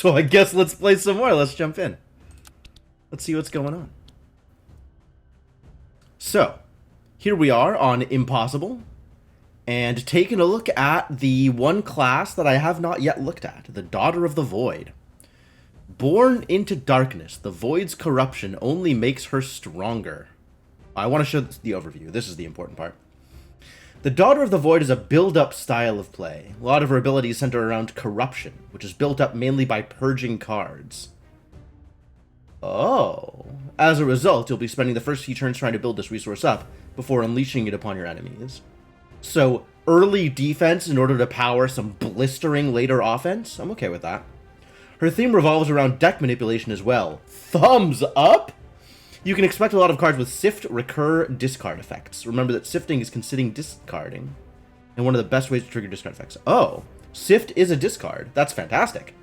So I guess let's play some more. Let's jump in. Let's see what's going on. So, here we are on Impossible, and taking a look at the one class that I have not yet looked at, the Daughter of the Void. Born into darkness, the Void's corruption only makes her stronger. I want to show the overview. This is the important part. The Daughter of the Void is a build-up style of play. A lot of her abilities center around corruption, which is built up mainly by purging cards. Oh. As a result, you'll be spending the first few turns trying to build this resource up before unleashing it upon your enemies. So, early defense in order to power some blistering later offense? I'm okay with that. Her theme revolves around deck manipulation as well. Thumbs up! You can expect a lot of cards with sift, recur, discard effects. Remember that sifting is considering discarding, and one of the best ways to trigger discard effects. Oh, sift is a discard. That's fantastic.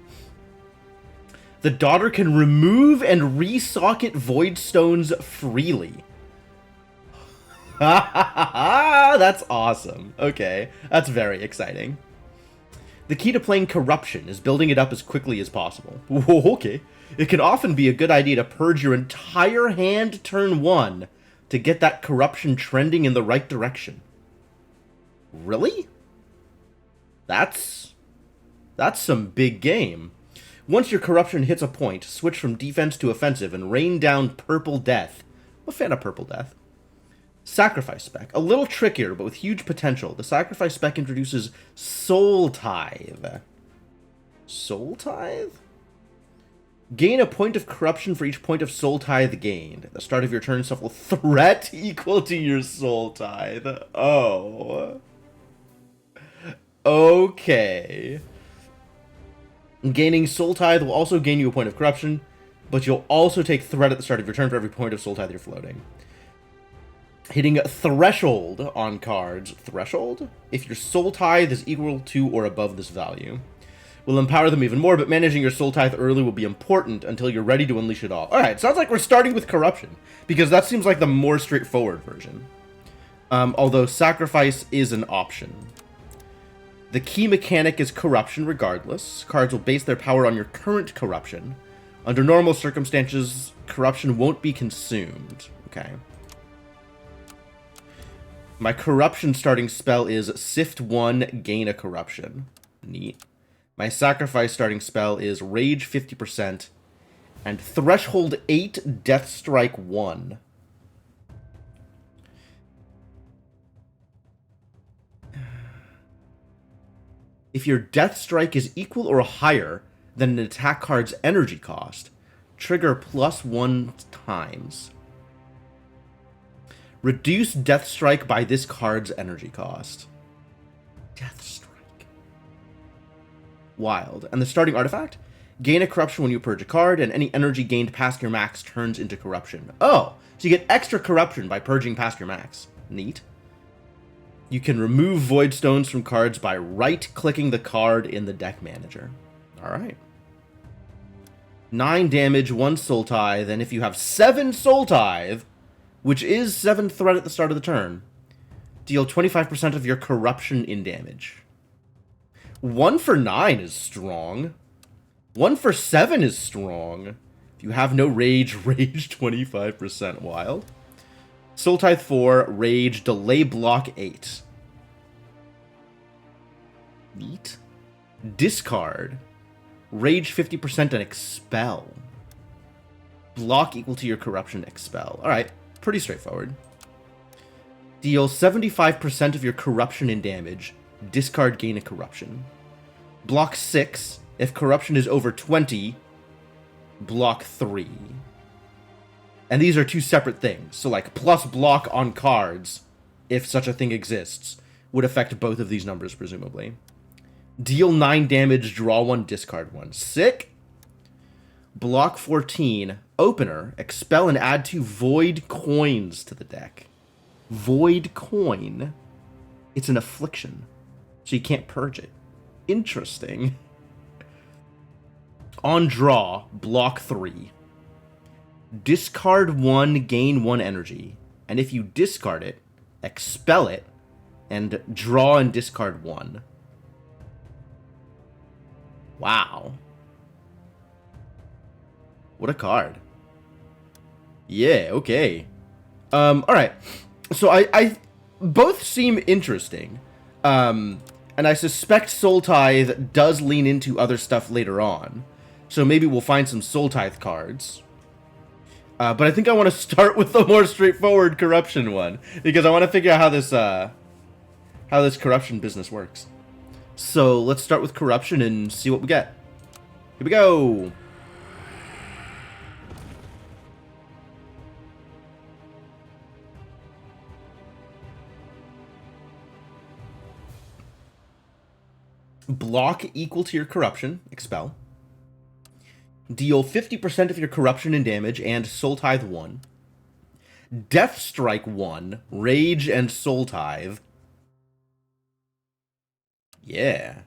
The daughter can remove and resocket void stones freely. That's awesome. Okay, that's very exciting. The key to playing corruption is building it up as quickly as possible. Whoa, okay. It can often be a good idea to purge your entire hand turn 1 to get that corruption trending in the right direction. Really? That's some big game. Once your corruption hits a point, switch from defense to offensive and rain down Purple Death. I'm a fan of Purple Death. Sacrifice spec. A little trickier, but with huge potential. The Sacrifice spec introduces Soul Tithe. Soul Tithe? Gain a point of corruption for each point of Soul Tithe gained. At the start of your turn, shuffle threat equal to your Soul Tithe. Oh. Okay. Gaining Soul Tithe will also gain you a point of corruption, but you'll also take threat at the start of your turn for every point of Soul Tithe you're floating. Hitting Threshold on cards. Threshold? If your Soul Tithe is equal to or above this value. Will empower them even more, but managing your Soul Tithe early will be important until you're ready to unleash it all. Alright, sounds like we're starting with corruption, because that seems like the more straightforward version. Although Sacrifice is an option. The key mechanic is corruption regardless. Cards will base their power on your current corruption. Under normal circumstances, corruption won't be consumed. Okay. My corruption starting spell is Sift 1, gain a corruption. Neat. My sacrifice starting spell is Rage 50% and Threshold 8, Death Strike 1. If your Death Strike is equal or higher than an attack card's energy cost, trigger +1 times. Reduce Death Strike by this card's energy cost. Death Strike. Wild. And the starting artifact? Gain a corruption when you purge a card, and any energy gained past your max turns into corruption. Oh, so you get extra corruption by purging past your max. Neat. You can remove void stones from cards by right-clicking the card in the deck manager. Alright. 9 damage, 1 Soul Tithe, and if you have 7 Soul Tithe, which is 7 threat at the start of the turn, deal 25% of your corruption in damage. 1 for 9 is strong. 1 for 7 is strong. If you have no rage, rage 25%. Wild. Soul Tithe 4, rage, delay block 8. Neat. Discard. Rage 50% and expel. Block equal to your corruption, expel. Alright, pretty straightforward. Deal 75% of your corruption in damage. Discard, gain a corruption. Block 6. If corruption is over 20, block 3. And these are two separate things. So like plus block on cards, if such a thing exists, would affect both of these numbers, presumably. Deal 9 damage, draw 1, discard 1. Sick. Block 14. Opener. Expel and add 2 void coins to the deck. Void coin. It's an affliction. So you can't purge it. Interesting. On draw, block 3. Discard 1, gain 1 energy. And if you discard it, expel it, and draw and discard 1. Wow. What a card. Yeah, okay. Alright. So I both seem interesting. And I suspect Soul Tithe does lean into other stuff later on. So maybe we'll find some Soul Tithe cards. But I think I want to start with the more straightforward corruption one. Because I want to figure out how this corruption business works. So let's start with corruption and see what we get. Here we go. Block equal to your corruption, expel. Deal 50% of your corruption and damage and Soul Tithe 1. Death Strike 1, Rage and Soul Tithe. Yeah.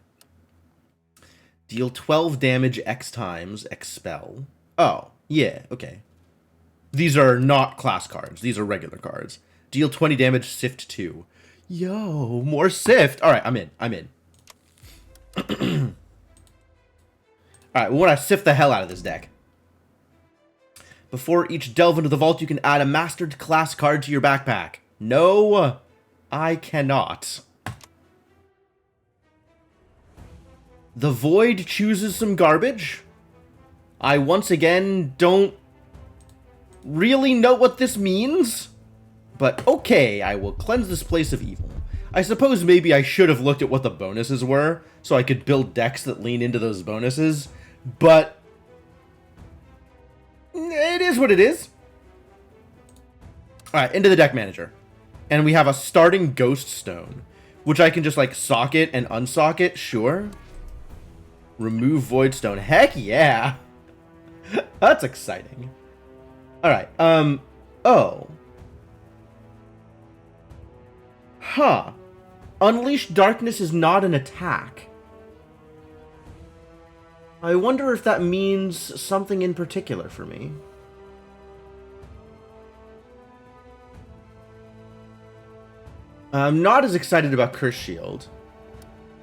Deal 12 damage X times, expel. Oh, yeah, okay. These are not class cards. These are regular cards. Deal 20 damage, Sift 2. Yo, more Sift. Alright, I'm in. Alright, we want to sift the hell out of this deck. Before each delve into the vault, you can add a mastered class card to your backpack. No, I cannot. The Void chooses some garbage. I once again don't really know what this means. But okay, I will cleanse this place of evil. I suppose maybe I should have looked at what the bonuses were, so I could build decks that lean into those bonuses. But it is what it is. Alright, into the deck manager. And we have a starting Ghost Stone, which I can just like socket and unsocket, sure. Remove Void Stone. Heck yeah. That's exciting. Alright, oh. Huh. Unleash Darkness is not an attack. I wonder if that means something in particular for me. I'm not as excited about Curse Shield.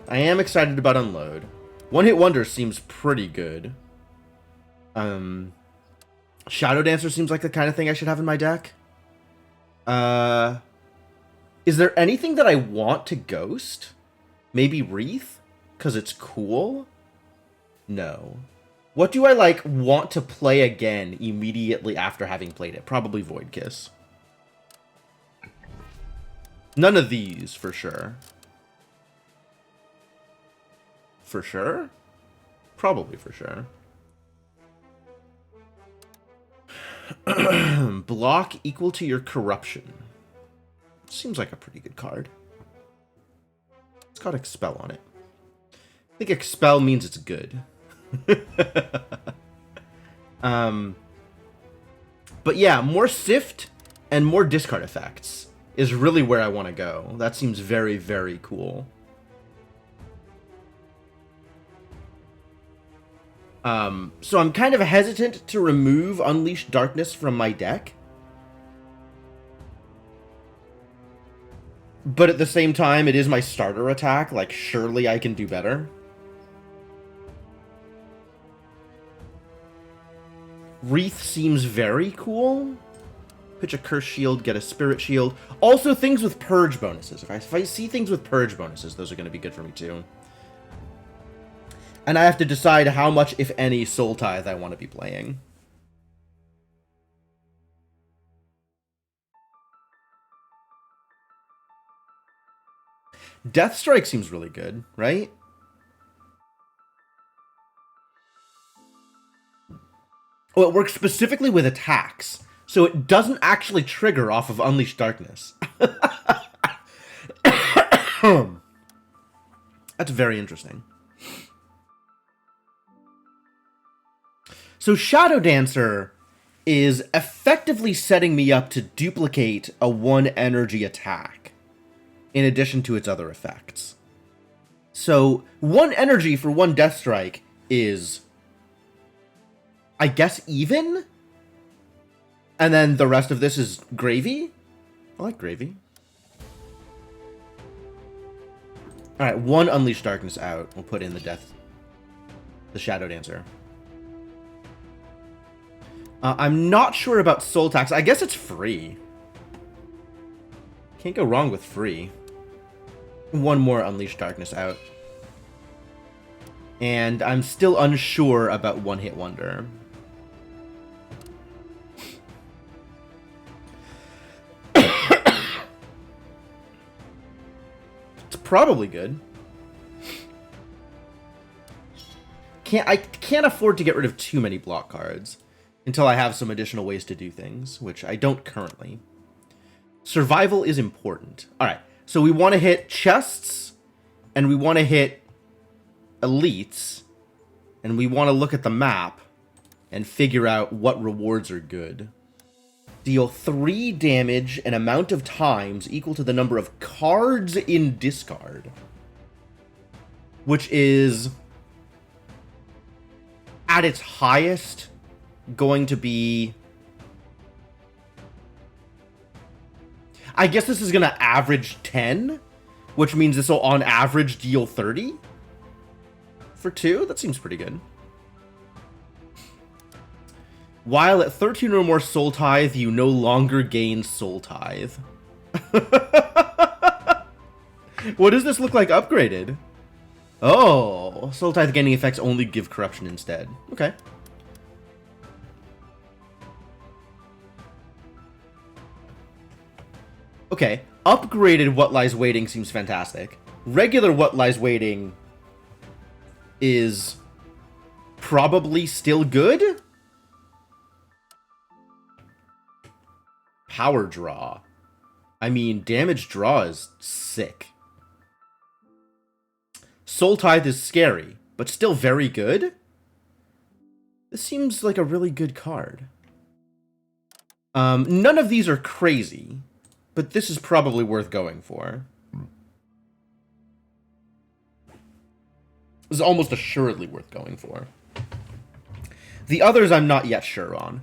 I am excited about Unload. One Hit Wonder seems pretty good. Shadow Dancer seems like the kind of thing I should have in my deck. Is there anything that I want to ghost? Maybe Wreath? Because it's cool? No. What do I, like, want to play again immediately after having played it? Probably Void Kiss. None of these, for sure. For sure? Probably for sure. Block equal to your corruption. Seems like a pretty good card. It's got Expel on it. I think Expel means it's good. But yeah, more Sift and more discard effects is really where I want to go. That seems very, very cool. So I'm kind of hesitant to remove Unleash Darkness from my deck. But at the same time, it is my starter attack. Like, surely I can do better. Wreath seems very cool. Pitch a Curse Shield, get a Spirit Shield. Also, things with Purge bonuses. If I see things with Purge bonuses, those are going to be good for me too. And I have to decide how much, if any, Soul Tithe I want to be playing. Death Strike seems really good, right? Oh, it works specifically with attacks, so it doesn't actually trigger off of Unleash Darkness. That's very interesting. So Shadow Dancer is effectively setting me up to duplicate a 1 energy attack, in addition to its other effects. So 1 energy for 1 Death Strike is, I guess, even? And then the rest of this is gravy? I like gravy. Alright, 1 Unleash Darkness out. We'll put in the Shadow Dancer. I'm not sure about Soul Tax. I guess it's free. Can't go wrong with free. One more Unleash Darkness out. And I'm still unsure about One Hit Wonder. It's probably good. I can't afford to get rid of too many block cards until I have some additional ways to do things, which I don't currently. Survival is important. Alright, so we want to hit chests, and we want to hit elites, and we want to look at the map and figure out what rewards are good. Deal 3 damage an amount of times equal to the number of cards in discard. Which is, at its highest, going to be... I guess this is going to average 10, which means this will on average deal 30 for 2. That seems pretty good. While at 13 or more Soul Tithe, you no longer gain Soul Tithe. What does this look like upgraded? Oh, Soul Tithe gaining effects only give corruption instead. Okay. Okay, upgraded What Lies Waiting seems fantastic. Regular What Lies Waiting is probably still good? Power Draw. I mean, Damage Draw is sick. Soul Tithe is scary, but still very good? This seems like a really good card. None of these are crazy, but this is probably worth going for. This is almost assuredly worth going for. The others I'm not yet sure on.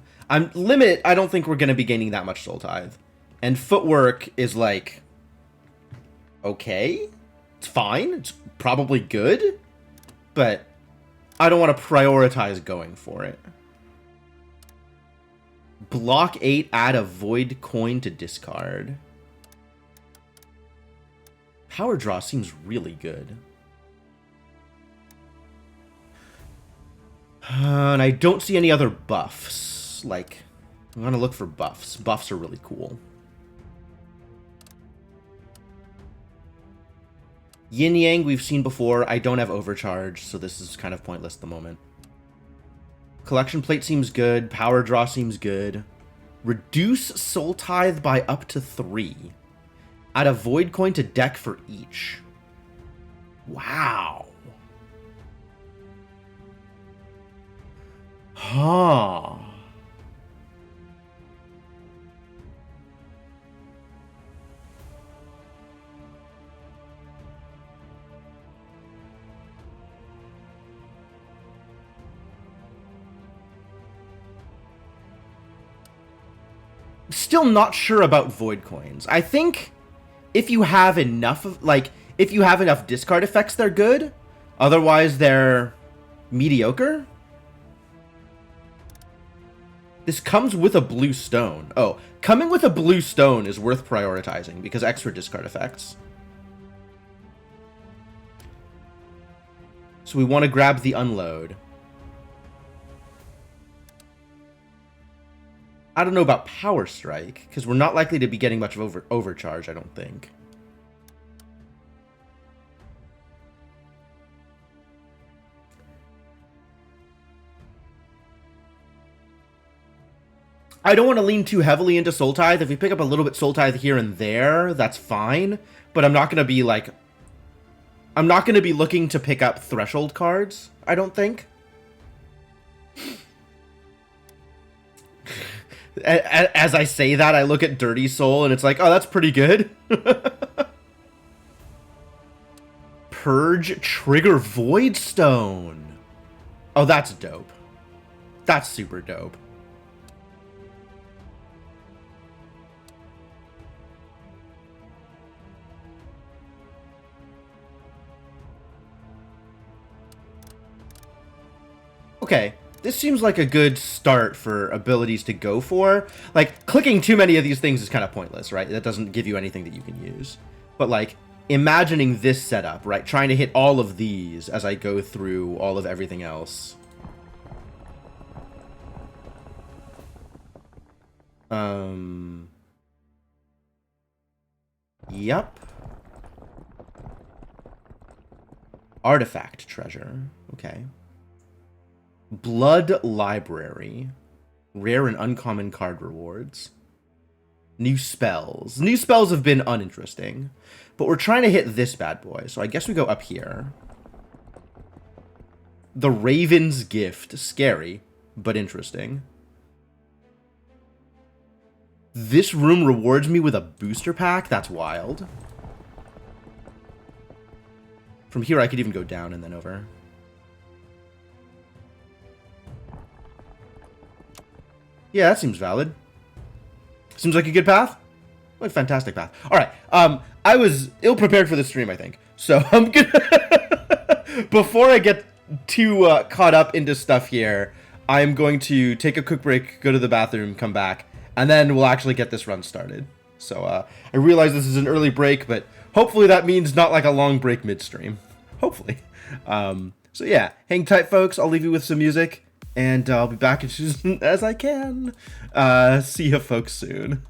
Limit, I don't think we're going to be gaining that much Soul Tithe. And Footwork is like, okay, it's fine, it's probably good, but I don't want to prioritize going for it. Block 8, add a Void coin to discard. Power Draw seems really good. And I don't see any other buffs. Like, I'm going to look for buffs. Buffs are really cool. Yin Yang we've seen before. I don't have Overcharge, so this is kind of pointless at the moment. Collection Plate seems good. Power Draw seems good. Reduce Soul Tithe by up to 3. Add a Void coin to deck for each. Wow. Huh. Still not sure about Void coins. I think if you have enough of, like, if you have enough discard effects, they're good. Otherwise, they're mediocre. This comes with a blue stone. Oh, coming with a blue stone is worth prioritizing because extra discard effects. So we want to grab the unload. I don't know about Power Strike, because we're not likely to be getting much of overcharge, I don't think. I don't want to lean too heavily into Soul Tithe. If we pick up a little bit Soul Tithe here and there, that's fine. But I'm not going to be like... I'm not going to be looking to pick up Threshold cards, I don't think. As I say that, I look at Dirty Soul and it's like, oh, that's pretty good. Purge Trigger Void Stone. Oh, that's dope. That's super dope. Okay, This seems like a good start for abilities to go for. Like, clicking too many of these things is kind of pointless, right? That doesn't give you anything that you can use. But, like, imagining this setup, right? Trying to hit all of these as I go through all of everything else. Yep. Artifact treasure. Okay. Blood library. Rare and uncommon card rewards. New spells. New spells have been uninteresting. But we're trying to hit this bad boy. So I guess we go up here. The Raven's Gift. Scary, but interesting. This room rewards me with a booster pack? That's wild. From here, I could even go down and then over. Yeah, that seems valid. Seems like a good path. Like, fantastic path. All right. I was ill-prepared for this stream, I think. So I'm gonna... Before I get too caught up into stuff here, I'm going to take a quick break, go to the bathroom, come back, and then we'll actually get this run started. So I realize this is an early break, but hopefully that means not like a long break midstream. Hopefully. So yeah, hang tight, folks. I'll leave you with some music, and I'll be back as soon as I can. See you folks soon.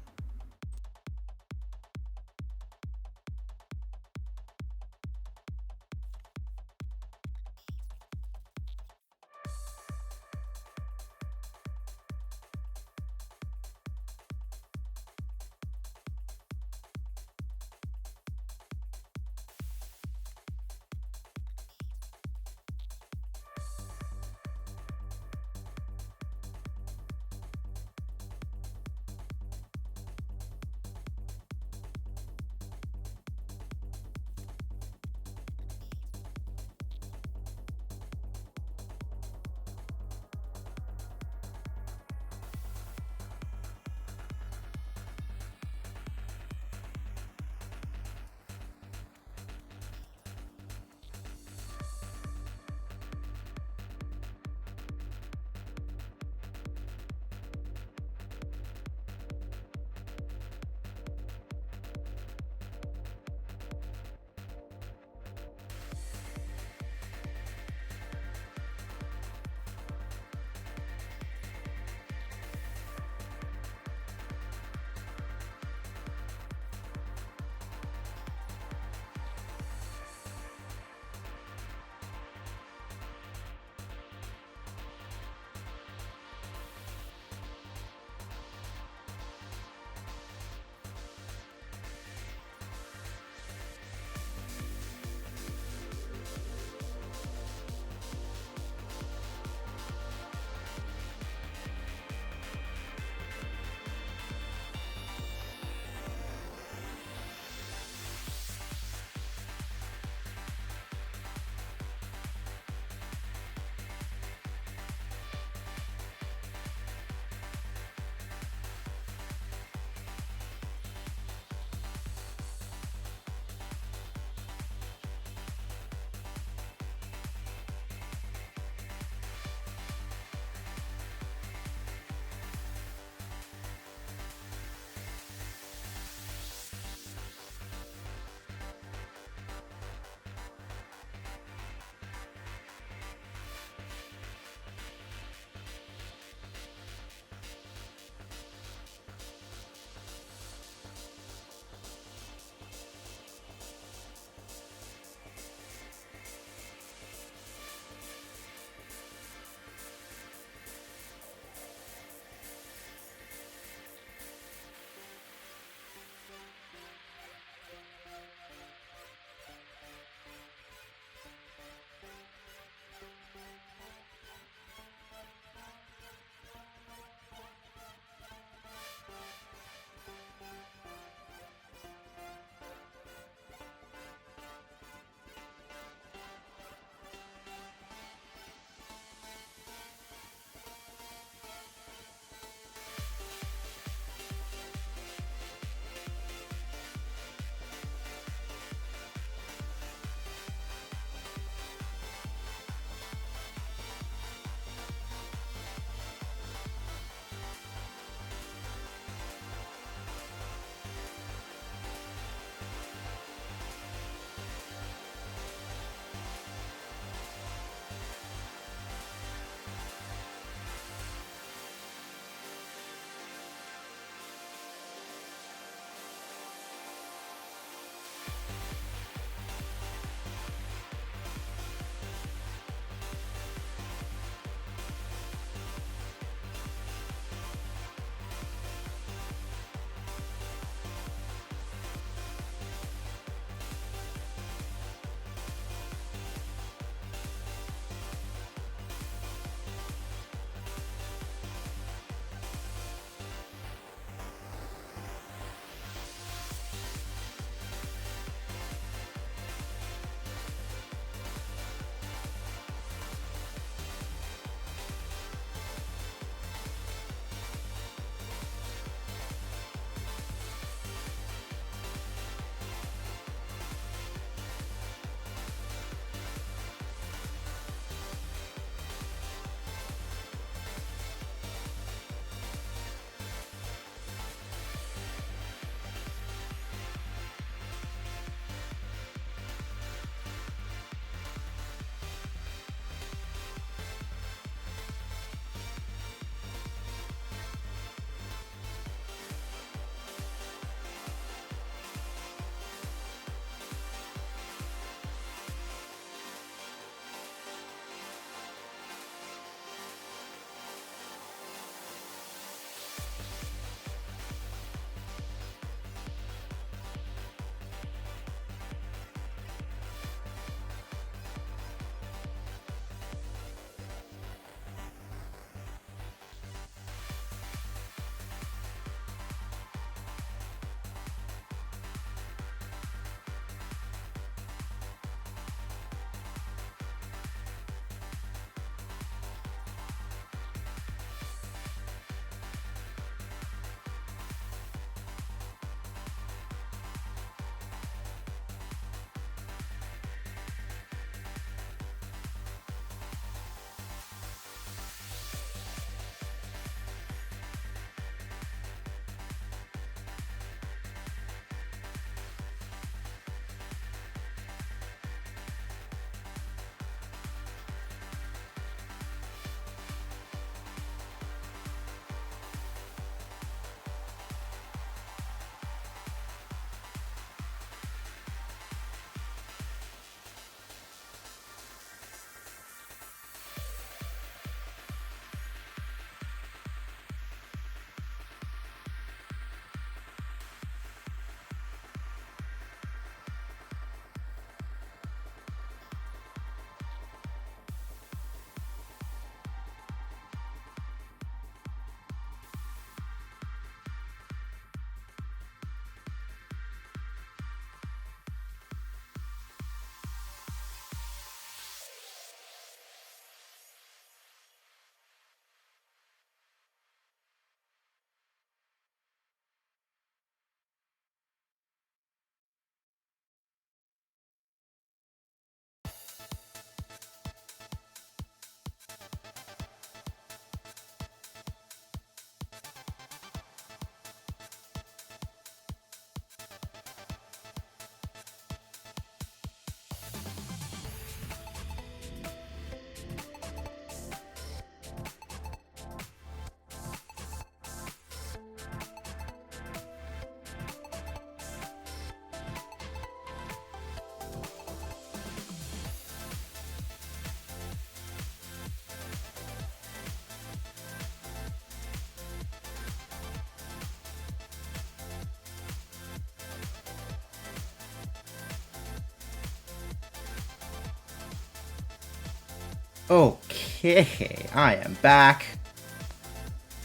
Okay, I am back.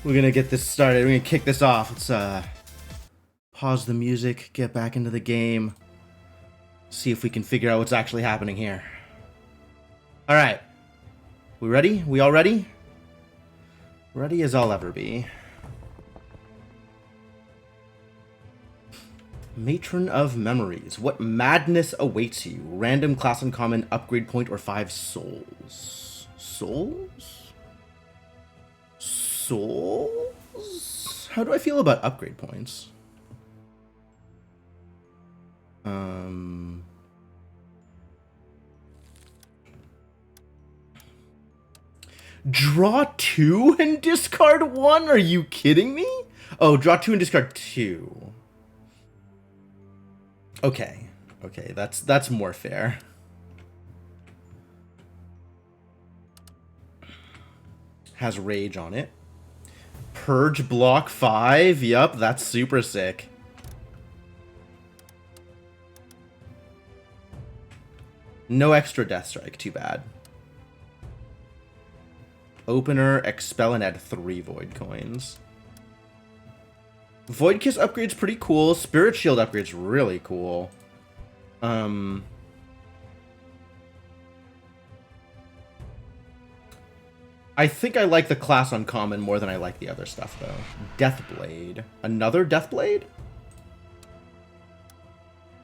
We're gonna get this started. We're gonna kick this off. Let's pause the music, get back into the game, see if we can figure out what's actually happening here. All right, we ready? We all ready? Ready as I'll ever be. Matron of Memories. What madness awaits you? Random class uncommon, upgrade point, or 5 souls. Souls? Souls? How do I feel about upgrade points? Draw 2 and discard 1? Are you kidding me? Oh, draw 2 and discard 2. Okay, that's more fair. Has rage on it. Purge block 5. Yup, that's super sick. No extra death strike, too bad. Opener, expel, and add 3 void coins. Void Kiss upgrade's pretty cool. Spirit Shield upgrade's really cool. I think I like the class uncommon more than I like the other stuff, though. Deathblade. Another Deathblade?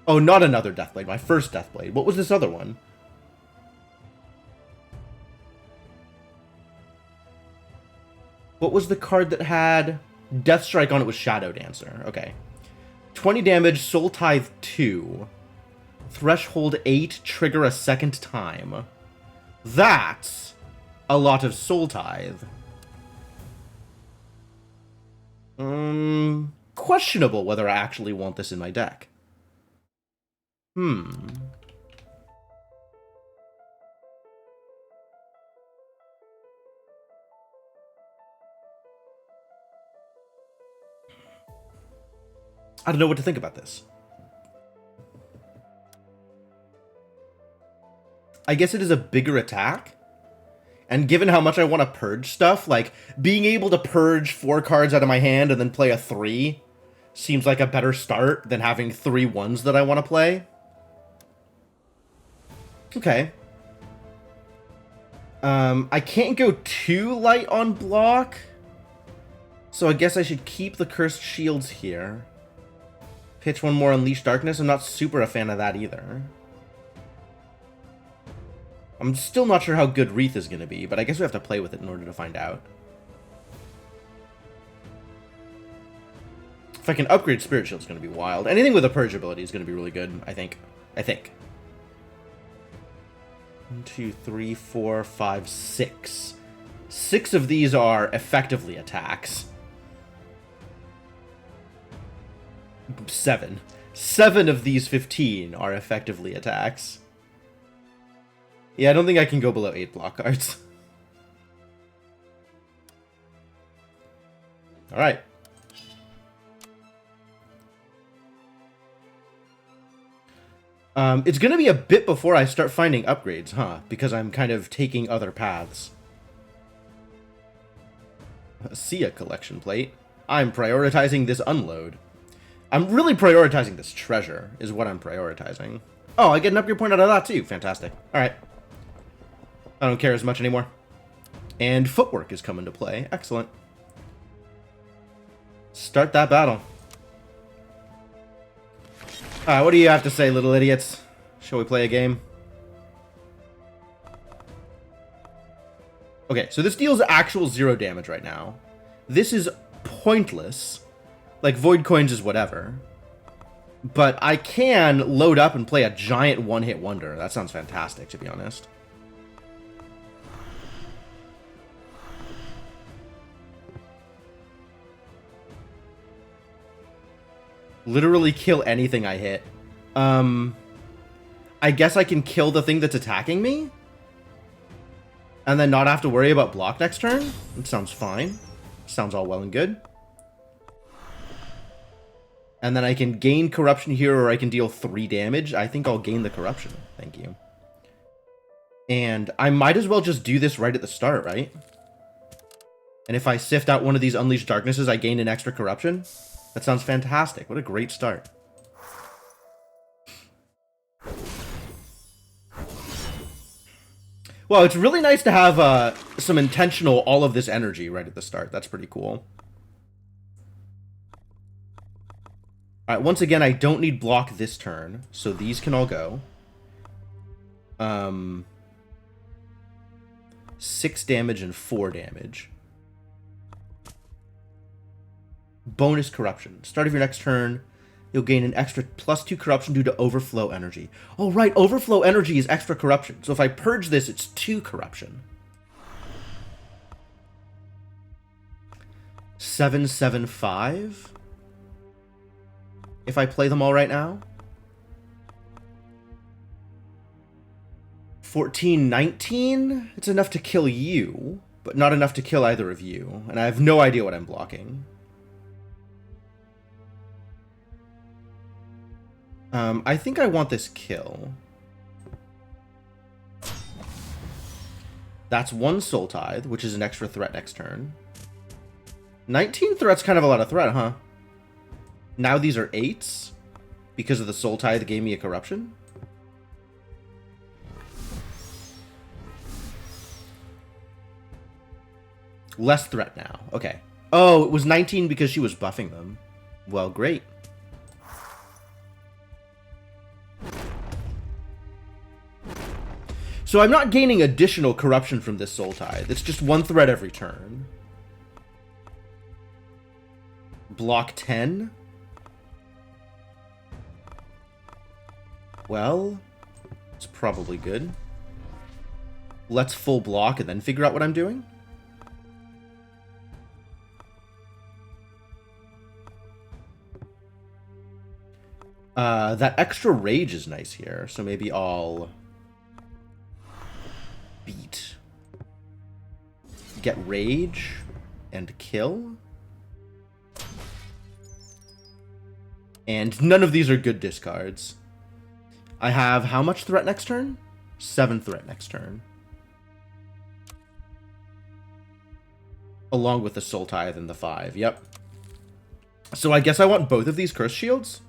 Oh, not another Deathblade. My first Deathblade. What was this other one? What was the card that had Death Strike on it? Was Shadow Dancer. Okay. 20 damage, Soul Tithe 2. Threshold 8, trigger a second time. That's a lot of Soul Tithe. Questionable whether I actually want this in my deck. I don't know what to think about this. I guess it is a bigger attack. And given how much I want to purge stuff, like, being able to purge 4 cards out of my hand and then play a 3 seems like a better start than having 3 ones that I want to play. Okay. I can't go too light on block, so I guess I should keep the Cursed Shields here. Pitch 1 more Unleash Darkness. I'm not super a fan of that either. I'm still not sure how good Wreath is going to be, but I guess we have to play with it in order to find out. If I can upgrade Spirit Shield, it's going to be wild. Anything with a Purge ability is going to be really good, I think. 1, 2, 3, 4, 5, 6. 6 of these are effectively attacks. 7. 7 of these 15 are effectively attacks. Yeah, I don't think I can go below 8 block cards. Alright. It's going to be a bit before I start finding upgrades, huh? Because I'm kind of taking other paths. See a collection plate. I'm prioritizing this unload. I'm really prioritizing this treasure, is what I'm prioritizing. Oh, I get an upgrade point out of that too. Fantastic. Alright. I don't care as much anymore. And footwork is coming to play. Excellent. Start that battle. Alright, what do you have to say, little idiots? Shall we play a game? Okay, so this deals actual 0 damage right now. This is pointless. Like, Void Coins is whatever. But I can load up and play a giant one-hit wonder. That sounds fantastic, to be honest. Literally kill anything I hit. I guess I can kill the thing that's attacking me? And then not have to worry about block next turn? It sounds fine. Sounds all well and good. And then I can gain corruption here, or I can deal 3 damage. I think I'll gain the corruption. Thank you. And I might as well just do this right at the start, right? And if I sift out one of these Unleashed Darknesses, I gain an extra corruption? That sounds fantastic. What a great start. Well, it's really nice to have some intentional all of this energy right at the start. That's pretty cool. Alright, once again, I don't need block this turn, so these can all go. 6 damage and 4 damage. Bonus corruption. Start of your next turn, you'll gain an extra +2 corruption due to overflow energy. Oh, right, overflow energy is extra corruption. So if I purge this, it's 2 corruption. 7, 7, 5. If I play them all right now. 14, 19. It's enough to kill you, but not enough to kill either of you. And I have no idea what I'm blocking. I think I want this kill. That's 1 Soul Tithe, which is an extra threat next turn. 19 threat's kind of a lot of threat, huh? Now these are 8s because of the Soul Tithe gave me a corruption. Less threat now. Okay. Oh, it was 19 because she was buffing them. Well, great. So I'm not gaining additional corruption from this Soul Tithe. It's just 1 threat every turn. Block 10. Well, it's probably good. Let's full block and then figure out what I'm doing. That extra rage is nice here, so maybe I'll beat. Get rage and kill. And none of these are good discards. I have how much threat next turn? 7 threat next turn. Along with the Soul Tithe and the 5, yep. So I guess I want both of these Curse Shields?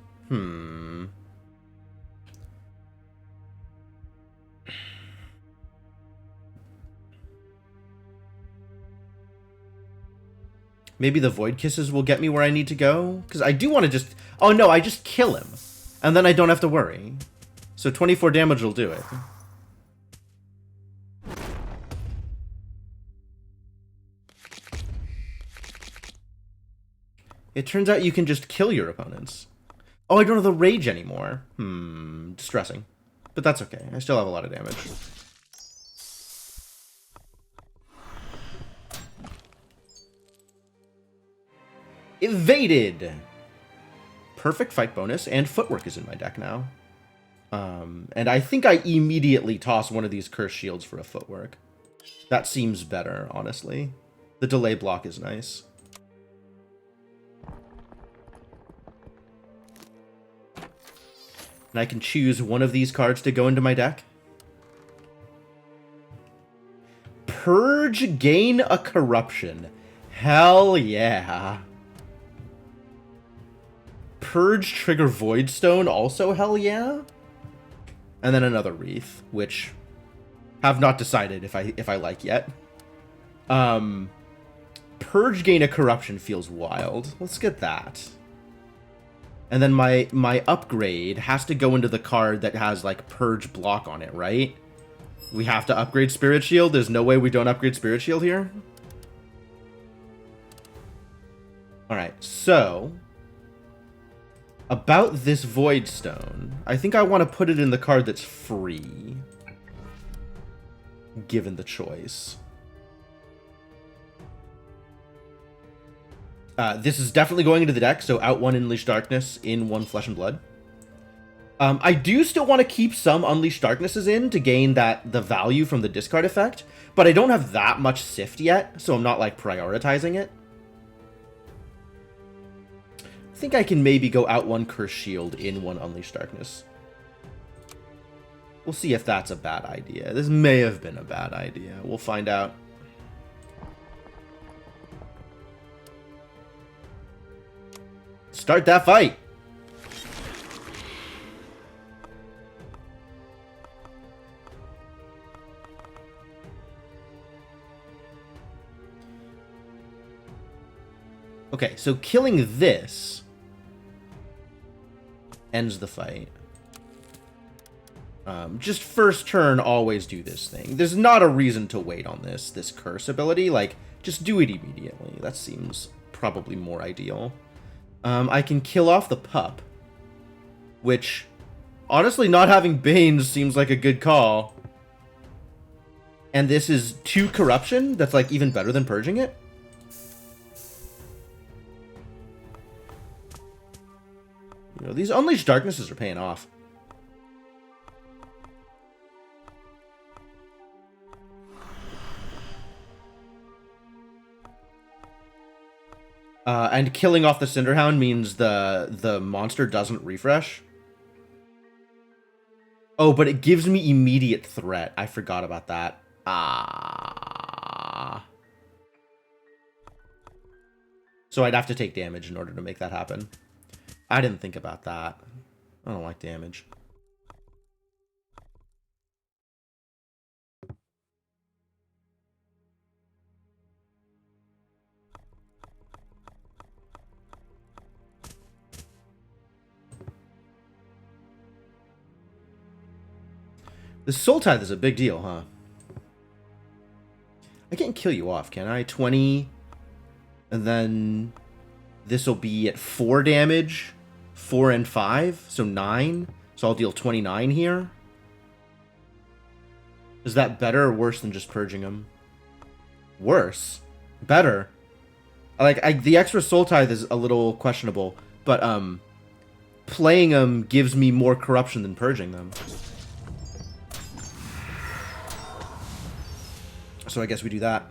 Maybe the Void Kisses will get me where I need to go? Because I do want to just... Oh no, I just kill him. And then I don't have to worry. So 24 damage will do it. It turns out you can just kill your opponents. Oh, I don't have the rage anymore. Distressing. But that's okay. I still have a lot of damage. Evaded! Perfect fight bonus, and footwork is in my deck now. And I think I immediately toss one of these Curse Shields for a footwork. That seems better, honestly. The delay block is nice. And I can choose one of these cards to go into my deck. Purge, gain a corruption. Hell yeah. Purge, trigger Voidstone, also hell yeah. And then another Wreath, which have not decided if I like yet. Purge, gain a corruption feels wild. Let's get that. And then my upgrade has to go into the card that has, like, Purge block on it, right? We have to upgrade Spirit Shield? There's no way we don't upgrade Spirit Shield here? Alright, so... about this Voidstone, I think I want to put it in the card that's free. Given the choice. This is definitely going into the deck, so out 1 Unleashed Darkness, in 1 Flesh and Blood. I do still want to keep some Unleashed Darknesses in to gain the value from the discard effect, but I don't have that much Sift yet, so I'm not, like, prioritizing it. I think I can maybe go out 1 Curse Shield, in 1 Unleashed Darkness. We'll see if that's a bad idea. This may have been a bad idea. We'll find out. Start that fight! Okay, so killing this ends the fight. Just first turn, always do this thing. There's not a reason to wait on this curse ability. Like, just do it immediately. That seems probably more ideal. I can kill off the pup, which, honestly, not having Banes seems like a good call. And this is 2 corruption. That's, like, even better than purging it. You know, these Unleashed Darknesses are paying off. And killing off the Cinderhound means the monster doesn't refresh. Oh, but it gives me immediate threat. I forgot about that. So I'd have to take damage in order to make that happen. I didn't think about that. I don't like damage. The Soul Tithe is a big deal, huh? I can't kill you off, can I? 20, and then this will be at 4 damage, 4 and 5, so 9. So I'll deal 29 here. Is that better or worse than just purging him? Worse. Better. The extra Soul Tithe is a little questionable, but playing them gives me more corruption than purging them. So I guess we do that.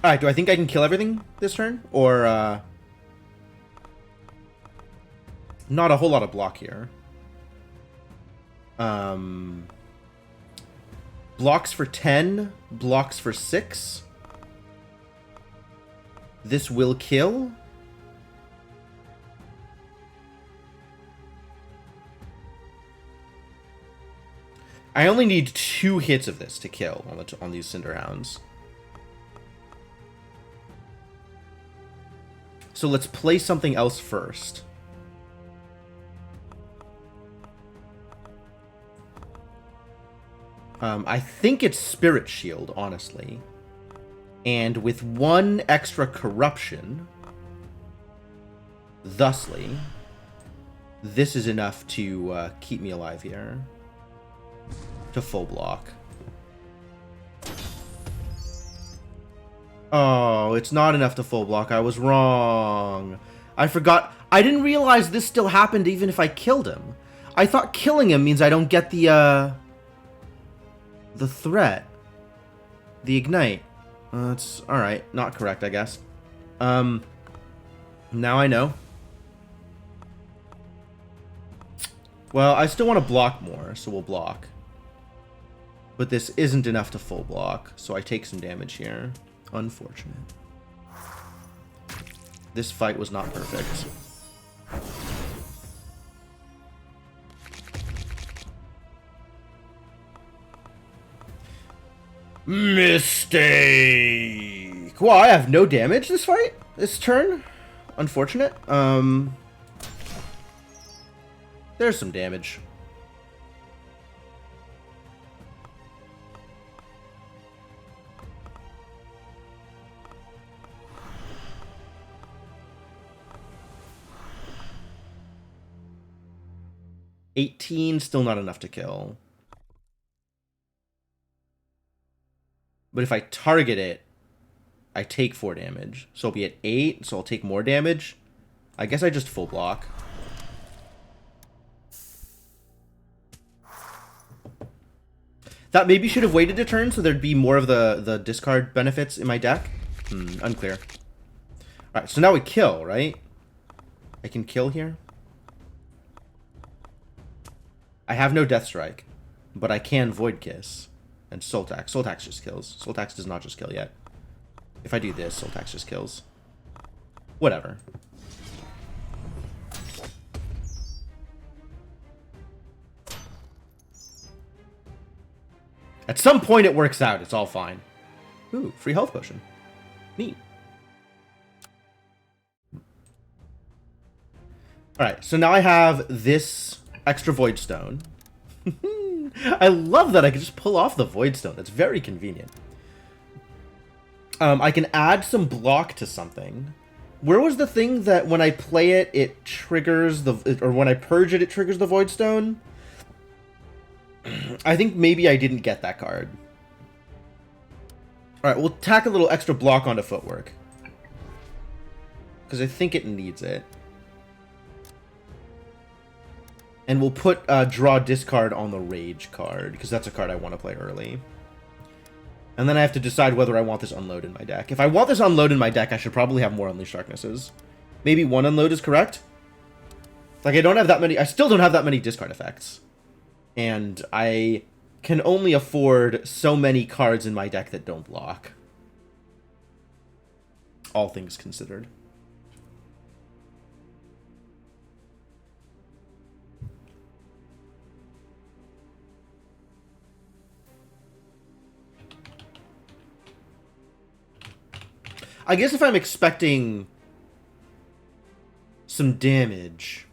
Alright, do I think I can kill everything this turn? Or, not a whole lot of block here. Blocks for 10, blocks for 6. This will kill. I only need 2 hits of this to kill on these Cinderhounds. So let's play something else first. I think it's Spirit Shield, honestly. And with 1 extra corruption, thusly, this is enough to keep me alive here. To full block. Oh, it's not enough to full block. I was wrong. I forgot. I didn't realize this still happened even if I killed him. I thought killing him means I don't get the threat. The ignite. That's alright. Not correct, I guess. Now I know. Well, I still want to block more, so we'll block. But this isn't enough to full block, so I take some damage here. Unfortunate. This fight was not perfect. Mistake! Wow, I have no damage this fight? This turn? Unfortunate. There's some damage. $18, still not enough to kill. But if I target it, I take 4 damage. So I'll be at 8, so I'll take more damage. I guess I just full block. That maybe should have waited a turn so there'd be more of the discard benefits in my deck. Unclear. Alright, so now we kill, right? I can kill here. I have no Death Strike, but I can Void Kiss. And Soltax. Soltax just kills. Soltax does not just kill yet. If I do this, Soltax just kills. Whatever. At some point it works out. It's all fine. Ooh, free health potion. Neat. Alright, so now I have this extra Void Stone. I love that I can just pull off the Void Stone. That's very convenient. I can add some block to something. Where was the thing that when I play it, it triggers the... Or when I purge it, it triggers the Void Stone? I think maybe I didn't get that card. Alright, we'll tack a little extra block onto Footwork. Because I think it needs it. And we'll put Draw Discard on the Rage card, because that's a card I want to play early. And then I have to decide whether I want this Unload in my deck. If I want this Unload in my deck, I should probably have more Unleashed Darknesses. Maybe one Unload is correct? Like, I don't have that many... I still don't have that many discard effects. And I can only afford so many cards in my deck that don't block. All things considered. I guess if I'm expecting some damage,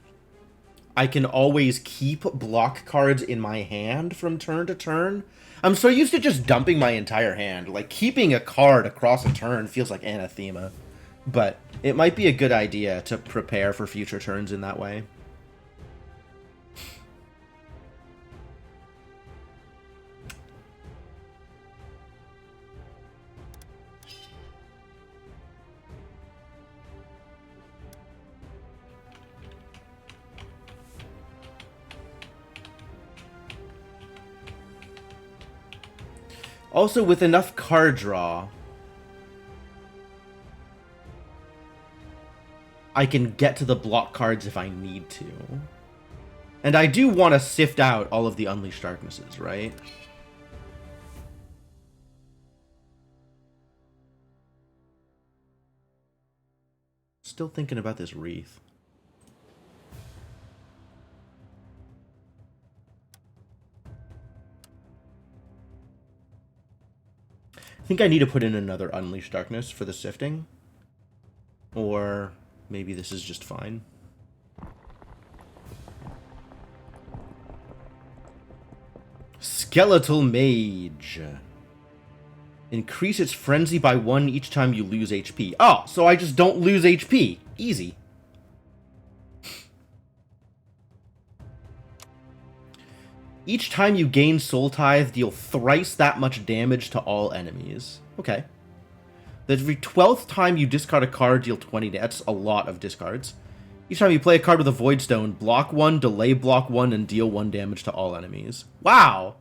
I can always keep block cards in my hand from turn to turn. I'm so used to just dumping my entire hand. Like, keeping a card across a turn feels like anathema. But it might be a good idea to prepare for future turns in that way. Also, with enough card draw, I can get to the block cards if I need to. And I do want to sift out all of the Unleashed Darknesses, right? Still thinking about this Wreath. I think I need to put in another Unleashed Darkness for the sifting. Or maybe this is just fine. Skeletal Mage. Increase its frenzy by 1 each time you lose HP. Oh, so I just don't lose HP. Easy. Each time you gain Soul Tithe, deal thrice that much damage to all enemies. Okay. Every 12th time you discard a card, deal 20 damage. That's a lot of discards. Each time you play a card with a Void Stone, block 1, delay block 1, and deal 1 damage to all enemies. Wow!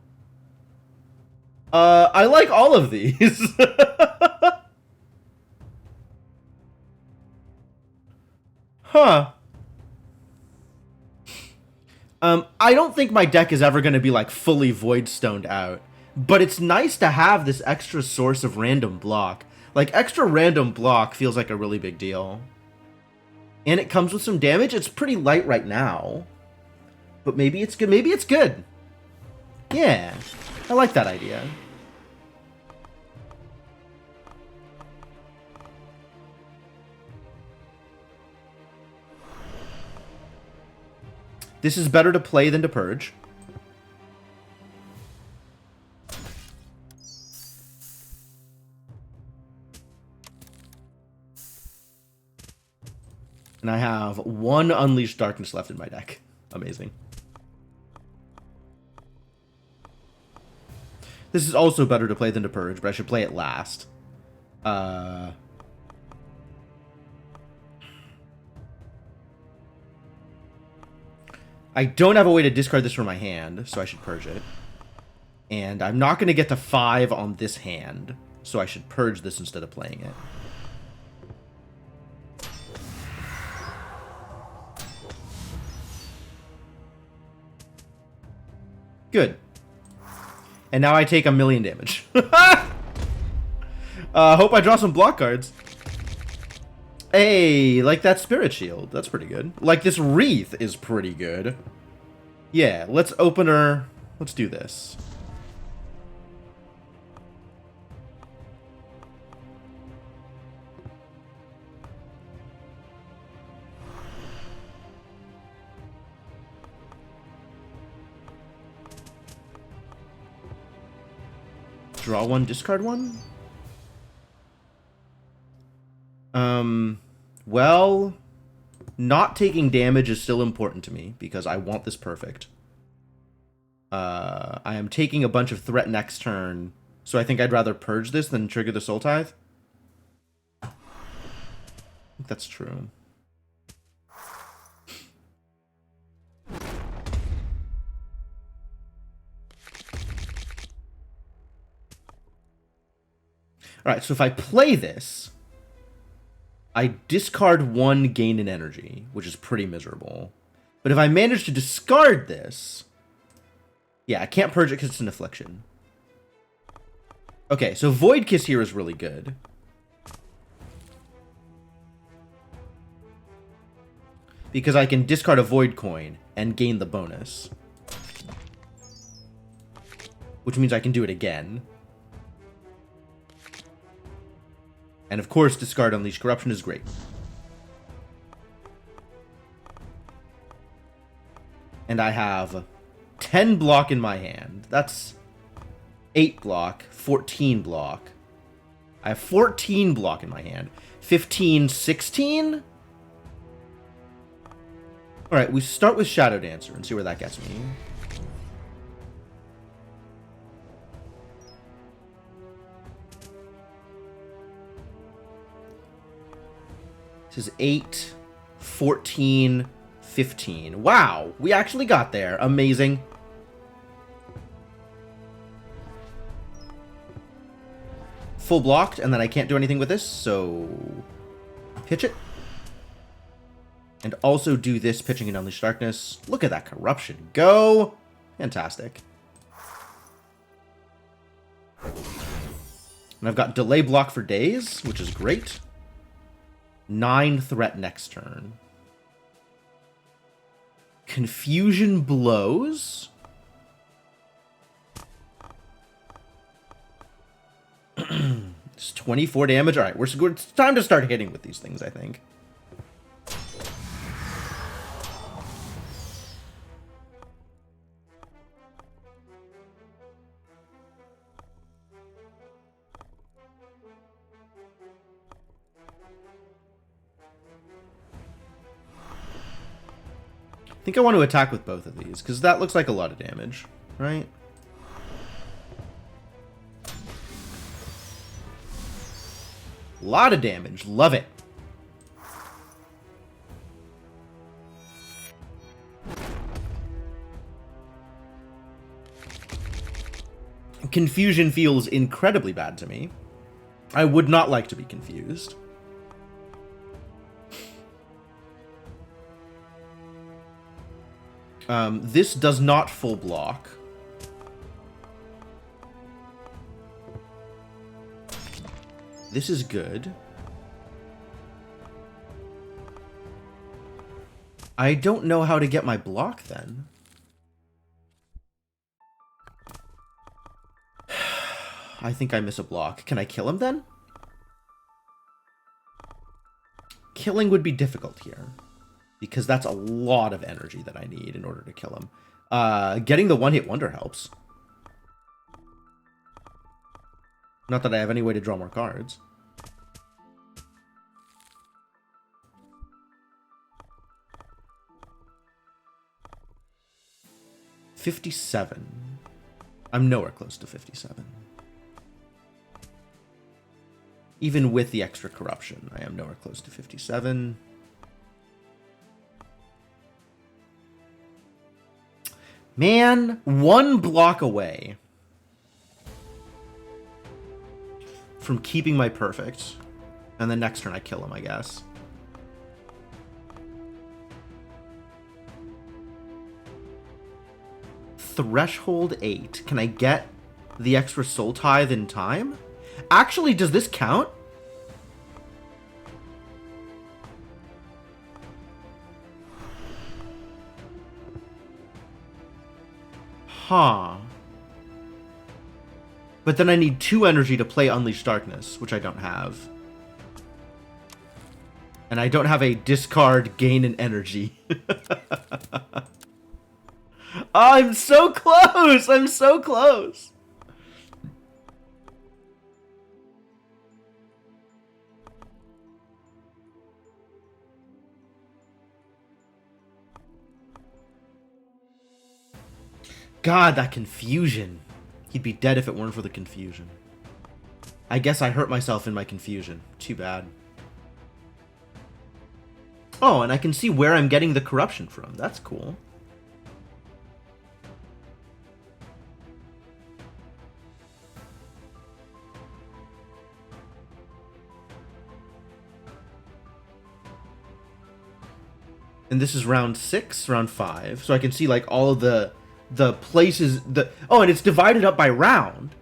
I like all of these. Huh. I don't think my deck is ever going to be, like, fully Void Stoned out. But it's nice to have this extra source of random block. Like, extra random block feels like a really big deal. And it comes with some damage. It's pretty light right now. But maybe it's good. Maybe it's good. Yeah. I like that idea. This is better to play than to purge. And I have 1 Unleashed Darkness left in my deck. Amazing. This is also better to play than to purge, but I should play it last. I don't have a way to discard this from my hand, so I should purge it. And I'm not going to get to 5 on this hand, so I should purge this instead of playing it. Good. And now I take 1,000,000 damage. Hope I draw some block cards. Hey, like that Spirit Shield. That's pretty good. Like this Wreath is pretty good. Yeah, let's opener. Let's do this. Draw one, discard one? Well, not taking damage is still important to me because I want this perfect. I am taking a bunch of threat next turn, so I think I'd rather purge this than trigger the Soul Tithe. I think that's true. Alright, so if I play this, I discard one, gain an energy, which is pretty miserable. But if I manage to discard this... Yeah, I can't purge it because it's an affliction. Okay, so Void Kiss here is really good. Because I can discard a Void Coin and gain the bonus. Which means I can do it again. And of course, discard Unleash Corruption is great. And I have 10 block in my hand. That's 8 block, 14 block. I have 14 block in my hand. 15, 16? Alright, we start with Shadow Dancer and see where that gets me. This is 8, 14, 15. Wow, we actually got there. Amazing. Full blocked, and then I can't do anything with this, so... pitch it. And also do this, pitching in Unleash Darkness. Look at that corruption go! Fantastic. And I've got delay block for days, which is great. 9 threat next turn. Confusion blows. It's 24 damage. All right, it's time to start hitting with these things, I think. I think I want to attack with both of these, because that looks like a lot of damage, right? A lot of damage. Love it. Confusion feels incredibly bad to me. I would not like to be confused. This does not full block. This is good. I don't know how to get my block then. I think I miss a block. Can I kill him then? Killing would be difficult here, because that's a lot of energy that I need in order to kill him. Getting the one-hit wonder helps. Not that I have any way to draw more cards. $57. I'm nowhere close to 57. Even with the extra corruption, I am nowhere close to 57. Man, one block away from keeping my perfect. And then next turn I kill him, I guess. Threshold 8. Can I get the extra soul tithe in time? Actually, does this count? Huh. But then I need 2 energy to play Unleash Darkness, which I don't have. And I don't have a discard gain in energy. I'm so close! I'm so close! God, that confusion. He'd be dead if it weren't for the confusion. I guess I hurt myself in my confusion. Too bad. Oh, and I can see where I'm getting the corruption from. That's cool. And this is round 6, round 5. So I can see like all of the places oh, and it's divided up by round.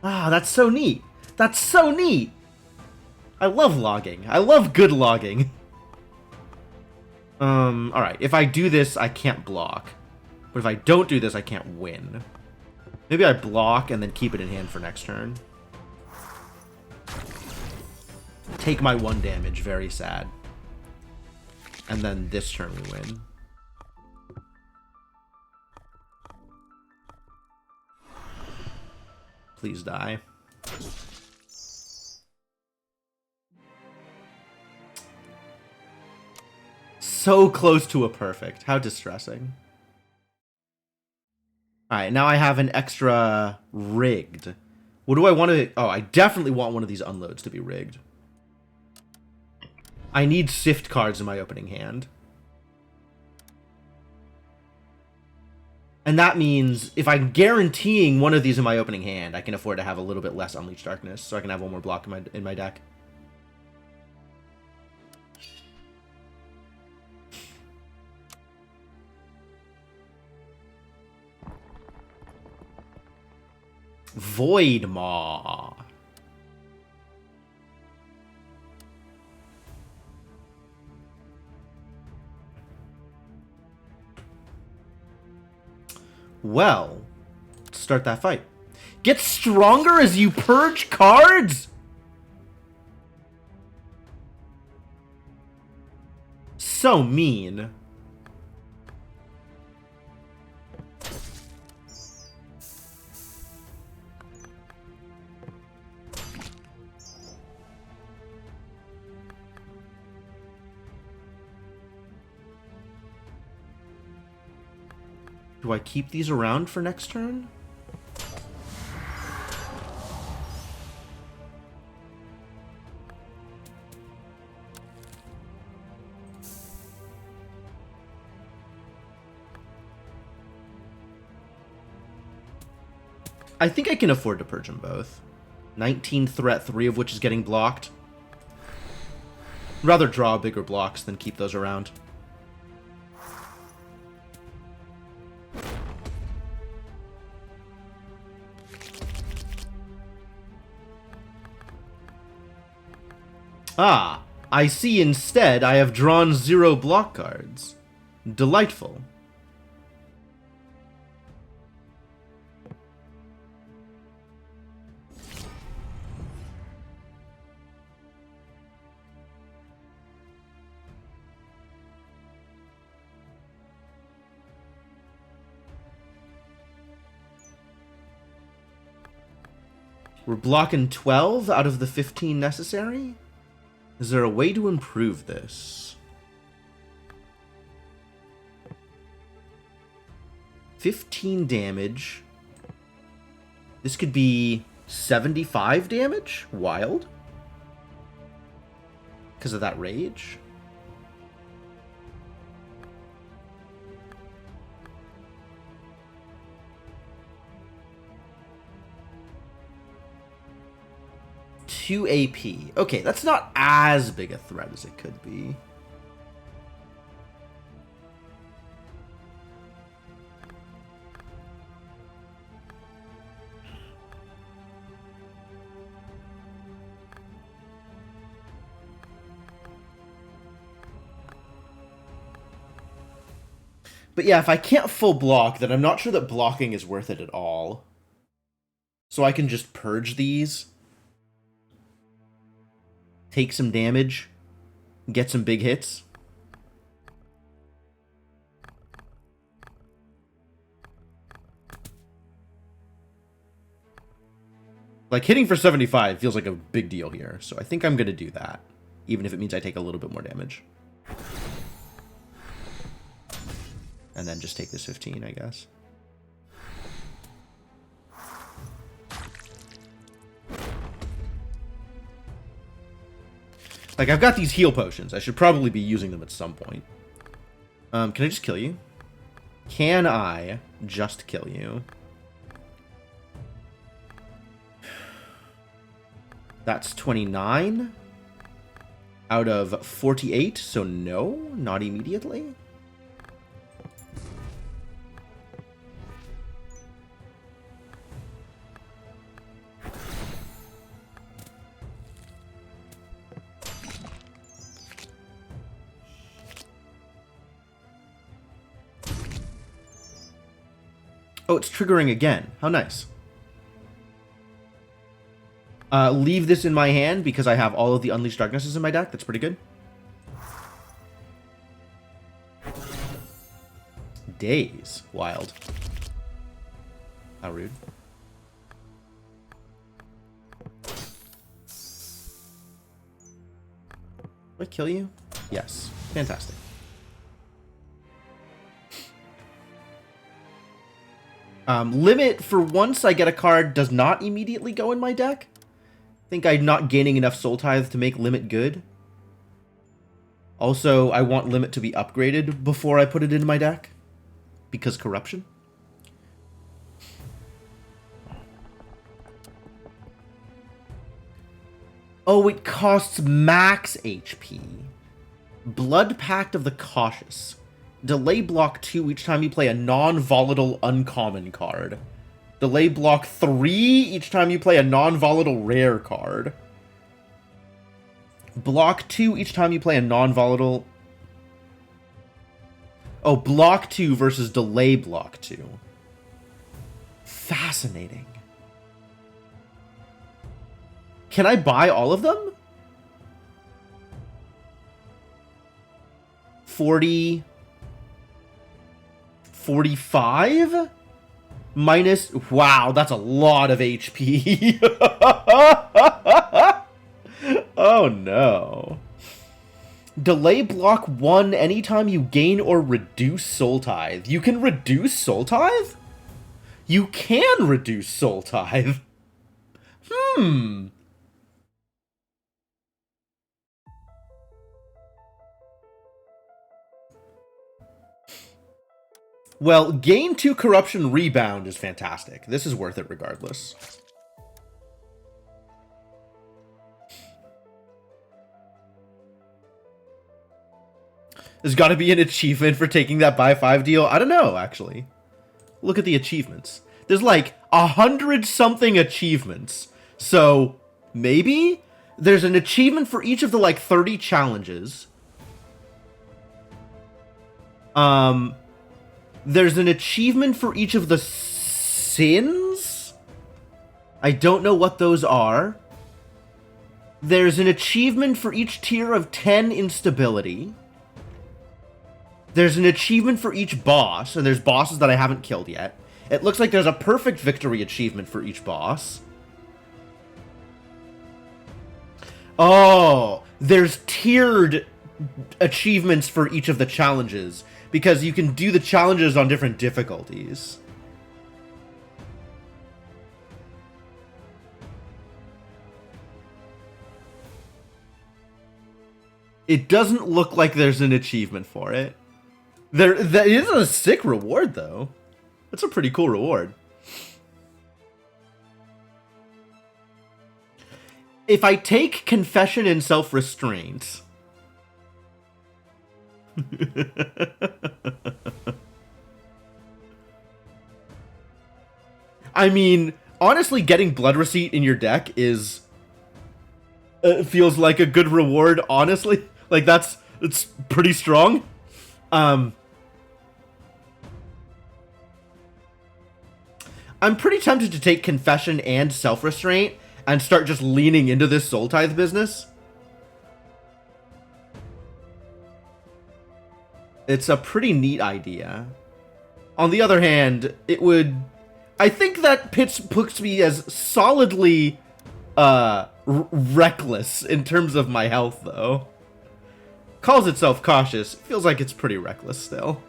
Ah, that's so neat. That's so neat. I love logging. I love good logging. Alright. If I do this, I can't block. But if I don't do this, I can't win. Maybe I block and then keep it in hand for next turn. Take my 1 damage. Very sad. And then this turn we win. Please die. So close to a perfect. How distressing. Alright, now I have an extra rigged. What do I want to... Oh, I definitely want one of these unloads to be rigged. I need sift cards in my opening hand. And that means if I'm guaranteeing one of these in my opening hand, I can afford to have a little bit less Unleashed Darkness, so I can have 1 more block in my deck. Void Maw. Well, let's start that fight. Get stronger as you purge cards? So mean. Do I keep these around for next turn? I think I can afford to purge them both. 19 threat, 3 of which is getting blocked. I'd rather draw bigger blocks than keep those around. Ah, I see instead I have drawn 0 block cards. Delightful. We're blocking 12 out of the 15 necessary? Is there a way to improve this? 15 damage. This could be 75 damage? Wild. Because of that rage. Two AP. Okay, that's not as big a threat as it could be. But yeah, if I can't full block, then I'm not sure that blocking is worth it at all. So I can just purge these. Take some damage. Get some big hits. Like, hitting for 75 feels like a big deal here, so I think I'm going to do that, even if it means I take a little bit more damage. And then just take this 15, I guess. Like, I've got these heal potions. I should probably be using them at some point. Can I just kill you? Can I just kill you? That's 29 out of 48, so no, not immediately. Oh, it's triggering again. How nice. Leave this in my hand because I have all of the Unleashed Darknesses in my deck. That's pretty good. Days. Wild. How rude. Did I kill you? Yes. Fantastic. Limit, for once I get a card, does not immediately go in my deck. I think I'm not gaining enough Soul Tithe to make Limit good. Also, I want Limit to be upgraded before I put it in my deck. Because Corruption. Oh, it costs max HP. Blood Pact of the Cautious. Delay block 2 each time you play a non-volatile uncommon card. Delay block 3 each time you play a non-volatile rare card. Block 2 each time you play a non-volatile... Oh, block 2 versus delay block 2. Fascinating. Can I buy all of them? 40... 45? Minus... Wow, that's a lot of HP. Oh, no. Delay block 1 anytime you gain or reduce Soul Tithe. You can reduce Soul Tithe? You can reduce Soul Tithe. Well, gain 2 corruption rebound is fantastic. This is worth it regardless. There's got to be an achievement for taking that buy 5 deal. I don't know, actually. Look at the achievements. There's like 100-something achievements. So, maybe? There's an achievement for each of the like 30 challenges. There's an achievement for each of the sins? I don't know what those are. There's an achievement for each tier of 10 instability. There's an achievement for each boss, and there's bosses that I haven't killed yet. It looks like there's a perfect victory achievement for each boss. Oh, there's tiered achievements for each of the challenges, because you can do the challenges on different difficulties. It doesn't look like there's an achievement for it. That is a sick reward, though. That's a pretty cool reward. If I take Confession and Self-Restraint... I mean, honestly, getting Blood Receipt in your deck is... feels like a good reward, honestly. Like, it's pretty strong. I'm pretty tempted to take Confession and Self-Restraint and start just leaning into this Soul Tithe business. It's a pretty neat idea. On the other hand, it would... I think that puts me as solidly reckless in terms of my health, though. Calls itself cautious. Feels like it's pretty reckless still.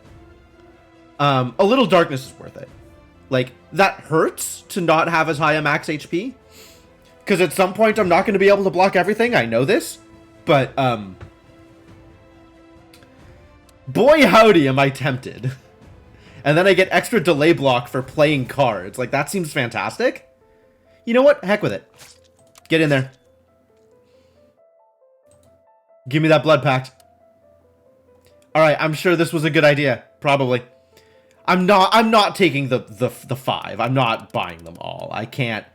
A little darkness is worth it. Like, that hurts to not have as high a max HP. Because at some point I'm not going to be able to block everything. I know this. But, boy howdy am I tempted. And then I get extra delay block for playing cards. Like, that seems fantastic. You know what? Heck with it. Get in there. Give me that Blood Pact. Alright, I'm sure this was a good idea. Probably. I'm not taking the 5. I'm not buying them all. I can't.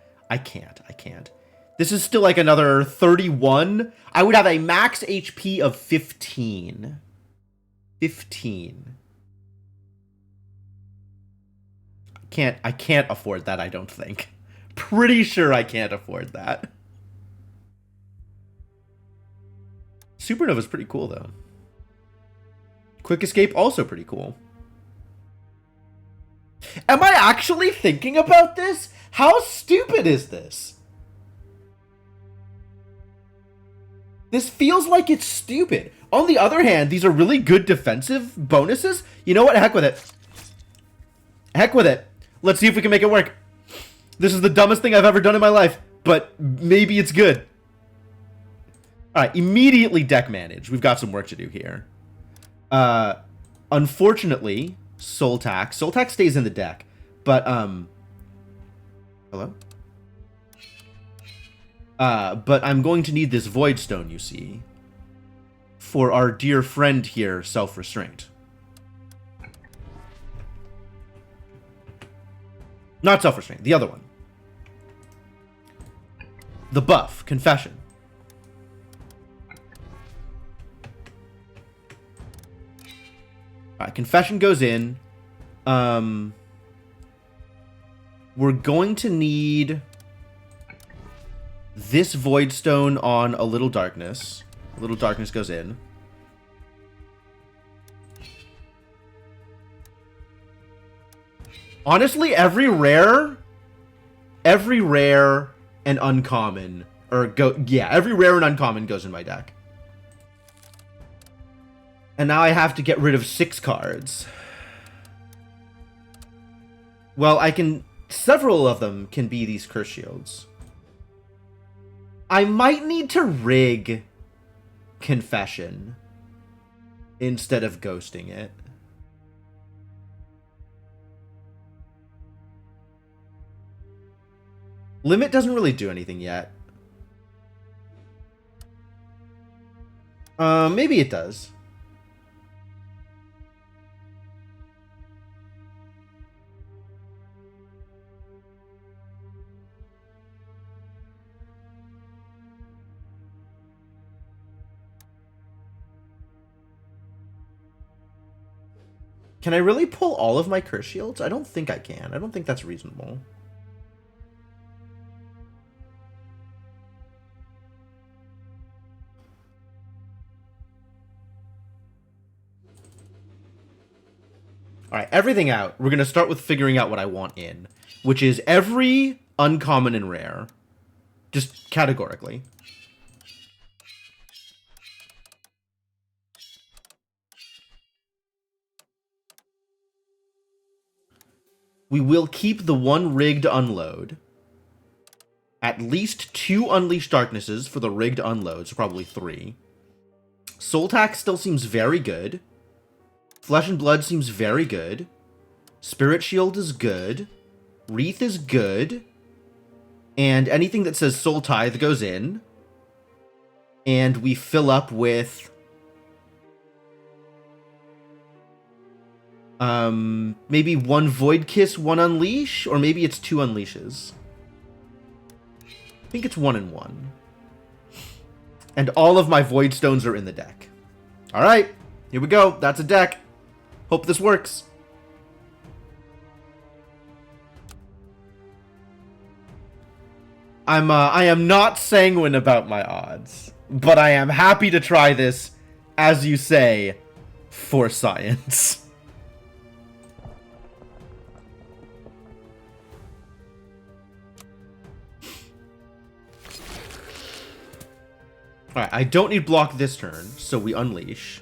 This is still like another 31. I would have a max HP of 15. 15. I can't afford that, I don't think. Pretty sure I can't afford that. Supernova's pretty cool, though. Quick Escape, also pretty cool. Am I actually thinking about this? How stupid is this? This feels like it's stupid. On the other hand, these are really good defensive bonuses. You know what? Heck with it. Heck with it. Let's see if we can make it work. This is the dumbest thing I've ever done in my life, but maybe it's good. Alright, immediately deck manage. We've got some work to do here. Unfortunately, Soul Tax. Soul Tax stays in the deck, but, hello? But I'm going to need this Void Stone, you see, for our dear friend here, Self-Restraint. Not Self-Restraint, the other one. The buff, Confession. Alright, Confession goes in. We're going to need this Void Stone on a Little Darkness. A Little Darkness goes in. Honestly, every rare and uncommon, every rare and uncommon goes in my deck. And now I have to get rid of 6 cards. Well, several of them can be these Curse Shields. I might need to rig Confession instead of ghosting it. Limit doesn't really do anything yet. Maybe it does. Can I really pull all of my Curse Shields? I don't think I can. I don't think that's reasonable. Alright, everything out. We're going to start with figuring out what I want in, which is every uncommon and rare. Just categorically. We will keep the 1 rigged unload. At least 2 Unleashed Darknesses for the rigged unload, so probably 3. Soul Tax still seems very good. Flesh and Blood seems very good. Spirit Shield is good. Wreath is good. And anything that says Soul Tithe goes in. And we fill up with... maybe 1 Void Kiss, 1 Unleash? Or maybe it's 2 Unleashes. I think it's 1 and 1. And all of my Void Stones are in the deck. Alright, here we go. That's a deck. Hope this works. I am not sanguine about my odds, but I am happy to try this, as you say, for science. Alright, I don't need block this turn, so we unleash.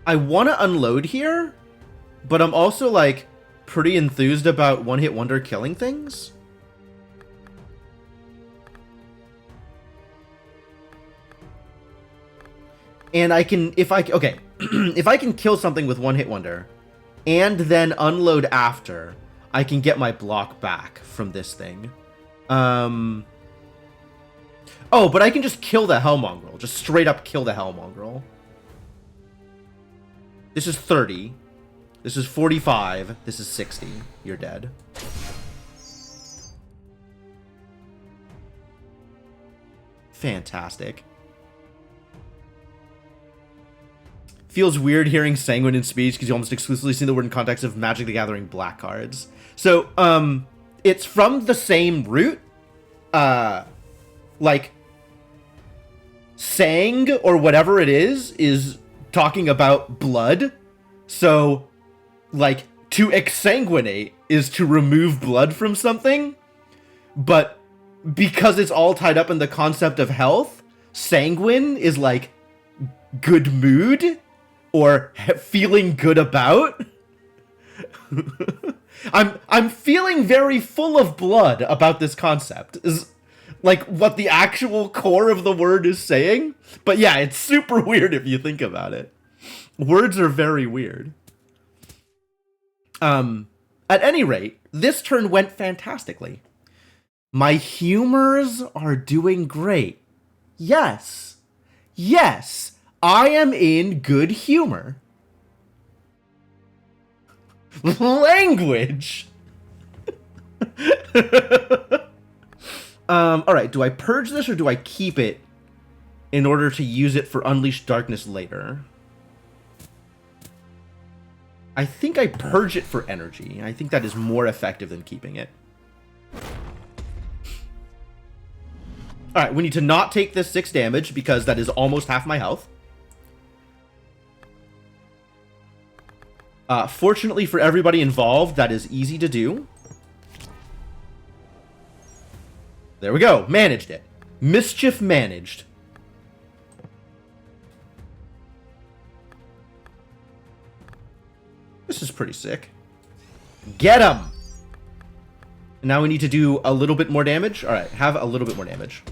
I want to unload here, but I'm also, like, pretty enthused about one-hit wonder killing things. And I can, if I can kill something with one-hit wonder, and then unload after, I can get my block back from this thing. Oh, but I can just kill the Hellmongrel. Just straight up kill the Hellmongrel. This is 30. This is 45. This is 60. You're dead. Fantastic. Feels weird hearing Sanguine in speech because you almost exclusively see the word in context of Magic the Gathering black cards. So, it's from the same root. Like, Sang, or whatever it is talking about blood. So, like, to exsanguinate is to remove blood from something. But because it's all tied up in the concept of health, sanguine is like good mood or feeling good about. I'm feeling very full of blood about this concept. Is like what the actual core of the word is saying. But yeah, it's super weird if you think about it. Words are very weird. At any rate, this turn went fantastically. My humors are doing great. Yes. Yes, I am in good humor. Language! Alright, do I purge this or do I keep it in order to use it for Unleash Darkness later? I think I purge it for energy. I think that is more effective than keeping it. Alright, we need to not take this 6 damage because that is almost half my health. Fortunately for everybody involved, that is easy to do. There we go. Managed it. Mischief managed. This is pretty sick. Get him! Now we need to do a little bit more damage. Alright, have a little bit more damage.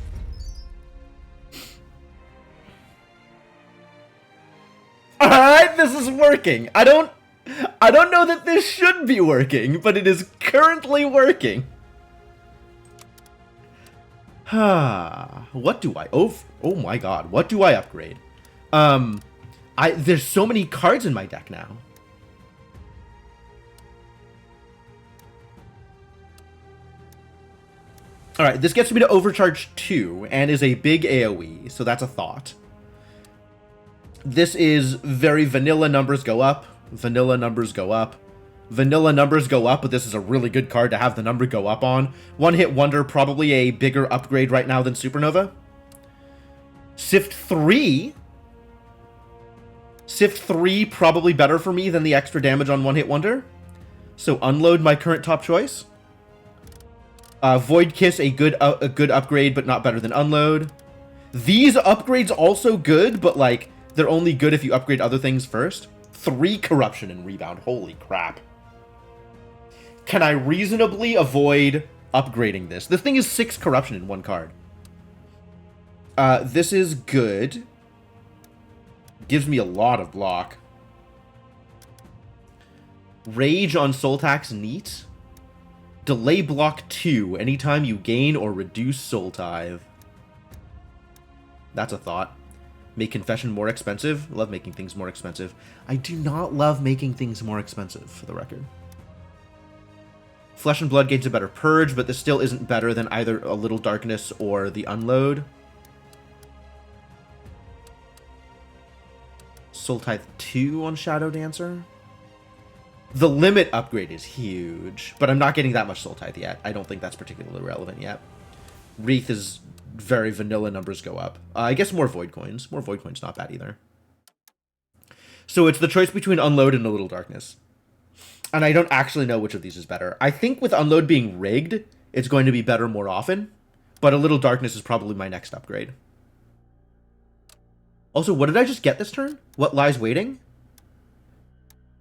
Alright, this is working. I don't know that this should be working, but it is currently working. What do I... Oh my god. What do I upgrade? There's so many cards in my deck now. Alright, this gets me to Overcharge 2, and is a big AoE, so that's a thought. This is very vanilla numbers go up, vanilla numbers go up, vanilla numbers go up, but this is a really good card to have the number go up on. One-hit wonder, probably a bigger upgrade right now than Supernova. Sift 3. Sift 3, probably better for me than the extra damage on one-hit wonder. So unload my current top choice. Void Kiss, a good upgrade, but not better than unload. These upgrades also good, but like they're only good if you upgrade other things first. 3 corruption and rebound. Holy crap. Can I reasonably avoid upgrading this? The thing is 6 corruption in 1 card. This is good. Gives me a lot of block. Rage on Soul Tax, neat. Delay block 2 anytime you gain or reduce Soul Tithe. That's a thought. Make Confession more expensive. Love making things more expensive. I do not love making things more expensive, for the record. Flesh and Blood gains a better Purge, but this still isn't better than either A Little Darkness or the Unload. Soul Tithe 2 on Shadow Dancer. The limit upgrade is huge, but I'm not getting that much Soul Tithe yet. I don't think that's particularly relevant yet. Wreath is very vanilla, numbers go up. I guess more Void Coins. More Void Coins, not bad either. So it's the choice between Unload and A Little Darkness. And I don't actually know which of these is better. I think with Unload being rigged, it's going to be better more often. But A Little Darkness is probably my next upgrade. Also, what did I just get this turn? What Lies Waiting?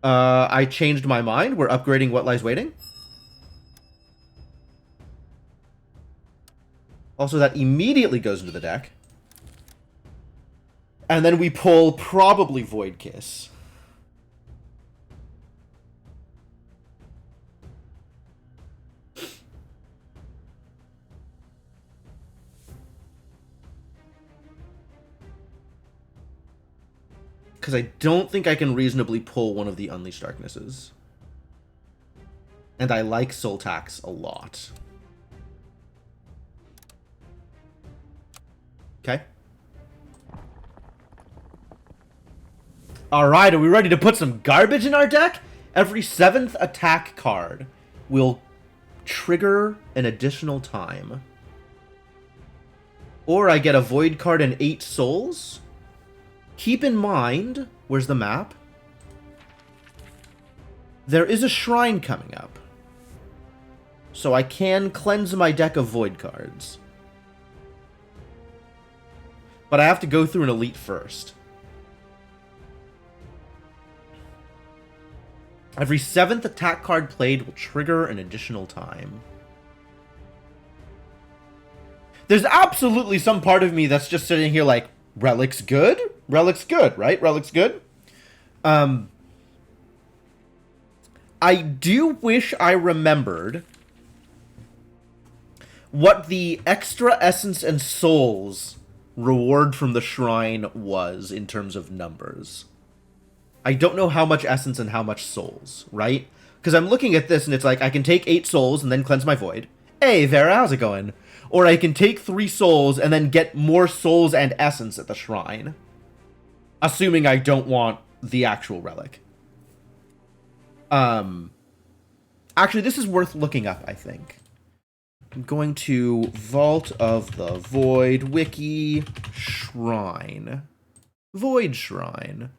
I changed my mind. We're upgrading What Lies Waiting. Also, that immediately goes into the deck. And then we pull probably Void Kiss. Because I don't think I can reasonably pull one of the Unleashed Darknesses. And I like Soul Tax a lot. Okay. Alright, are we ready to put some garbage in our deck? Every 7th attack card will trigger an additional time. Or I get a Void card and 8 souls. Keep in mind, where's the map? There is a shrine coming up. So I can cleanse my deck of Void cards. But I have to go through an elite first. Every 7th attack card played will trigger an additional time. There's absolutely some part of me that's just sitting here like, Relic's good? Relic's good, right? Relic's good. I do wish I remembered what the extra essence and souls reward from the shrine was in terms of numbers. I don't know how much essence and how much souls, right? Because I'm looking at this and it's like, I can take 8 souls and then cleanse my void. Hey, Vera, how's it going? Or I can take 3 souls and then get more souls and essence at the shrine. Assuming I don't want the actual relic. Actually, this is worth looking up, I think. I'm going to Vault of the Void Wiki Shrine. Void Shrine.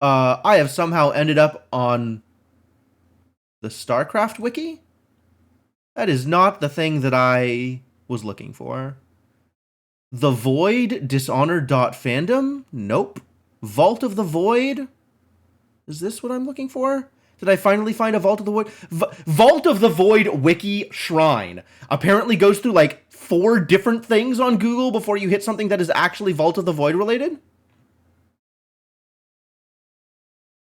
I have somehow ended up on the StarCraft Wiki? That is not the thing that I was looking for. The Void Dishonored.fandom? Nope. Vault of the Void? Is this what I'm looking for? Did I finally find a Vault of the Void? Vault of the Void Wiki Shrine. Apparently goes through like 4 different things on Google before you hit something that is actually Vault of the Void related.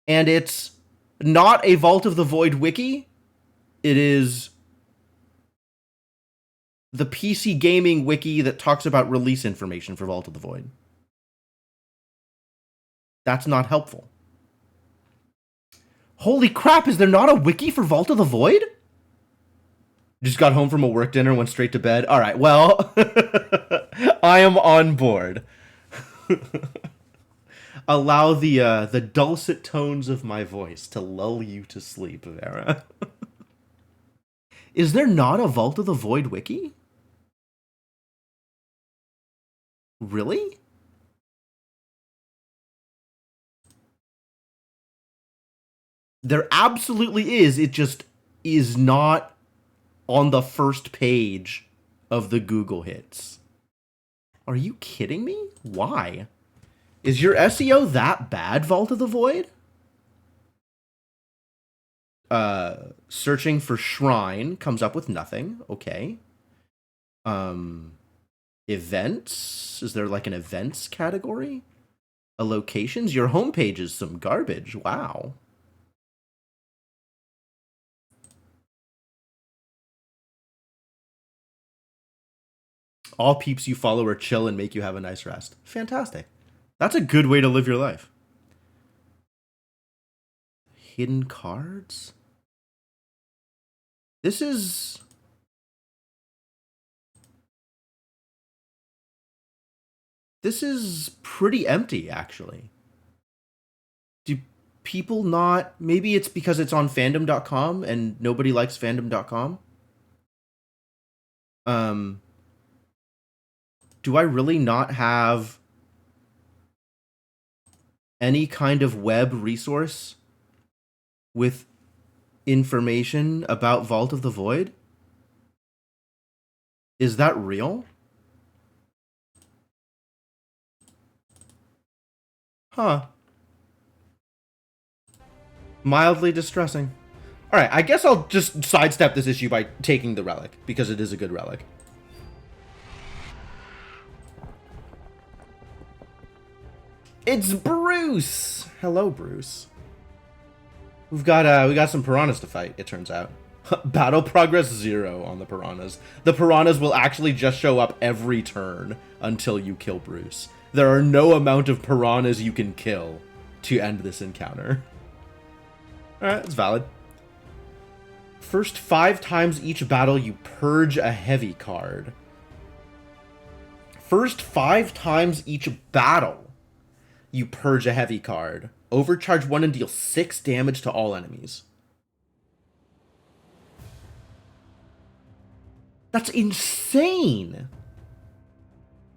And it's not a Vault of the Void wiki. It is the PC gaming wiki that talks about release information for Vault of the Void. That's not helpful. Holy crap, is there not a wiki for Vault of the Void? Just got home from a work dinner, went straight to bed. All right, well, I am on board. Allow the dulcet tones of my voice to lull you to sleep, Vera. Is there not a Vault of the Void wiki? Really? There absolutely is. It just is not on the first page of the Google hits. Are you kidding me? Why? Is your SEO that bad, Vault of the Void? Searching for shrine comes up with nothing. Okay. Events? Is there like an events category? A locations? Your homepage is some garbage. Wow. All peeps you follow are chill and make you have a nice rest. Fantastic. That's a good way to live your life. Hidden cards? This is pretty empty, actually. Do people not... Maybe it's because it's on fandom.com and nobody likes fandom.com? Do I really not have any kind of web resource with information about Vault of the Void? Is that real? Huh. Mildly distressing. Alright, I guess I'll just sidestep this issue by taking the relic, because it is a good relic. It's Bruce! Hello, Bruce. We got some piranhas to fight, it turns out. Battle progress 0 on the piranhas. The piranhas will actually just show up every turn until you kill Bruce. There are no amount of piranhas you can kill to end this encounter. Alright, that's valid. First 5 times each battle, you purge a heavy card. First 5 times each battle, you purge a heavy card. Overcharge 1 and deal 6 damage to all enemies. That's insane!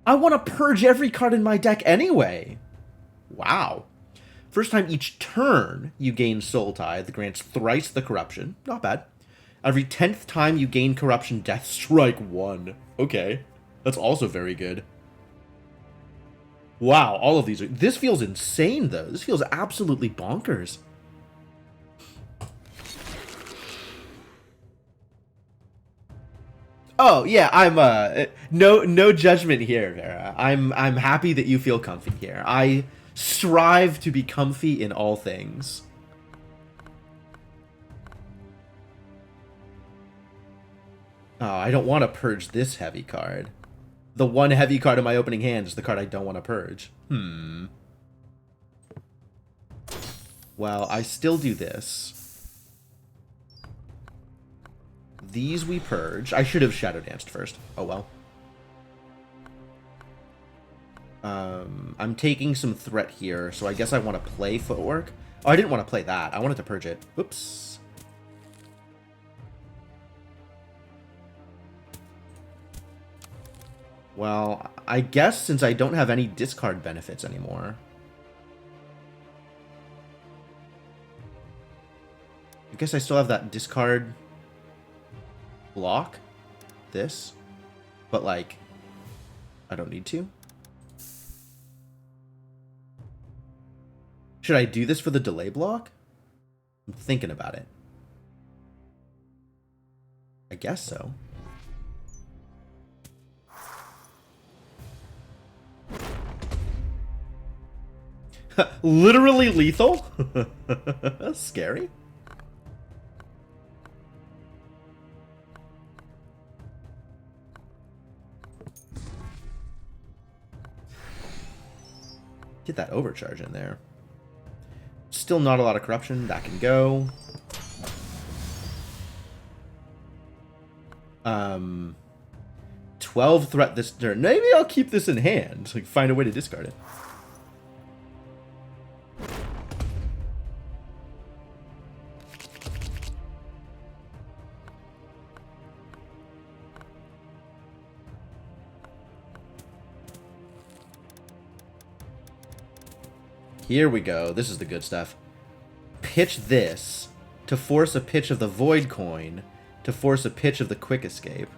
I want to purge every card in my deck anyway. Wow. First time each turn, you gain Soul Tithe, grants thrice the corruption. Not bad. Every 10th time you gain corruption, Death Strike 1. Okay. That's also very good. Wow, all of these are... This feels insane, though. This feels absolutely bonkers. Oh, yeah, I'm, no judgment here, Vera. I'm happy that you feel comfy here. I strive to be comfy in all things. Oh, I don't want to purge this heavy card. The one heavy card in my opening hand is the card I don't want to purge. Well, I still do this. These we purge. I should have Shadow Danced first. Oh well. I'm taking some threat here, so I guess I want to play Footwork. Oh, I didn't want to play that. I wanted to purge it. Oops. Well, I guess since I don't have any discard benefits anymore, I guess I still have that discard block. This. But, like, I don't need to. Should I do this for the delay block? I'm thinking about it. I guess so. Literally lethal? That's scary. Get that overcharge in there. Still not a lot of corruption. That can go. 12 threat this turn. Maybe I'll keep this in hand. Like, find a way to discard it. Here we go. This is the good stuff. Pitch this to force a pitch of the Void Coin to force a pitch of the Quick Escape.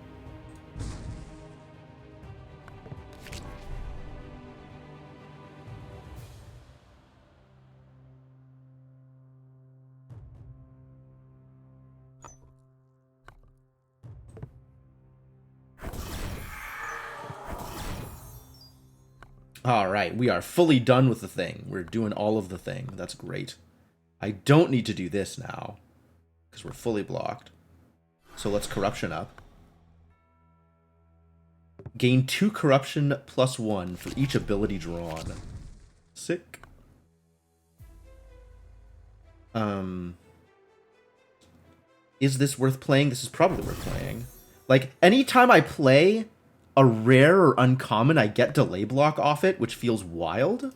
Alright, we are fully done with the thing. We're doing all of the thing. That's great. I don't need to do this now, because we're fully blocked. So let's corruption up. Gain 2 corruption plus 1 for each ability drawn. Sick. Is this worth playing? This is probably worth playing. Like, anytime I play a rare or uncommon, I get delay block off it, which feels wild.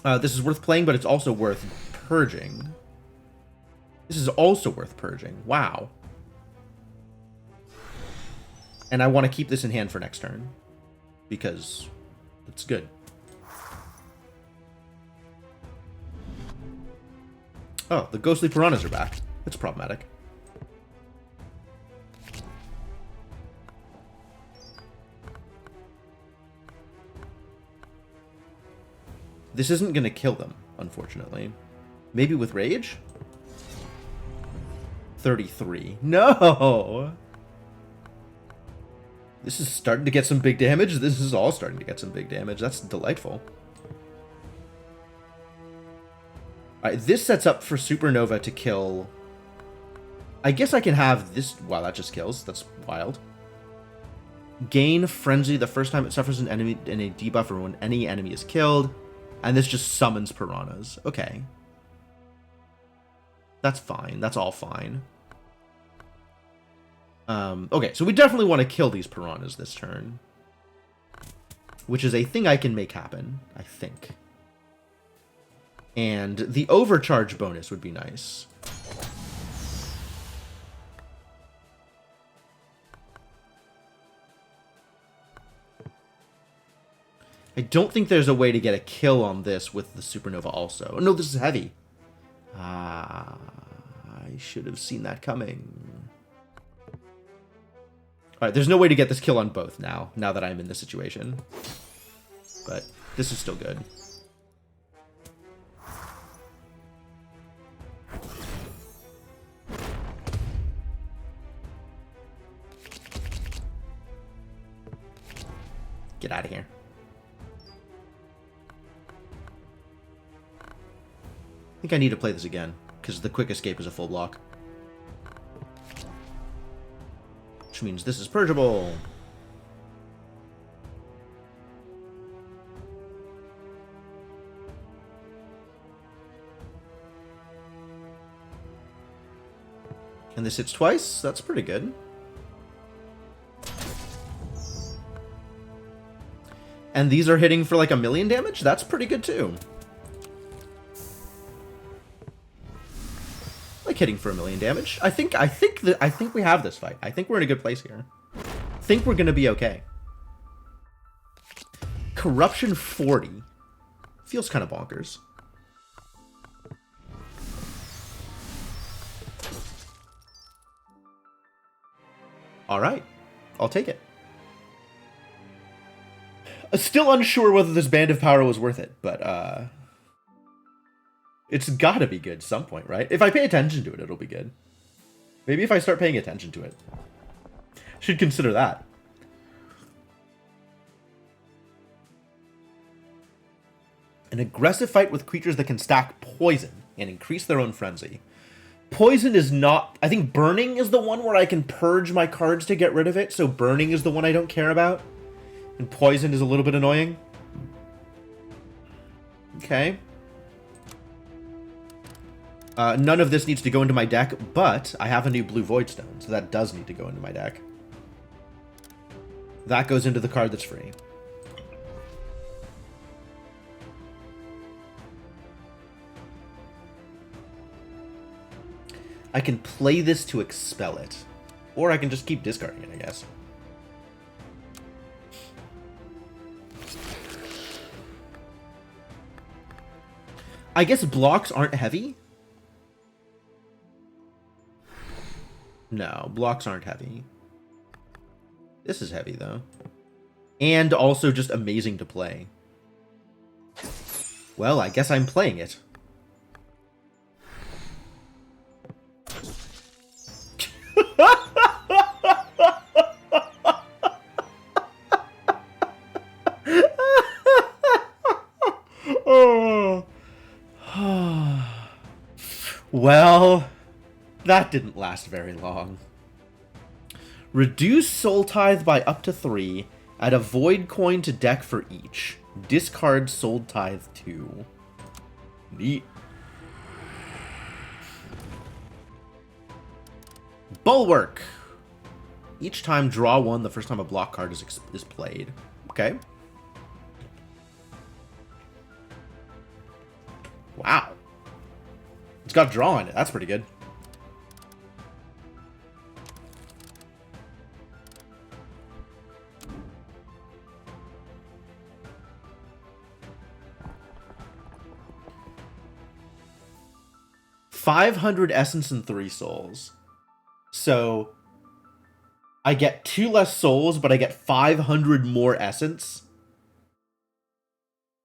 This is worth playing, but it's also worth purging. This is also worth purging. Wow. And I want to keep this in hand for next turn, because it's good. Oh, the ghostly piranhas are back. It's problematic. This isn't going to kill them, unfortunately. Maybe with rage? 33. No! This is starting to get some big damage. This is all starting to get some big damage. That's delightful. Alright, this sets up for Supernova to kill... I guess I can have this... Wow, that just kills. That's wild. Gain Frenzy the first time it suffers an enemy in a debuff or when any enemy is killed. And this just summons piranhas. Okay. That's fine. That's all fine. Okay, so we definitely want to kill these piranhas this turn. Which is a thing I can make happen, I think. And the overcharge bonus would be nice. I don't think there's a way to get a kill on this with the Supernova also. Oh, no, this is heavy. Ah, I should have seen that coming. Alright, there's no way to get this kill on both now that I'm in this situation. But this is still good. Get out of here. I think I need to play this again, because the quick escape is a full block. Which means this is purgeable. And this hits twice. That's pretty good. And these are hitting for like 1,000,000 damage? That's pretty good too. Like hitting for 1,000,000 damage. I think we have this fight. I think we're in a good place here. I think we're gonna be okay. Corruption 40. Feels kind of bonkers. Alright. I'll take it. Still unsure whether this Band of Power was worth it, but it's gotta be good at some point, right? If I pay attention to it, it'll be good. Maybe if I start paying attention to it. Should consider that. An aggressive fight with creatures that can stack poison and increase their own frenzy. Poison is not... I think burning is the one where I can purge my cards to get rid of it, so burning is the one I don't care about. And poison is a little bit annoying. Okay. None of this needs to go into my deck, but I have a new blue Void Stone, so that does need to go into my deck. That goes into the card that's free. I can play this to expel it. Or I can just keep discarding it, I guess. I guess blocks aren't heavy? No, blocks aren't heavy. This is heavy, though. And also just amazing to play. Well, I guess I'm playing it. Well, that didn't last very long. Reduce Soul Tithe by up to 3. Add a Void coin to deck for each. Discard Soul Tithe 2. Neat. Bulwark. Each time, draw 1 the first time a block card is played. Okay. Wow. It's got draw in it. That's pretty good. $500 essence and 3 souls. So I get 2 less souls, but I get 500 more essence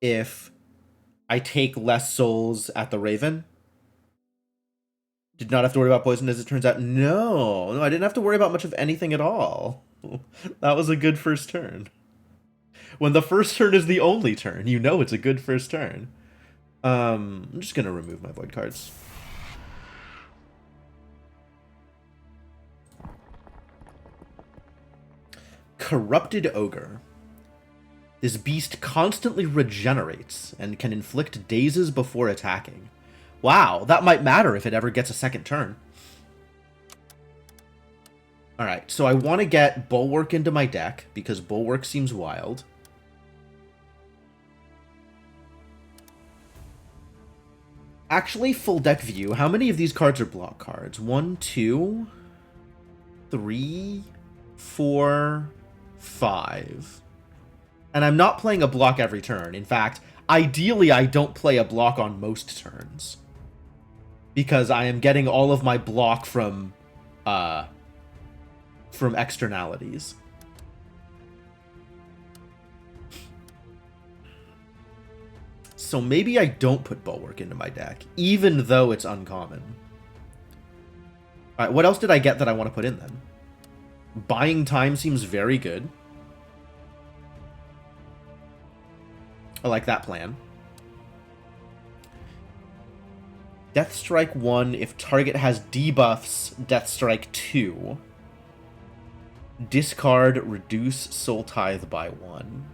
if I take less souls at the Raven. Did not have to worry about poison, as it turns out. No, I didn't have to worry about much of anything at all. That was a good first turn. When the first turn is the only turn, you know it's a good first turn. I'm just going to remove my void cards. Corrupted Ogre. This beast constantly regenerates and can inflict dazes before attacking. Wow, that might matter if it ever gets a second turn. Alright, so I want to get Bulwark into my deck, because Bulwark seems wild. Actually, full deck view. How many of these cards are block cards? 1, 2, 3, 4, 5. And I'm not playing a block every turn. In fact, ideally I don't play a block on most turns, because I am getting all of my block from externalities. So maybe I don't put Bulwark into my deck, even though it's uncommon. Alright, what else did I get that I want to put in then? Buying Time seems very good. I like that plan. Death Strike 1, if target has debuffs, Death Strike 2. Discard, reduce Soul Tithe by 1.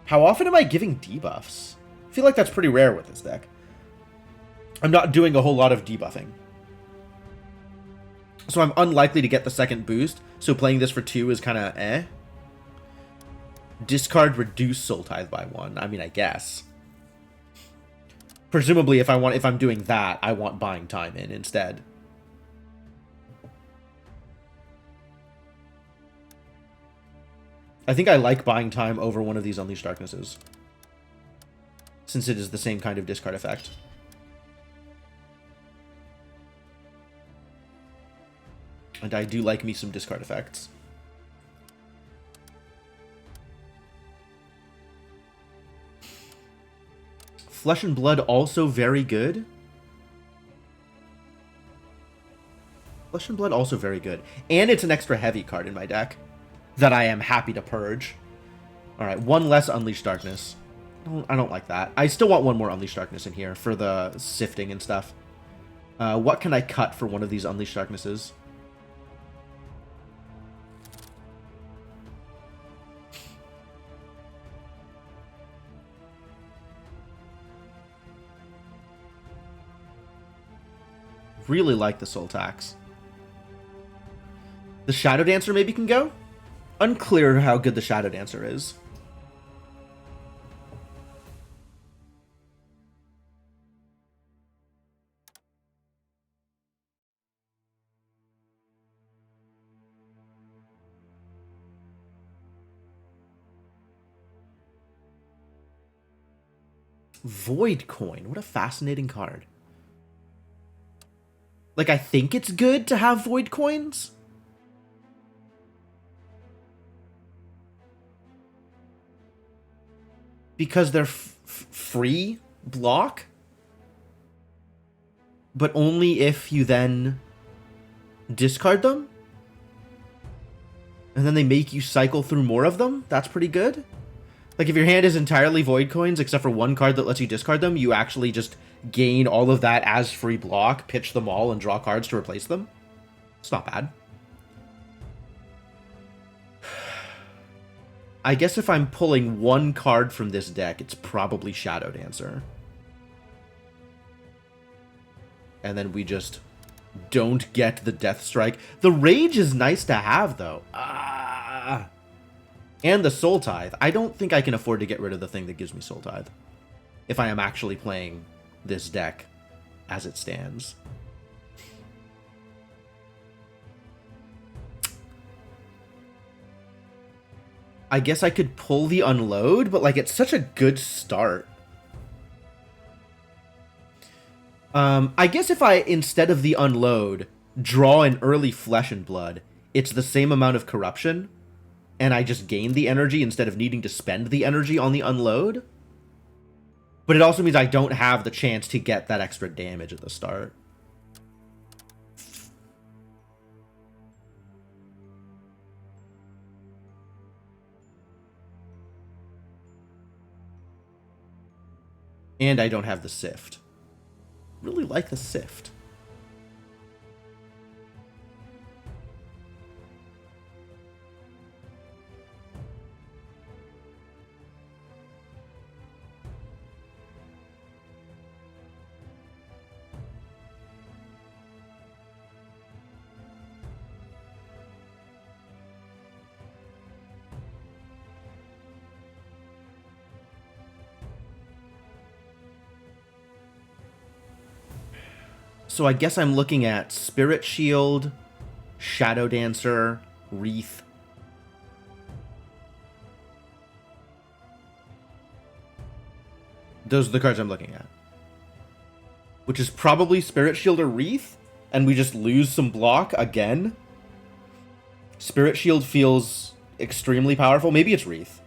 How often am I giving debuffs? I feel like that's pretty rare with this deck. I'm not doing a whole lot of debuffing. So I'm unlikely to get the second boost, so playing this for 2 is kind of eh. Discard, reduce Soul Tithe by 1. I mean, I guess. Presumably, if I'm doing that, I want Buying Time in instead. I think I like Buying Time over one of these Unleashed Darknesses, since it is the same kind of discard effect. And I do like me some discard effects. Flesh and Blood also very good. Flesh and Blood also very good. And it's an extra heavy card in my deck that I am happy to purge. Alright, 1 less Unleashed Darkness. I don't like that. I still want 1 more Unleashed Darkness in here for the sifting and stuff. What can I cut for one of these Unleashed Darknesses? Really like the Soul Tax. The Shadow Dancer maybe can go? Unclear how good the Shadow Dancer is. Void Coin. What a fascinating card. Like, I think it's good to have Void Coins. Because they're free block. But only if you then discard them. And then they make you cycle through more of them. That's pretty good. Like, if your hand is entirely Void Coins, except for one card that lets you discard them, you actually just gain all of that as free block, pitch them all, and draw cards to replace them. It's not bad. I guess if I'm pulling one card from this deck, it's probably Shadow Dancer. And then we just don't get the Death Strike. The Rage is nice to have, though. And the Soul Tithe. I don't think I can afford to get rid of the thing that gives me Soul Tithe, if I am actually playing this deck as it stands. I guess I could pull the Unload, but like it's such a good start. I guess if I, instead of the Unload, draw an early Flesh and Blood, it's the same amount of corruption, and I just gain the energy instead of needing to spend the energy on the Unload. But it also means I don't have the chance to get that extra damage at the start. And I don't have the Sift. Really like the Sift. So I guess I'm looking at Spirit Shield, Shadow Dancer, Wreath. Those are the cards I'm looking at. Which is probably Spirit Shield or Wreath, and we just lose some block again. Spirit Shield feels extremely powerful. Maybe it's Wreath.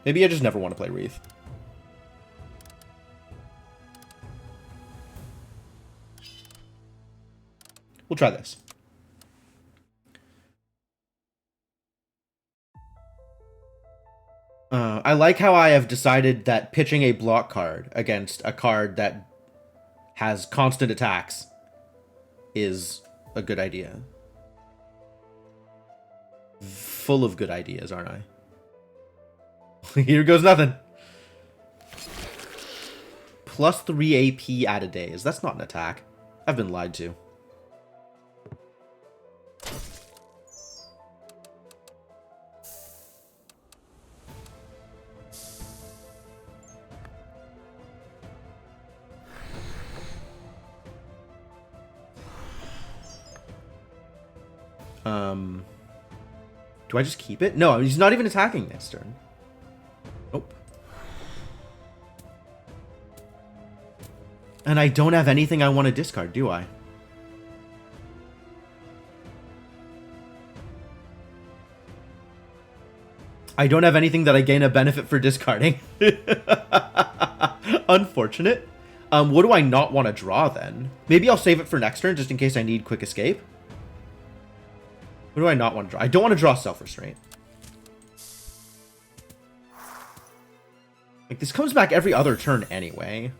Maybe I just never want to play Wreath. We'll try this. I like how I have decided that pitching a block card against a card that has constant attacks is a good idea. Full of good ideas, aren't I? Here goes nothing. Plus 3 AP at a days. That's not an attack. I've been lied to. Do I just keep it? No, he's not even attacking next turn. Nope. And I don't have anything I want to discard, do I? I don't have anything that I gain a benefit for discarding. Unfortunate. What do I not want to draw then? Maybe I'll save it for next turn just in case I need Quick Escape. What do I not want to draw? I don't want to draw Self-Restraint. Like, this comes back every other turn anyway.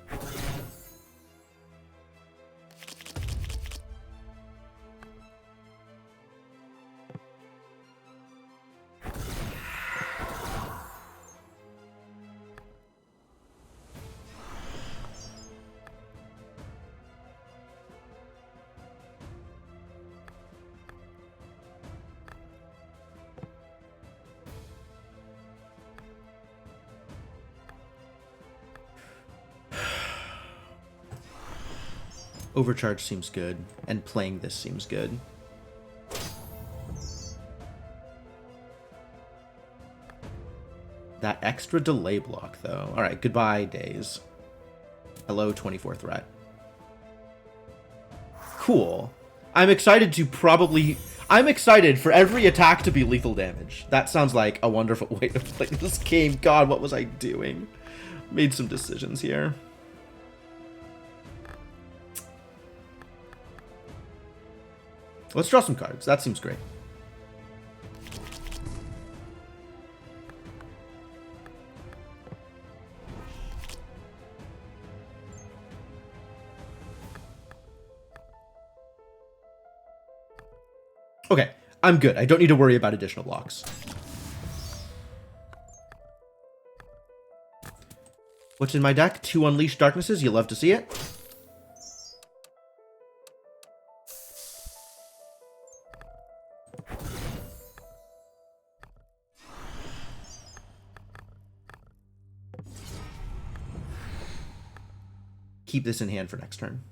Overcharge seems good, and playing this seems good. That extra delay block, though. Alright, goodbye, days. Hello, 24 threat. Cool. I'm excited to probably... I'm excited for every attack to be lethal damage. That sounds like a wonderful way to play this game. God, what was I doing? Made some decisions here. Let's draw some cards. That seems great. Okay, I'm good. I don't need to worry about additional blocks. What's in my deck? 2 Unleashed Darknesses. You love to see it. Keep this in hand for next turn.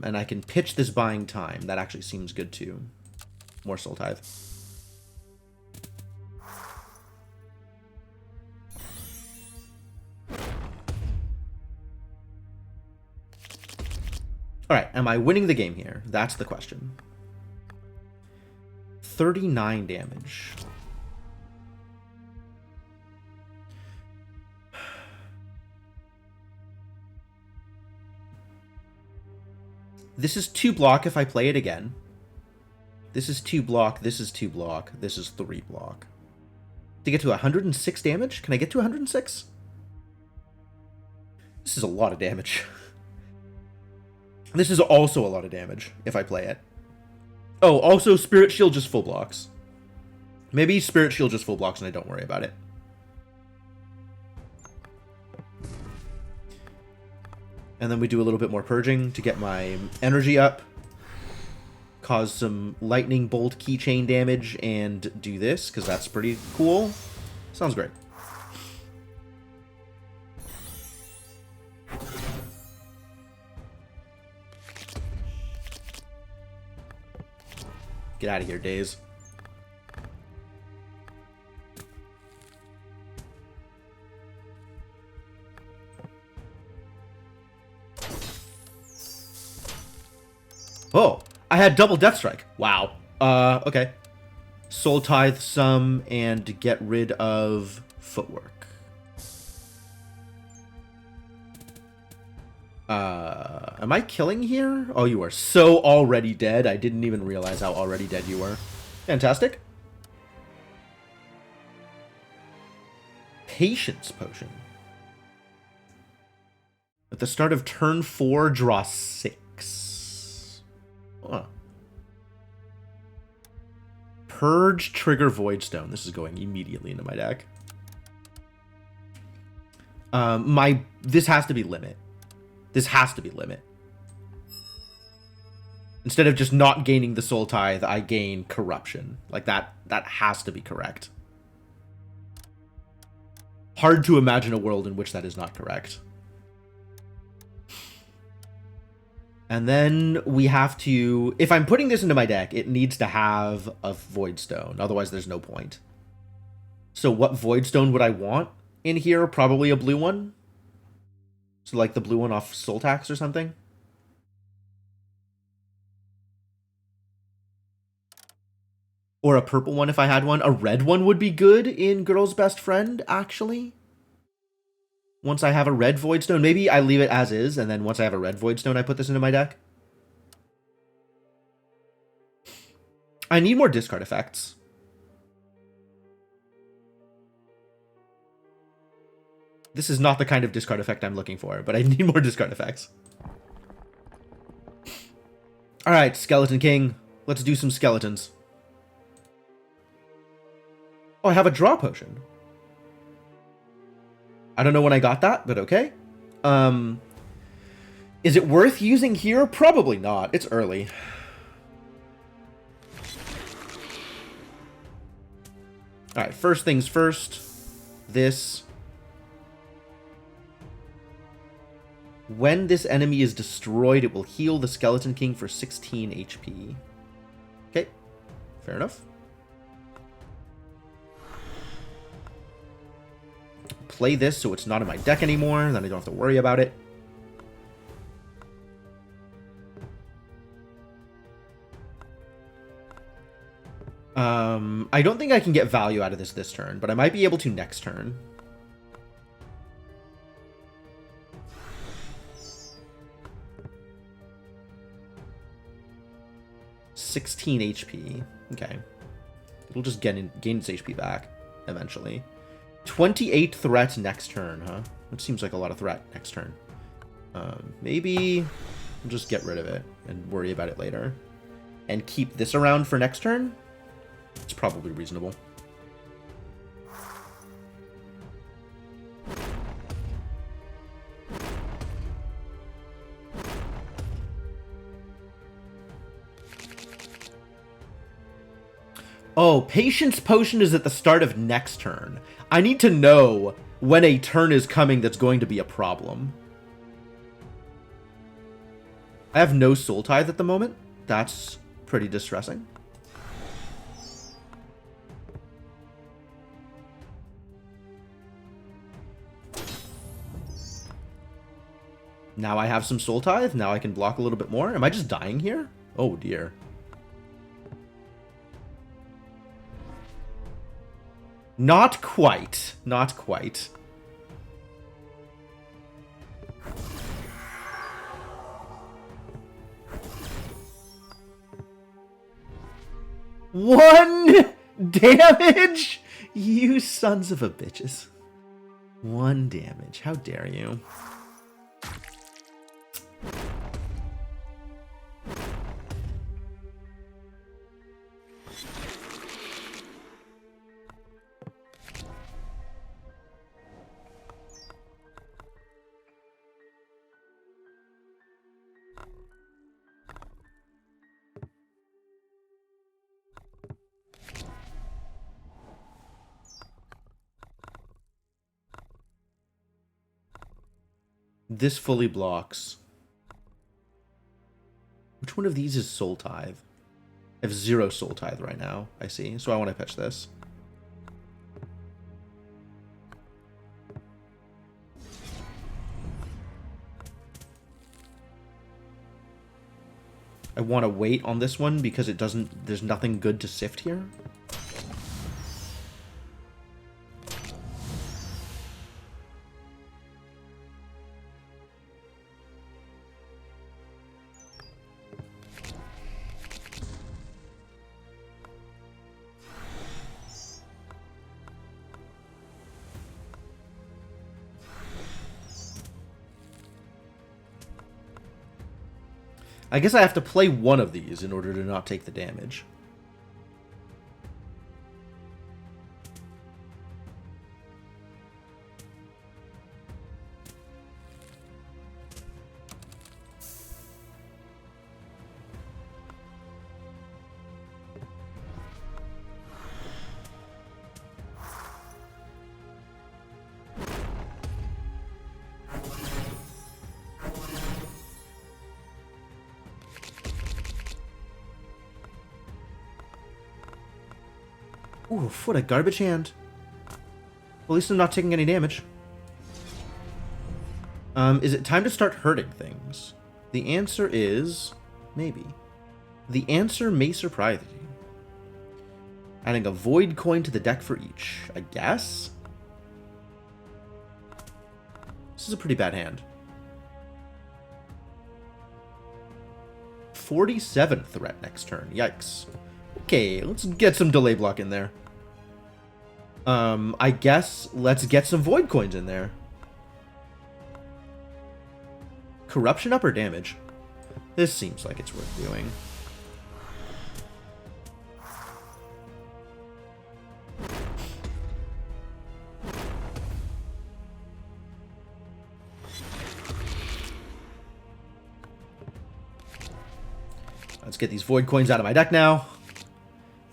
And I can pitch this buying time. That actually seems good too. More Soul Tithe. Alright, am I winning the game here? That's the question. 39 damage. This is 2 block if I play it again. This is 2 block, this is 2 block, this is 3 block. To get to 106 damage? Can I get to 106? This is a lot of damage. This is also a lot of damage if I play it. Oh, also Spirit Shield just full blocks. Maybe Spirit Shield just full blocks and I don't worry about it. And then we do a little bit more purging to get my energy up. Cause some lightning bolt keychain damage and do this, because that's pretty cool. Sounds great. Get out of here, Daze. Oh, I had double Death Strike. Wow. Okay. Soul Tithe some and get rid of Footwork. Am I killing here? Oh, you are so already dead. I didn't even realize how already dead you were. Fantastic. Patience Potion. At the start of turn 4, draw 6. Huh. Purge, trigger, Voidstone. This is going immediately into my deck. This has to be limit. This has to be limit. Instead of just not gaining the Soul Tithe, I gain corruption. Like that has to be correct. Hard to imagine a world in which that is not correct. And then we have to... If I'm putting this into my deck, it needs to have a Voidstone. Otherwise, there's no point. So what Voidstone would I want in here? Probably a blue one. So like the blue one off Soul Tax or something. Or a purple one if I had one. A red one would be good in Girl's Best Friend, actually. Once I have a red Voidstone, maybe I leave it as is, and then once I have a red Voidstone, I put this into my deck. I need more discard effects. This is not the kind of discard effect I'm looking for, but I need more discard effects. Alright, Skeleton King. Let's do some skeletons. Oh, I have a draw potion. I don't know when I got that, but okay. Is it worth using here? Probably not. It's early. Alright, first things first. This. When this enemy is destroyed, it will heal the Skeleton King for 16 HP. Okay, fair enough. Play this so it's not in my deck anymore, then I don't have to worry about it. I don't think I can get value out of this turn, but I might be able to next turn. $16 HP. Okay. It'll just gain its HP back eventually. 28 threat next turn, huh? Which seems like a lot of threat next turn. Maybe we'll just get rid of it and worry about it later. and keep this around for next turn, it's probably reasonable. Oh, Patience Potion is at the start of next turn. I need to know when a turn is coming that's going to be a problem. I have no Soul Tithe at the moment. That's pretty distressing. Now I have some Soul Tithe. Now I can block a little bit more. Am I just dying here? Oh, dear. Not quite. Not quite. One damage? You sons of a bitches. 1 damage. How dare you? This fully blocks. Which one of these is Soul Tithe? I have 0 Soul Tithe right now, I see. So I want to pitch this. I want to wait on this one because it doesn't... There's nothing good to sift here. I guess I have to play one of these in order to not take the damage. Oof, what a garbage hand. Well, at least I'm not taking any damage. Is it time to start hurting things? The answer is... maybe. The answer may surprise you. Adding a void coin to the deck for each, I guess? This is a pretty bad hand. 47 threat next turn. Yikes. Okay, let's get some delay block in there. I guess let's get some void coins in there. Corruption up or damage? This seems like it's worth doing. Let's get these void coins out of my deck now.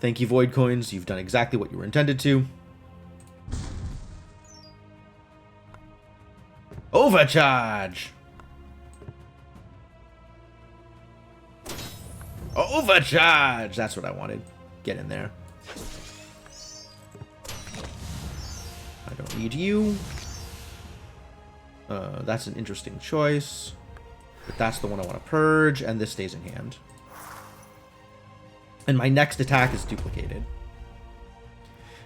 Thank you, void coins. You've done exactly what you were intended to. Overcharge! Overcharge! That's what I wanted. Get in there. I don't need you. That's an interesting choice. But that's the one I want to purge, and this stays in hand. And my next attack is duplicated.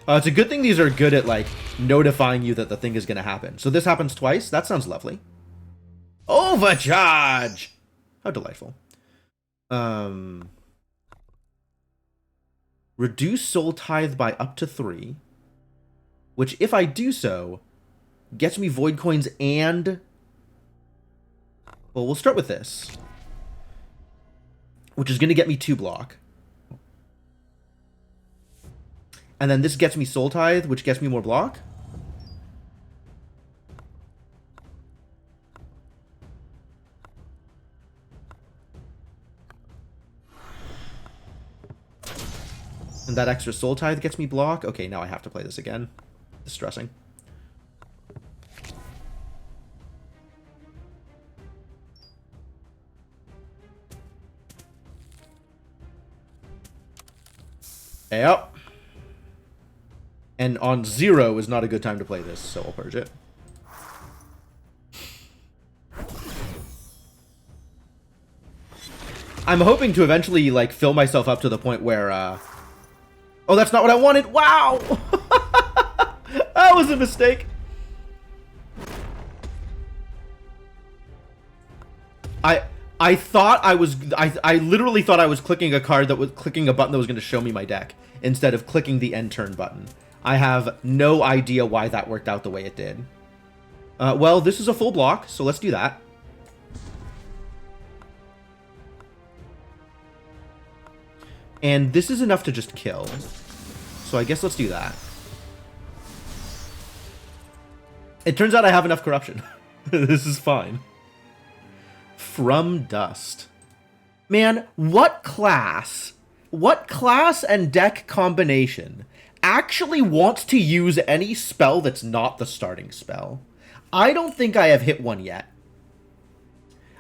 It's a good thing these are good at, like, notifying you that the thing is going to happen. So this happens twice. That sounds lovely. Overcharge! How delightful. Reduce Soul Tithe by up to 3. Which, if I do so, gets me void coins and... well, we'll start with this. Which is going to get me 2 block. And then this gets me Soul Tithe, which gets me more block. And that extra Soul Tithe gets me block. Okay, now I have to play this again. Distressing. Yep. And on 0 is not a good time to play this, so I'll purge it. I'm hoping to eventually, like, fill myself up to the point where, Oh, that's not what I wanted! Wow! That was a mistake! I thought I was... I literally thought I was clicking a card that was... clicking a button that was going to show me my deck, instead of clicking the end turn button. I have no idea why that worked out the way it did. Well, this is a full block, so let's do that. And this is enough to just kill. So I guess let's do that. It turns out I have enough corruption. This is fine. From Dust. Man, what class and deck combination actually wants to use any spell that's not the starting spell? I don't think I have hit one yet.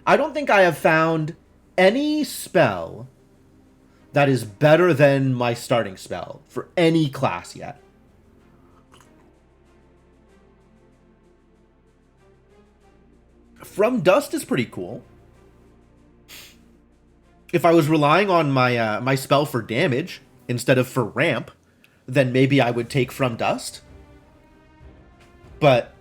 I don't think I have found any spell that is better than my starting spell for any class yet. From Dust is pretty cool. If I was relying on my my spell for damage instead of for ramp, then maybe I would take From Dust. But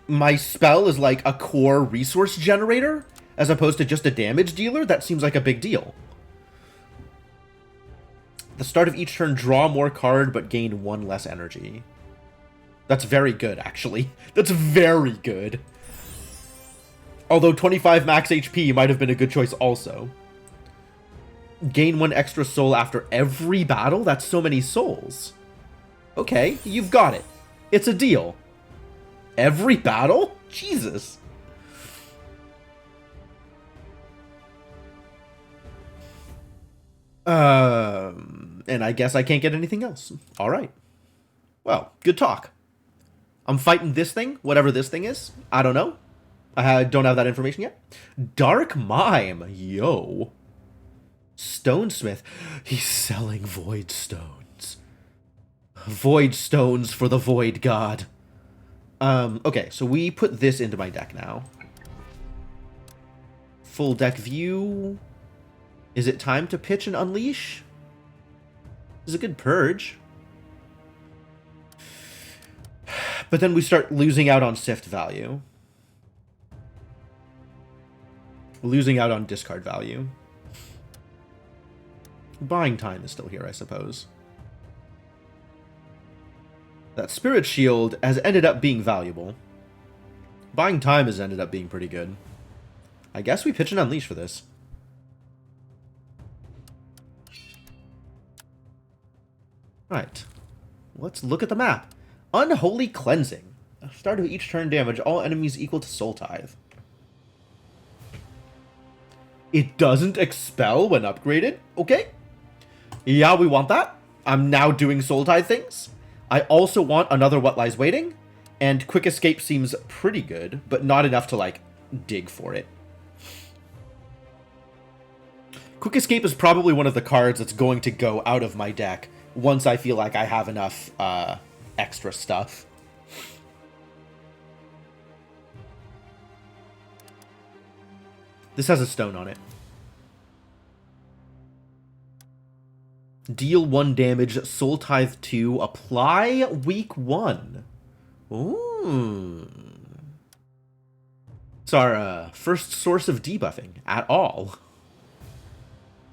my spell is like a core resource generator as opposed to just a damage dealer. That seems like a big deal. The start of each turn, draw more card, but gain 1 less energy. That's very good, actually. That's very good. Although 25 max HP might have been a good choice also. Gain 1 extra soul after every battle? That's so many souls. Okay, you've got it. It's a deal. Every battle? Jesus. And I guess I can't get anything else. All right. Well, good talk. I'm fighting this thing, whatever this thing is. I don't know. I don't have that information yet. Dark Mime. Yo. Stonesmith. He's selling Void Stones. Void Stones for the Void God. Okay, so we put this into my deck now. Full deck view. Is it time to pitch and unleash? This is a good purge. But then we start losing out on sift value. Losing out on discard value. Buying time is still here, I suppose. That Spirit Shield has ended up being valuable. Buying time has ended up being pretty good. I guess we pitch and unleash for this. Alright. Let's look at the map. Unholy Cleansing. Start of each turn, damage all enemies equal to Soul Tithe. It doesn't expel when upgraded? Okay. Yeah, we want that. I'm now doing Soul Tithe things. I also want another What Lies Waiting. And Quick Escape seems pretty good, but not enough to, like, dig for it. Quick Escape is probably one of the cards that's going to go out of my deck once I feel like I have enough extra stuff. This has a stone on it. Deal 1 damage, Soul Tithe 2, apply week 1. Ooh. It's our first source of debuffing at all.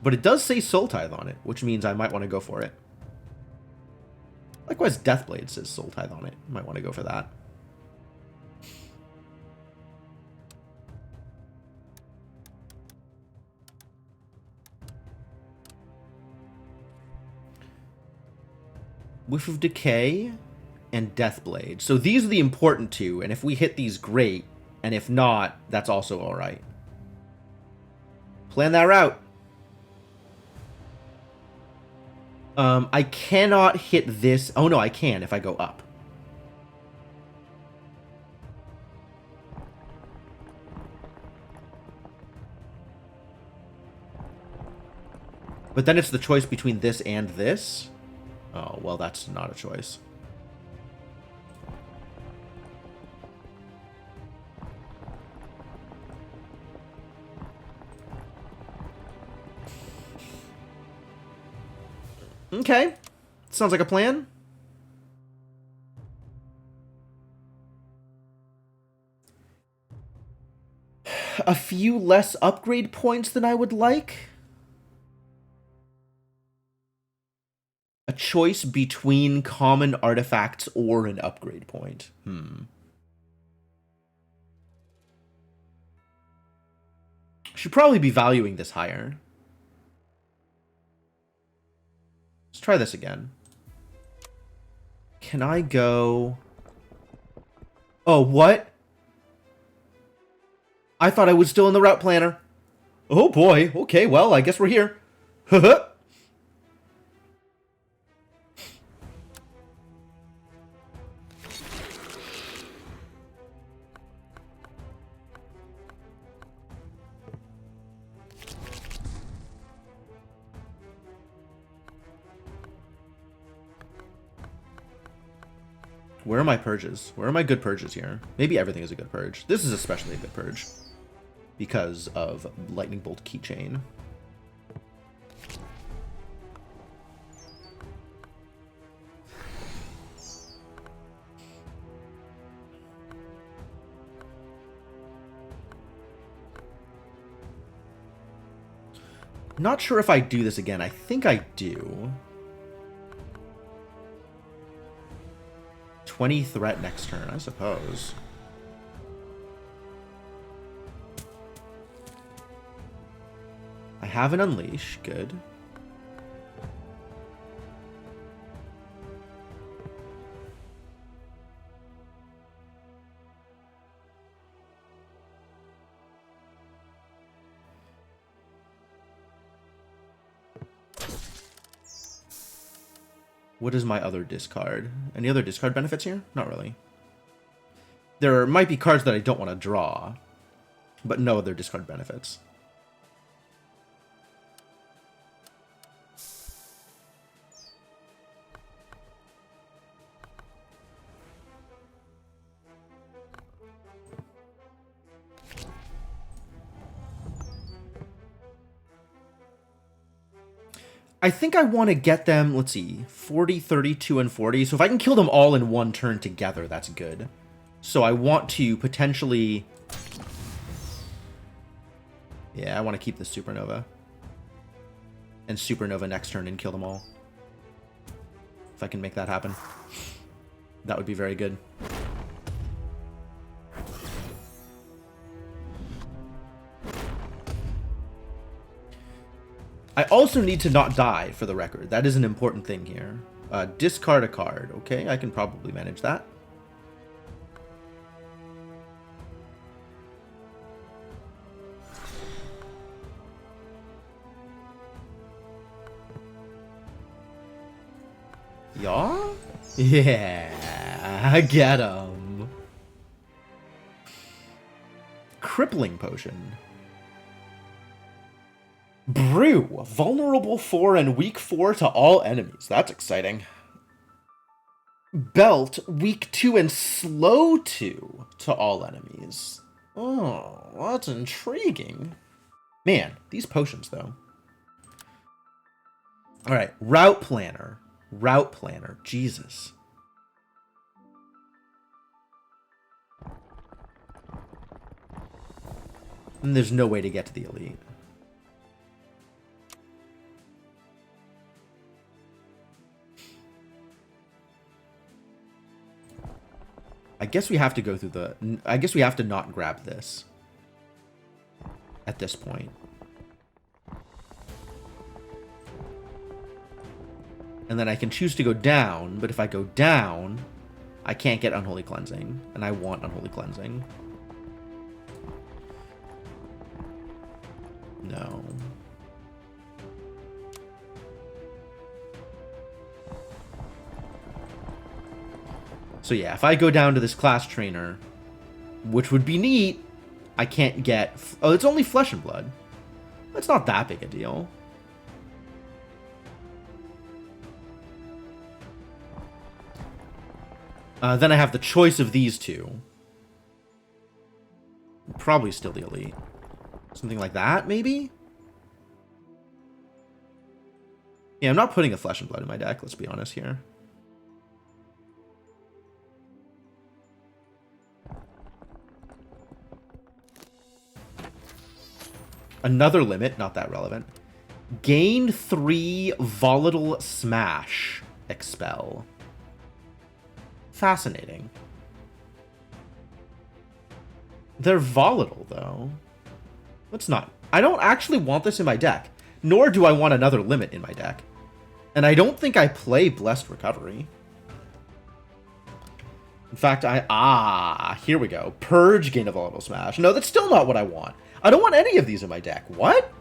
But it does say Soul Tithe on it, which means I might want to go for it. Likewise, Deathblade says Soul Tithe on it. Might want to go for that. Whiff of Decay and Deathblade. So these are the important two, and if we hit these, great. And if not, that's also alright. Plan that route. I cannot hit this. Oh no, I can if I go up. But then it's the choice between this and this. Oh, well, that's not a choice. Okay. Sounds like a plan. A few less upgrade points than I would like. A choice between common artifacts or an upgrade point. Should probably be valuing this higher. Let's try this again. Can I go... Oh, what? I thought I was still in the route planner. Oh boy. Okay, well, I guess we're here. Haha. Where are my purges? Where are my good purges here? Maybe everything is a good purge. This is especially a good purge. Because of Lightning Bolt Keychain. Not sure if I do this again. I think I do. 20 threat next turn, I suppose. I have an Unleash. Good. What is my other discard? Any other discard benefits here? Not really. There might be cards that I don't want to draw, but no other discard benefits. I think I want to get them, let's see, 40, 32, and 40. So if I can kill them all in one turn together, that's good. So I want to potentially... Yeah, I want to keep the Supernova. And Supernova next turn and kill them all. If I can make that happen. That would be very good. I also need to not die, for the record. That is an important thing here. Discard a card. Okay, I can probably manage that. Yeah? Yeah, get him. Crippling Potion. Brew, vulnerable 4 and weak 4 to all enemies. That's exciting. Belt, weak 2 and slow 2 to all enemies. Oh, that's intriguing. Man, these potions, though. Alright, Route Planner. Route Planner. Jesus. And there's no way to get to the elite. I guess we have to go through the... I guess we have to not grab this. At this point. And then I can choose to go down, but if I go down, I can't get Unholy Cleansing, and I want Unholy Cleansing. No. So yeah, if I go down to this class trainer, which would be neat, I can't get... Oh, it's only Flesh and Blood. That's not that big a deal. Then I have the choice of these two. Probably still the Elite. Something like that, maybe? Yeah, I'm not putting a Flesh and Blood in my deck, let's be honest here. Another limit, not that relevant. Gain 3 Volatile Smash. Expel. Fascinating. They're volatile, though. Let's not... I don't actually want this in my deck. Nor do I want another limit in my deck. And I don't think I play Blessed Recovery. In fact, here we go. Purge, gain a Volatile Smash. No, that's still not what I want. I don't want any of these in my deck. What?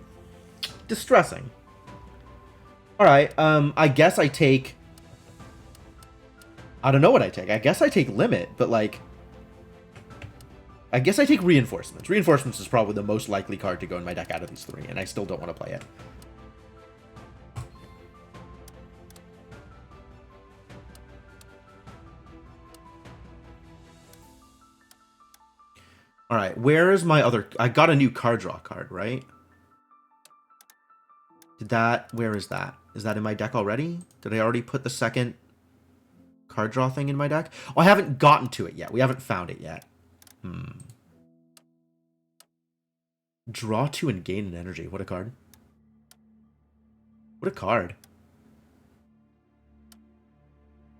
Distressing. Alright, I guess I take... I don't know what I take. I guess I take Limit, but like... I guess I take Reinforcements. Reinforcements is probably the most likely card to go in my deck out of these three, and I still don't want to play it. Alright, where is my other... I got a new card draw card, right? Did that... Where is that? Is that in my deck already? Did I already put the second card draw thing in my deck? Oh, I haven't gotten to it yet. We haven't found it yet. Draw 2 and gain an energy. What a card. What a card.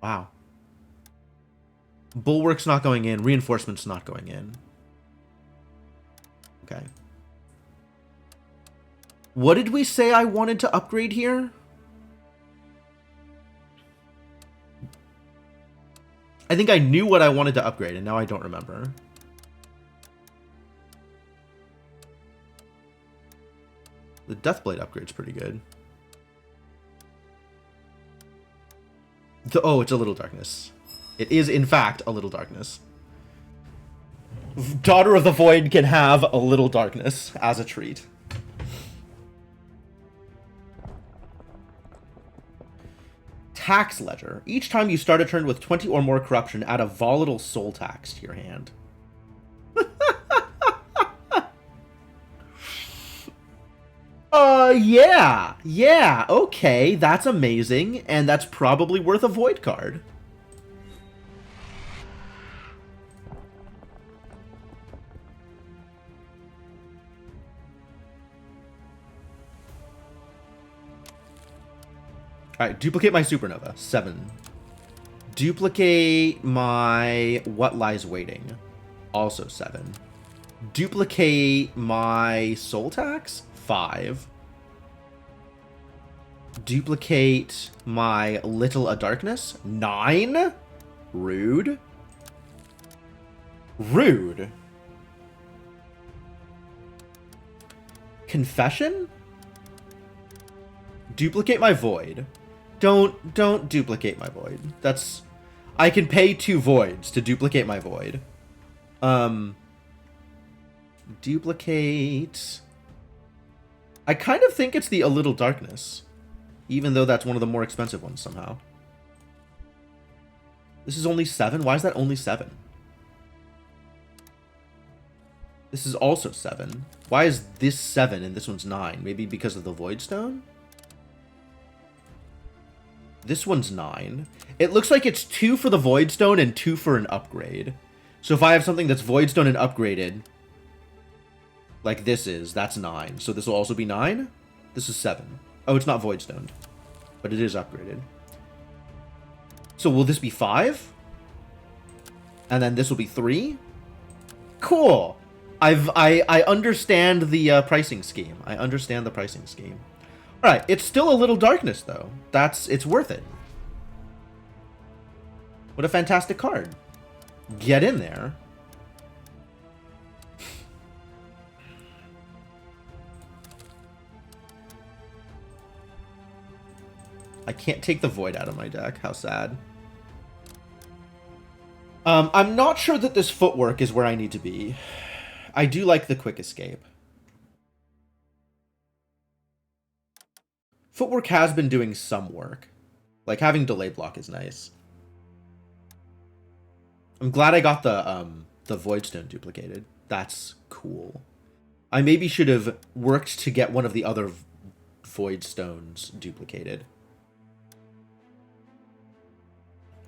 Wow. Bulwark's not going in. Reinforcement's not going in. Okay. What did we say I wanted to upgrade here? I think I knew what I wanted to upgrade, and now I don't remember. The Deathblade upgrade's pretty good. Oh, it's a Little Darkness. It is, in fact, a Little Darkness. Daughter of the Void can have a Little Darkness as a treat. Tax Ledger. Each time you start a turn with 20 or more corruption, add a volatile soul tax to your hand. Yeah. Yeah, okay. That's amazing. And that's probably worth a Void card. Alright, duplicate my Supernova. 7. Duplicate my What Lies Waiting. Also 7. Duplicate my Soul Tax. 5. Duplicate my Little A Darkness. 9. Rude. Rude. Confession? Duplicate my Void. Don't duplicate my Void. That's... I can pay 2 Voids to duplicate my Void. Duplicate... I kind of think it's the A Little Darkness. Even though that's one of the more expensive ones somehow. This is only 7? Why is that only 7? This is also 7. Why is this 7 and this one's 9? Maybe because of the Void Stone? This one's 9. It looks like it's 2 for the Void Stone and 2 for an upgrade. So if I have something that's Void Stone and upgraded, like this is, that's 9. So this will also be 9? This is 7. Oh, it's not Void Stoned, but it is upgraded. So will this be 5? And then this will be 3? Cool. I understand the pricing scheme. I understand the pricing scheme. All right, it's still a Little Darkness though. It's worth it. What a fantastic card. Get in there. I can't take the Void out of my deck. How sad. I'm not sure that this footwork is where I need to be. I do like the quick escape. Footwork has been doing some work. Like, having delay block is nice. I'm glad I got the Voidstone duplicated. That's cool. I maybe should have worked to get one of the other Voidstones duplicated.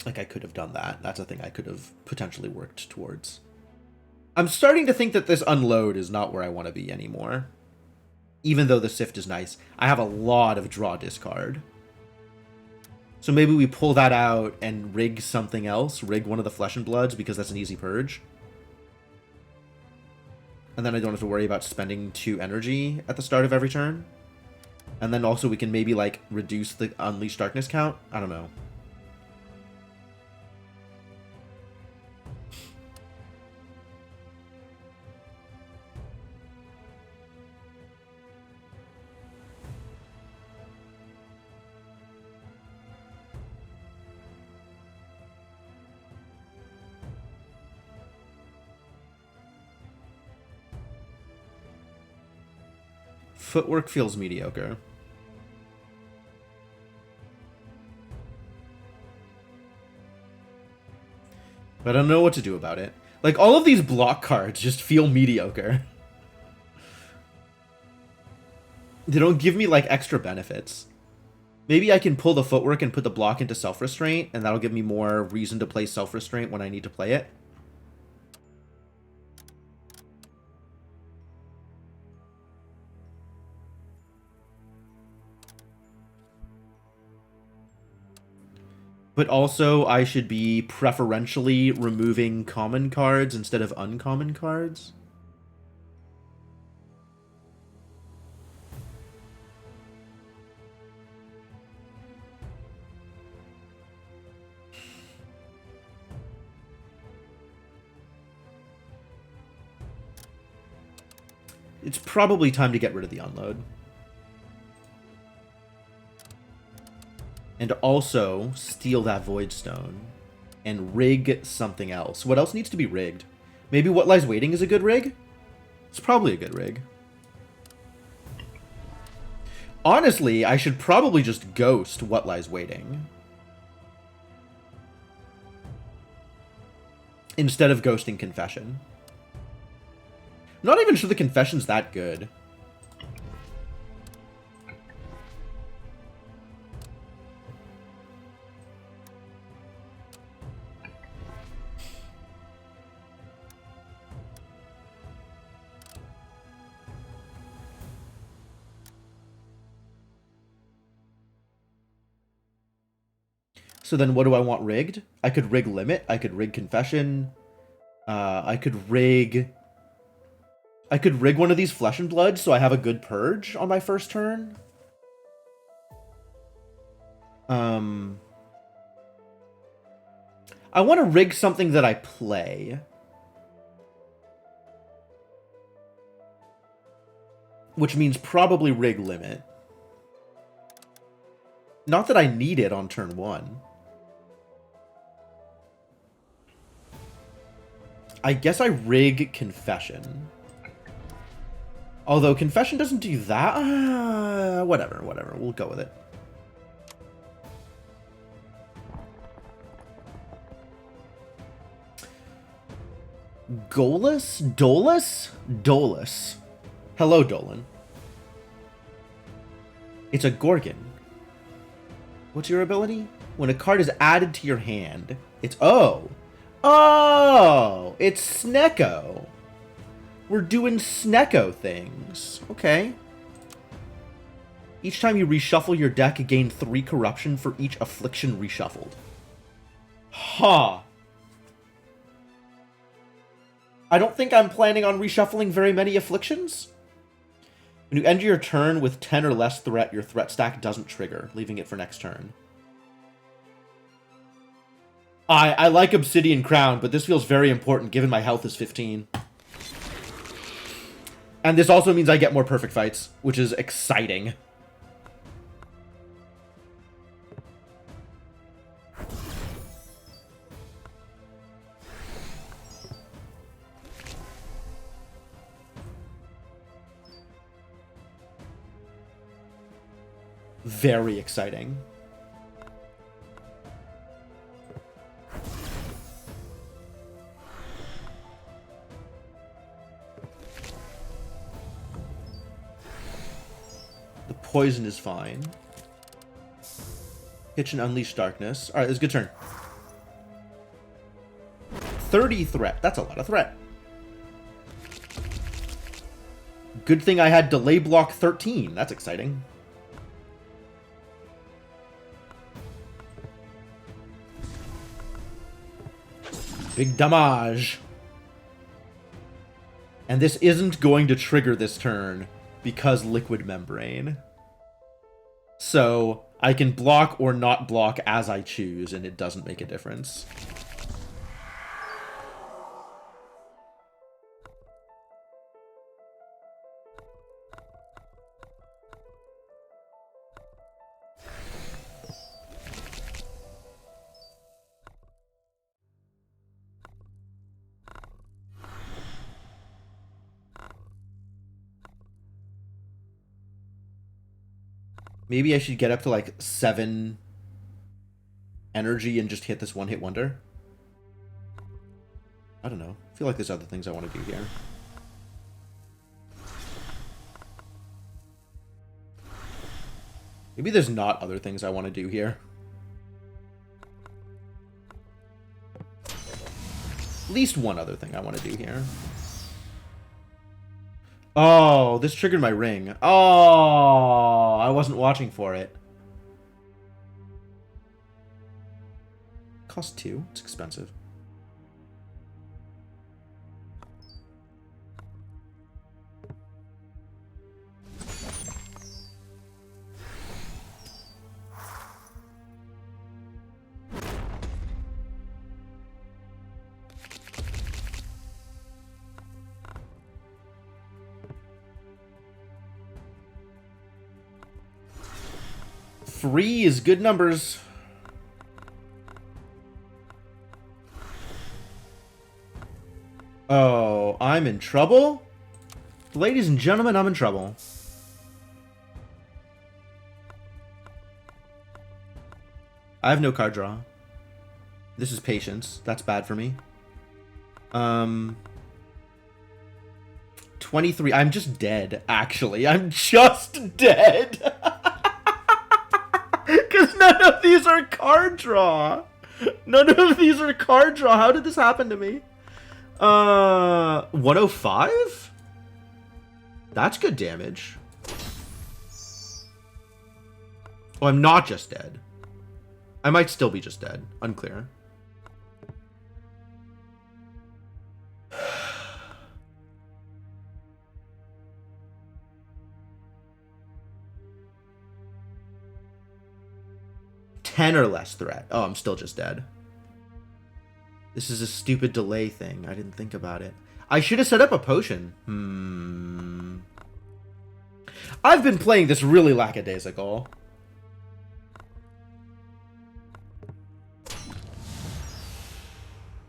Like, I could have done that. That's a thing I could have potentially worked towards. I'm starting to think that this unload is not where I want to be anymore. Even though the Sift is nice. I have a lot of draw discard. So maybe we pull that out and rig something else. Rig one of the Flesh and Bloods because that's an easy purge. And then I don't have to worry about spending 2 energy at the start of every turn. And then also we can maybe, like, reduce the Unleash Darkness count. I don't know. Footwork feels mediocre. But I don't know what to do about it. Like, all of these block cards just feel mediocre. They don't give me, like, extra benefits. Maybe I can pull the Footwork and put the block into Self-Restraint, and that'll give me more reason to play Self-Restraint when I need to play it. But also, I should be preferentially removing common cards instead of uncommon cards. It's probably time to get rid of the unload. And also steal that Voidstone and rig something else. What else needs to be rigged? Maybe What Lies Waiting is a good rig? It's probably a good rig. Honestly, I should probably just ghost What Lies Waiting instead of ghosting Confession. I'm not even sure the Confession's that good. So then what do I want rigged? I could rig Limit. I could rig Confession. I could rig one of these Flesh and Blood so I have a good purge on my first turn. I want to rig something that I play. Which means probably rig Limit. Not that I need it on turn 1. I guess I rig Confession. Although Confession doesn't do that. Whatever. We'll go with it. Golas? Dolus? Dolus. Hello, Dolan. It's a Gorgon. What's your ability? When a card is added to your hand, it's... Oh! Oh! It's Snecko! We're doing Snecko things. Okay. Each time you reshuffle your deck, gain 3 corruption for each affliction reshuffled. Huh. I don't think I'm planning on reshuffling very many afflictions. When you end your turn with 10 or less threat, your threat stack doesn't trigger, leaving it for next turn. I like Obsidian Crown, but this feels very important given my health is 15. And this also means I get more perfect fights, which is exciting. Very exciting. The poison is fine. Kitchen Unleash Darkness. Alright, this is a good turn. 30 threat. That's a lot of threat. Good thing I had delay block 13. That's exciting. Big damage. And this isn't going to trigger this turn because Liquid Membrane. So I can block or not block as I choose, and it doesn't make a difference. Maybe I should get up to like 7 energy and just hit this one-hit wonder. I don't know. I feel like there's other things I want to do here. Maybe there's not other things I want to do here. At least one other thing I want to do here. Oh, this triggered my ring. Oh, I wasn't watching for it. Cost 2. It's expensive. Three is good numbers. Oh, I'm in trouble? Ladies and gentlemen, I'm in trouble. I have no card draw. This is patience. That's bad for me. 23. I'm just dead, actually. I'm just dead. Because none of these are card draw. None of these are card draw. How did this happen to me? 105? That's good damage. Oh, I'm not just dead. I might still be just dead. Unclear. Ten or less threat. Oh, I'm still just dead. This is a stupid delay thing. I didn't think about it. I should have set up a potion. I've been playing this really lackadaisical.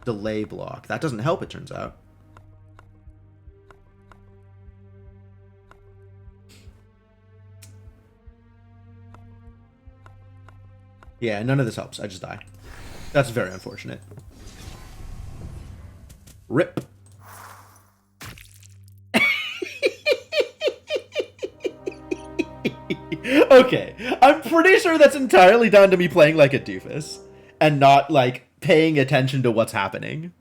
Delay block. That doesn't help, it turns out. Yeah, none of this helps. I just die. That's very unfortunate. Rip. Okay, I'm pretty sure that's entirely down to me playing like a doofus and not, like, paying attention to what's happening.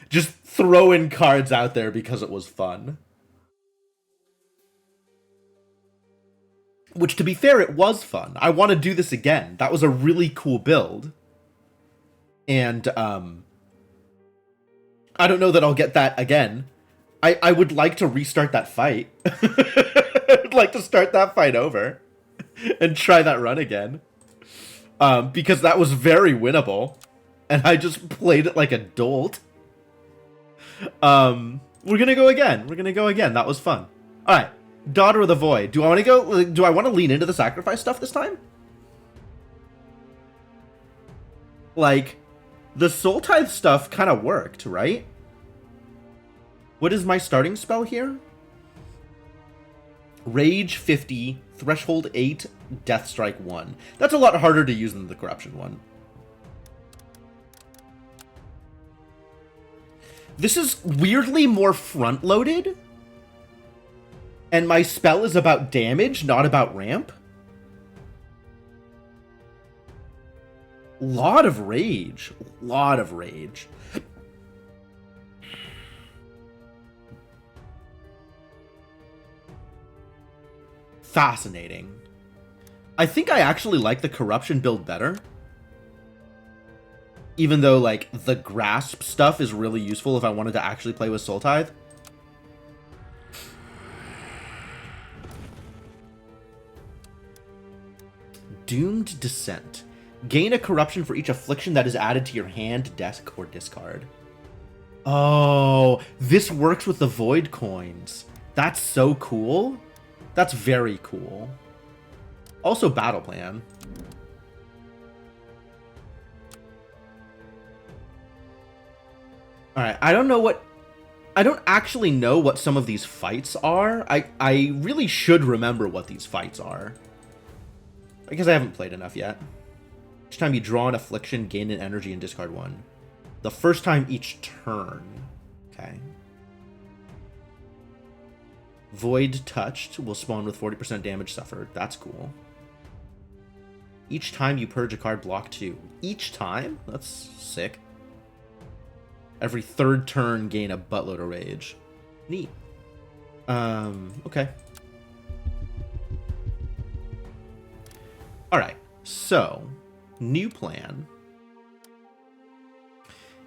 Just throwing cards out there because it was fun. Which, to be fair, it was fun. I want to do this again. That was a really cool build. And, I don't know that I'll get that again. I would like to restart that fight. I'd like to start that fight over. And try that run again. Because that was very winnable. and I just played it like a dolt. We're gonna go again. That was fun. All right, Daughter of the Void. Do I want to go? Do I want to lean into the sacrifice stuff this time? Like, the Soul Tithe stuff kind of worked, right? What is my starting spell here? Rage 50, Threshold 8, Death Strike 1. That's a lot harder to use than the Corruption one. This is weirdly more front-loaded. And my spell is about damage, not about ramp. Lot of rage. Lot of rage. Fascinating. I think I actually like the Corruption build better. Even though, like, the Grasp stuff is really useful if I wanted to actually play with Soul Tithe. Doomed Descent. Gain a corruption for each affliction that is added to your hand, desk, or discard. Oh, this works with the Void coins. That's so cool. That's very cool. Also, Battle Plan. Alright, I don't actually know what some of these fights are. I really should remember what these fights are. Because I haven't played enough yet. Each time you draw an affliction, gain an energy, and discard one. The first time each turn. Okay. Void touched will spawn with 40% damage suffered. That's cool. Each time you purge a card, block 2. Each time? That's sick. Every third turn, gain a buttload of rage. Neat. Okay. Alright, so, new plan.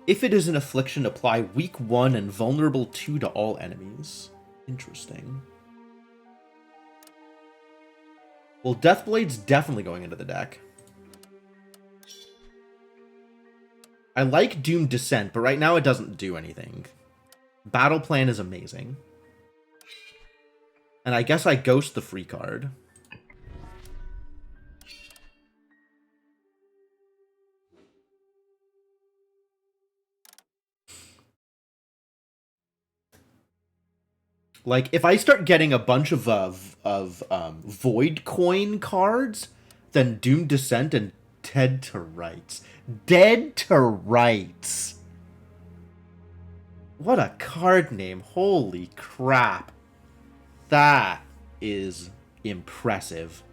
If it is an affliction, apply weak 1 and vulnerable 2 to all enemies. Interesting. Well, Deathblade's definitely going into the deck. I like Doomed Descent, but right now it doesn't do anything. Battle Plan is amazing. And I guess I ghost the free card. Like, if I start getting a bunch of Void Coin cards, then Doomed Descent and Dead to Rights. Dead to Rights. What a card name. Holy crap. That is impressive.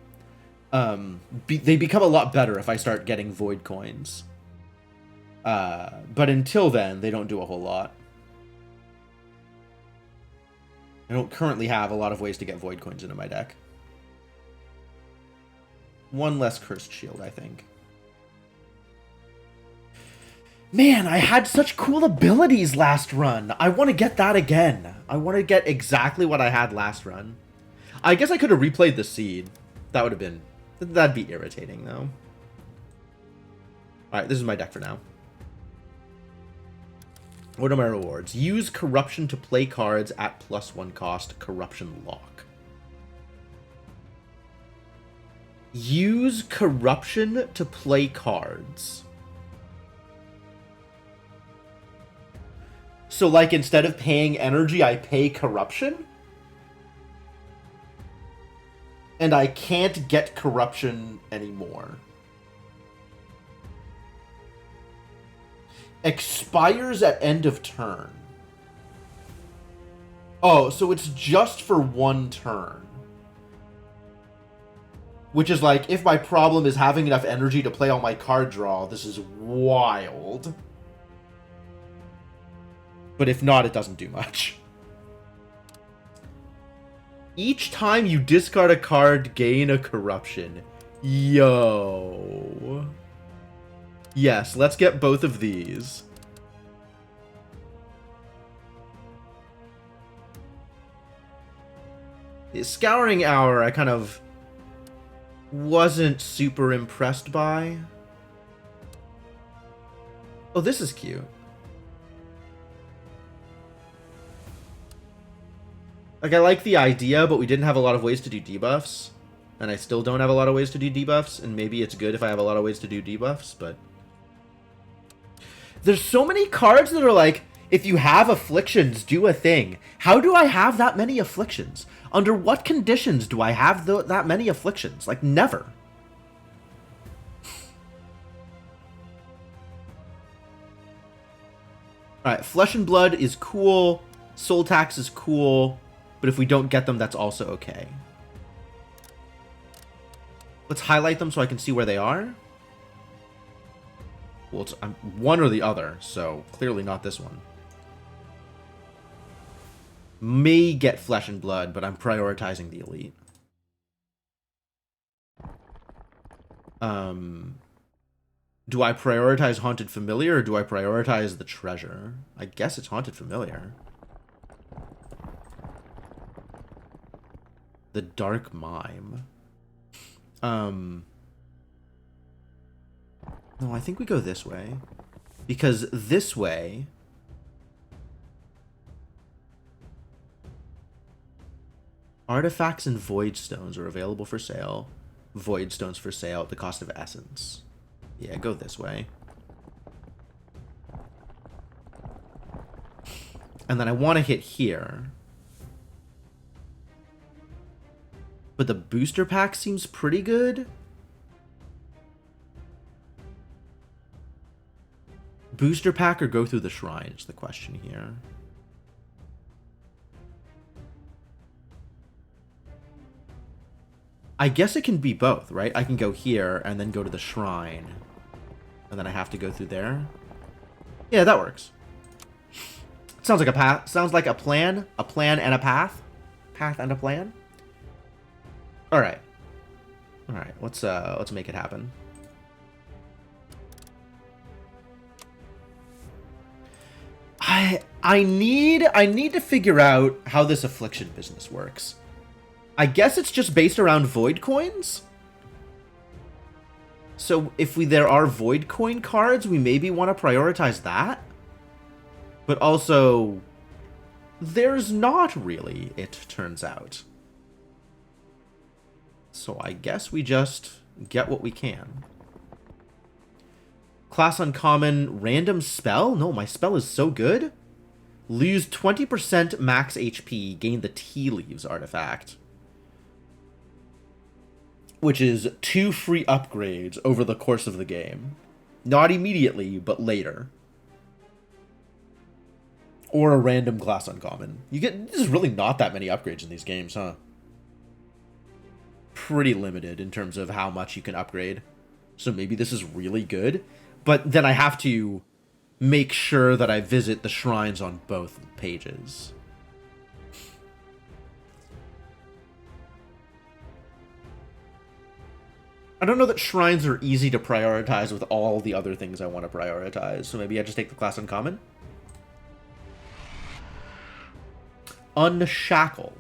They become a lot better if I start getting Void Coins. But until then, they don't do a whole lot. I don't currently have a lot of ways to get Void Coins into my deck. One less Cursed Shield, I think. Man, I had such cool abilities last run. I want to get that again. I want to get exactly what I had last run. I guess I could have replayed the Seed. That would have been... That'd be irritating, though. Alright, this is my deck for now. What are my rewards? Use Corruption to play cards at +1 cost. Corruption Lock. Use Corruption to play cards. So, like, instead of paying energy, I pay Corruption? And I can't get Corruption anymore. Expires at end of turn. Oh, so it's just for 1 turn. Which is like, if my problem is having enough energy to play all my card draw, this is wild. But if not, it doesn't do much. Each time you discard a card, gain a corruption. Yo. Yes, let's get both of these. Scouring Hour, I kind of wasn't super impressed by. Oh, this is cute. Like, I like the idea, but we didn't have a lot of ways to do debuffs. And I still don't have a lot of ways to do debuffs, and maybe it's good if I have a lot of ways to do debuffs, but... There's so many cards that are like, if you have afflictions, do a thing. How do I have that many afflictions? Under what conditions do I have that many afflictions? Like, never. Alright, Flesh and Blood is cool. Soul Tax is cool. But if we don't get them, that's also okay. Let's highlight them so I can see where they are. Well, it's one or the other, so clearly not this one. May get Flesh and Blood, but I'm prioritizing the Elite. Do I prioritize Haunted Familiar, or do I prioritize the Treasure? I guess it's Haunted Familiar. The Dark Mime. No, I think we go this way. Because this way... Artifacts and Void Stones are available for sale. Void Stones for sale at the cost of Essence. Yeah, go this way. And then I want to hit here. But the booster pack seems pretty good. Booster pack or go through the shrine is the question here. I guess it can be both, right? I can go here and then go to the shrine. And then I have to go through there. Yeah, that works. Sounds like a path. Sounds like a plan. A plan and a path. Path and a plan. Alright. Alright, let's make it happen. I need to figure out how this affliction business works. I guess it's just based around Void Coins? So if there are Void Coin cards, we maybe want to prioritize that? But also, there's not really, it turns out. So I guess we just get what we can. Class Uncommon, random spell? No, my spell is so good. Lose 20% max HP, gain the Tea Leaves artifact. Which is 2 free upgrades over the course of the game. Not immediately, but later. Or a random class uncommon. There's really not that many upgrades in these games, huh? Pretty limited in terms of how much you can upgrade. So maybe this is really good. But then I have to make sure that I visit the shrines on both pages. I don't know that shrines are easy to prioritize with all the other things I want to prioritize. So maybe I just take the class uncommon. Unshackle.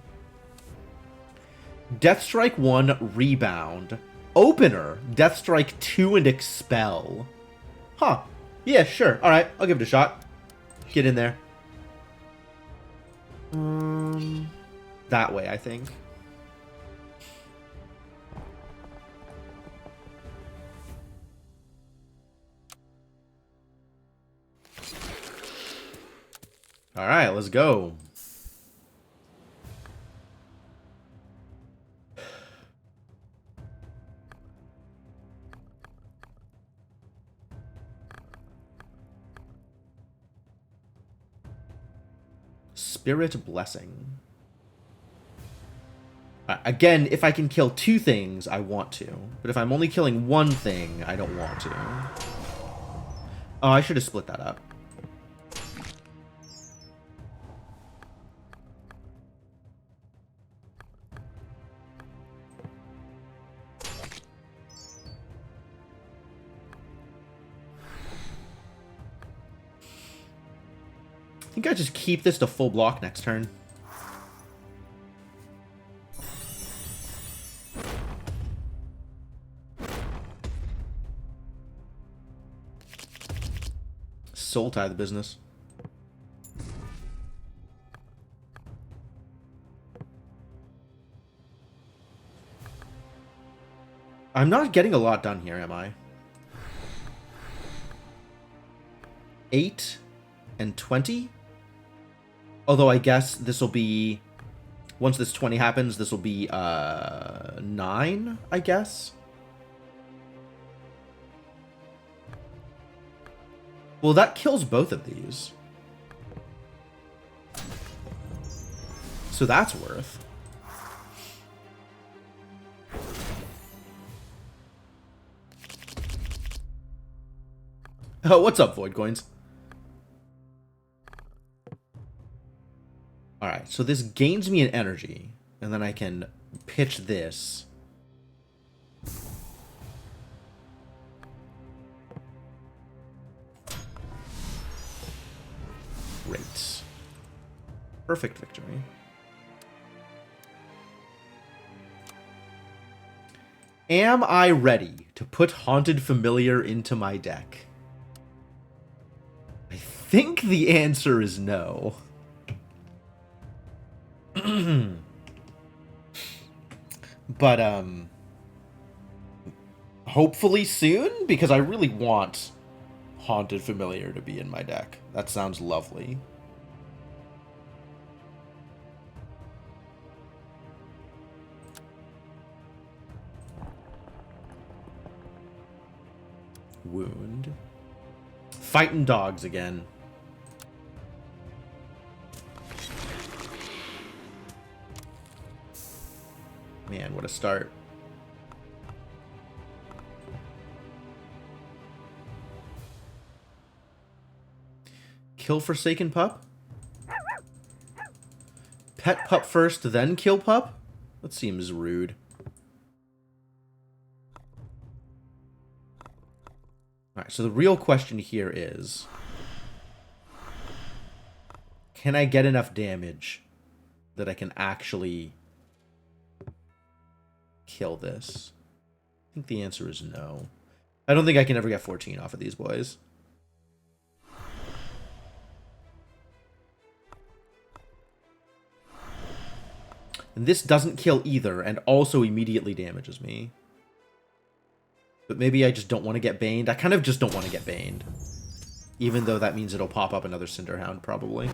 Deathstrike 1, Rebound. Opener, Deathstrike 2 and Expel. Huh. Yeah, sure. Alright, I'll give it a shot. Get in there. That way, I think. Alright, let's go. Spirit Blessing. Again, if I can kill 2 things, I want to. But if I'm only killing 1 thing, I don't want to. Oh, I should have split that up. I think I just keep this to full block next turn. Soul Tithe business. I'm not getting a lot done here, am I? 8 and 20? Although I guess this will be... Once this 20 happens, this will be 9, I guess? Well, that kills both of these. So that's worth. Oh, what's up, Void Coins? Alright, so this gains me an energy, and then I can pitch this. Great. Perfect victory. Am I ready to put Haunted Familiar into my deck? I think the answer is no. But, hopefully soon, because I really want Haunted Familiar to be in my deck. That sounds lovely. Wound. Fighting dogs again. Man, what a start. Kill Forsaken Pup? Pet Pup first, then kill Pup? That seems rude. Alright, so the real question here is... Can I get enough damage that I can actually kill this? I think the answer is no. I don't think I can ever get 14 off of these boys. And this doesn't kill either, and also immediately damages me. But maybe I just don't want to get baned. I kind of just don't want to get baned. Even though that means it'll pop up another Cinderhound, probably.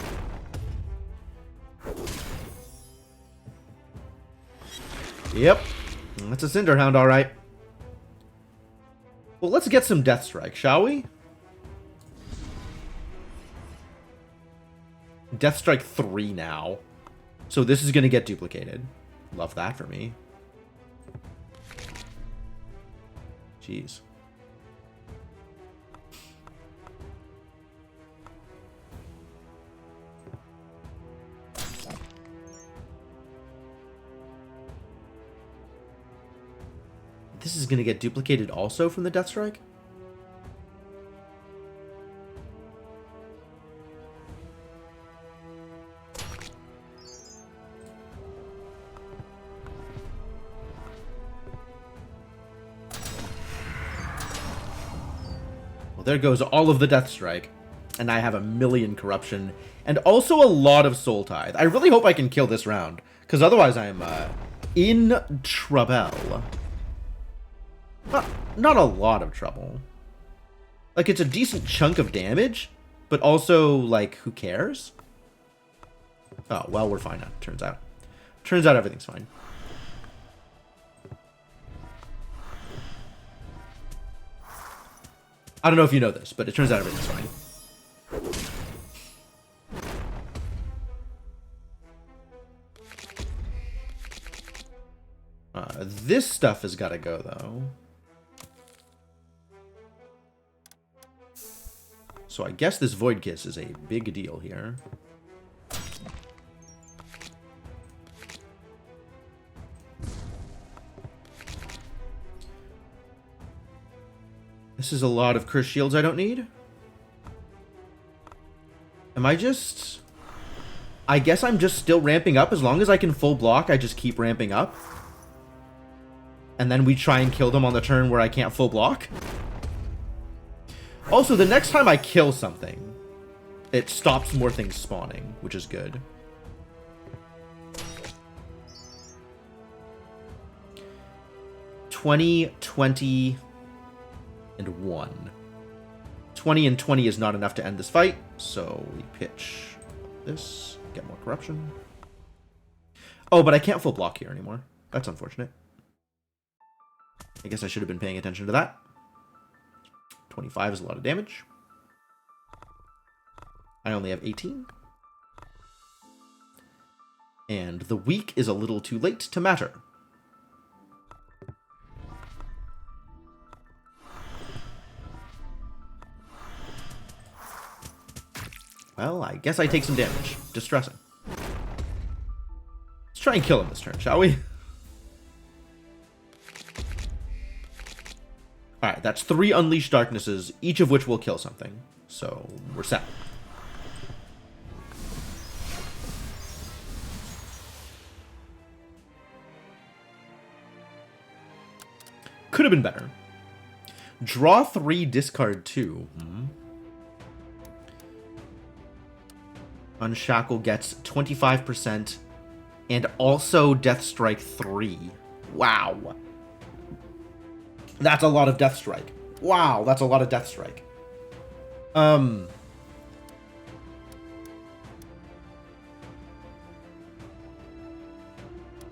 Yep. That's a Cinderhound, alright. Well, let's get some Death Strike, shall we? Death Strike 3 now. So this is going to get duplicated. Love that for me. Jeez. This is going to get duplicated also from the Death Strike? Well, there goes all of the Death Strike. And I have a million corruption. And also a lot of Soul Tithe. I really hope I can kill this round. Because otherwise I'm in trouble. Not a lot of trouble. Like, it's a decent chunk of damage. But also, like, who cares? Oh, well, we're fine now, turns out. Turns out everything's fine. I don't know if you know this, but it turns out everything's fine. This stuff has got to go, though. So I guess this Void Kiss is a big deal here. This is a lot of Curse Shields I don't need. Am I just... I guess I'm just still ramping up. As long as I can full block, I just keep ramping up. And then we try and kill them on the turn where I can't full block. Also, the next time I kill something, it stops more things spawning, which is good. $20, 20, and 1. 20 and 20 is not enough to end this fight, so we pitch this, get more corruption. Oh, but I can't full block here anymore. That's unfortunate. I guess I should have been paying attention to that. 25 is a lot of damage. I only have 18. And the weak is a little too late to matter. Well, I guess I take some damage. Distressing. Let's try and kill him this turn, shall we? Alright, that's 3 Unleashed Darknesses, each of which will kill something. So, we're set. Could have been better. Draw 3, discard 2. Unshackle gets 25% and also Death Strike 3. Wow. That's a lot of Death Strike. Wow, that's a lot of Death Strike.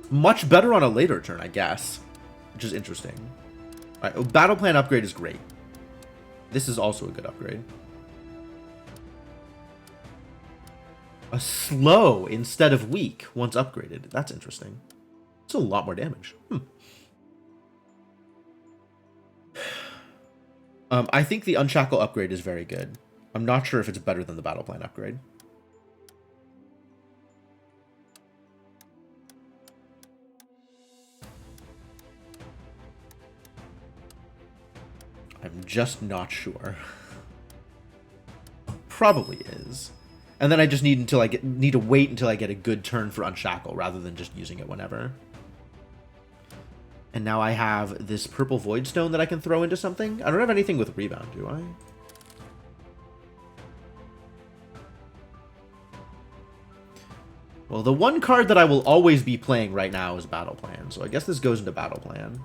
Much better on a later turn, I guess. Which is interesting. Alright, Battle Plan upgrade is great. This is also a good upgrade. A slow instead of weak once upgraded. That's interesting. It's a lot more damage. I think the Unshackle upgrade is very good. I'm not sure if it's better than the Battle Plan upgrade. I'm just not sure. Probably is. And then I just need to wait until I get a good turn for Unshackle rather than just using it whenever. And now I have this purple Void Stone that I can throw into something. I don't have anything with Rebound, do I? Well, the one card that I will always be playing right now is Battle Plan, so I guess this goes into Battle Plan.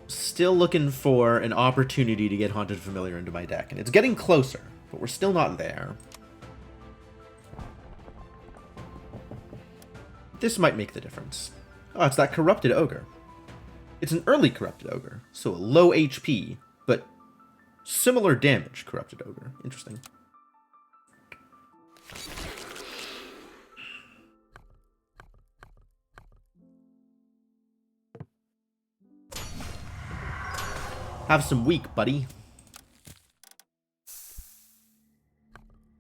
Still looking for an opportunity to get Haunted Familiar into my deck, and it's getting closer, but we're still not there. This might make the difference. Oh, it's that Corrupted Ogre. It's an early Corrupted Ogre, so a low HP, but similar damage Corrupted Ogre. Interesting. Have some weak, buddy.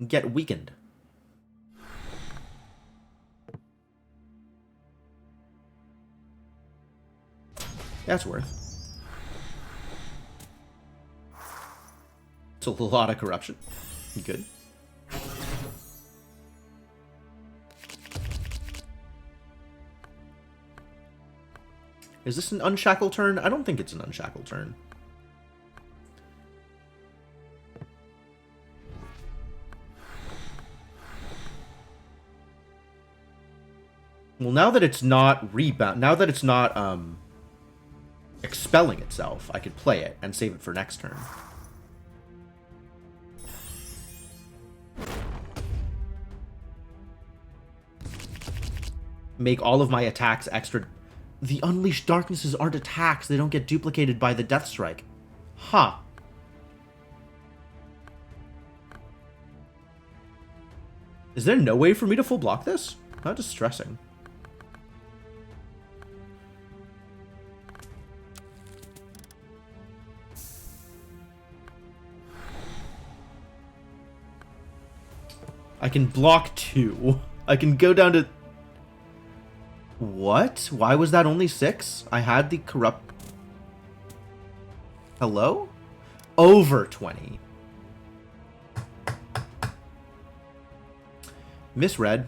Get weakened. That's worth. It's a lot of corruption. Good. Is this an Unshackle turn? I don't think it's an Unshackle turn. Well, now that it's not rebound, now that it's not expelling itself, I could play it and save it for next turn. Make all of my attacks extra. The Unleashed Darknesses aren't attacks. They don't get duplicated by the Death Strike. Huh. Is there no way for me to full block this? How distressing. I can block 2. I can go down to... What? Why was that only 6? I had the corrupt... Hello? Over 20. Misread.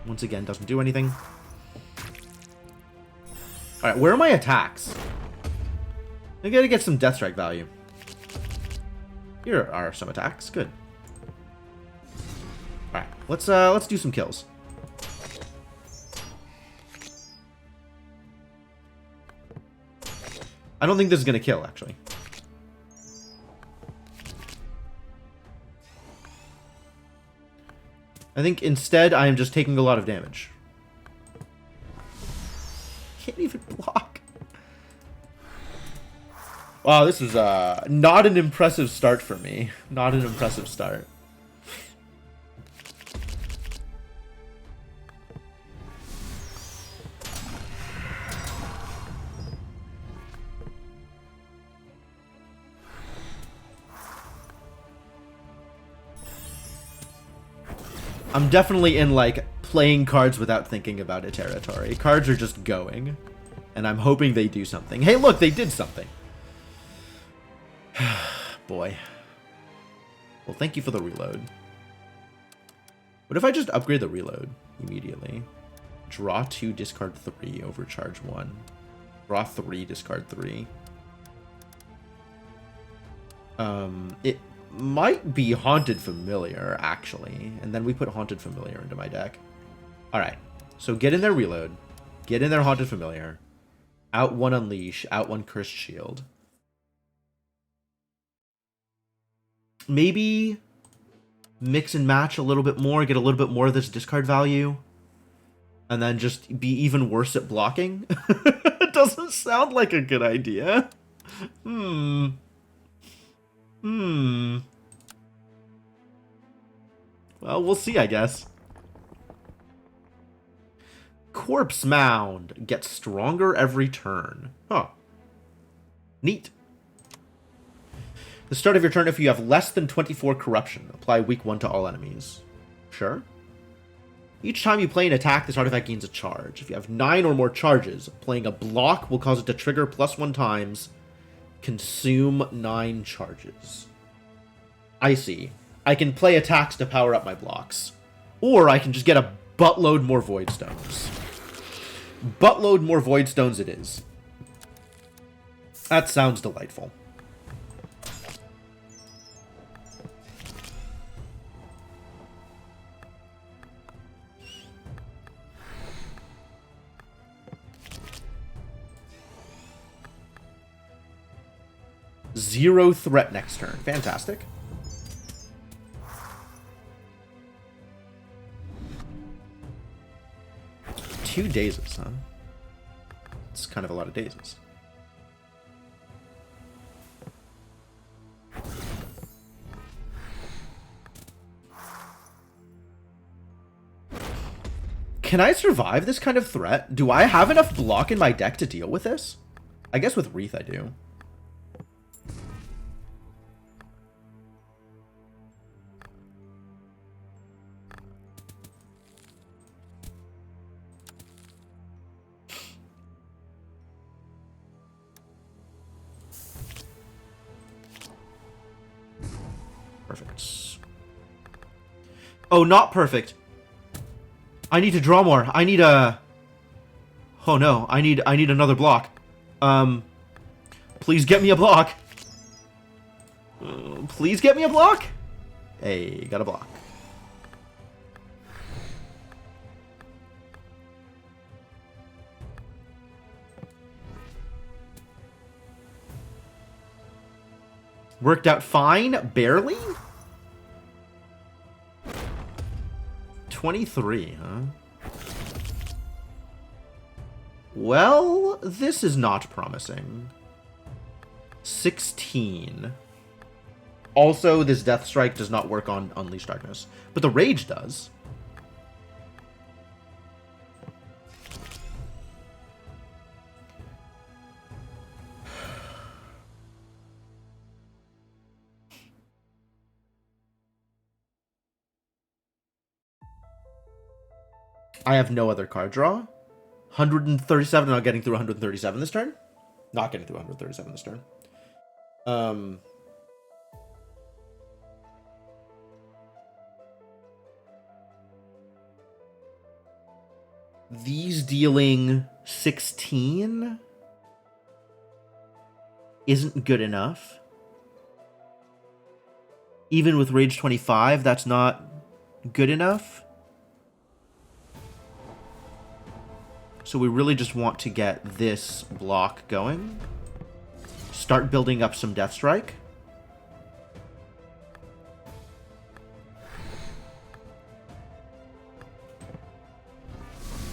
Once again, doesn't do anything. Alright, where are my attacks? I gotta get some Death Strike value. Here are some attacks. Good. Alright, let's do some kills. I don't think this is gonna kill, actually. I think instead I am just taking a lot of damage. Can't even block. Wow, this is not an impressive start for me. Not an impressive start. I'm definitely in, like, playing cards without thinking about a territory. Cards are just going. And I'm hoping they do something. Hey, look, they did something. Boy. Well, thank you for the reload. What if I just upgrade the reload immediately? Draw 2, discard 3, overcharge 1. Draw 3, discard 3. It might be Haunted Familiar, actually. And then we put Haunted Familiar into my deck. Alright. So get in there, reload. Get in there, Haunted Familiar. Out 1 Unleash. Out 1 Cursed Shield. Maybe mix and match a little bit more. Get a little bit more of this discard value. And then just be even worse at blocking. It doesn't sound like a good idea. Well, we'll see, I guess. Corpse Mound gets stronger every turn. Huh. Neat. The start of your turn, if you have less than 24 corruption, apply weak 1 to all enemies. Sure. Each time you play an attack, this artifact gains a charge. If you have 9 or more charges, playing a block will cause it to trigger +1 times. Consume 9 charges. I see. I can play attacks to power up my blocks. Or I can just get a buttload more Void Stones. Buttload more Void Stones it is. That sounds delightful. Zero threat next turn. Fantastic. Two dazes, huh? It's kind of a lot of dazes. Can I survive this kind of threat? Do I have enough block in my deck to deal with this? I guess with Wreath I do. Perfect. Oh, not perfect. I need to draw more. I need a... Oh no, I need another block. Please get me a block. Please get me a block? Hey, got a block. Worked out fine, barely? 23, huh? Well, this is not promising. 16. Also, this Death Strike does not work on Unleash Darkness, but the Rage does. I have no other card draw. 137, not getting through 137 this turn. Not getting through 137 this turn. These dealing 16 isn't good enough. Even with Rage 25, that's not good enough. So we really just want to get this block going. Start building up some Death Strike.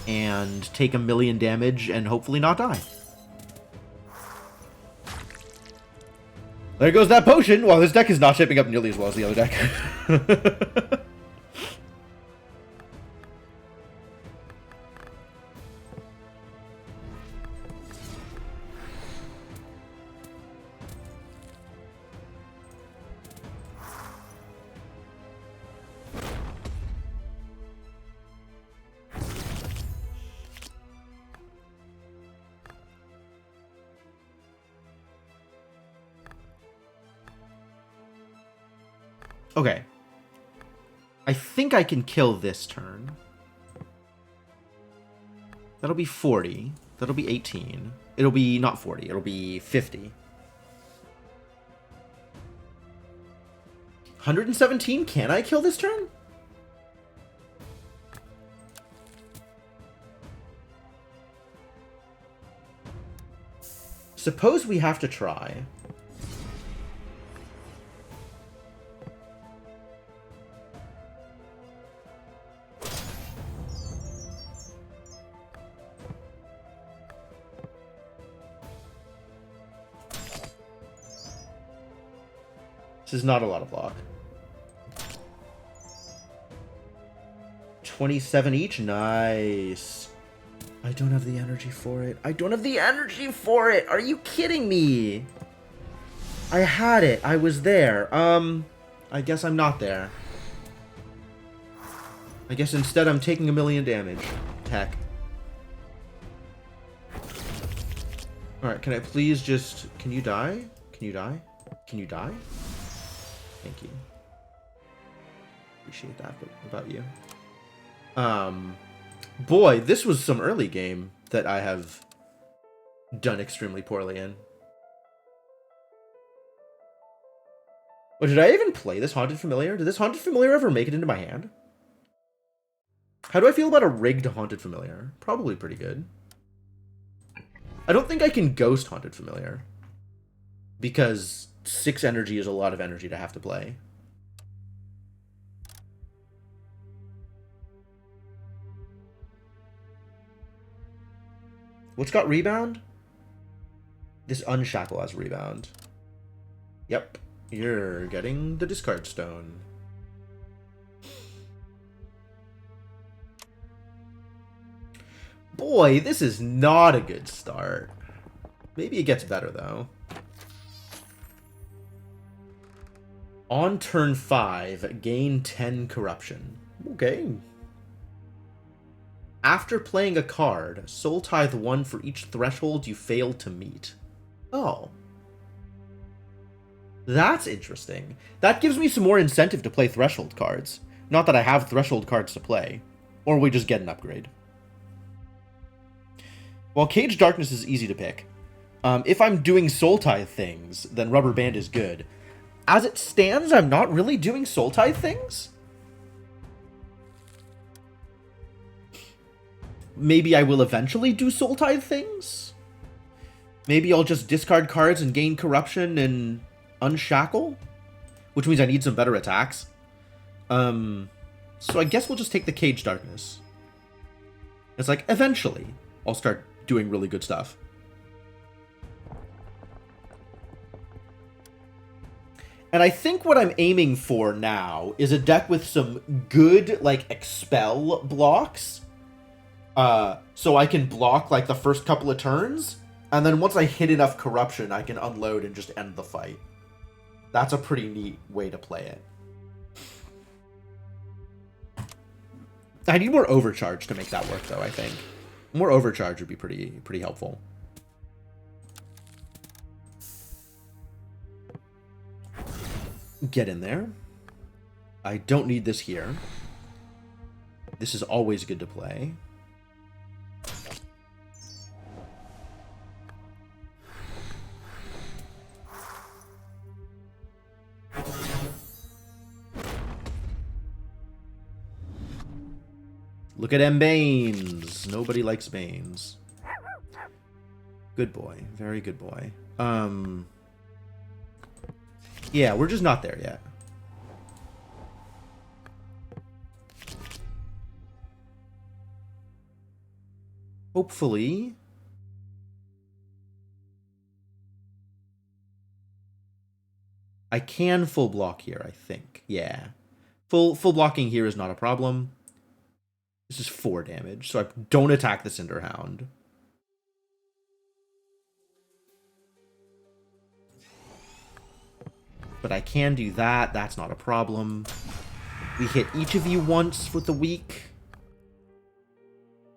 And take 1,000,000 damage and hopefully not die. There goes that potion! Well, this deck is not shaping up nearly as well as the other deck. Okay. I think I can kill this turn. That'll be 40. That'll be 18. It'll be not 40. It'll be 50. 117? Can I kill this turn? Suppose we have to try. This is not a lot of block. 27 each? Nice. I don't have the energy for it. I don't have the energy for it! Are you kidding me? I had it. I was there. I guess I'm not there. I guess instead I'm taking 1,000,000 damage. Heck. Alright, can I please just... Can you die? Can you die? Can you die? Thank you. Appreciate that about you. Boy, this was some early game that I have done extremely poorly in. Oh, did I even play this Haunted Familiar? Did this Haunted Familiar ever make it into my hand? How do I feel about a rigged Haunted Familiar? Probably pretty good. I don't think I can Ghost Haunted Familiar. Because 6 energy is a lot of energy to have to play. What's got rebound? This Unshackle has rebound. Yep. You're getting the discard stone. Boy, this is not a good start. Maybe it gets better, though. On turn 5, gain 10 corruption. Okay. After playing a card, Soul Tithe 1 for each threshold you failed to meet. Oh. That's interesting. That gives me some more incentive to play threshold cards. Not that I have threshold cards to play. Or we just get an upgrade. While Cage Darkness is easy to pick, if I'm doing Soul Tithe things, then Rubber Band is good. As it stands, I'm not really doing Soul Tithe things. Maybe I will eventually do Soul Tithe things. Maybe I'll just discard cards and gain corruption and unshackle, which means I need some better attacks. So I guess we'll just take the Cage Darkness. It's like, eventually, I'll start doing really good stuff. And I think what I'm aiming for now is a deck with some good, like, expel blocks. So I can block, like, the first couple of turns, and then once I hit enough corruption, I can unload and just end the fight. That's a pretty neat way to play it. I need more overcharge to make that work, though, I think. More overcharge would be pretty helpful. Get in there. I don't need this here. This is always good to play. Look at them Banes. Nobody likes Banes. Good boy. Very good boy. Yeah, we're just not there yet. Hopefully. I can full block here, I think. Yeah. Full blocking here is not a problem. This is 4 damage, so I don't attack the Cinderhound. But I can do that. That's not a problem. We hit each of you once with the weak.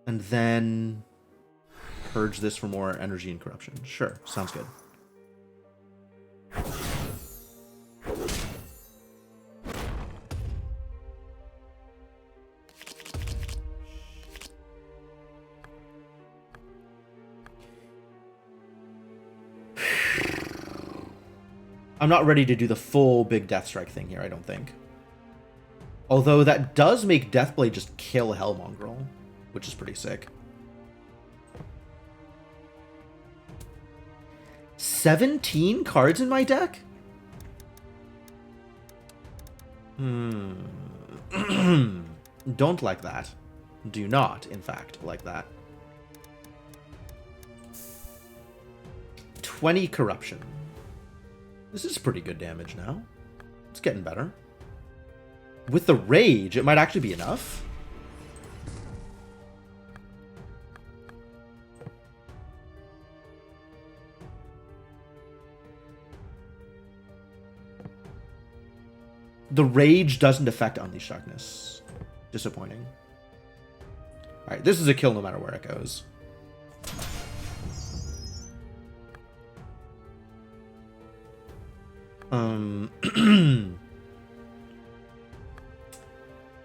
And then purge this for more energy and corruption. Sure, sounds good. I'm not ready to do the full big Death Strike thing here, I don't think. Although that does make Deathblade just kill Hellmongrel, which is pretty sick. 17 cards in my deck? Don't like that. Do not, in fact, like that. 20 corruption. This is pretty good damage now. It's getting better. With the rage, it might actually be enough. The rage doesn't affect Unleash Darkness. Disappointing. Alright, this is a kill no matter where it goes.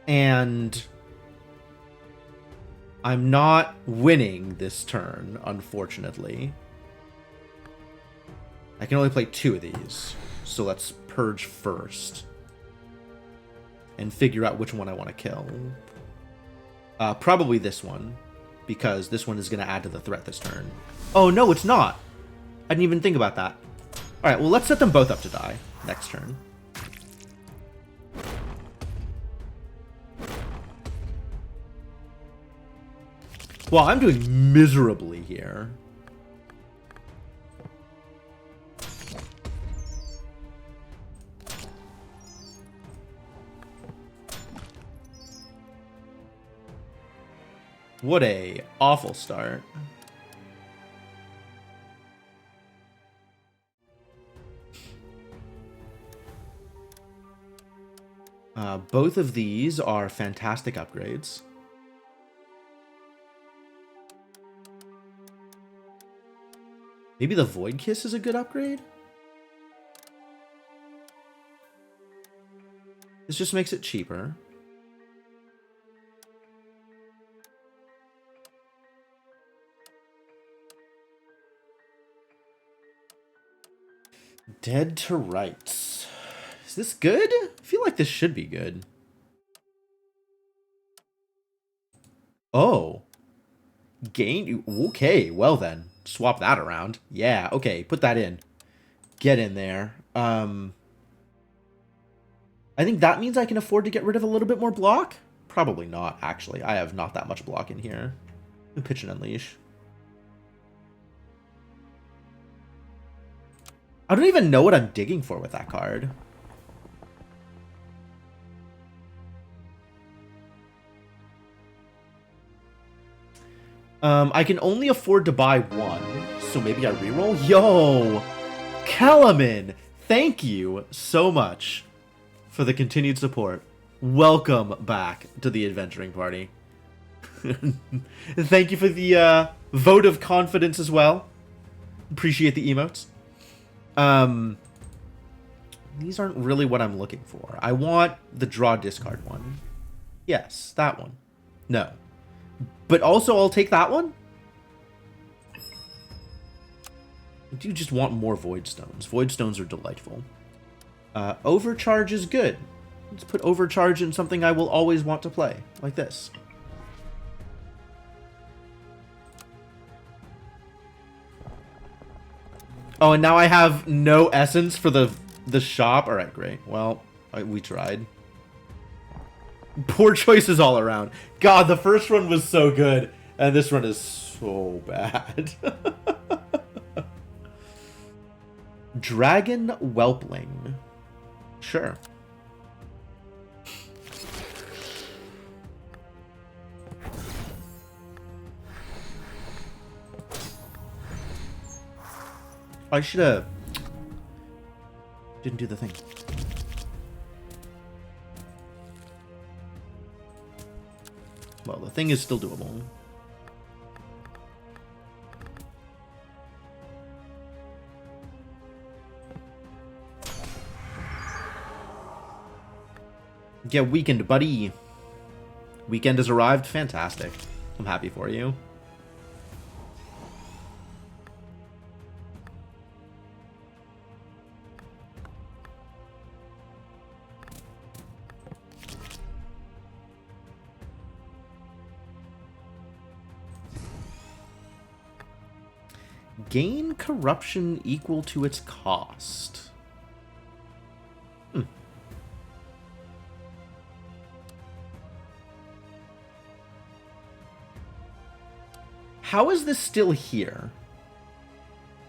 And I'm not winning this turn, unfortunately. I can only play 2 of these, so let's purge first and figure out which one I want to kill. Probably this one, because this one is going to add to the threat this turn. Oh, no, it's not. I didn't even think about that. All right, well, let's set them both up to die next turn. Well, I'm doing miserably here. What a awful start. Both of these are fantastic upgrades. Maybe the Void Kiss is a good upgrade? This just makes it cheaper. Dead to Rights. Is this good? I feel like this should be good. Oh. Gain? Okay, well then. Swap that around. Yeah, okay, put that in. Get in there. I think that means I can afford to get rid of a little bit more block? Probably not, actually. I have not that much block in here. Pitch and Unleash. I don't even know what I'm digging for with that card. I can only afford to buy 1, so maybe I reroll? Yo! Kalaman! Thank you so much for the continued support. Welcome back to the Adventuring Party. Thank you for the vote of confidence as well. Appreciate the emotes. These aren't really what I'm looking for. I want the draw discard one. Yes, that one. No. But also I'll take that one? I do just want more Void Stones. Void Stones are delightful. Overcharge is good. Let's put Overcharge in something I will always want to play, like this. Oh, and now I have no essence for the shop. All right, great. Well, we tried. Poor choices all around. God, the first one was so good, and this one is so bad. Dragon Whelpling. Sure. I should have... Didn't do the thing. Well, the thing is still doable. Get weakened, buddy. Weekend has arrived. Fantastic. I'm happy for you. Gain corruption equal to its cost. How is this still here?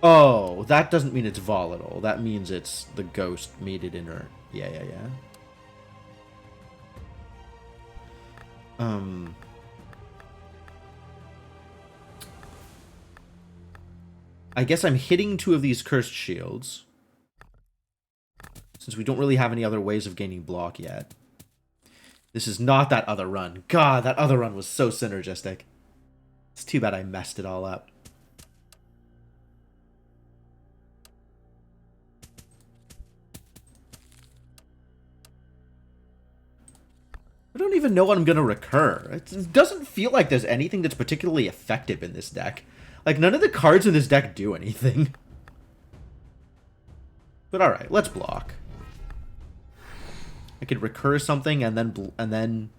Oh, that doesn't mean it's volatile. That means it's the ghost made it inert. Yeah. I guess I'm hitting 2 of these cursed shields. Since we don't really have any other ways of gaining block yet. This is not that other run. God, that other run was so synergistic. It's too bad I messed it all up. I don't even know what I'm going to recur. It doesn't feel like there's anything that's particularly effective in this deck. Like, none of the cards in this deck do anything. But alright, let's block. I could recur something and then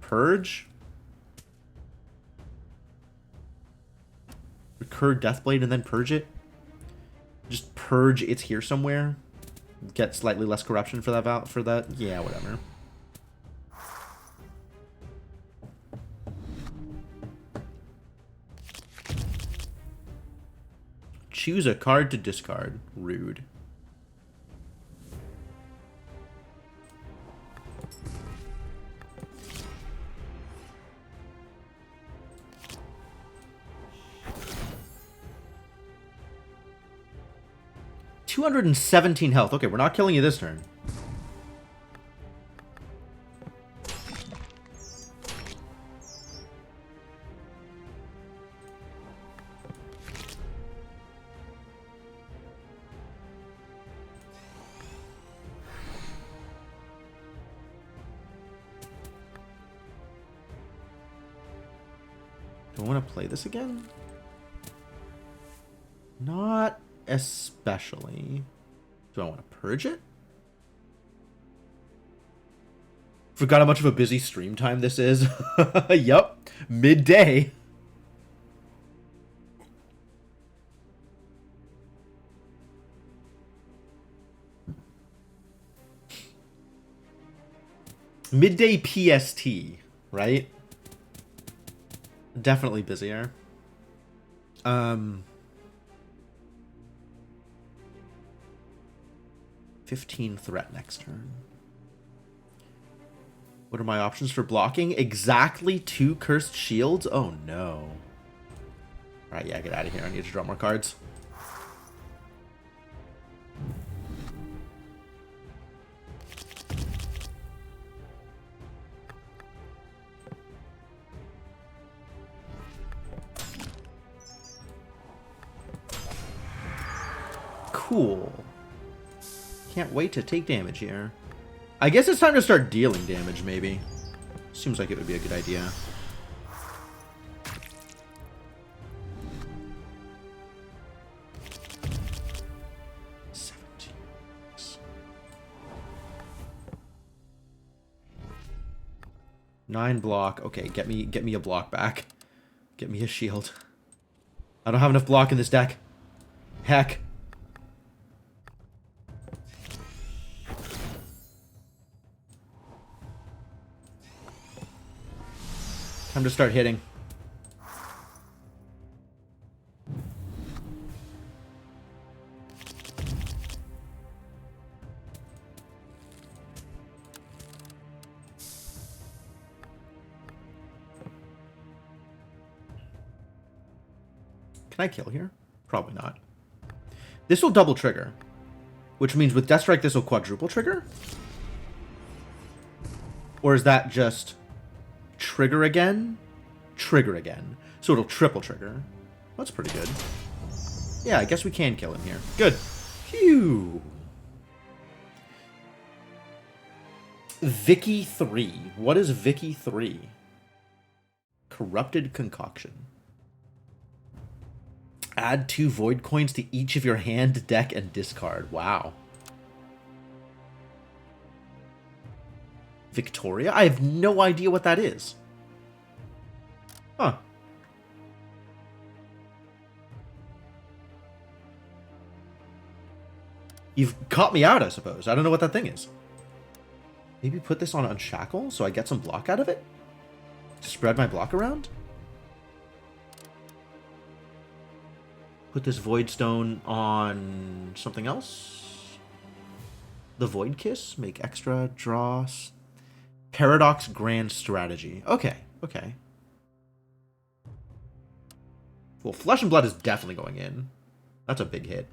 purge. Recur Deathblade and then purge it. Just purge it's here somewhere. Get slightly less corruption for that. Yeah, whatever. Choose a card to discard. Rude. $217 health. Okay, we're not killing you this turn. Do I want to play this again? Not especially. Do I want to purge it? Forgot how much of a busy stream time this is. Yup. Midday. Midday PST, right? Definitely busier. 15 threat next turn. What are my options for blocking? Exactly 2 cursed shields? Oh no. Alright, yeah, get out of here. I need to draw more cards. Cool. Can't wait to take damage here. I guess it's time to start dealing damage, maybe. Seems like it would be a good idea. Nine block. Okay, get me a block back. Get me a shield. I don't have enough block in this deck. Heck. Time to start hitting. Can I kill here? Probably not. This will double trigger, which means with Death Strike this will quadruple trigger? Or is that just trigger again? Trigger again. So it'll triple trigger. That's pretty good. Yeah, I guess we can kill him here. Good. Phew. Vicky 3. What is Vicky 3? Corrupted Concoction. Add 2 void coins to each of your hand, deck, and discard. Wow. Victoria? I have no idea what that is. Huh. You've caught me out, I suppose. I don't know what that thing is. Maybe put this on Unshackle so I get some block out of it? To spread my block around? Put this Void Stone on something else? The Void Kiss? Make extra draws. Paradox Grand Strategy. Okay, okay. Well, Flesh and Blood is definitely going in. That's a big hit.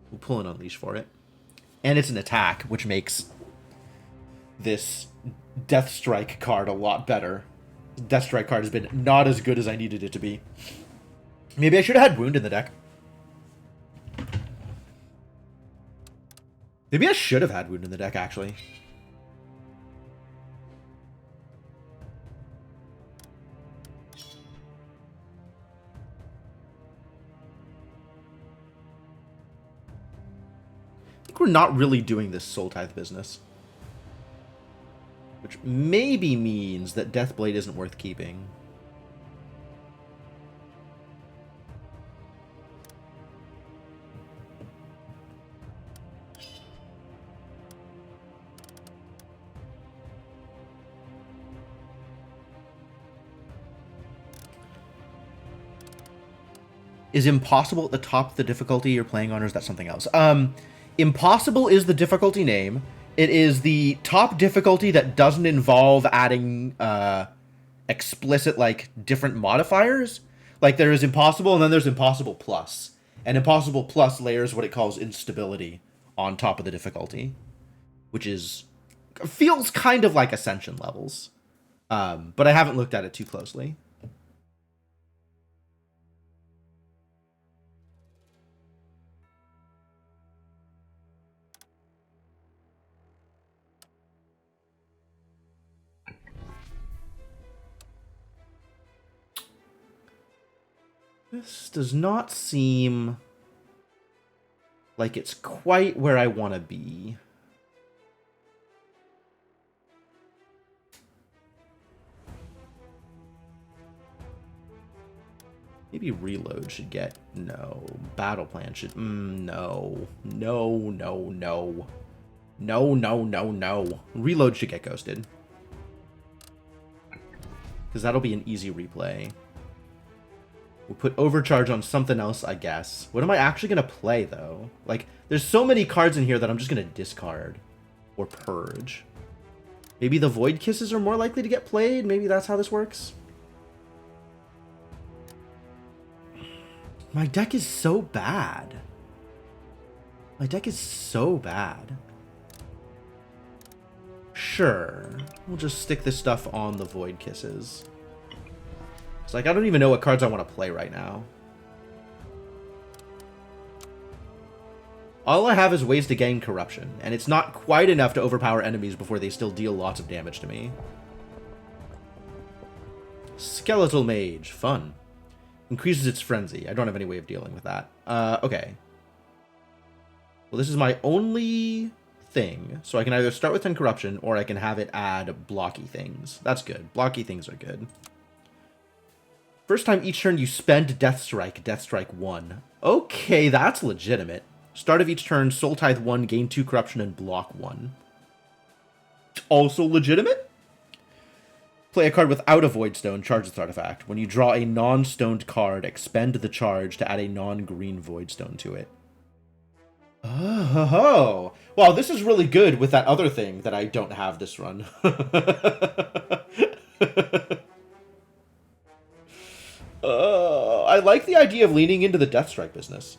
We'll pull an Unleash for it. And it's an attack, which makes this Death Strike card a lot better. Death Strike card has been not as good as I needed it to be. Maybe I should have had Wound in the deck. Maybe I should have had Wound in the deck, actually. I think we're not really doing this Soul Tithe business. Which maybe means that Deathblade isn't worth keeping. Is Impossible at the top of the difficulty you're playing on, or is that something else? Impossible is the difficulty name. It is the top difficulty that doesn't involve adding explicit, like, different modifiers. Like, there is Impossible, and then there's Impossible Plus. And Impossible Plus layers what it calls instability on top of the difficulty. Which is... feels kind of like Ascension levels. But I haven't looked at it too closely. This does not seem like it's quite where I want to be. Maybe Reload should get... no. Battle Plan should... no. No, no, no. No, no, no, no. Reload should get ghosted. Because that'll be an easy replay. We'll put Overcharge on something else, I guess. What am I actually going to play, though? Like, there's so many cards in here that I'm just going to discard. Or purge. Maybe the Void Kisses are more likely to get played? Maybe that's how this works? My deck is so bad. My deck is so bad. Sure. We'll just stick this stuff on the Void Kisses. It's like, I don't even know what cards I want to play right now. All I have is ways to gain Corruption, and it's not quite enough to overpower enemies before they still deal lots of damage to me. Skeletal Mage. Fun. Increases its Frenzy. I don't have any way of dealing with that. Okay. Well, this is my only thing, so I can either start with 10 Corruption, or I can have it add blocky things. That's good. Blocky things are good. First time each turn you spend Death Strike 1. Okay, that's legitimate. Start of each turn, Soul Tithe 1, gain 2 Corruption, and block 1. Also legitimate? Play a card without a Void Stone, charge this artifact. When you draw a non-stoned card, expend the charge to add a non-green Void Stone to it. Oh, wow, this is really good with that other thing that I don't have this run. I like the idea of leaning into the Deathstrike business.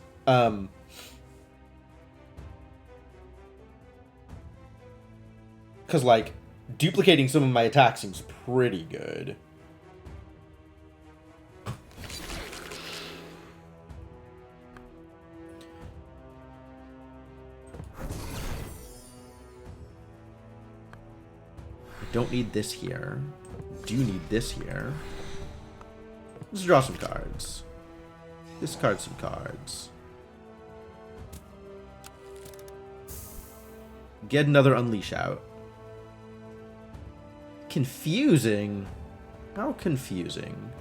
Because, like, duplicating some of my attacks seems pretty good. I don't need this here. Do need this here. Let's draw some cards. Discard some cards. Get another Unleash out. Confusing. How confusing.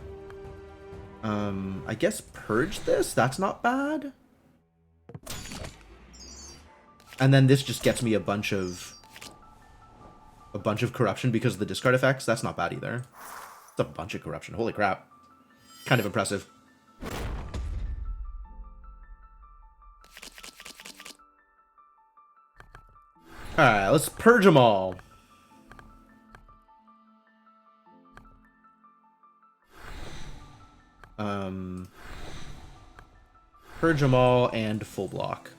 I guess purge this? That's not bad. And then this just gets me a bunch of corruption because of the discard effects. That's not bad either. It's a bunch of corruption. Holy crap. Kind of impressive. Alright, let's purge them all. Purge them all and full block.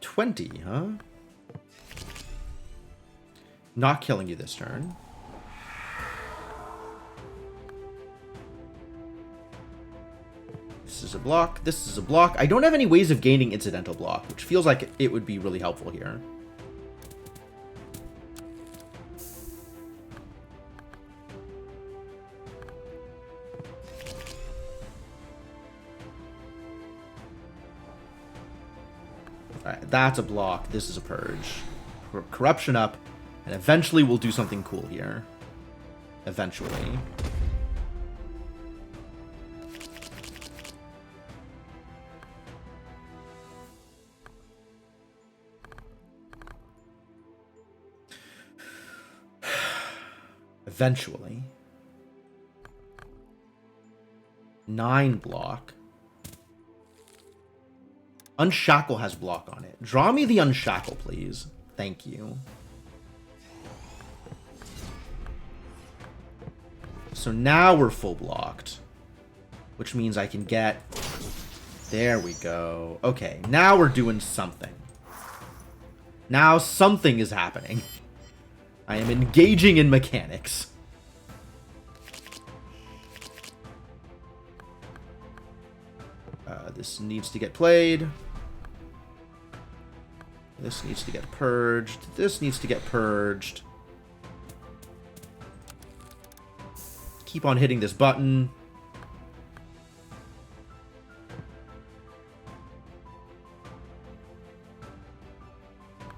$20, huh? Not killing you this turn. This is a block. This is a block. I don't have any ways of gaining incidental block, which feels like it would be really helpful here. Alright, that's a block. This is a purge. Corruption up. And eventually we'll do something cool here. Eventually. Eventually. 9 block. Unshackle has block on it. Draw me the Unshackle, please. Thank you. So now we're full blocked. Which means I can get... There we go. Okay, now we're doing something. Now something is happening. I am engaging in mechanics. This needs to get played. This needs to get purged. This needs to get purged. Keep on hitting this button.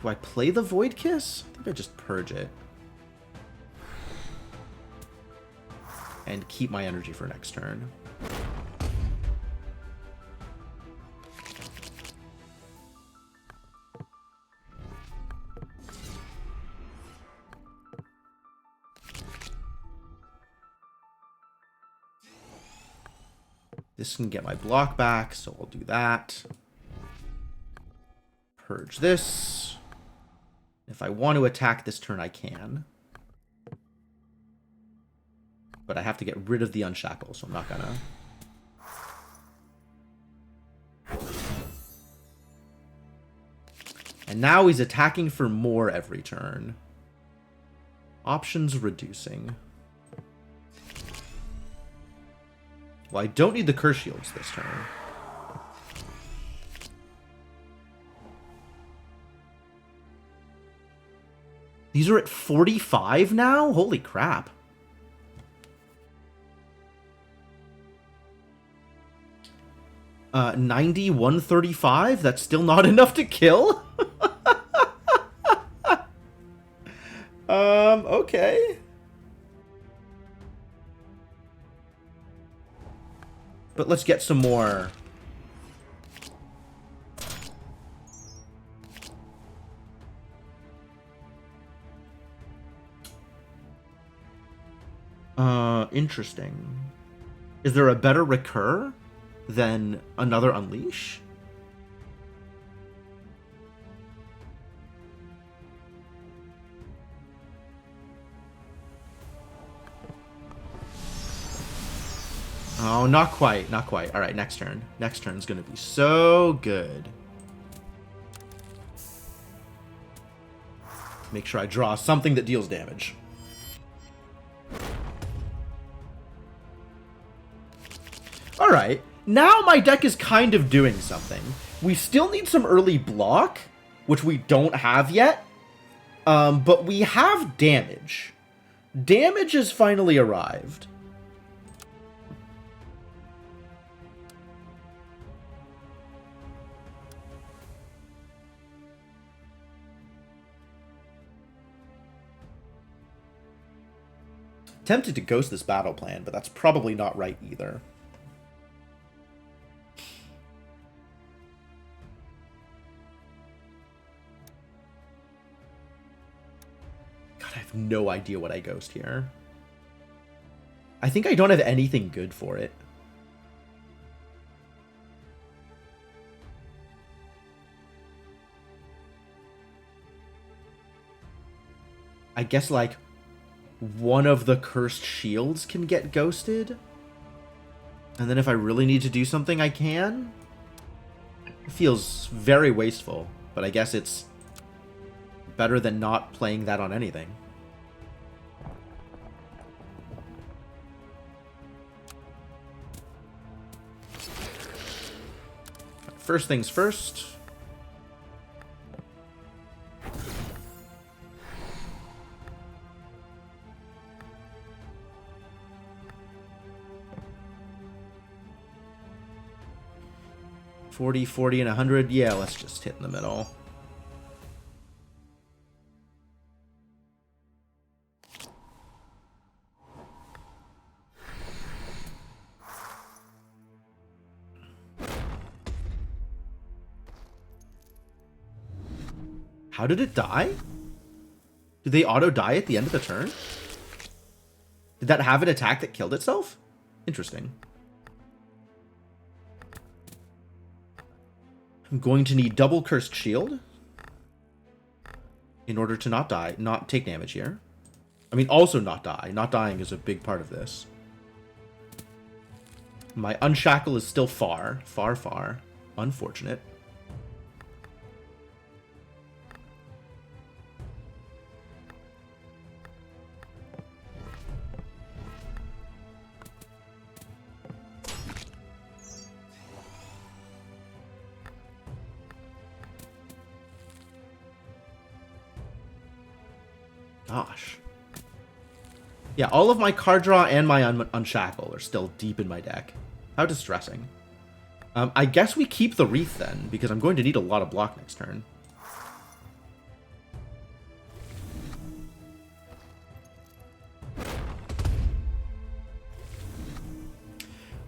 Do I play the Void Kiss? I think I just purge it. And keep my energy for next turn. This can get my block back, so I'll do that. Purge this. If I want to attack this turn, I can. But I have to get rid of the Unshackle, so I'm not gonna. And now he's attacking for more every turn. Options reducing. Well, I don't need the Curse Shields this turn. These are at 45 now? Holy crap. 90, 135? That's still not enough to kill? Okay. But let's get some more... interesting. Is there a better recur than another Unleash? Oh, not quite, not quite. All right, next turn. Next turn's gonna be so good. Make sure I draw something that deals damage. All right, now my deck is kind of doing something. We still need some early block, which we don't have yet, but we have damage. Damage has finally arrived. Tempted to ghost this battle plan, but that's probably not right either. God, I have no idea what I ghost here. I think I don't have anything good for it. I guess, like, one of the cursed shields can get ghosted. And then if I really need to do something, I can. It feels very wasteful, but I guess it's better than not playing that on anything. First things first. $40, $40, and $100. Yeah, let's just hit in the middle. How did it die? Did they auto die at the end of the turn? Did that have an attack that killed itself? Interesting. I'm going to need double Cursed Shield in order to not die, not take damage here. I mean, also not die. Not dying is a big part of this. My Unshackle is still far, far, far. Unfortunate. Gosh. Yeah, all of my card draw and my Unshackle are still deep in my deck. How distressing. I guess we keep the Wreath then, because I'm going to need a lot of block next turn.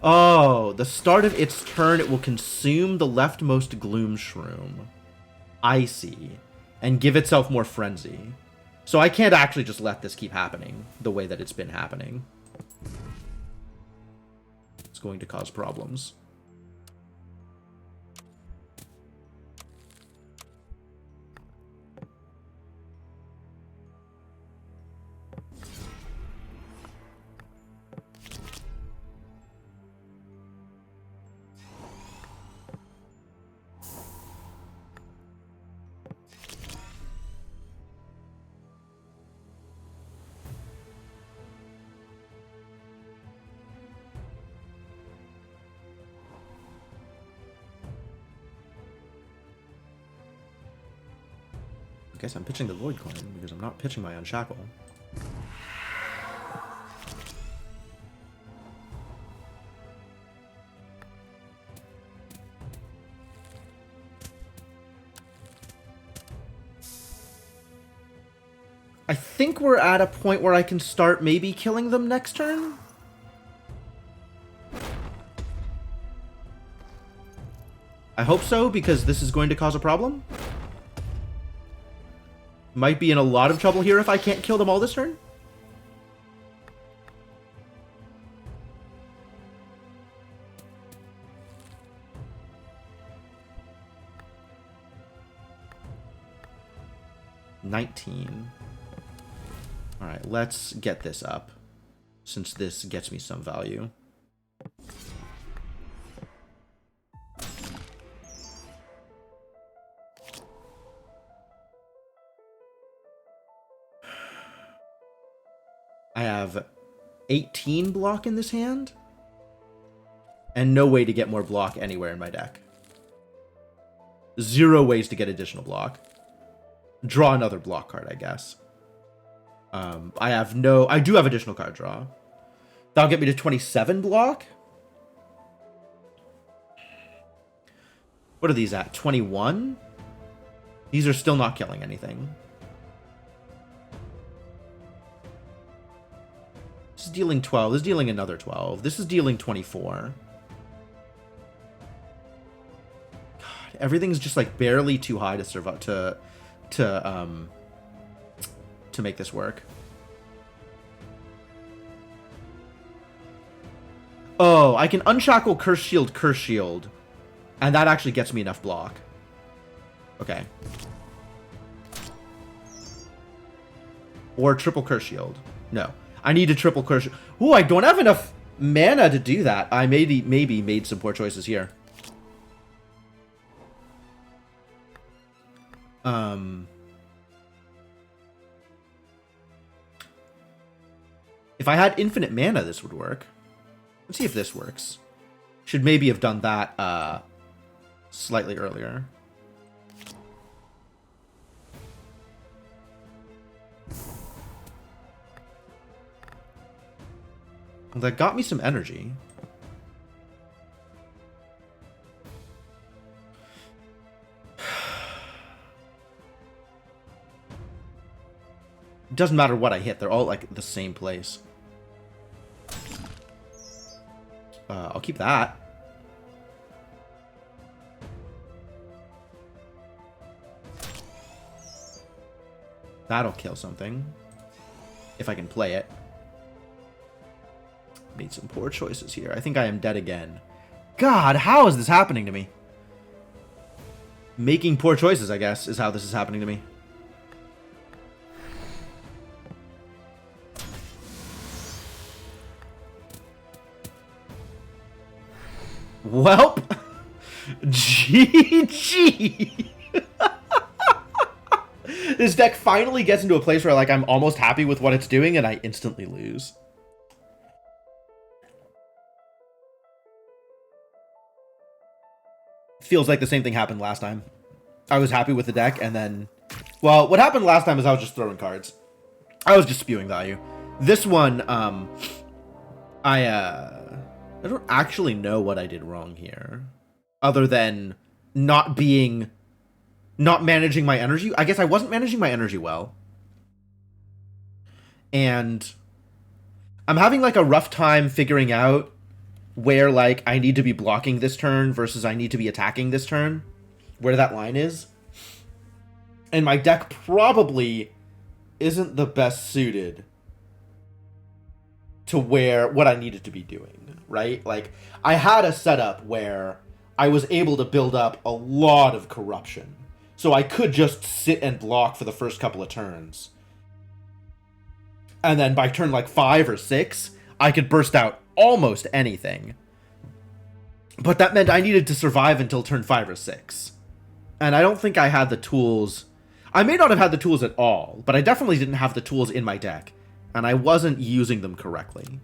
Oh, the start of its turn, it will consume the leftmost Gloom Shroom. I see. And give itself more Frenzy. So I can't actually just let this keep happening the way that it's been happening. It's going to cause problems. I guess I'm pitching the Void Coin because I'm not pitching my Unshackle. I think we're at a point where I can start maybe killing them next turn. I hope so, because this is going to cause a problem. Might be in a lot of trouble here if I can't kill them all this turn. $19. Alright, let's get this up, since this gets me some value. I have 18 block in this hand, and no way to get more block anywhere in my deck. 0 ways to get additional block. Draw another block card, I guess. I do have additional card draw. That'll get me to 27 block. What are these at? 21? These are still not killing anything. This is dealing 12. This is dealing another 12. This is dealing 24. God, everything's just like barely too high to survive to make this work. Oh, I can unshackle Curse Shield, and that actually gets me enough block. Okay. Or triple Curse Shield. No. I need a triple Curse Shield. Ooh, I don't have enough mana to do that. I maybe made some poor choices here. If I had infinite mana, this would work. Let's see if this works. Should maybe have done that slightly earlier. That got me some energy. Doesn't matter what I hit, they're all like the same place. I'll keep that. That'll kill something. If I can play it. Made some poor choices here. I think I am dead again. God, how is this happening to me? Making poor choices, I guess, is how this is happening to me. Welp. GG. This deck finally gets into a place where like I'm almost happy with what it's doing and I instantly lose. Feels like the same thing happened last time. I was happy with the deck and then... Well, what happened last time is I was just throwing cards. I was just spewing value. This one, I don't actually know what I did wrong here. Other than not managing my energy. I guess I wasn't managing my energy well. And I'm having like a rough time figuring out where like I need to be blocking this turn versus I need to be attacking this turn. Where that line is. And my deck probably isn't the best suited to what I needed to be doing, right? Like, I had a setup where I was able to build up a lot of corruption. So I could just sit and block for the first couple of turns. And then by turn like 5 or 6, I could burst out almost anything. But that meant I needed to survive until turn 5 or 6. And I don't think I had the tools. I may not have had the tools at all, but I definitely didn't have the tools in my deck. And I wasn't using them correctly.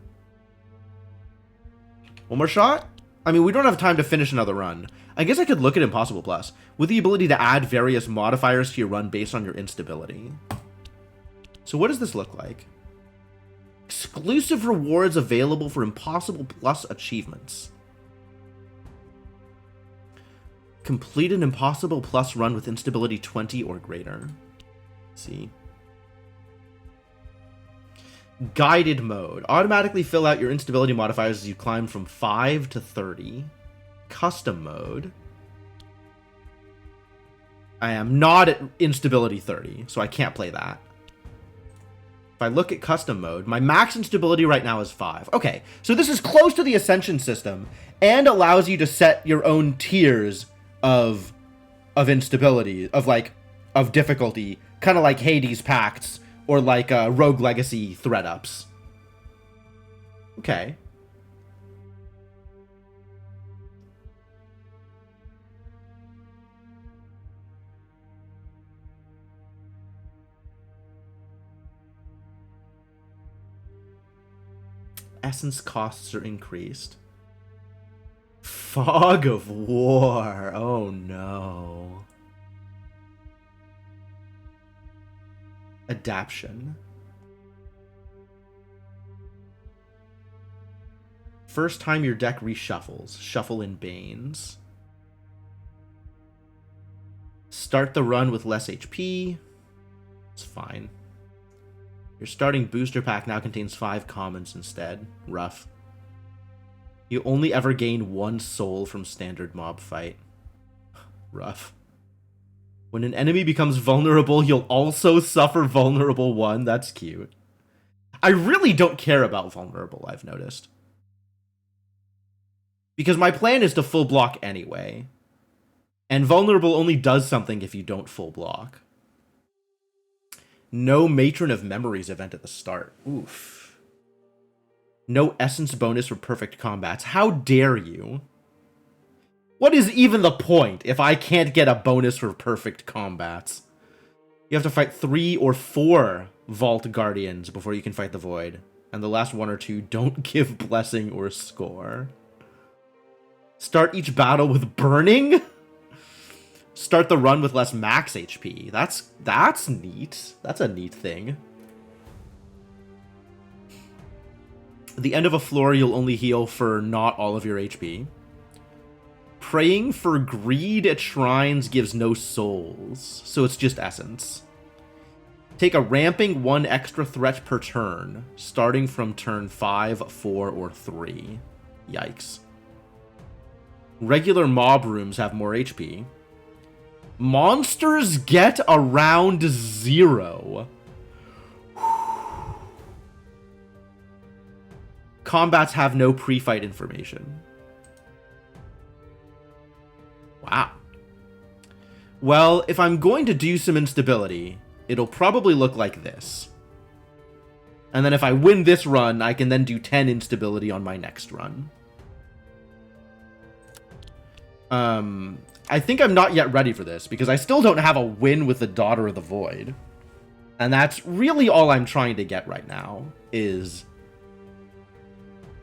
One more shot? I mean, we don't have time to finish another run. I guess I could look at Impossible Plus, with the ability to add various modifiers to your run based on your instability. So what does this look like? Exclusive rewards available for Impossible Plus achievements. Complete an Impossible Plus run with instability 20 or greater. Let's see. Guided mode. Automatically fill out your instability modifiers as you climb from 5 to 30. Custom mode. I am not at instability 30, so I can't play that. If I look at custom mode, my max instability right now is 5. Okay, so this is close to the Ascension system and allows you to set your own tiers of instability, of difficulty, kind of like Hades Pacts or like Rogue Legacy threat ups. Okay. Essence costs are increased. Fog of War. Oh no. Adaption. First time your deck reshuffles. Shuffle in Banes. Start the run with less HP. It's fine. Your starting booster pack now contains 5 commons instead. Rough. You only ever gain 1 soul from standard mob fight. Rough. When an enemy becomes vulnerable, you'll also suffer vulnerable 1. That's cute. I really don't care about vulnerable, I've noticed. Because my plan is to full block anyway. And vulnerable only does something if you don't full block. No Matron of Memories event at the start. Oof. No essence bonus for perfect combats. How dare you? What is even the point if I can't get a bonus for perfect combats? You have to fight 3 or 4 Vault Guardians before you can fight the Void. And the last 1 or 2 don't give blessing or score. Start each battle with burning? Start the run with less max HP. That's neat. That's a neat thing. At the end of a floor, you'll only heal for not all of your HP. Praying for greed at shrines gives no souls, so it's just essence. Take a ramping 1 extra threat per turn, starting from turn 5, 4, or 3. Yikes. Regular mob rooms have more HP. Monsters get around 0. Combats have no pre-fight information. Wow. Well, if I'm going to do some instability, it'll probably look like this. And then if I win this run, I can then do 10 instability on my next run. I think I'm not yet ready for this, because I still don't have a win with the Daughter of the Void. And that's really all I'm trying to get right now, is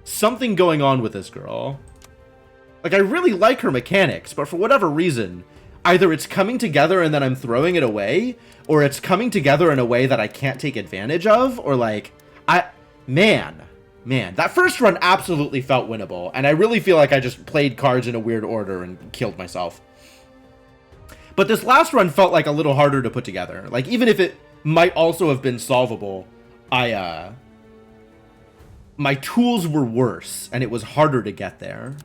something going on with this girl. Like, I really like her mechanics, but for whatever reason, either it's coming together and then I'm throwing it away, or it's coming together in a way that I can't take advantage of, or like, Man, that first run absolutely felt winnable, and I really feel like I just played cards in a weird order and killed myself. But this last run felt like a little harder to put together. Like, even if it might also have been solvable, my tools were worse, and it was harder to get there.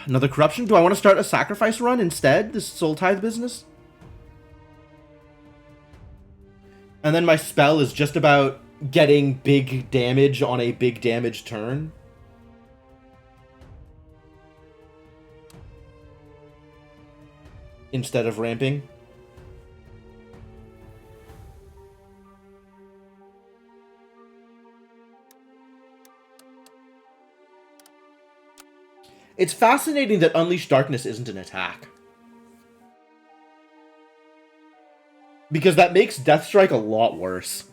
Another corruption? Do I want to start a sacrifice run instead? This Soul Tithe business? And then my spell is just about getting big damage on a big damage turn. Instead of ramping. It's fascinating that Unleash Darkness isn't an attack. Because that makes Deathstrike a lot worse.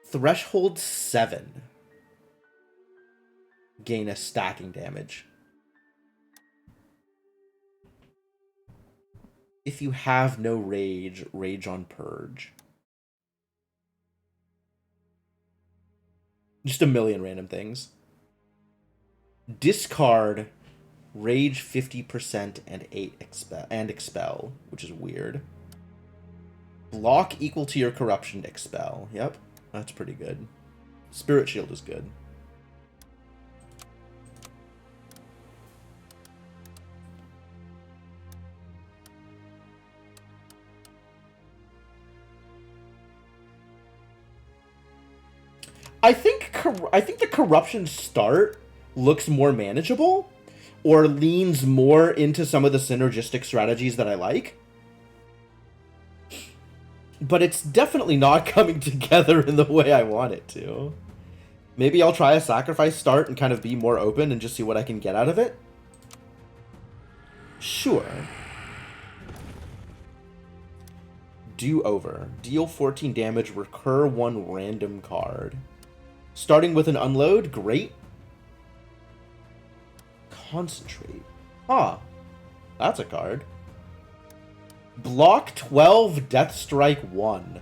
Threshold 7. Gain a stacking damage. If you have no rage, rage on purge. Just a million random things. Discard rage 50% and expel, which is weird. Block equal to your corruption, expel. Yep, that's pretty good. Spirit Shield is good. I think the corruption start looks more manageable, or leans more into some of the synergistic strategies that I like. But it's definitely not coming together in the way I want it to. Maybe I'll try a sacrifice start and kind of be more open and just see what I can get out of it. Sure. Do over. Deal 14 damage, recur 1 random card. Starting with an unload, great. Concentrate. Huh. That's a card. Block 12, Death Strike 1.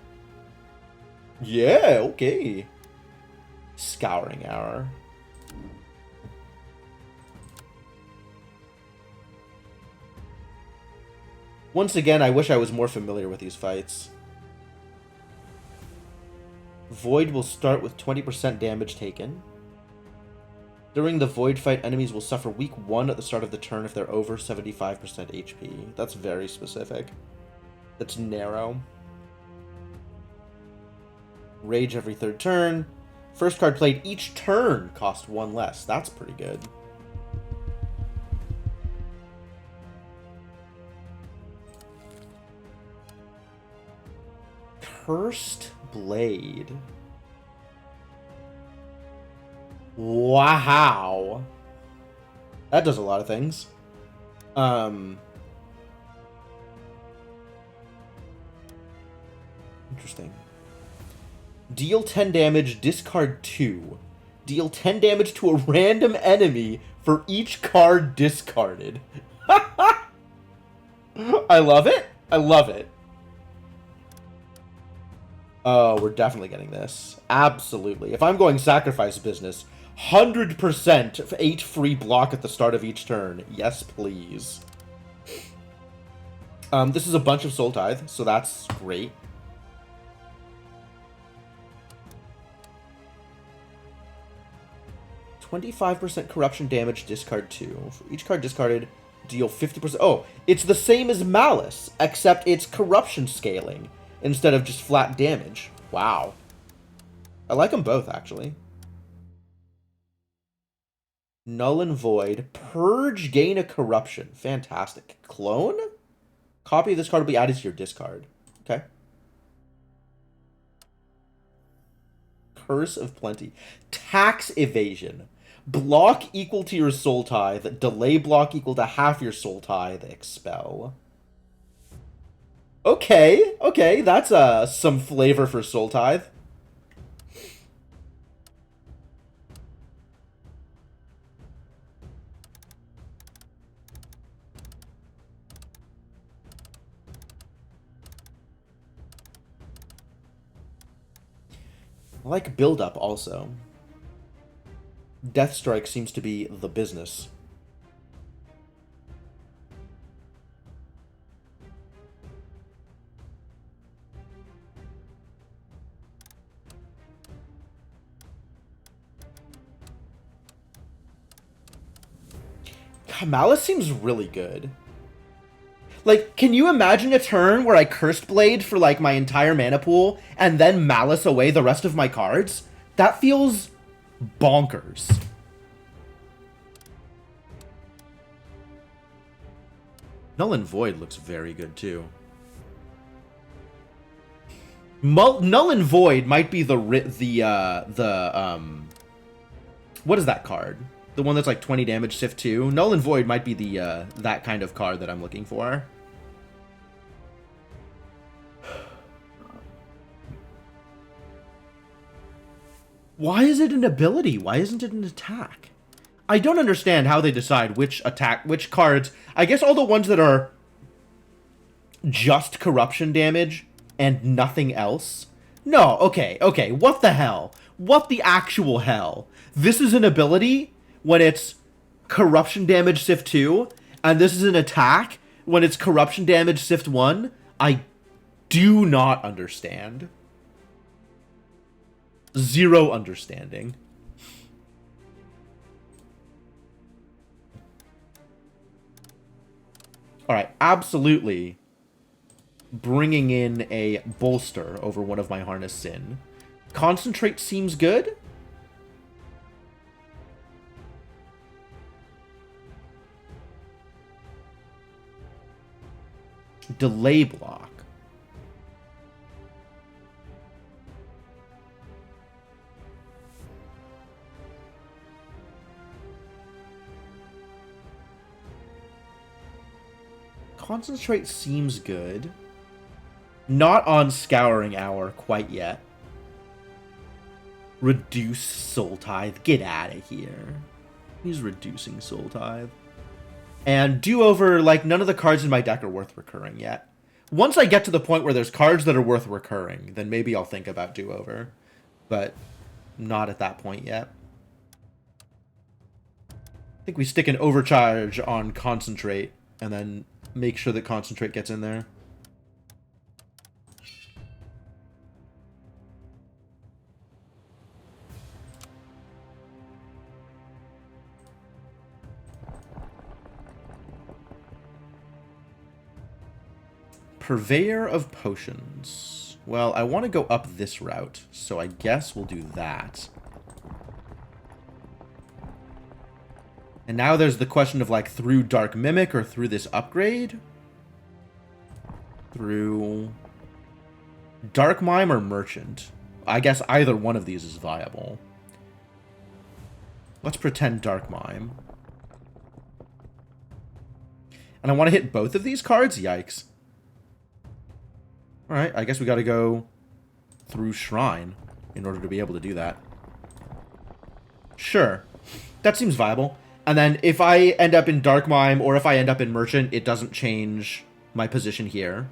Yeah, okay. Scouring Arrow. Once again, I wish I was more familiar with these fights. Void will start with 20% damage taken. During the Void fight, enemies will suffer weak 1 at the start of the turn if they're over 75% HP. That's very specific. That's narrow. Rage every 3rd turn. First card played each turn cost 1 less. That's pretty good. Cursed Blade. Wow. That does a lot of things. Interesting. Deal 10 damage, discard 2. Deal 10 damage to a random enemy for each card discarded. I love it. I love it. Oh, we're definitely getting this. Absolutely. If I'm going sacrifice business, 100% 8 free block at the start of each turn. Yes, please. This is a bunch of Soul Tithe, so that's great. %25 corruption damage, discard 2. For each card discarded, deal 50%. Oh, it's the same as Malice, except it's corruption scaling instead of just flat damage. Wow. I like them both, actually. Null and Void. Purge, gain a corruption. Fantastic. Clone? Copy of this card will be added to your discard. Okay. Curse of Plenty. Tax evasion. Block equal to your Soul Tithe. Delay block equal to half your Soul Tithe. Expel. Okay, okay, that's some flavor for Soul Tithe. I like build-up also. Death Strike seems to be the business. Malice seems really good. Like, can you imagine a turn where I Cursed Blade for, like, my entire mana pool, and then Malice away the rest of my cards? That feels bonkers. Null and Void looks very good, too. Null and Void might be what is that card? The one that's like 20 damage, Sif 2. Null and Void might be the that kind of card that I'm looking for. Why is it an ability? Why isn't it an attack? I don't understand how they decide which cards. I guess all the ones that are just corruption damage and nothing else. No, okay, what the hell? What the actual hell? This is an ability when it's corruption damage Sift 2, and this is an attack when it's corruption damage Sift 1. I do not understand. Zero understanding. Alright, absolutely bringing in a bolster over one of my Harness Sin. Concentrate seems good. Delay block. Concentrate seems good. Not on Scouring Hour quite yet. Reduce Soul Tithe. Get out of here. He's reducing Soul Tithe. And Do-Over, like, none of the cards in my deck are worth recurring yet. Once I get to the point where there's cards that are worth recurring, then maybe I'll think about Do-Over. But not at that point yet. I think we stick an Overcharge on Concentrate, and then make sure that Concentrate gets in there. Purveyor of Potions. Well, I want to go up this route, so I guess we'll do that. And now there's the question of, like, through Dark Mimic or through this upgrade? Through Dark Mime or Merchant? I guess either one of these is viable. Let's pretend Dark Mime. And I want to hit both of these cards? Yikes. Alright, I guess we gotta go through Shrine in order to be able to do that. Sure. That seems viable. And then if I end up in Dark Mime or if I end up in Merchant, it doesn't change my position here.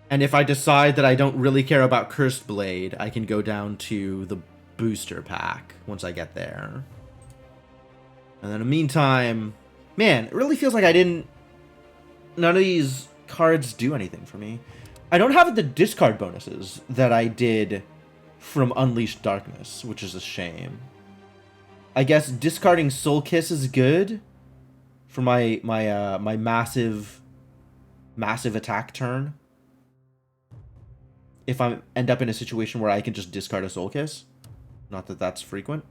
And if I decide that I don't really care about Cursed Blade, I can go down to the booster pack once I get there. And then in the meantime, man, it really feels like none of these cards do anything for me. I don't have the discard bonuses that I did from Unleashed Darkness, which is a shame. I guess discarding Soul Kiss is good for my massive attack turn. If I end up in a situation where I can just discard a Soul Kiss. Not that that's frequent.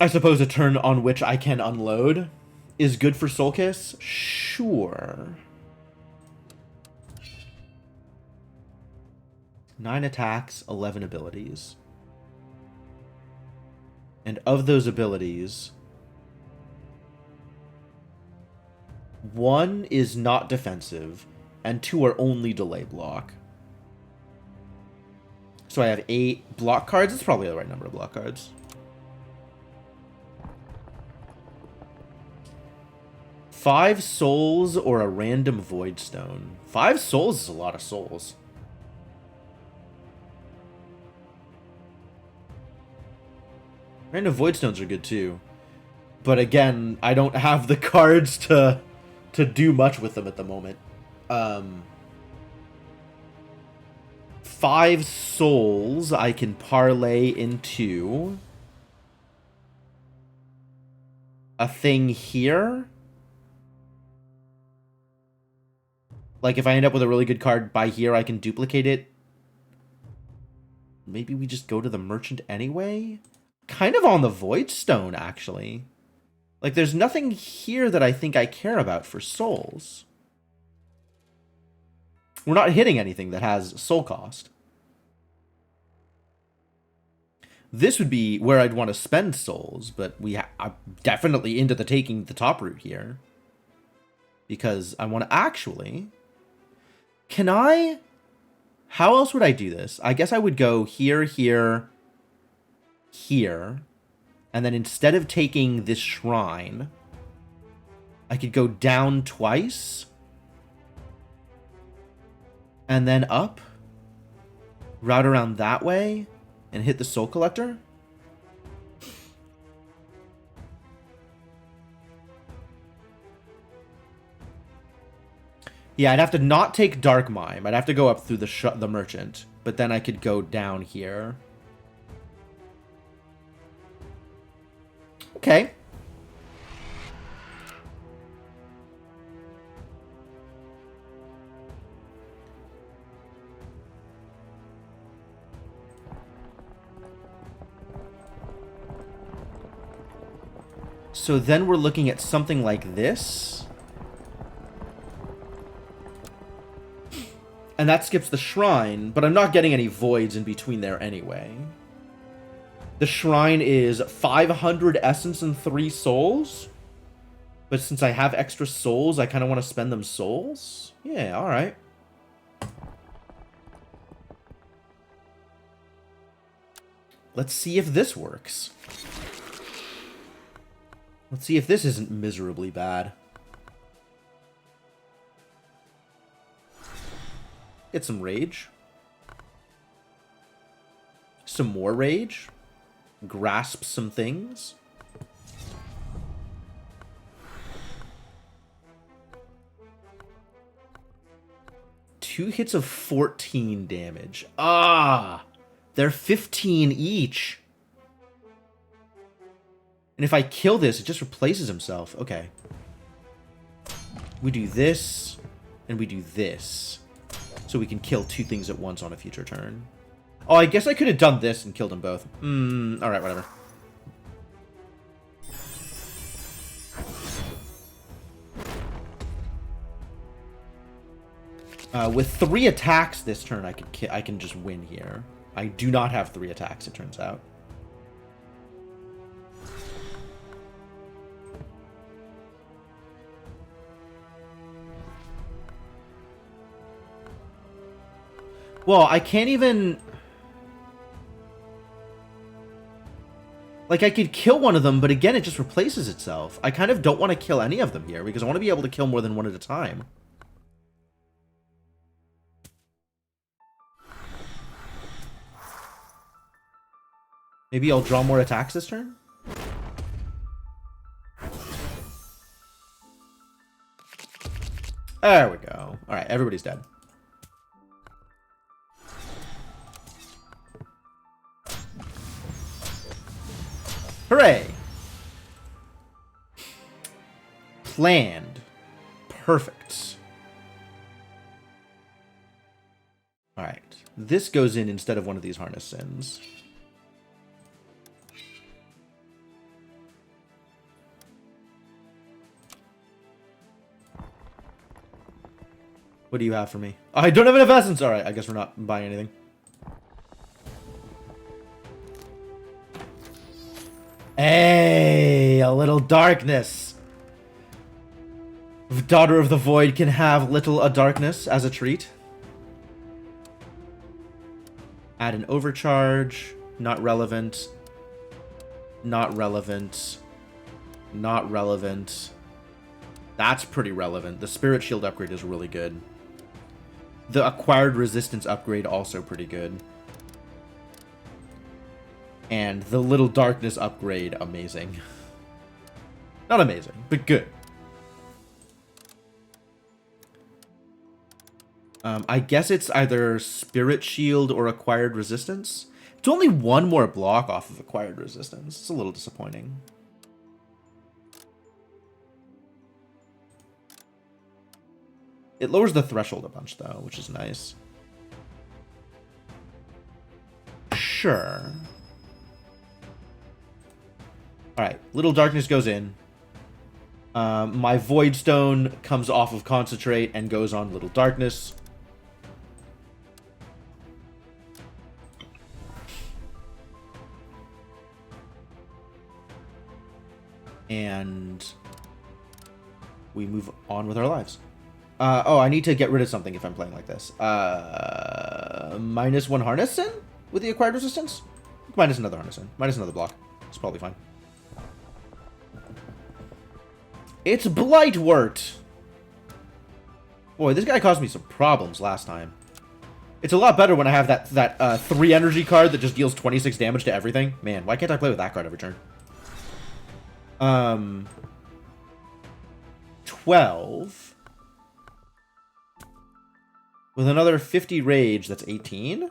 I suppose a turn on which I can unload is good for Soul Kiss? Sure. 9 attacks, 11 abilities. And of those abilities, 1 is not defensive, and 2 are only delay block. So I have 8 block cards. That's probably the right number of block cards. 5 souls or a random void stone. 5 souls is a lot of souls. Random void stones are good too. But again, I don't have the cards to do much with them at the moment. 5 souls I can parlay into a thing here. Like, if I end up with a really good card by here, I can duplicate it. Maybe we just go to the Merchant anyway? Kind of on the Void Stone, actually. Like, there's nothing here that I think I care about for souls. We're not hitting anything that has soul cost. This would be where I'd want to spend souls, but I'm definitely into taking the top route here. Because I want to actually... Can I... How else would I do this? I guess I would go here, here, here. And then instead of taking this shrine, I could go down twice. And then up. Route around that way. And hit the Soul Collector. Yeah, I'd have to not take Dark Mime. I'd have to go up through the merchant. But then I could go down here. Okay. So then we're looking at something like this. And that skips the shrine, but I'm not getting any voids in between there anyway. The shrine is 500 essence and 3 souls. But since I have extra souls, I kind of want to spend them souls. Yeah, alright. Let's see if this works. Let's see if this isn't miserably bad. Get some rage. Some more rage. Grasp some things. Two hits of 14 damage. Ah! They're 15 each. And if I kill this, it just replaces himself. Okay. We do this, and we do this. So we can kill 2 things at once on a future turn. Oh, I guess I could have done this and killed them both. Alright, whatever. With 3 attacks this turn, I can just win here. I do not have 3 attacks, it turns out. Well, I can't even... Like, I could kill one of them, but again, it just replaces itself. I kind of don't want to kill any of them here, because I want to be able to kill more than one at a time. Maybe I'll draw more attacks this turn? There we go. Alright, everybody's dead. Hooray! Planned. Perfect. Alright. This goes in instead of one of these Harness Sins. What do you have for me? I don't have enough essence! Alright, I guess we're not buying anything. Hey, a little darkness. Daughter of the Void can have little darkness as a treat. Add an overcharge. Not relevant. Not relevant. Not relevant. That's pretty relevant. The Spirit Shield upgrade is really good. The Acquired Resistance upgrade also pretty good. And the Little Darkness upgrade, amazing. Not amazing, but good. I guess it's either Spirit Shield or Acquired Resistance. It's only 1 more block off of Acquired Resistance. It's a little disappointing. It lowers the threshold a bunch, though, which is nice. Sure. Alright, Little Darkness goes in. My Void Stone comes off of Concentrate and goes on Little Darkness. And we move on with our lives. Oh, I need to get rid of something if I'm playing like this. Minus 1 Harness Sin with the Acquired Resistance? Minus another Harness Sin. Minus another block. It's probably fine. It's Blightwort! Boy, this guy caused me some problems last time. It's a lot better when I have that 3 energy card that just deals 26 damage to everything. Man, why can't I play with that card every turn? 12. With another 50 rage, that's 18.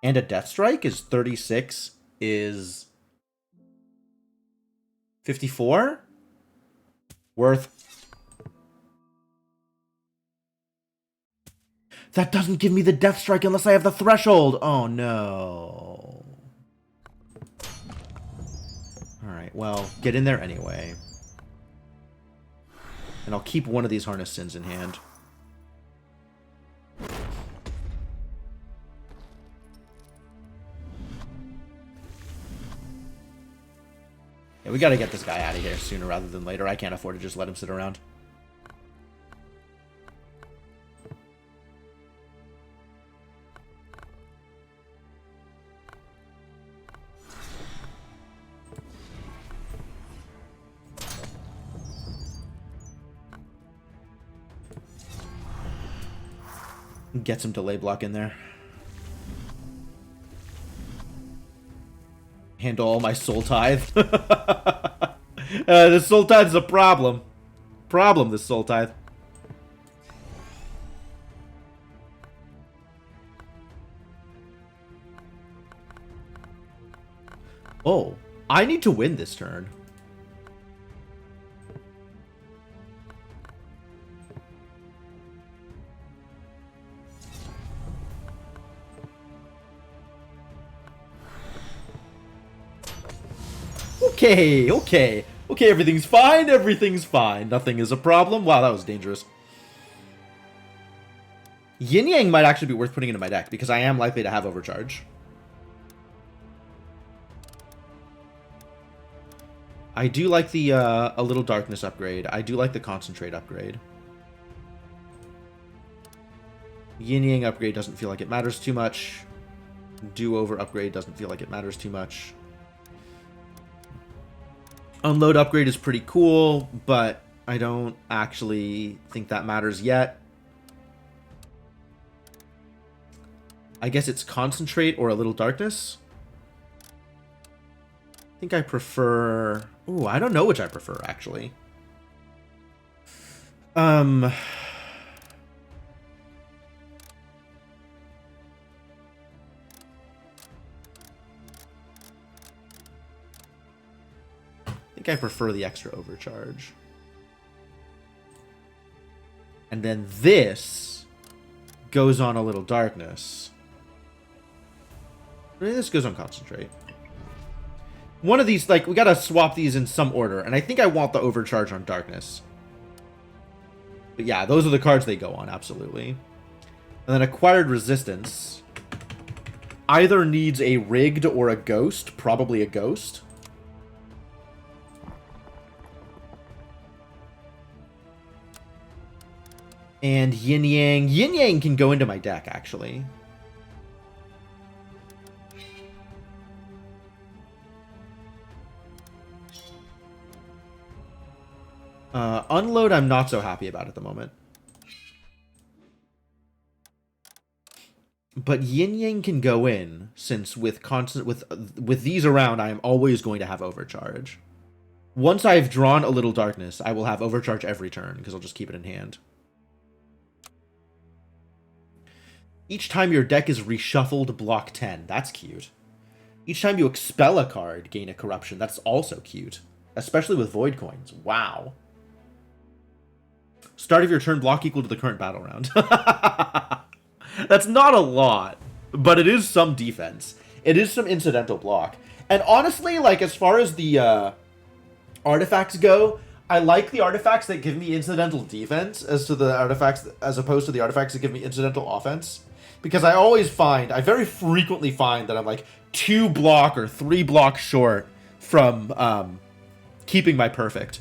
And a death strike is 36, is 54? Worth. That doesn't give me the death strike unless I have the threshold. Oh, no. Alright, well, get in there anyway. And I'll keep one of these Harness Sins in hand. Yeah, we gotta get this guy out of here sooner rather than later. I can't afford to just let him sit around. Get some delay block in there. Handle all my soul tithe. This soul tithe is a problem. This soul tithe. Oh, I need to win this turn. Okay, everything's fine, nothing is a problem. Wow, that was dangerous. Yin Yang might actually be worth putting into my deck, because I am likely to have Overcharge. I do like the, A Little Darkness upgrade. I do like the Concentrate upgrade. Yin Yang upgrade doesn't feel like it matters too much. Do-Over upgrade doesn't feel like it matters too much. Unload upgrade is pretty cool, but I don't actually think that matters yet. I guess it's Concentrate or A Little Darkness. I think I prefer... Ooh, I don't know which I prefer, actually. I think I prefer the extra overcharge. And then this goes on A Little Darkness. Maybe this goes on Concentrate. One of these, like, we gotta swap these in some order. And I think I want the overcharge on Darkness. But yeah, those are the cards they go on, absolutely. And then Acquired Resistance either needs a Rigged or a Ghost. Probably a Ghost. And Yin Yang. Yin Yang can go into my deck, actually. Unload, I'm not so happy about at the moment. But Yin Yang can go in, since with these around, I am always going to have Overcharge. Once I've drawn A Little Darkness, I will have Overcharge every turn, because I'll just keep it in hand. Each time your deck is reshuffled, block 10. That's cute. Each time you expel a card, gain a corruption. That's also cute. Especially with Void Coins. Wow. Start of your turn, block equal to the current battle round. That's not a lot, but it is some defense. It is some incidental block. And honestly, like, as far as the artifacts go, I like the artifacts that give me incidental defense as opposed to the artifacts that give me incidental offense. Because I very frequently find that I'm like 2 block or 3 block short from keeping my perfect.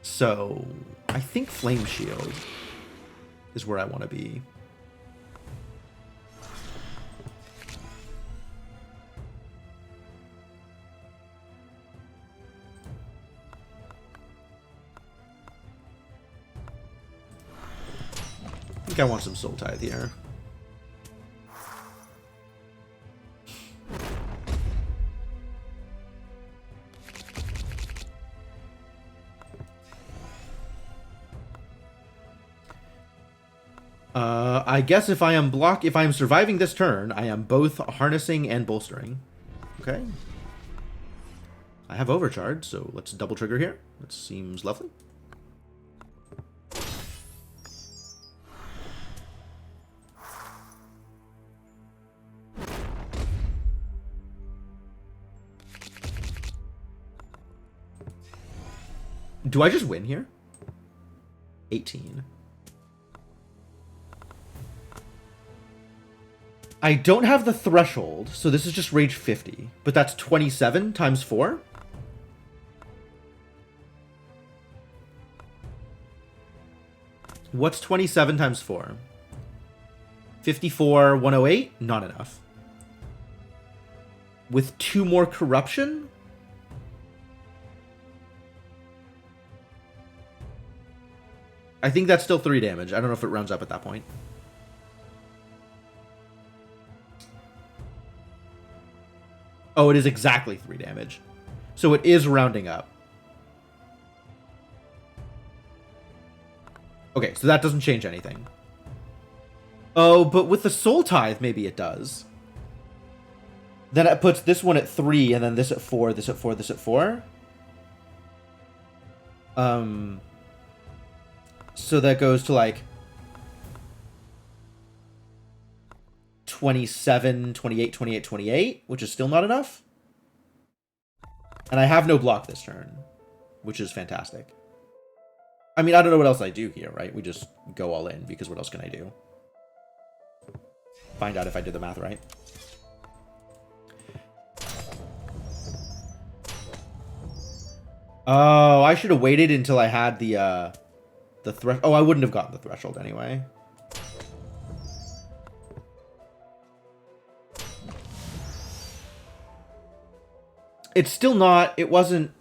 So I think Flame Shield is where I want to be. I think I want some Soul Tithe here. I guess if I am surviving this turn, I am both harnessing and bolstering. Okay. I have overcharge, so let's double trigger here. That seems lovely. Do I just win here? 18. I don't have the threshold, so this is just rage 50. But that's 27 times 4? What's 27 times 4? 54, 108? Not enough. With 2 more corruption? I think that's still 3 damage. I don't know if it rounds up at that point. Oh, it is exactly 3 damage. So it is rounding up. Okay, so that doesn't change anything. Oh, but with the Soul Tithe, maybe it does. Then it puts this one at 3, and then this at 4, this at 4, this at 4. So that goes to like 27, 28, 28, 28, which is still not enough. And I have no block this turn, which is fantastic. I mean, I don't know what else I do here, right? We just go all in, because what else can I do? Find out if I did the math right. Oh, I should have waited until I had the threshold. Oh, I wouldn't have gotten the threshold anyway. It's still not, it wasn't.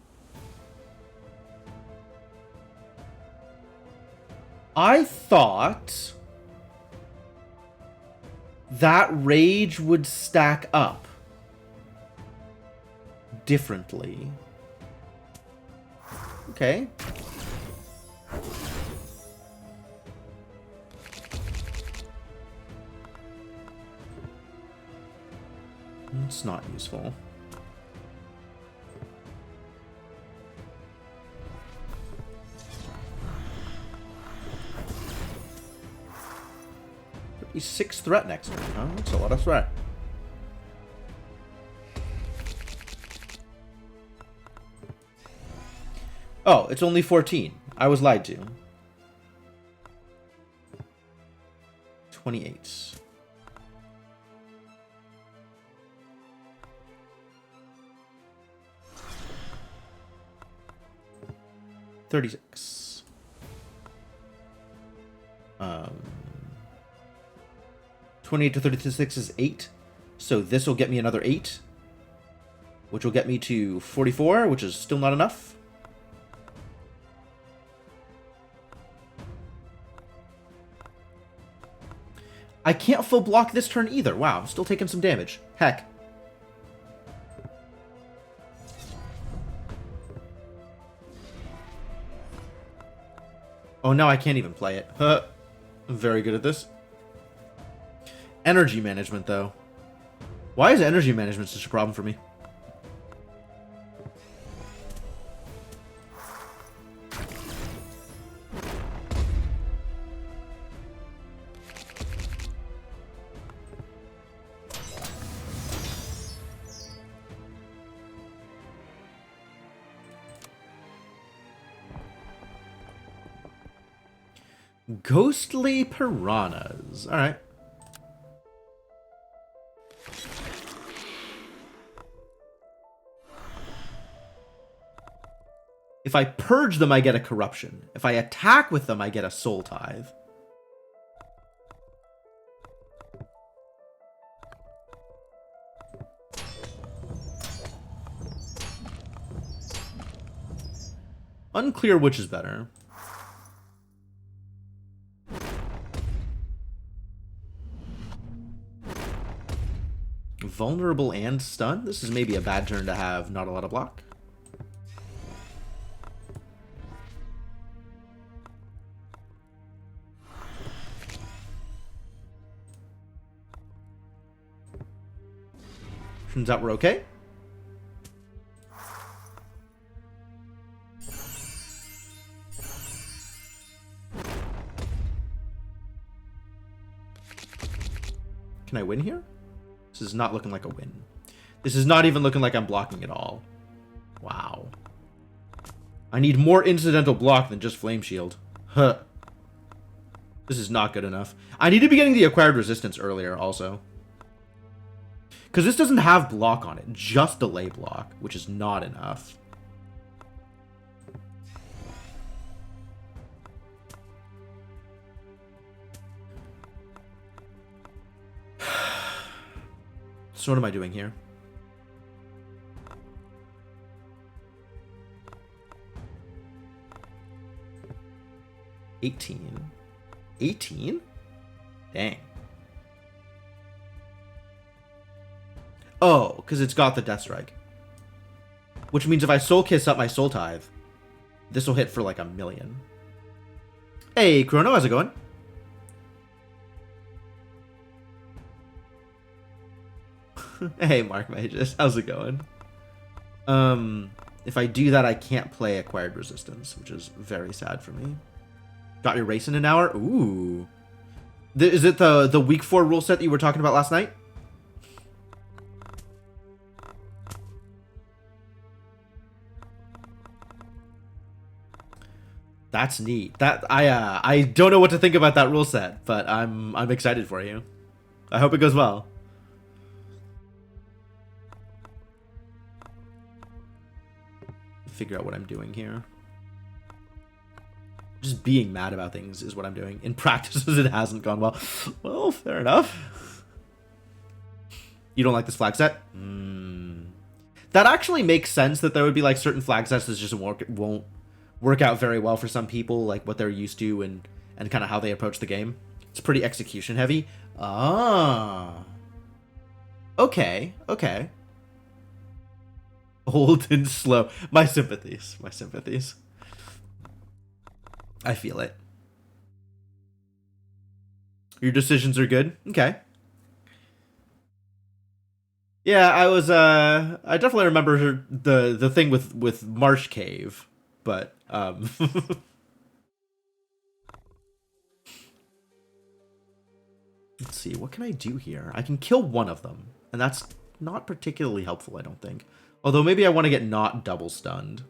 I thought that rage would stack up differently. Okay. It's not useful. He's 6 threat next turn, huh? That's a lot of threat. Oh, it's only 14. I was lied to. 28. $36. 28 to 36 is 8. So this will get me another 8. Which will get me to 44, which is still not enough. I can't full block this turn either. Wow, I'm still taking some damage. Heck. Oh, no, I can't even play it. Huh. I'm very good at this. Energy management, though. Why is energy management such a problem for me? Ghostly piranhas. All right. If I purge them, I get a corruption. If I attack with them, I get a soul tithe. Unclear which is better. Vulnerable and stun? This is maybe a bad turn to have not a lot of block. Turns out we're okay. Can I win here? This is not looking like a win. This is not even looking like I'm blocking at all. Wow. I need more incidental block than just Flame Shield. Huh. This is not good enough. I need to be getting the acquired resistance earlier also. Because this doesn't have block on it. Just delay block, which is not enough. So what am I doing here? $18. 18? Dang. Oh, because it's got the Death Strike. Which means if I Soul Kiss up my Soul Tithe, this will hit for like 1,000,000. Hey, Chrono, how's it going? Hey, Mark Magus, how's it going? If I do that, I can't play Acquired Resistance, which is very sad for me. Got your race in an hour? Ooh. Is it the week 4 rule set that you were talking about last night? That's neat. That I don't know what to think about that rule set, but I'm excited for you. I hope it goes well. Figure out what I'm doing here. Just being mad about things is what I'm doing. In practices, it hasn't gone well. Well, fair enough. You don't like this flag set? That actually makes sense that there would be like certain flag sets that just won't work out very well for some people, like what they're used to and kind of how they approach the game. It's pretty execution heavy. Ah. Okay, okay. Old and slow. My sympathies. My sympathies. I feel it. Your decisions are good? Okay. Yeah, I definitely remember the thing with Marsh Cave, but let's see, what can I do here? I can kill one of them, and that's not particularly helpful, I don't think. Although maybe I want to get not double stunned.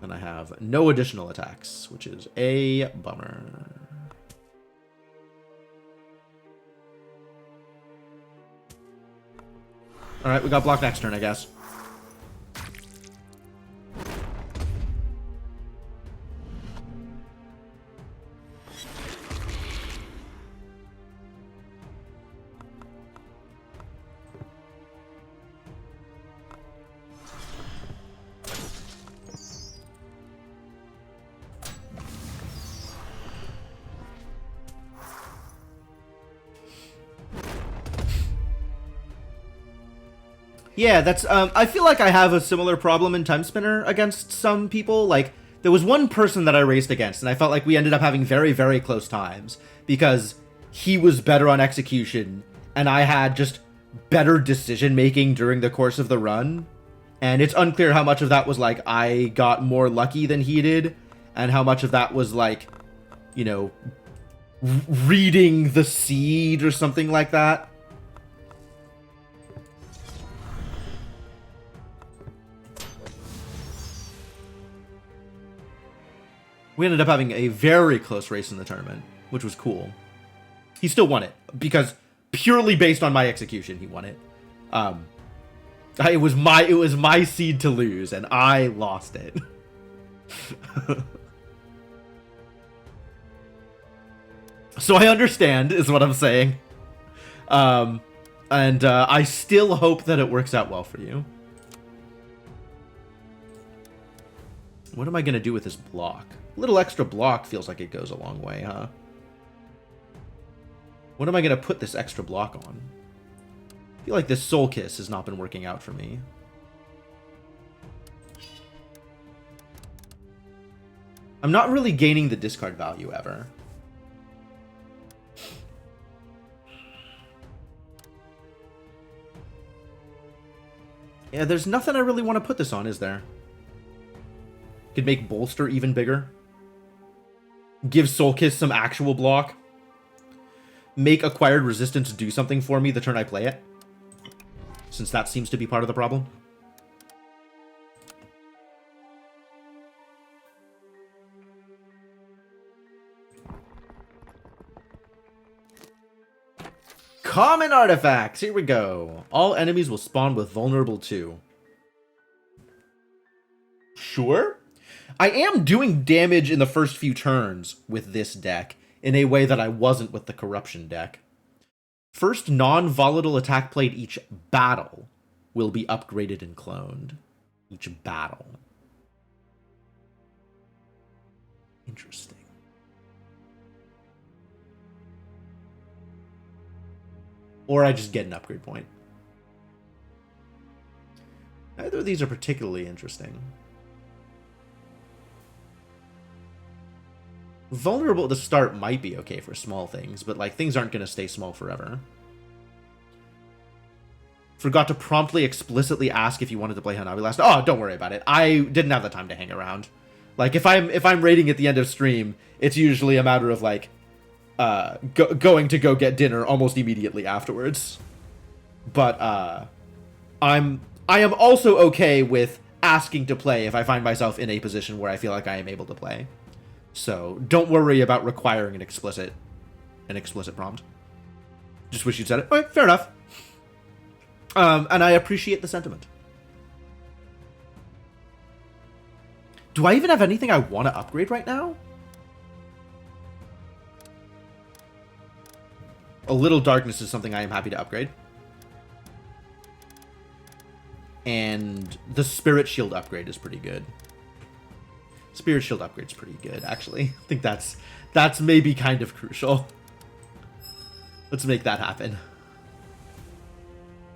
And I have no additional attacks, which is a bummer. Alright, we got block next turn, I guess. Yeah, that's, I feel like I have a similar problem in Time Spinner against some people. Like, there was one person that I raced against, and I felt like we ended up having very, very close times, because he was better on execution, and I had just better decision-making during the course of the run. And it's unclear how much of that was, like, I got more lucky than he did, and how much of that was, like, you know, reading the seed or something like that. We ended up having a very close race in the tournament, which was cool. He still won it, because purely based on my execution, he won it. It was my seed to lose, and I lost it. So I understand, is what I'm saying. And I still hope that it works out well for you. What am I going to do with this block? A little extra block feels like it goes a long way, huh? What am I going to put this extra block on? I feel like this Soul Kiss has not been working out for me. I'm not really gaining the discard value ever. Yeah, there's nothing I really want to put this on, is there? Could make Bolster even bigger. Give Soul Kiss some actual block. Make Acquired Resistance do something for me the turn I play it. Since that seems to be part of the problem. Common artifacts! Here we go. All enemies will spawn with vulnerable 2. Sure. I am doing damage in the first few turns with this deck in a way that I wasn't with the Corruption deck. First non-volatile attack played each battle will be upgraded and cloned. Each battle. Interesting. Or I just get an upgrade point. Neither of these are particularly interesting. Vulnerable at the start might be okay for small things, but like things aren't going to stay small forever. Forgot to promptly explicitly ask if you wanted to play Hanabi last. Oh, don't worry about it. I didn't have the time to hang around. Like if I'm raiding at the end of stream, it's usually a matter of like going to go get dinner almost immediately afterwards. But I am also okay with asking to play if I find myself in a position where I feel like I am able to play. So don't worry about requiring an explicit prompt. Just wish you'd said it. Okay, fair enough. And I appreciate the sentiment. Do I even have anything I want to upgrade right now? A Little Darkness is something I am happy to upgrade. And the Spirit Shield upgrade is pretty good. Spirit Shield upgrade's pretty good, actually. I think that's maybe kind of crucial. Let's make that happen.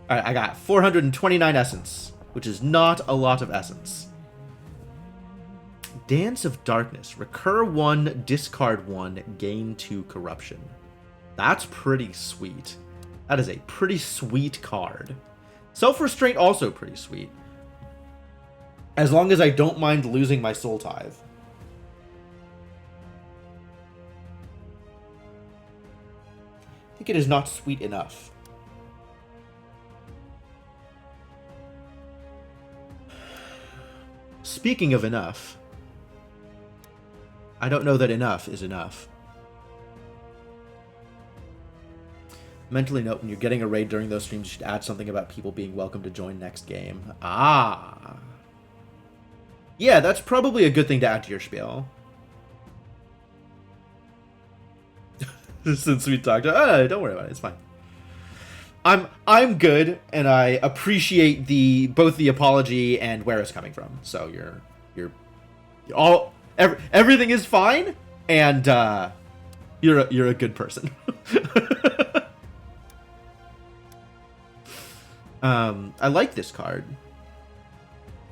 Alright, I got 429 essence, which is not a lot of essence. Dance of Darkness. Recur 1, discard 1, gain 2 corruption. That's pretty sweet. That is a pretty sweet card. Self-Restraint also pretty sweet. As long as I don't mind losing my Soul Tithe. I think it is not sweet enough. Speaking of enough, I don't know that enough is enough. Mentally note, when you're getting a raid during those streams, you should add something about people being welcome to join next game. Ah. Yeah, that's probably a good thing to add to your spiel. Since we talked, don't worry about it. It's fine. I'm good, and I appreciate both the apology and where it's coming from. So everything is fine, and you're a good person. I like this card.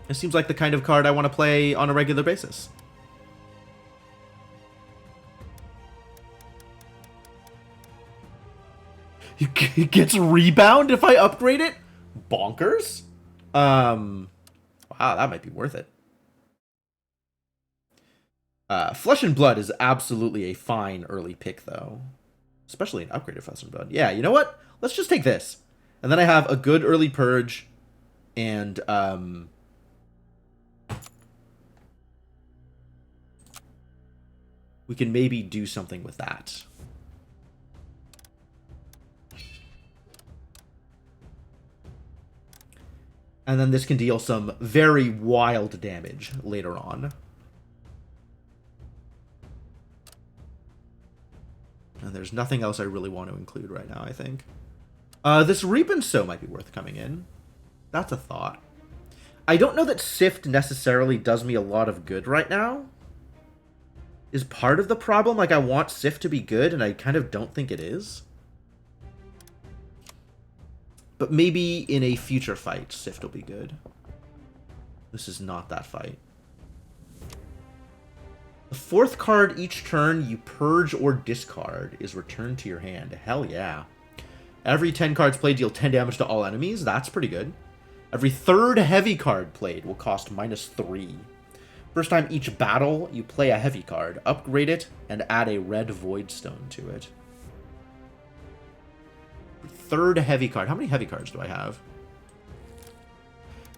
It seems like the kind of card I want to play on a regular basis. It gets rebound if I upgrade it? Bonkers? Wow, that might be worth it. Flesh and Blood is absolutely a fine early pick, though. Especially an upgraded Flesh and Blood. Yeah, you know what? Let's just take this. And then I have a good early Purge, and we can maybe do something with that. And then this can deal some very wild damage later on. And there's nothing else I really want to include right now, I think. This Reap and Sow might be worth coming in. That's a thought. I don't know that Sift necessarily does me a lot of good right now. Is part of the problem. Like, I want Sift to be good, and I kind of don't think it is. But maybe in a future fight, Sift will be good. This is not that fight. The 4th card each turn you purge or discard is returned to your hand. Hell yeah. Every 10 cards played deal 10 damage to all enemies. That's pretty good. Every 3rd heavy card played will cost -3. First time each battle, you play a heavy card, upgrade it, and add a red void stone to it. 3rd heavy card. How many heavy cards do I have?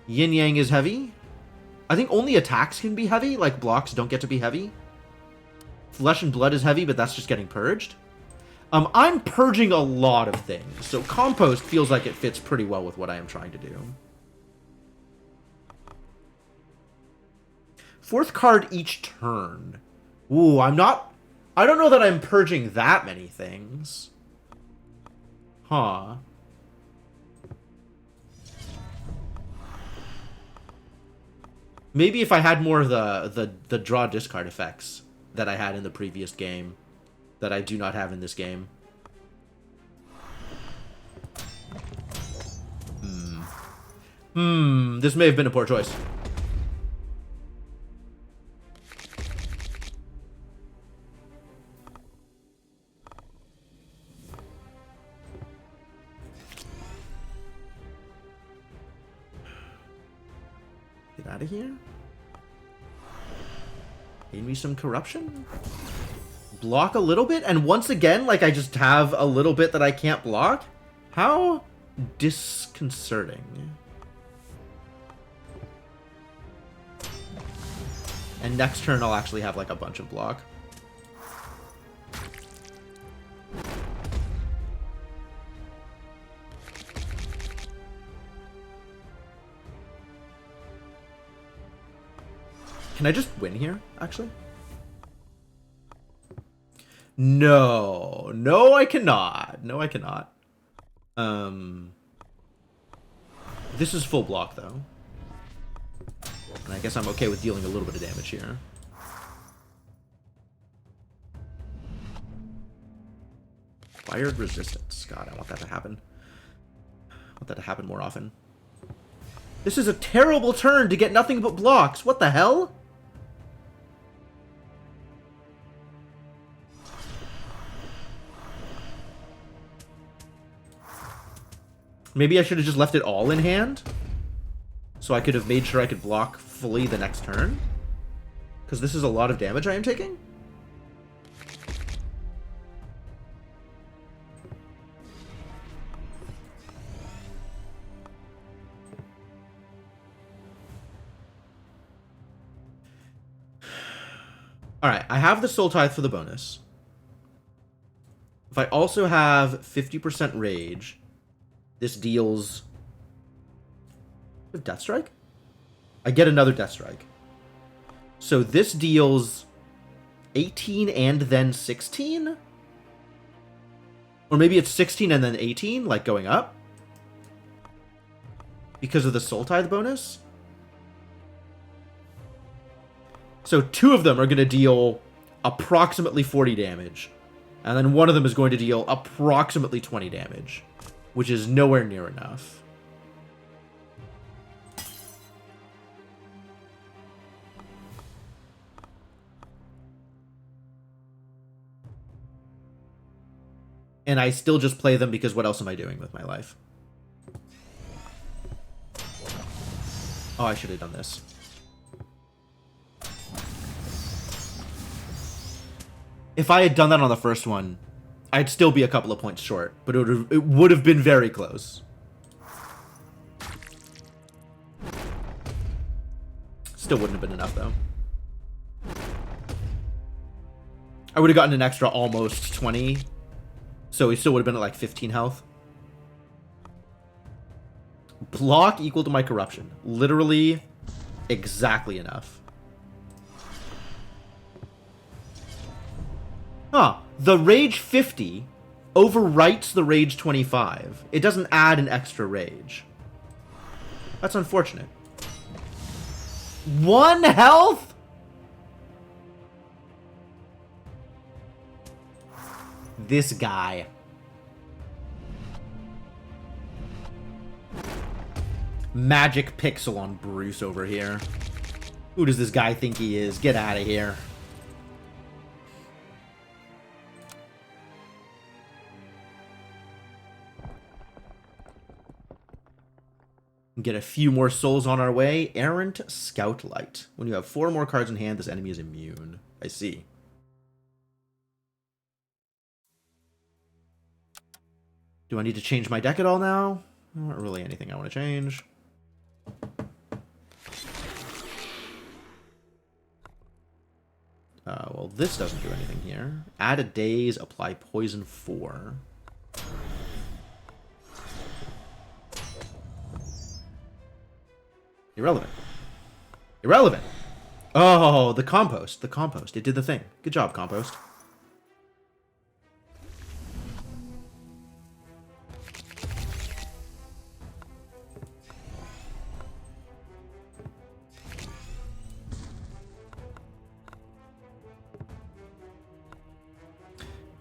Yin Yang is heavy. I think only attacks can be heavy, like blocks don't get to be heavy. Flesh and Blood is heavy, but that's just getting purged. I'm purging a lot of things, so Compost feels like it fits pretty well with what I am trying to do. 4th card each turn. Ooh, I don't know that I'm purging that many things. Huh. Maybe if I had more of the draw discard effects that I had in the previous game that I do not have in this game. This may have been a poor choice. Get out of here. Gain me some corruption. Block a little bit, and once again, like, I just have a little bit that I can't block? How disconcerting. And next turn, I'll actually have, like, a bunch of block. Can I just win here, actually? No. No, I cannot. No, I cannot. This is full block, though. And I guess I'm okay with dealing a little bit of damage here. Fired resistance. God, I want that to happen. I want that to happen more often. This is a terrible turn to get nothing but blocks. What the hell? Maybe I should have just left it all in hand, so I could have made sure I could block fully the next turn. Because this is a lot of damage I am taking. Alright, I have the Soul Tithe for the bonus. If I also have 50% Rage, this deals... Death Strike? I get another Death Strike. So this deals 18 and then 16? Or maybe it's 16 and then 18, like going up? Because of the Soul Tithe bonus? So 2 of them are going to deal approximately 40 damage. And then one of them is going to deal approximately 20 damage. Which is nowhere near enough. And I still just play them because what else am I doing with my life? Oh, I should have done this. If I had done that on the first one, I'd still be a couple of points short, but it would have been very close. Still wouldn't have been enough, though. I would have gotten an extra almost 20, so he still would have been at like 15 health. Block equal to my corruption. Literally exactly enough. Huh. The Rage 50 overwrites the Rage 25. It doesn't add an extra Rage. That's unfortunate. 1 health? This guy. Magic pixel on Bruce over here. Who does this guy think he is? Get out of here. Get a few more souls on our way. Errant Scoutlight. When you have 4 more cards in hand, this enemy is immune. I see. Do I need to change my deck at all now? Not really anything I want to change. Well, this doesn't do anything here. Add a daze, apply poison 4. Irrelevant. Irrelevant! Oh, the compost. The compost. It did the thing. Good job, compost.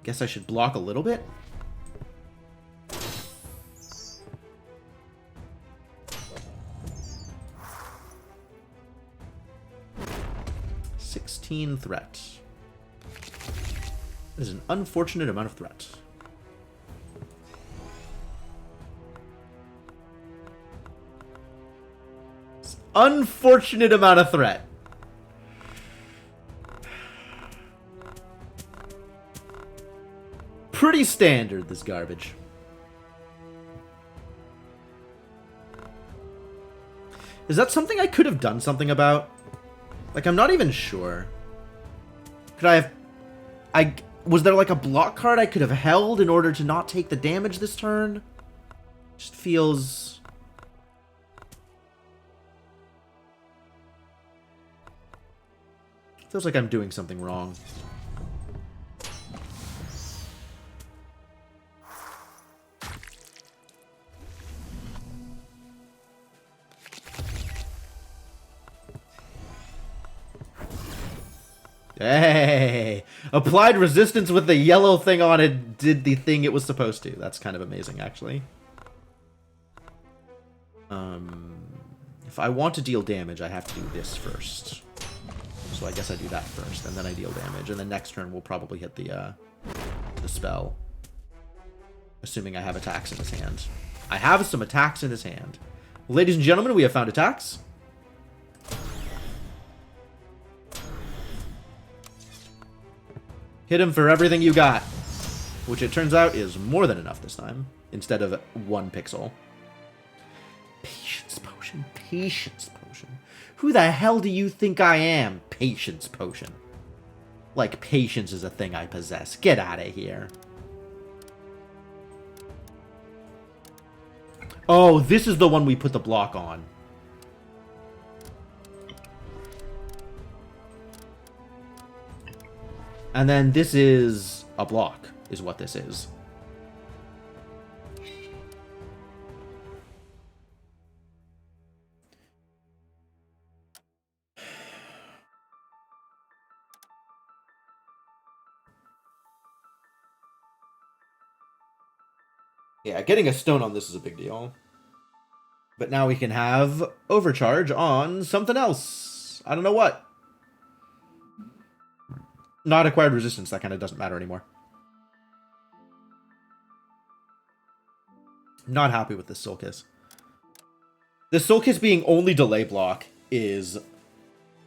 Guess I should block a little bit. Threat. That is an unfortunate amount of threat. Unfortunate amount of threat. Pretty standard, this garbage. Is that something I could have done something about? Like, I'm not even sure. Could I have... Was there like a block card I could have held in order to not take the damage this turn? Just feels... Feels like I'm doing something wrong. Hey! Applied resistance with the yellow thing on it did the thing it was supposed to. That's kind of amazing, actually. If I want to deal damage, I have to do this first. So I guess I do that first, and then I deal damage. And then next turn, we'll probably hit the spell. Assuming I have attacks in his hand. I have some attacks in his hand. Ladies and gentlemen, we have found attacks. Hit him for everything you got. Which it turns out is more than enough this time. Instead of 1 pixel. Patience potion. Patience potion. Who the hell do you think I am? Patience potion. Like patience is a thing I possess. Get out of here. Oh, this is the one we put the block on. And then this is a block, is what this is. Yeah, getting a stone on this is a big deal. But now we can have overcharge on something else. I don't know what. Not acquired resistance, that kind of doesn't matter anymore. Not happy with this Soul Kiss. The Soul Kiss being only delay block is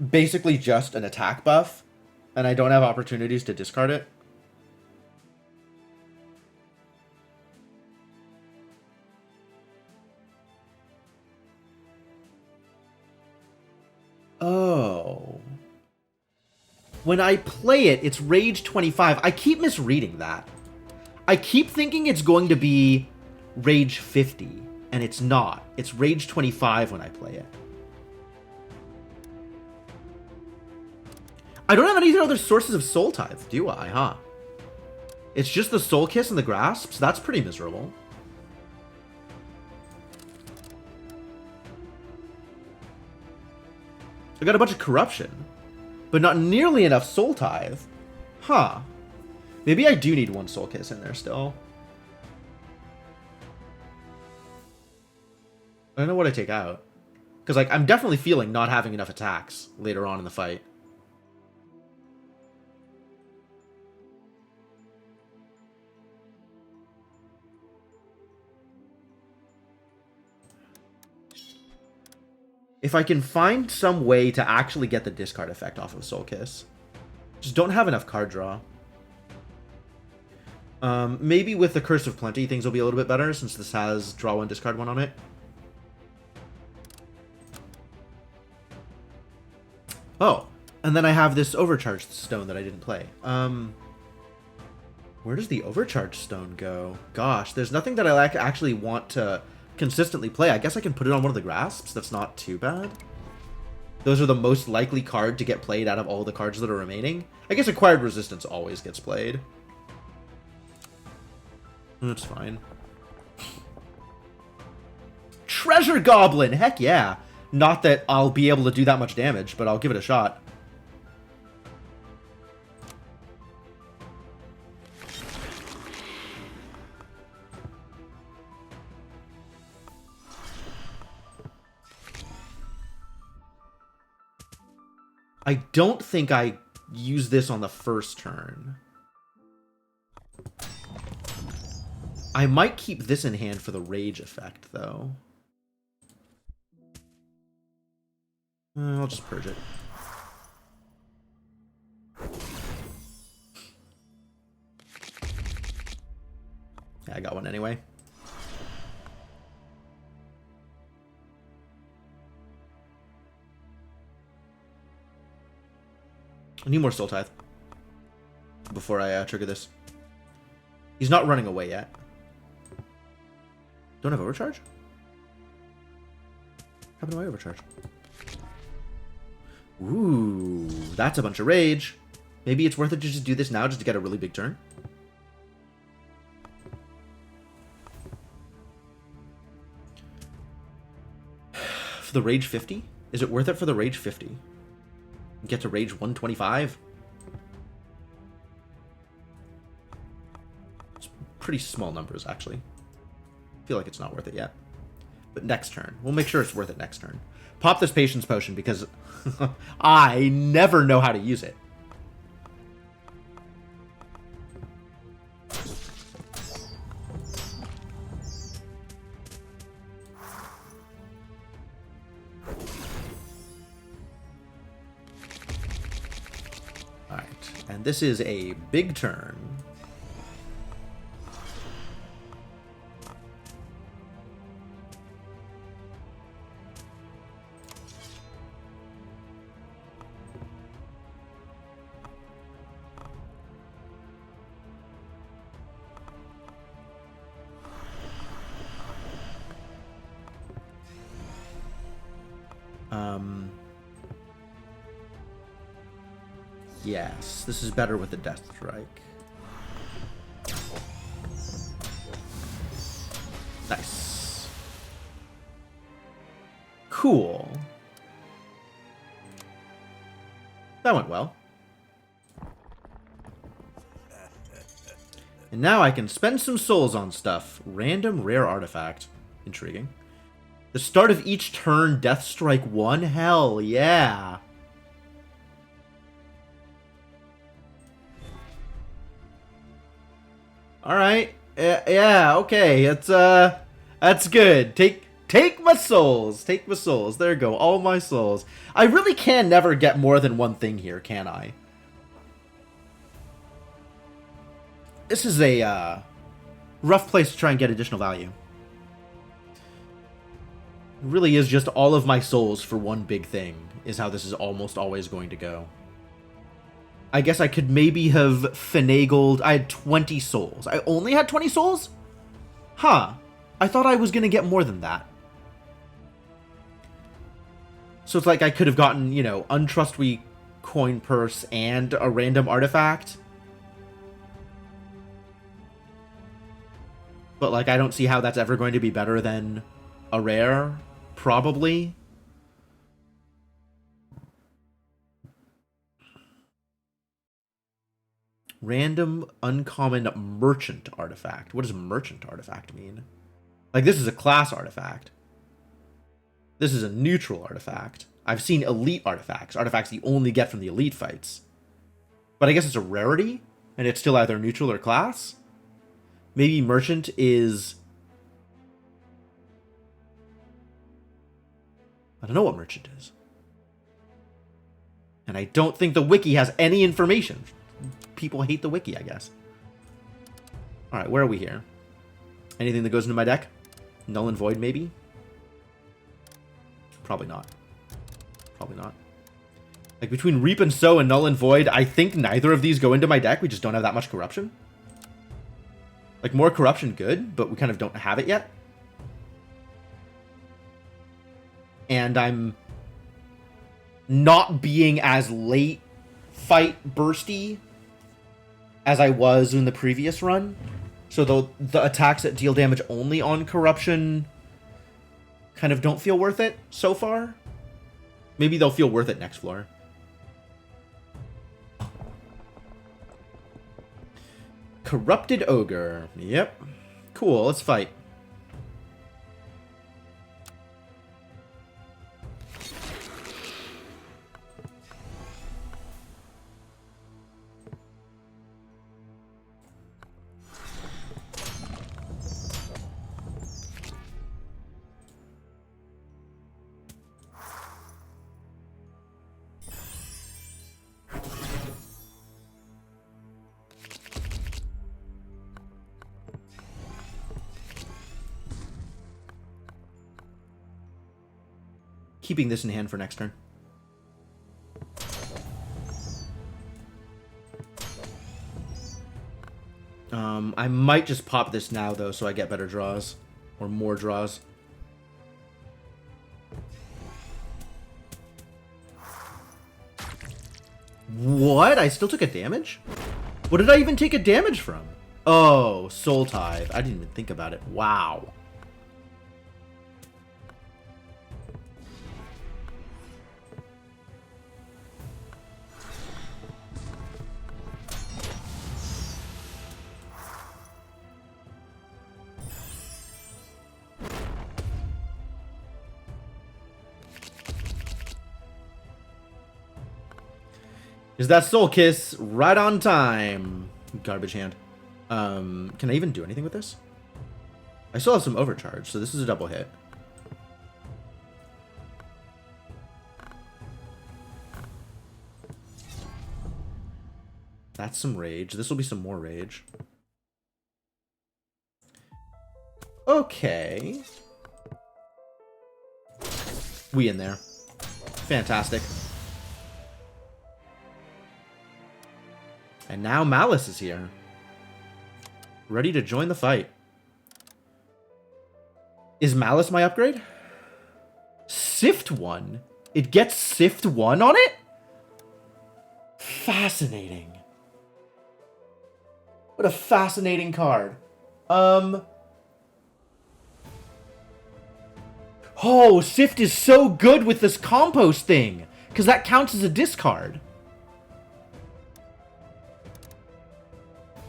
basically just an attack buff, and I don't have opportunities to discard it. Oh. When I play it, it's Rage 25. I keep misreading that. I keep thinking it's going to be Rage 50, and it's not. It's Rage 25 when I play it. I don't have any other sources of Soul Tithe, do I, huh? It's just the Soul Kiss and the Grasps? That's pretty miserable. I got a bunch of Corruption, but not nearly enough Soul Tithe. Huh. Maybe I do need 1 Soul Kiss in there still. I don't know what I take out. Because, like, I'm definitely feeling not having enough attacks later on in the fight. If I can find some way to actually get the discard effect off of Soul Kiss. Just don't have enough card draw. Maybe with the Curse of Plenty, things will be a little bit better, since this has draw 1, discard 1 on it. Oh, and then I have this Overcharged Stone that I didn't play. Where does the Overcharged Stone go? Gosh, there's nothing that I actually want to consistently play. I guess I can put it on one of the Grasps. That's not too bad. Those are the most likely card to get played out of all the cards that are remaining. I guess Acquired Resistance always gets played. That's fine. Treasure Goblin! Heck yeah! Not that I'll be able to do that much damage, but I'll give it a shot. I don't think I use this on the first turn. I might keep this in hand for the Rage effect, though. I'll just purge it. Yeah, I got one anyway. I need more Soul Tithe before I trigger this. He's not running away yet. Don't have Overcharge? How do I Overcharge? Ooh, that's a bunch of Rage. Maybe it's worth it to just do this now just to get a really big turn. For the Rage 50? Is it worth it for the Rage 50? Get to Rage 125? It's pretty small numbers, actually. I feel like it's not worth it yet. But next turn. We'll make sure it's worth it next turn. Pop this Patience Potion because I never know how to use it. Alright, and this is a big turn. Yes, this is better with the Death Strike. Nice. Cool. That went well. And now I can spend some souls on stuff. Random rare artifact. Intriguing. The start of each turn, Death Strike 1? Hell yeah. Alright. Yeah, okay. It's, that's good. Take my souls. Take my souls. There you go. All my souls. I really can never get more than one thing here, can I? This is a, rough place to try and get additional value. It really is just all of my souls for one big thing, is how this is almost always going to go. I guess I could maybe have finagled. I had 20 souls. I only had 20 souls? Huh. I thought I was going to get more than that. So it's like I could have gotten, you know, Untrustworthy Coin Purse and a random artifact. But, like, I don't see how that's ever going to be better than a rare. Probably. Random uncommon merchant artifact. What does merchant artifact mean? Like, this is a class artifact. This is a neutral artifact. I've seen elite artifacts. Artifacts you only get from the elite fights. But I guess it's a rarity, and it's still either neutral or class? Maybe merchant is... I don't know what merchant is. And I don't think the wiki has any information. People hate the wiki, I guess. Alright, where are we here? Anything that goes into my deck? Null and Void, maybe? Probably not. Probably not. Like, between Reap and Sow and Null and Void, I think neither of these go into my deck. We just don't have that much corruption. Like, more corruption, good, but we kind of don't have it yet. And I'm not being as late fight bursty as I was in the previous run. So the attacks that deal damage only on corruption kind of don't feel worth it so far. Maybe they'll feel worth it next floor. Corrupted Ogre. Yep. Cool, let's fight. Keeping this in hand for next turn. I might just pop this now, though, so I get better draws. Or more draws. What? I still took a damage? What did I even take a damage from? Oh, Soul Tithe. I didn't even think about it. Wow. Is that Soul Kiss right on time? Garbage hand. Can I even do anything with this? I still have some overcharge, so this is a double hit. That's some rage. This will be some more rage. Okay. We in there. Fantastic. And now Malice is here. Ready to join the fight. Is Malice my upgrade? Sift 1? It gets Sift 1 on it? Fascinating. What a fascinating card. Oh, Sift is so good with this compost thing. Because that counts as a discard.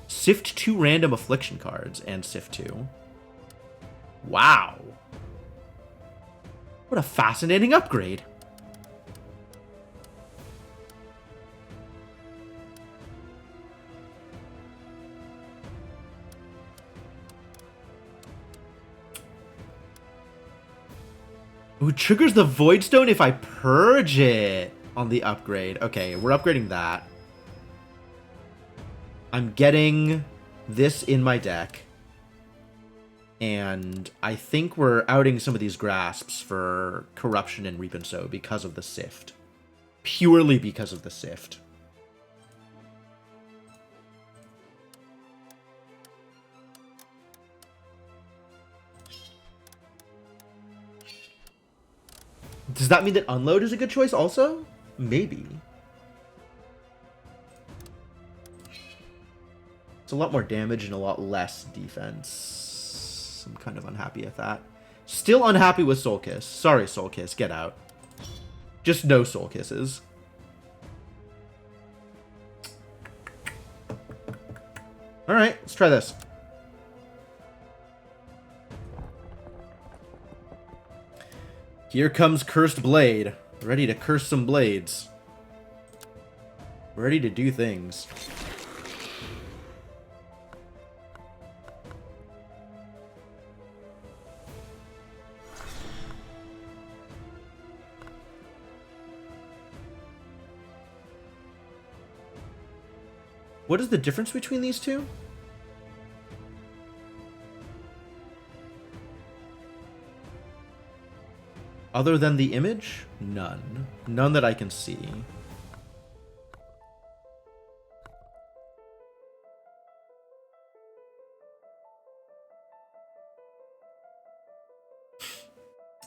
Sift 2 random affliction cards and Sift 2. Wow. What a fascinating upgrade. Ooh, triggers the Void Stone if I purge it on the upgrade. Okay, we're upgrading that. I'm getting this in my deck. And I think we're outing some of these grasps for Corruption and Reap and Sow because of the Sift. Purely because of the Sift. Does that mean that Unload is a good choice also? Maybe. It's a lot more damage and a lot less defense. I'm kind of unhappy at that. Still unhappy with Soul Kiss. Sorry, Soul Kiss. Get out. Just no Soul Kisses. Alright, let's try this. Here comes Cursed Blade. Ready to curse some blades. Ready to do things. What is the difference between these two? Other than the image? None. None that I can see.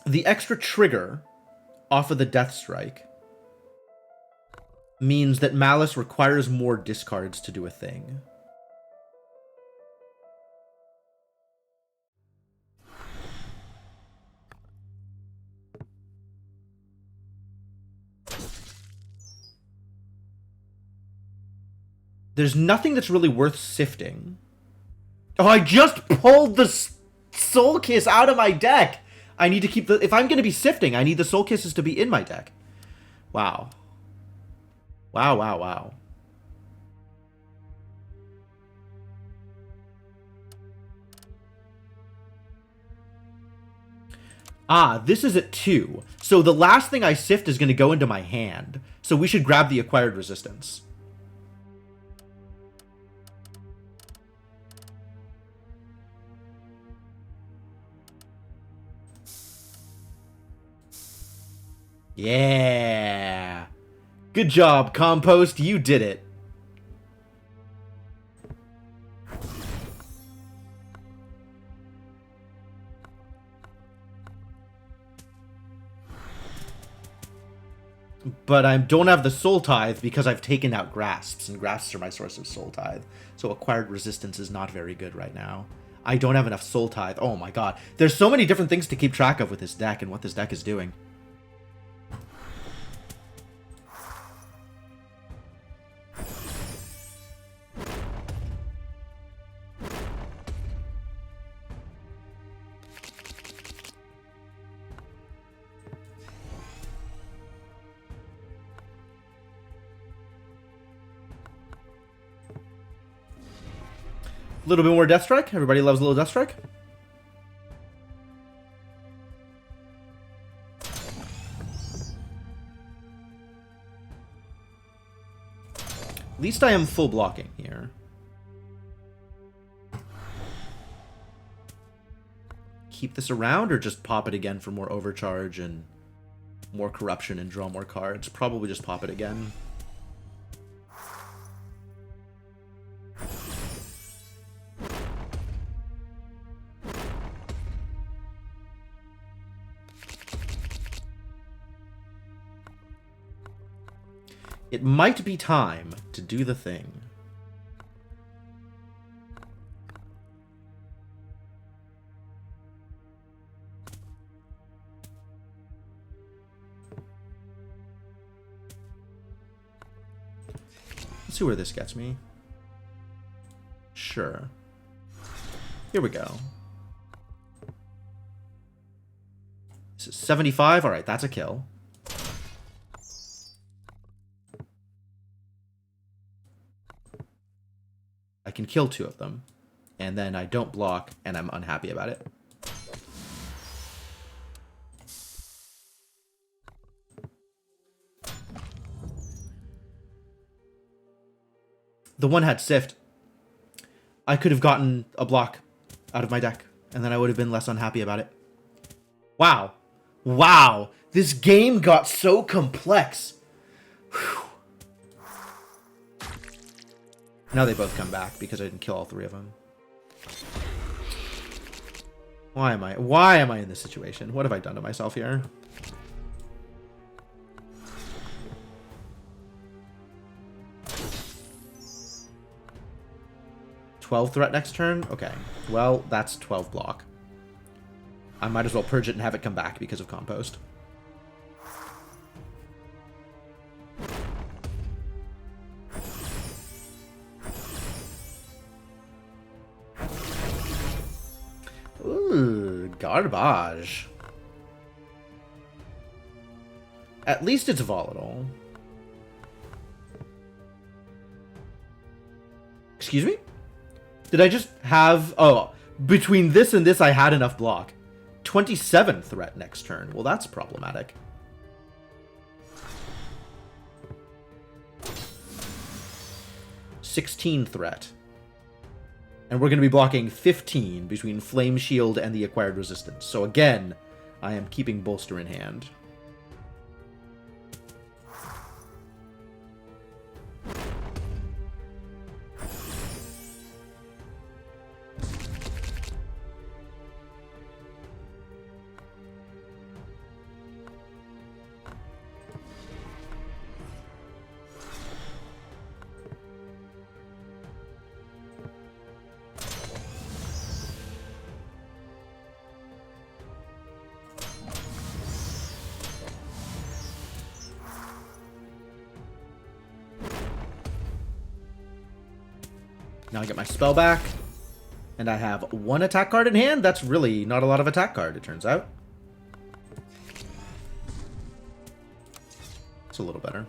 The extra trigger off of the Death Strike means that Malice requires more discards to do a thing. There's nothing that's really worth sifting. Oh, I just pulled the Soul Kiss out of my deck! I need to keep the... If I'm going to be sifting, I need the Soul Kisses to be in my deck. Wow. Wow, wow, wow. Ah, this is at 2. So the last thing I sift is going to go into my hand. So we should grab the Acquired Resistance. Yeah. Good job, Compost. You did it. But I don't have the Soul Tithe because I've taken out Grasps, and Grasps are my source of Soul Tithe. So Acquired Resistance is not very good right now. I don't have enough Soul Tithe. Oh my god. There's so many different things to keep track of with this deck and what this deck is doing. A little bit more Death Strike. Everybody loves a little Death Strike. At least I am full blocking here. Keep this around or just pop it again for more overcharge and more corruption and draw more cards? Probably just pop it again. It might be time to do the thing. Let's see where this gets me. Sure. Here we go. This is 75. All right, that's a kill. I can kill 2 of them, and then I don't block, and I'm unhappy about it. The one had Sift. I could have gotten a block out of my deck, and then I would have been less unhappy about it. Wow. Wow. This game got so complex. Whew. Now they both come back because I didn't kill all 3 of them. Why am I in this situation? What have I done to myself here? $12 threat next turn? Okay. Well, that's 12 block. I might as well purge it and have it come back because of Compost. Ooh, garbage. At least it's volatile. Excuse me? Did I just have... Oh, between this and this, I had enough block. 27 threat next turn. Well, that's problematic. 16 threat. And we're going to be blocking 15 between Flame Shield and the acquired resistance. So again, I am keeping Bolster in hand. Now I get my spell back, and I have 1 attack card in hand. That's really not a lot of attack card, it turns out. It's a little better.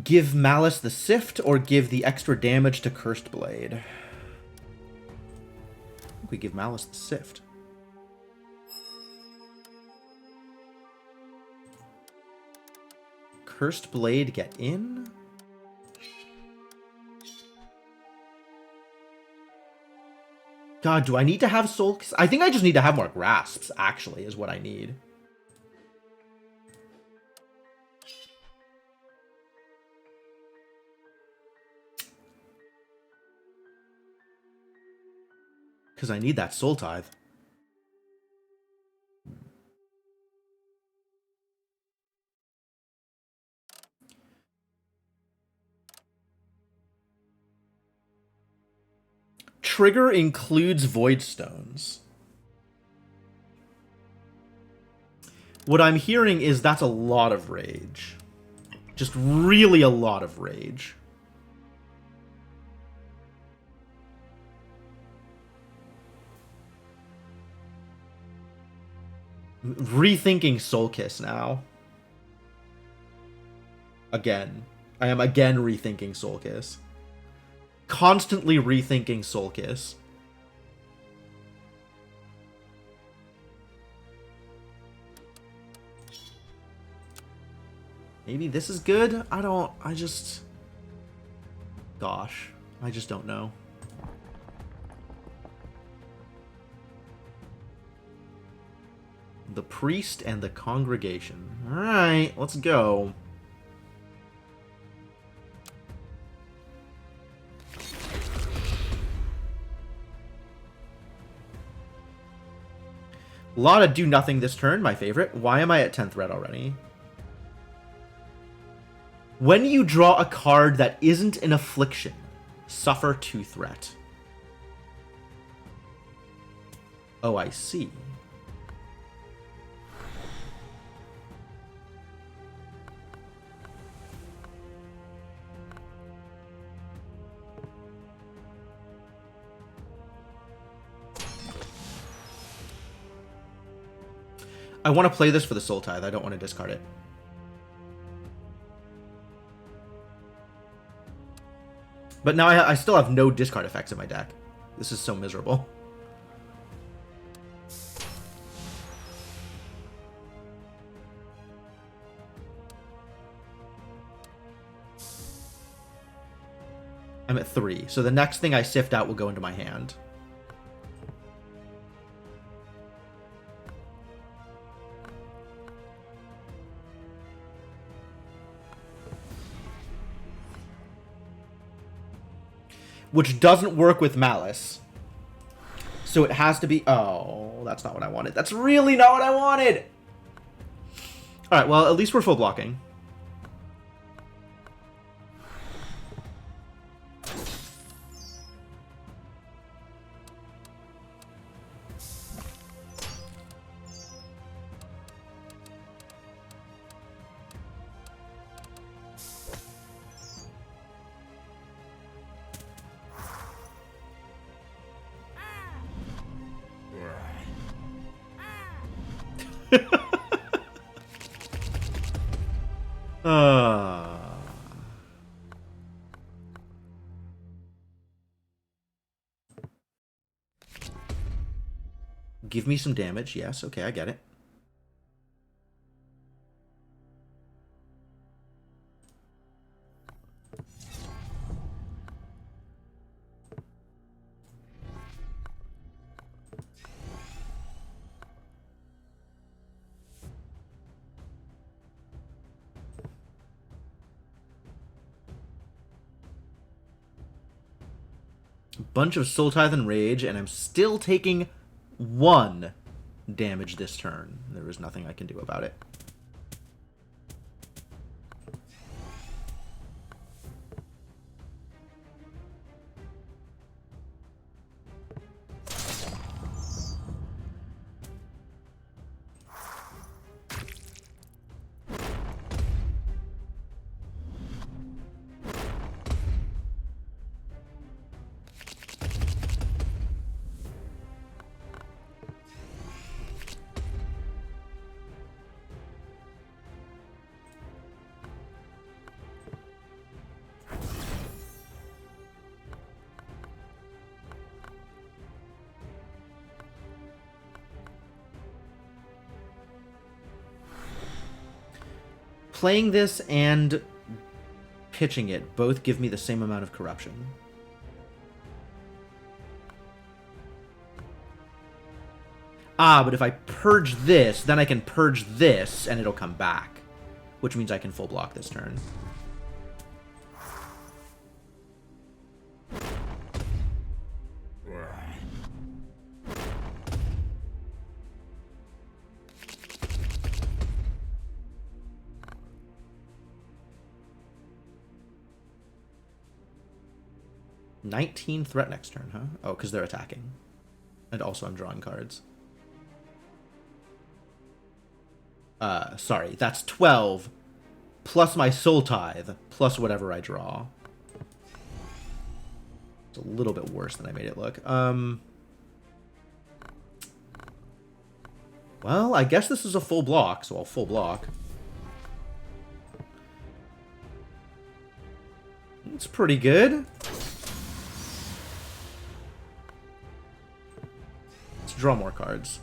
Give Malice the Sift, or give the extra damage to Cursed Blade? I think we give Malice the Sift. Cursed Blade get in? God, do I need to have Soul? I think I just need to have more Grasps, actually, is what I need. Because I need that Soul Tithe. Trigger includes Void Stones. What I'm hearing is that's a lot of rage. Just really a lot of rage. Rethinking Soul Kiss now. Again. I am again rethinking Soul Kiss. Constantly rethinking Soul Kiss. Maybe this is good? I just... Gosh. I just don't know. The Priest and the Congregation. Alright, let's go. A lot of do nothing this turn, my favorite. Why am I at 10th red already? When you draw a card that isn't an affliction, suffer 2 threat. Oh, I see. I want to play this for the Soul Tithe. I don't want to discard it. But now I still have no discard effects in my deck. This is so miserable. I'm at 3. So the next thing I sift out will go into my hand. Which doesn't work with Malice. So it has to be... Oh, that's not what I wanted. That's really not what I wanted! Alright, well, at least we're full blocking. Give me some damage. Yes, okay, I get it. Bunch of Soul Tithe and Rage, and I'm still taking 1 damage this turn. There is nothing I can do about it. Playing this and pitching it both give me the same amount of corruption. Ah, but if I purge this, then I can purge this, and it'll come back. Which means I can full block this turn. $19 threat next turn, huh? Oh, because they're attacking. And also I'm drawing cards. Sorry, that's 12 plus my Soul Tithe plus whatever I draw. It's a little bit worse than I made it look. Well, I guess this is a full block, so I'll full block. It's pretty good. Let's draw more cards.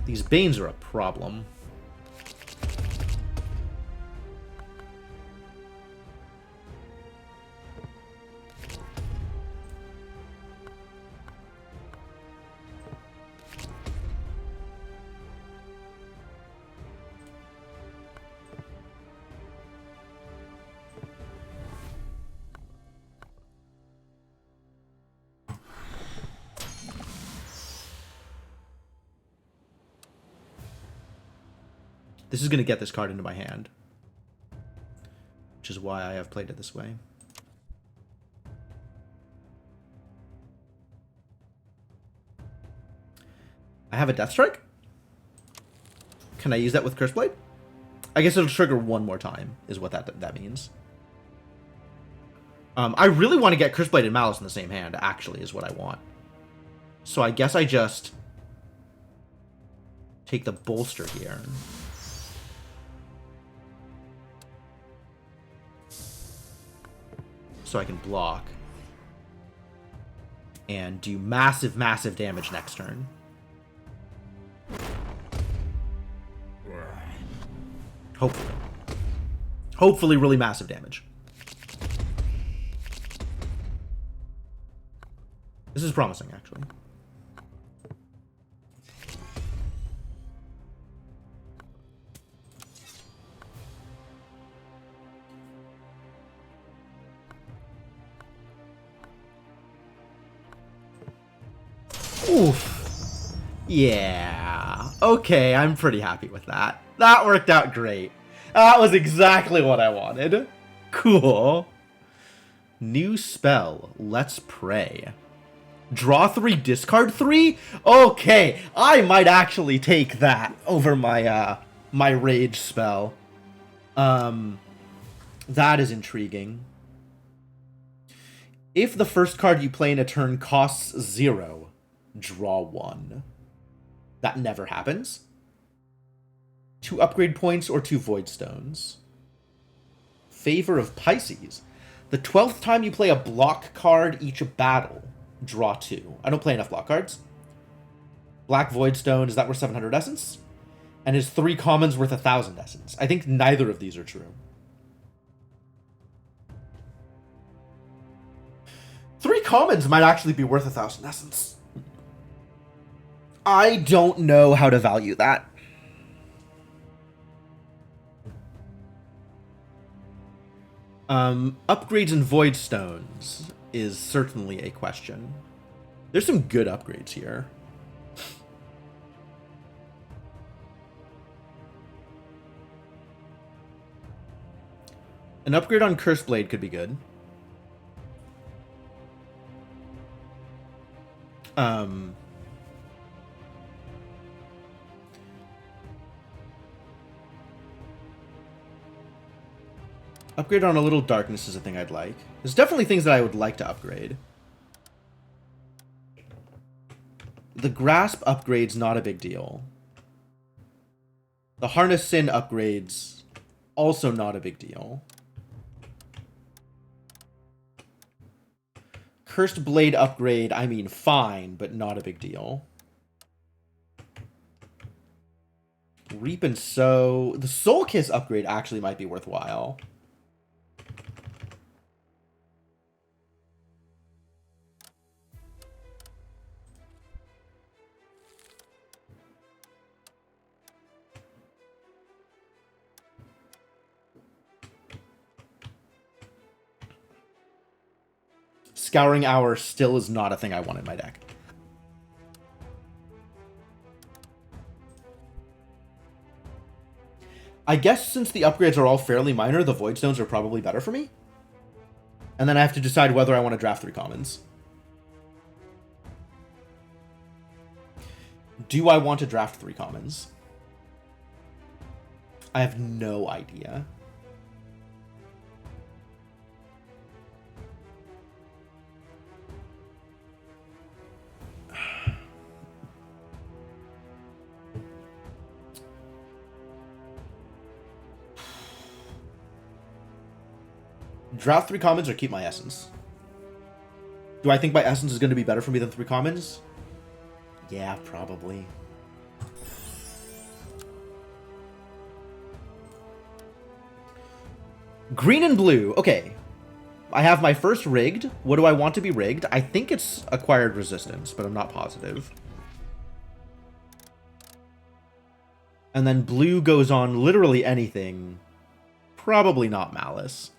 These Banes are a problem. This is going to get this card into my hand, which is why I have played it this way. I have a Death Strike? Can I use that with Curse Blade? I guess it'll trigger one more time, is what that means. I really want to get Curse Blade and Malice in the same hand, actually, is what I want. So I guess I just take the Bolster here. So I can block and do massive, massive damage next turn. Hopefully. Hopefully really massive damage. This is promising, actually. Oof. Yeah. Okay, I'm pretty happy with that. That worked out great. That was exactly what I wanted. Cool. New spell. Let's Pray. Draw 3, discard 3? Okay, I might actually take that over my my rage spell. That is intriguing. If the first card you play in a turn costs 0, draw 1. That never happens. 2 upgrade points or 2 void stones. Favor of Pisces. The 12th time you play a block card each battle, draw 2. I don't play enough block cards. Black Voidstone, is that worth 700 essence? And is 3 commons worth 1,000 essence? I think neither of these are true. 3 commons might actually be worth 1,000 essence. I don't know how to value that. Upgrades in Voidstones is certainly a question. There's some good upgrades here. An upgrade on Curse Blade could be good. Upgrade on a Little Darkness is a thing I'd like. There's definitely things that I would like to upgrade. The Grasp upgrade's not a big deal. The Harness Sin upgrades, also not a big deal. Cursed Blade upgrade, I mean, fine, but not a big deal. Reap and Sow. The Soul Kiss upgrade actually might be worthwhile. Scouring Hour still is not a thing I want in my deck. I guess since the upgrades are all fairly minor, the Voidstones are probably better for me. And then I have to decide whether I want to draft 3 commons. Do I want to draft 3 commons? I have no idea. Draft 3 commons or keep my Essence? Do I think my Essence is going to be better for me than 3 commons? Yeah, probably. Green and blue. Okay. I have my first rigged. What do I want to be rigged? I think it's acquired resistance, but I'm not positive. And then blue goes on literally anything. Probably not Malice.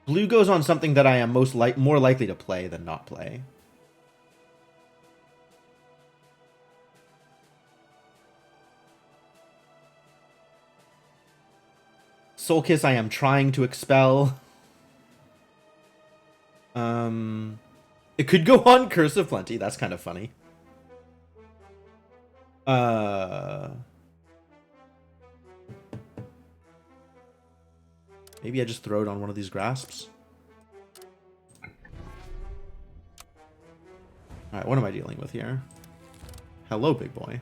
Blue goes on something that I am more likely to play than not play. Soul Kiss I am trying to expel. It could go on Curse of Plenty. That's kind of funny. Maybe I just throw it on one of these grasps. Alright, what am I dealing with here? Hello, big boy.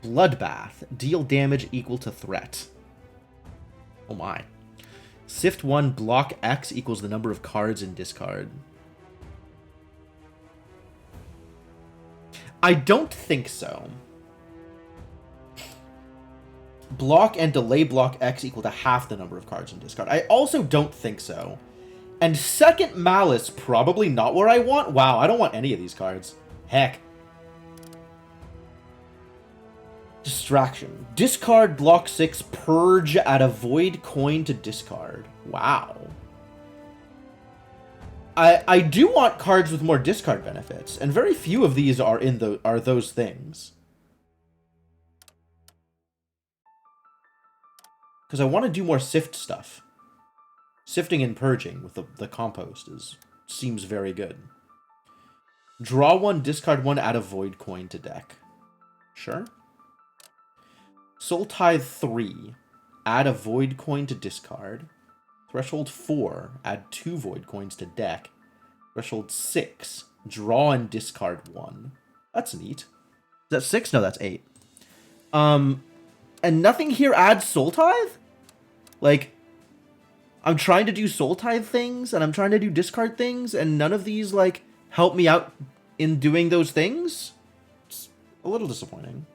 Bloodbath. Deal damage equal to threat. Oh my. Sift 1, block X equals the number of cards in discard. I don't think so. Block and delay block X equal to half the number of cards in discard. I also don't think so. And second Malice, probably not where I want. Wow, I don't want any of these cards. Heck. Distraction. Discard block 6, purge, add a void coin to discard. Wow. I do want cards with more discard benefits, and very few of these are those things. Because I want to do more sift stuff. Sifting and purging with the compost seems very good. Draw 1, discard 1, add a void coin to deck. Sure. Soul Tithe 3, add a void coin to discard. Threshold 4, add 2 void coins to deck. Threshold 6, draw and discard 1. That's neat. Is that 6? No, that's 8. And nothing here adds Soul Tithe? Like, I'm trying to do Soul Tithe things, and I'm trying to do discard things, and none of these, like, help me out in doing those things? It's a little disappointing.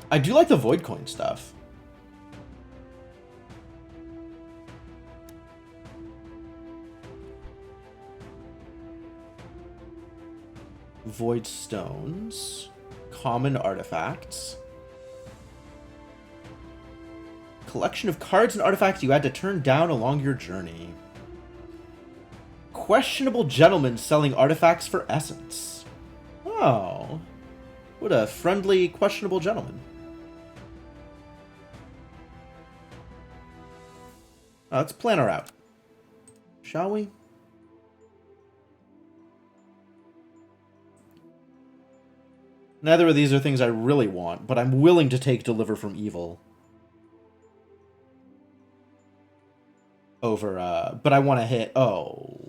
I do like the Void Coin stuff. Void Stones. Common artifacts. Collection of cards and artifacts you had to turn down along your journey. Questionable gentleman selling artifacts for essence. Oh. What a friendly, questionable gentleman. Let's plan her out. Shall we? Neither of these are things I really want, but I'm willing to take Deliver from Evil. Over, but I want to hit... Oh.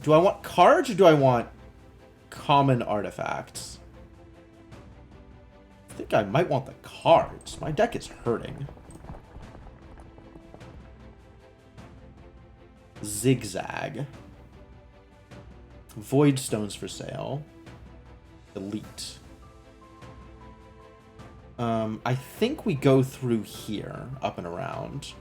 Do I want cards or do I want common artifacts? I think I might want the cards. My deck is hurting. Zigzag. Void Stones for sale. Elite. I think we go through here, up and around.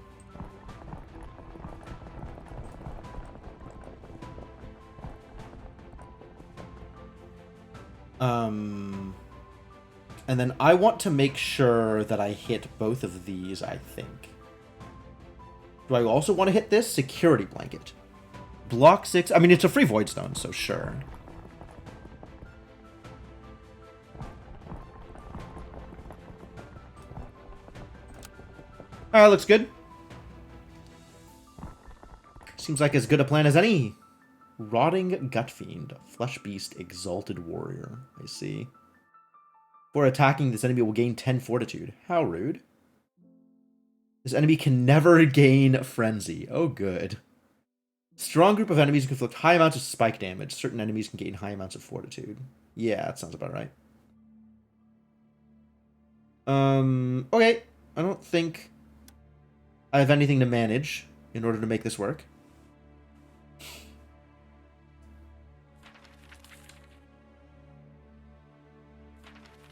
And then I want to make sure that I hit both of these, I think. Do I also want to hit this? Security Blanket. Block 6. I mean, it's a free Void Stone, so sure. Alright, looks good. Seems like as good a plan as any. Rotting Gut Fiend. Flesh Beast. Exalted Warrior. I see. For attacking, this enemy will gain 10 Fortitude. How rude. This enemy can never gain Frenzy. Oh, good. Strong group of enemies can inflict high amounts of spike damage. Certain enemies can gain high amounts of Fortitude. Yeah, that sounds about right. Okay. I don't think I have anything to manage in order to make this work.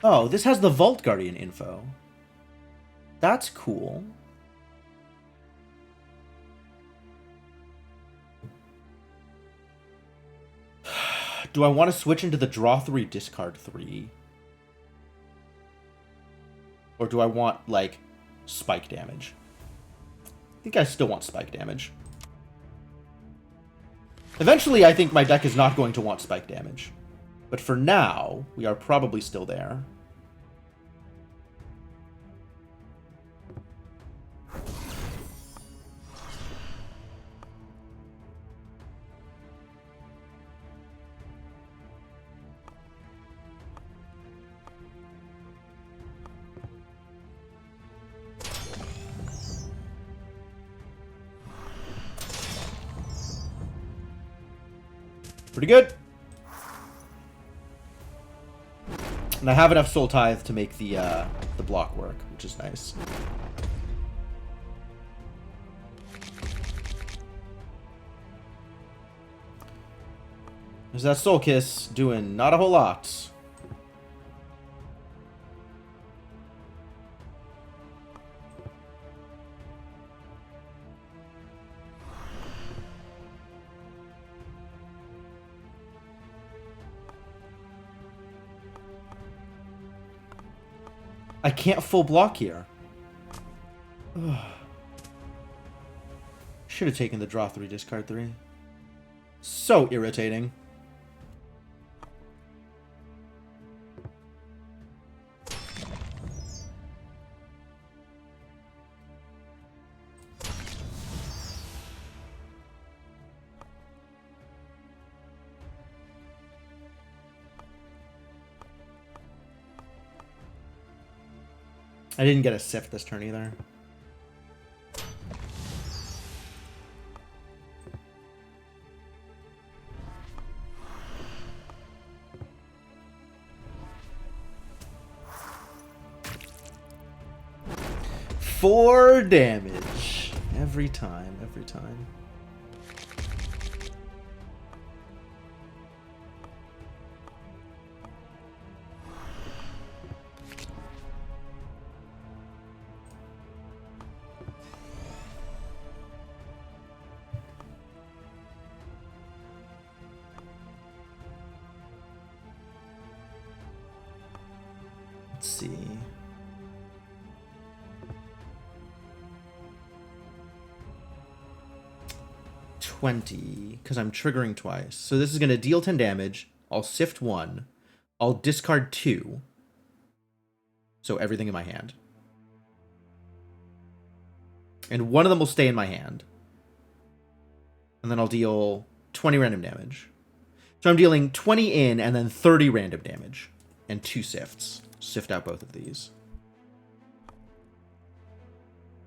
Oh, this has the Vault Guardian info. That's cool. Do I want to switch into the draw 3, discard 3? Or do I want, like, spike damage? I think I still want spike damage. Eventually, I think my deck is not going to want spike damage. But for now, we are probably still there. Pretty good. And I have enough Soul Tithe to make the block work, which is nice. There's that Soul Kiss doing not a whole lot. I can't full block here. Should have taken the draw 3, discard 3. So irritating. I didn't get a sift this turn either. 4 damage. Every time, every time. Let's see. $20, because I'm triggering twice. So this is going to deal 10 damage. I'll sift 1. I'll discard 2. So everything in my hand. And one of them will stay in my hand. And then I'll deal 20 random damage. So I'm dealing 20 in and then 30 random damage. And 2 sifts. Sift out both of these.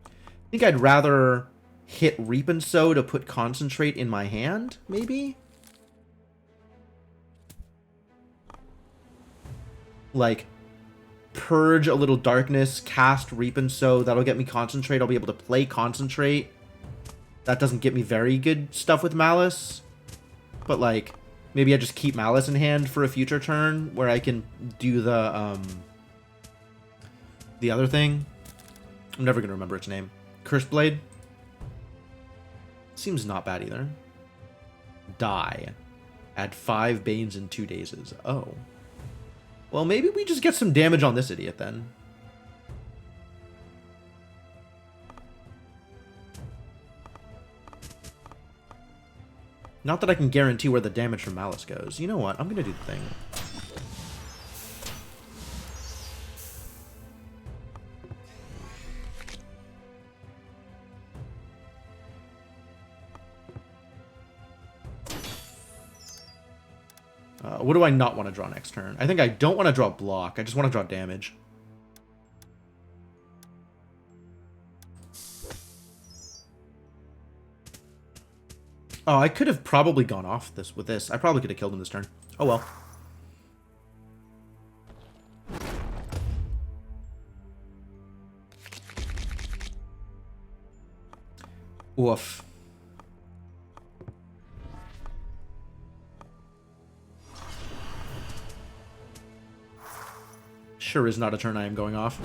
I think I'd rather hit Reap and Sow to put Concentrate in my hand, maybe? Like, purge a little darkness, cast Reap and Sow, that'll get me Concentrate. I'll be able to play Concentrate. That doesn't get me very good stuff with Malice. But, like, maybe I just keep Malice in hand for a future turn where I can do the other thing. I'm never going to remember its name. Curse Blade. Seems not bad either. Die. Add 5 Banes in 2 dazes. Oh. Well, maybe we just get some damage on this idiot then. Not that I can guarantee where the damage from Malice goes. You know what? I'm going to do the thing. What do I not want to draw next turn? I think I don't want to draw block. I just want to draw damage. Oh, I could have probably gone off this with this. I probably could have killed him this turn. Oh well. Oof. Sure is not a turn I am going off.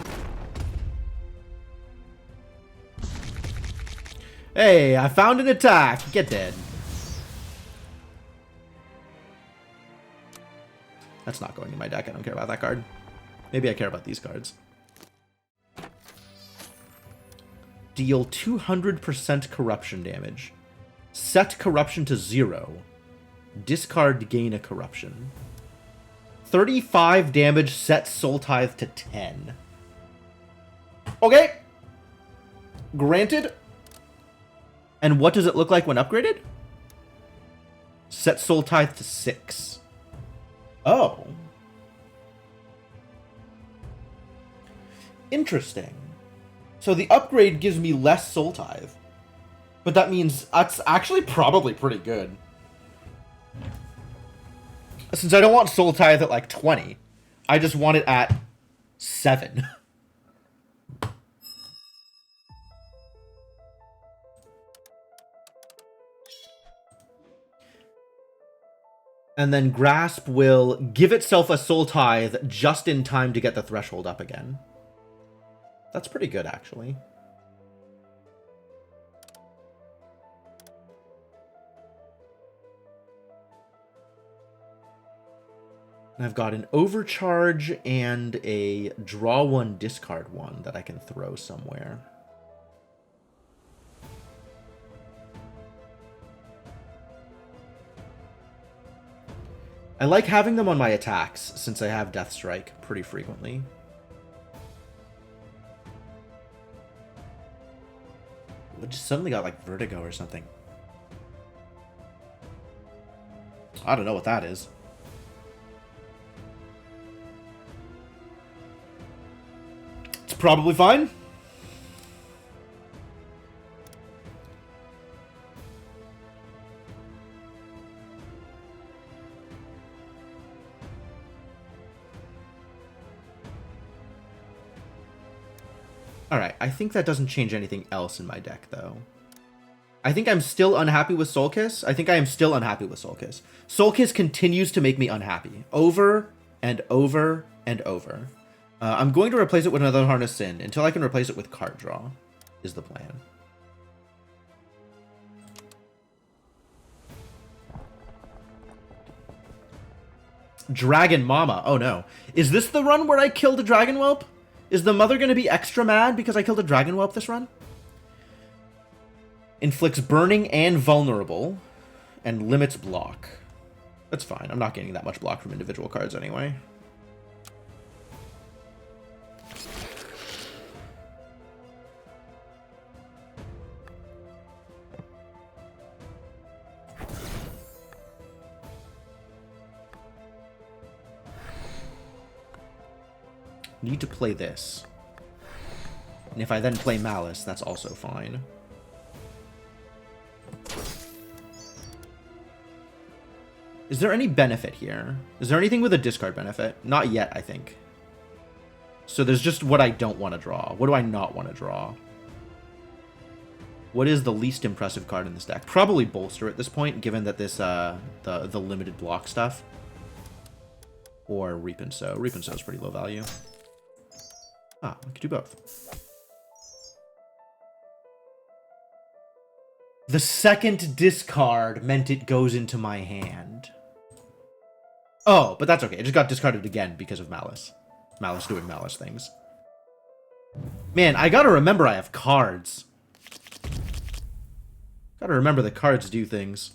Hey, I found an attack. Get dead. That's not going in my deck. I don't care about that card. Maybe I care about these cards. Deal 200% corruption damage. Set corruption to 0. Discard, gain a corruption. 35 damage, set Soul Tithe to 10. Okay. Granted. And what does it look like when upgraded? Set Soul Tithe to 6. Oh. Interesting. So the upgrade gives me less Soul Tithe. But that means that's actually probably pretty good. Since I don't want Soul Tithe at like 20, I just want it at 7. And then Grasp will give itself a Soul Tithe just in time to get the threshold up again. That's pretty good, actually. And I've got an Overcharge and a Draw 1, Discard 1 that I can throw somewhere. I like having them on my attacks, since I have Death Strike pretty frequently. I just suddenly got, like, vertigo or something. I don't know what that is. It's probably fine. Alright, I think that doesn't change anything else in my deck, though. I think I'm still unhappy with Soul Kiss. I think I am still unhappy with Soul Kiss. Soul Kiss continues to make me unhappy. Over and over and over. I'm going to replace it with another Harness Sin until I can replace it with card draw, is the plan. Dragon Mama. Oh no. Is this the run where I killed a Dragon Whelp? Is the mother going to be extra mad because I killed a Dragon Whelp this run? Inflicts burning and vulnerable, and limits block. That's fine. I'm not getting that much block from individual cards anyway. Need to play this. And if I then play Malice, that's also fine. Is there any benefit here? Is there anything with a discard benefit? Not yet, I think. So there's just what I don't want to draw. What do I not want to draw? What is the least impressive card in this deck? Probably Bolster at this point, given that this, the limited block stuff. Or Reap and Sow. Reap and Sow is pretty low value. Ah, we could do both. The second discard meant it goes into my hand. Oh, but that's okay. It just got discarded again because of Malice. Malice doing Malice things. Man, I gotta remember I have cards. Gotta remember that cards do things.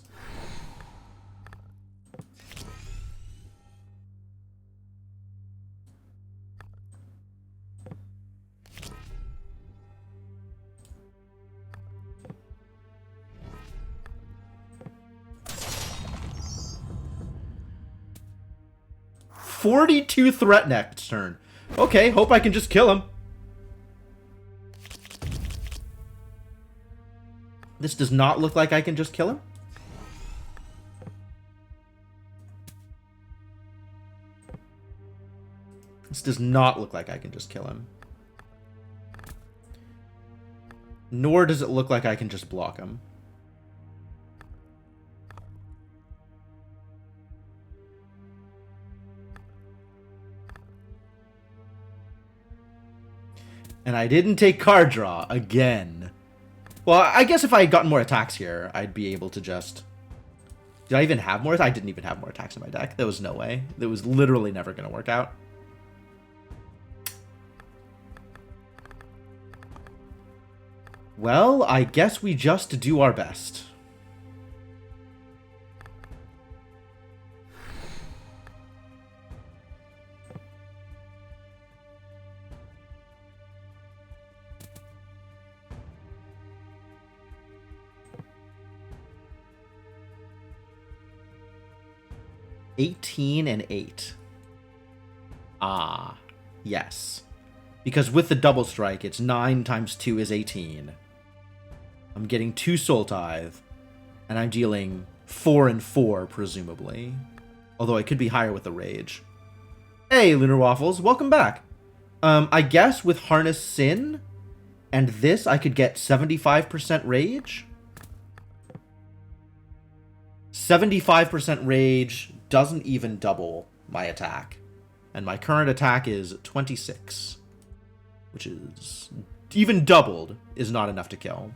"42 threat next turn." Okay, hope I can just kill him. This does not look like I can just kill him. This does not look like I can just kill him. Nor does it look like I can just block him. And I didn't take card draw again. Well, I guess if I had gotten more attacks here, I'd be able to just... Did I even have more? I didn't even have more attacks in my deck. There was no way. That was literally never going to work out. Well, I guess we just do our best. $18 and $8. Ah, yes. Because with the double strike, it's 9 times 2 is 18. I'm getting 2 Soul Tithe, and I'm dealing 4 and 4, presumably. Although I could be higher with the Rage. Hey, Lunar Waffles, welcome back. I guess with Harness Sin and this, I could get 75% Rage? 75% Rage doesn't even double my attack. And my current attack is 26. Which is... even doubled is not enough to kill.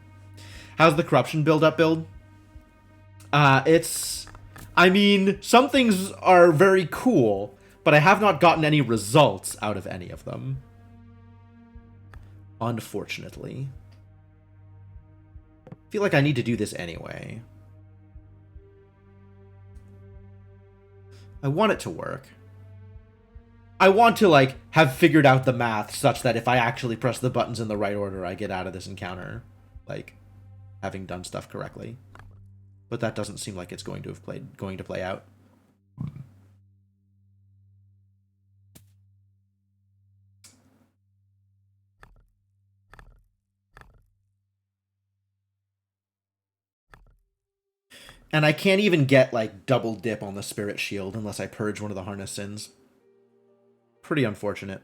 How's the Corruption build-up build? It's... I mean, some things are very cool, but I have not gotten any results out of any of them. Unfortunately. I feel like I need to do this anyway. I want it to work. I want to, like, have figured out the math such that if I actually press the buttons in the right order, I get out of this encounter, like, having done stuff correctly. But that doesn't seem like it's going to play out. And I can't even get, like, double dip on the Spirit Shield unless I purge one of the Harness Sins. Pretty unfortunate.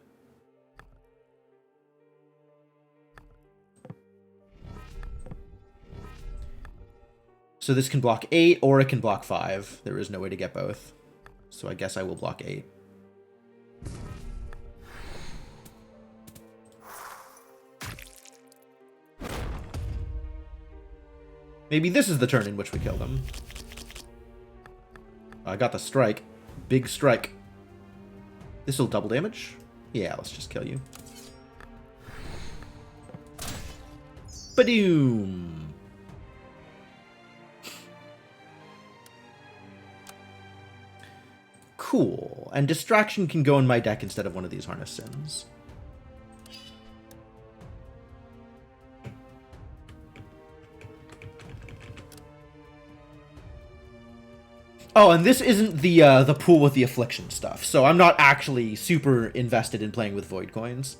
So this can block 8, or it can block 5. There is no way to get both. So I guess I will block 8. Maybe this is the turn in which we kill them. I got the strike. Big strike. This will double damage? Yeah, let's just kill you. Badoom! Cool. And Distraction can go in my deck instead of one of these Harness Sins. Oh, and this isn't the pool with the Affliction stuff, so I'm not actually super invested in playing with Void Coins.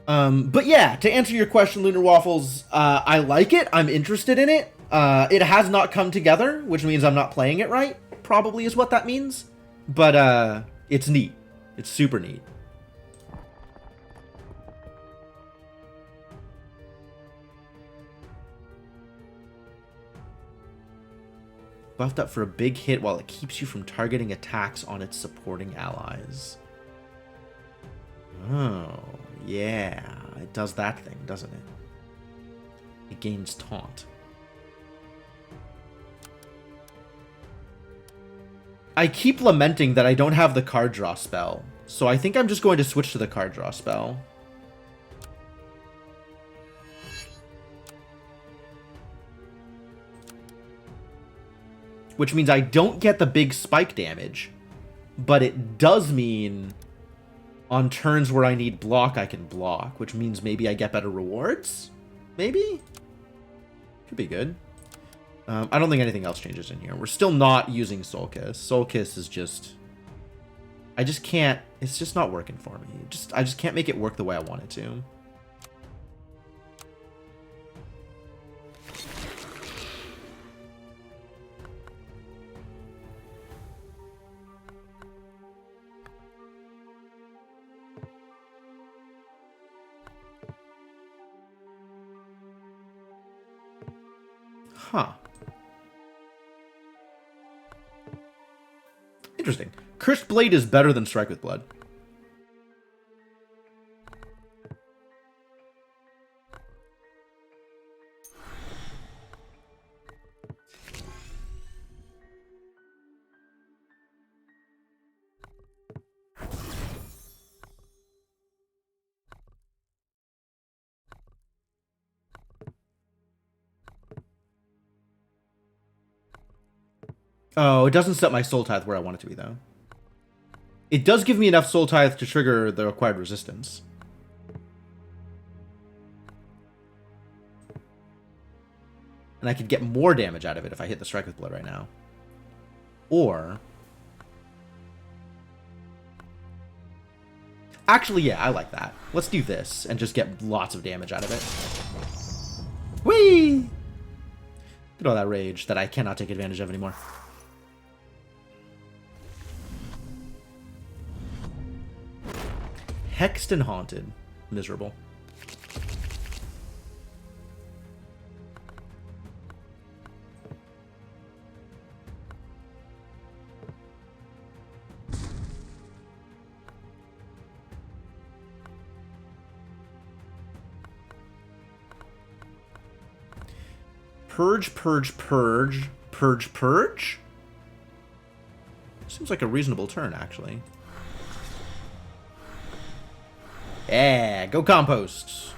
But yeah, to answer your question, Lunar Waffles, I like it. I'm interested in it. It has not come together, which means I'm not playing it right. Probably is what that means. But it's neat. It's super neat. Buffed up for a big hit while it keeps you from targeting attacks on its supporting allies. Oh, yeah. It does that thing, doesn't it? It gains taunt. I keep lamenting that I don't have the card draw spell, so I think I'm just going to switch to the card draw spell. Which means I don't get the big spike damage, but it does mean on turns where I need block, I can block, which means maybe I get better rewards? Maybe? Could be good. I don't think anything else changes in here. We're still not using Soul Kiss. Soul Kiss is just... I just can't... It's just not working for me. I just can't make it work the way I want it to. Huh. Interesting. Cursed Blade is better than Strike with Blood. Oh, it doesn't set my Soul Tithe where I want it to be, though. It does give me enough Soul Tithe to trigger the required resistance. And I could get more damage out of it if I hit the Strike with Blood right now. Or... Actually, yeah, I like that. Let's do this and just get lots of damage out of it. Whee! Look at all that rage that I cannot take advantage of anymore. Hexed and Haunted. Miserable. Purge, purge, purge, purge, purge? Seems like a reasonable turn, actually. Yeah, go compost.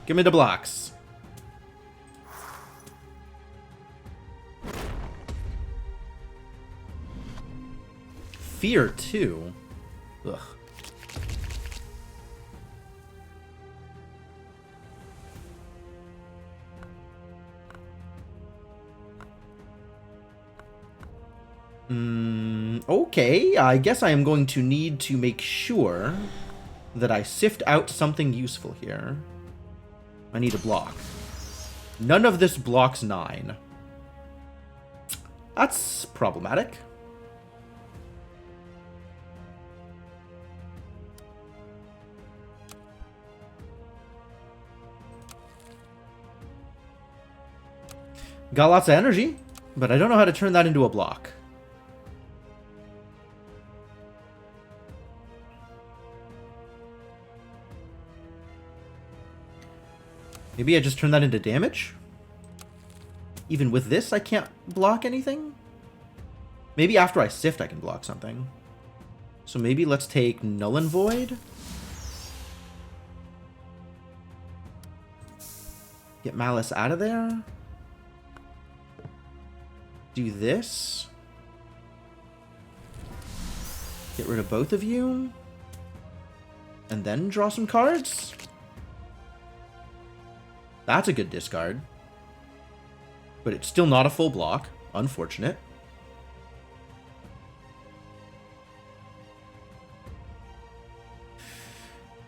Give me the blocks. Fear, too. Ugh. Okay, I guess I am going to need to make sure that I sift out something useful here. I need a block. None of this blocks 9. That's problematic. Got lots of energy, but I don't know how to turn that into a block. Maybe I just turn that into damage? Even with this, I can't block anything? Maybe after I sift, I can block something. So maybe let's take Null and Void. Get Malice out of there. Do this. Get rid of both of you. And then draw some cards. That's a good discard. But it's still not a full block. Unfortunate.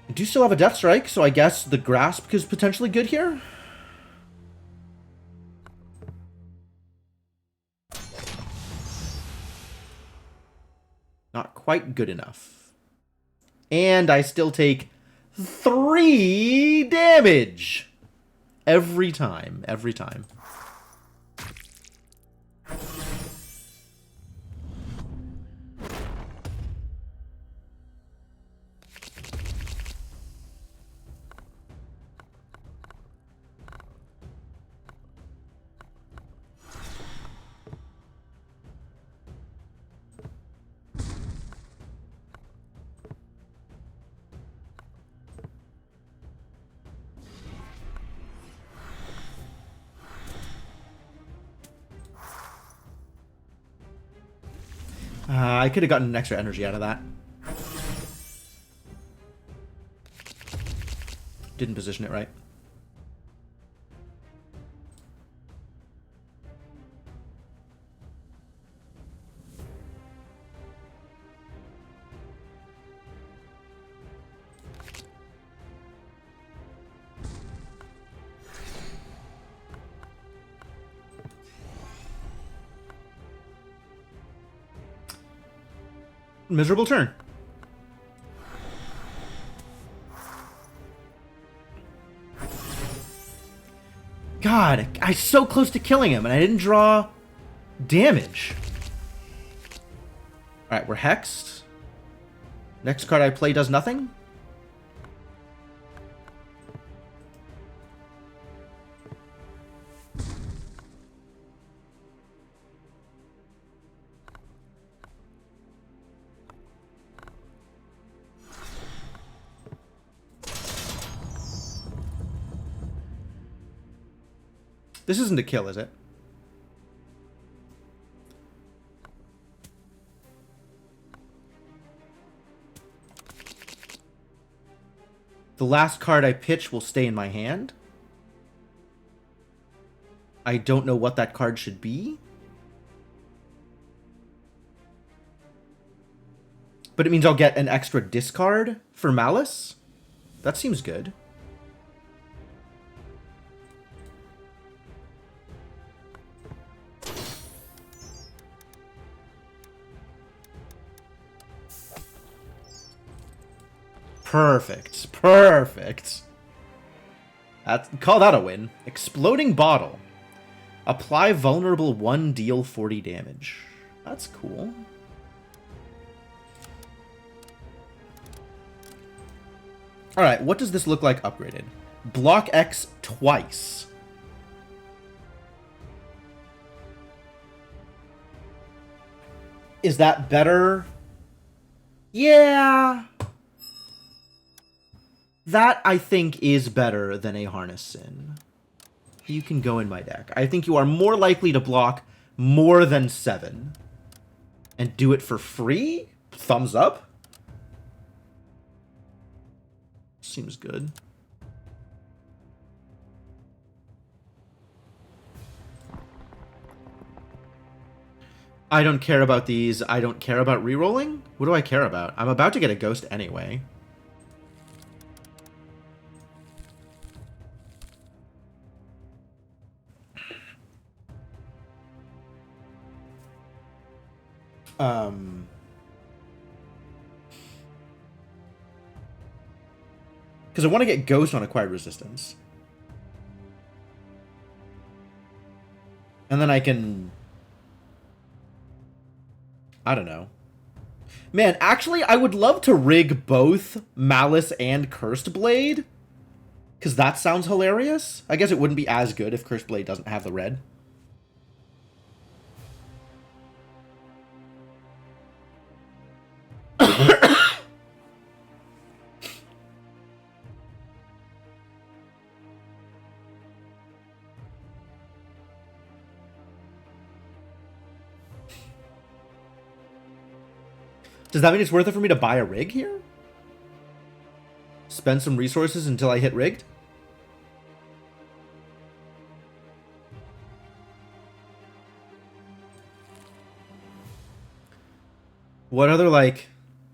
I do still have a Death Strike, so I guess the Grasp is potentially good here. Not quite good enough. And I still take 3 damage. Every time. Every time. I could have gotten an extra energy out of that. Didn't position it right. Miserable turn. God, I was so close to killing him, and I didn't draw damage. Alright, we're hexed. Next card I play does nothing. This isn't a kill, is it? The last card I pitch will stay in my hand. I don't know what that card should be. But it means I'll get an extra discard for Malice. That seems good. Perfect. Perfect. Call that a win. Exploding Bottle. Apply vulnerable 1, deal 40 damage. That's cool. Alright, what does this look like upgraded? Block X twice. Is that better? Yeah. That, I think, is better than a Harness Sin. You can go in my deck. I think you are more likely to block more than 7. And do it for free? Thumbs up? Seems good. I don't care about these. I don't care about rerolling? What do I care about? I'm about to get a ghost anyway. Because I want to get Ghost on Acquired Resistance. And then I can... I don't know. Man, actually, I would love to rig both Malice and Cursed Blade. Because that sounds hilarious. I guess it wouldn't be as good if Cursed Blade doesn't have the red. Does that mean it's worth it for me to buy a rig here? Spend some resources until I hit rigged? What other, like,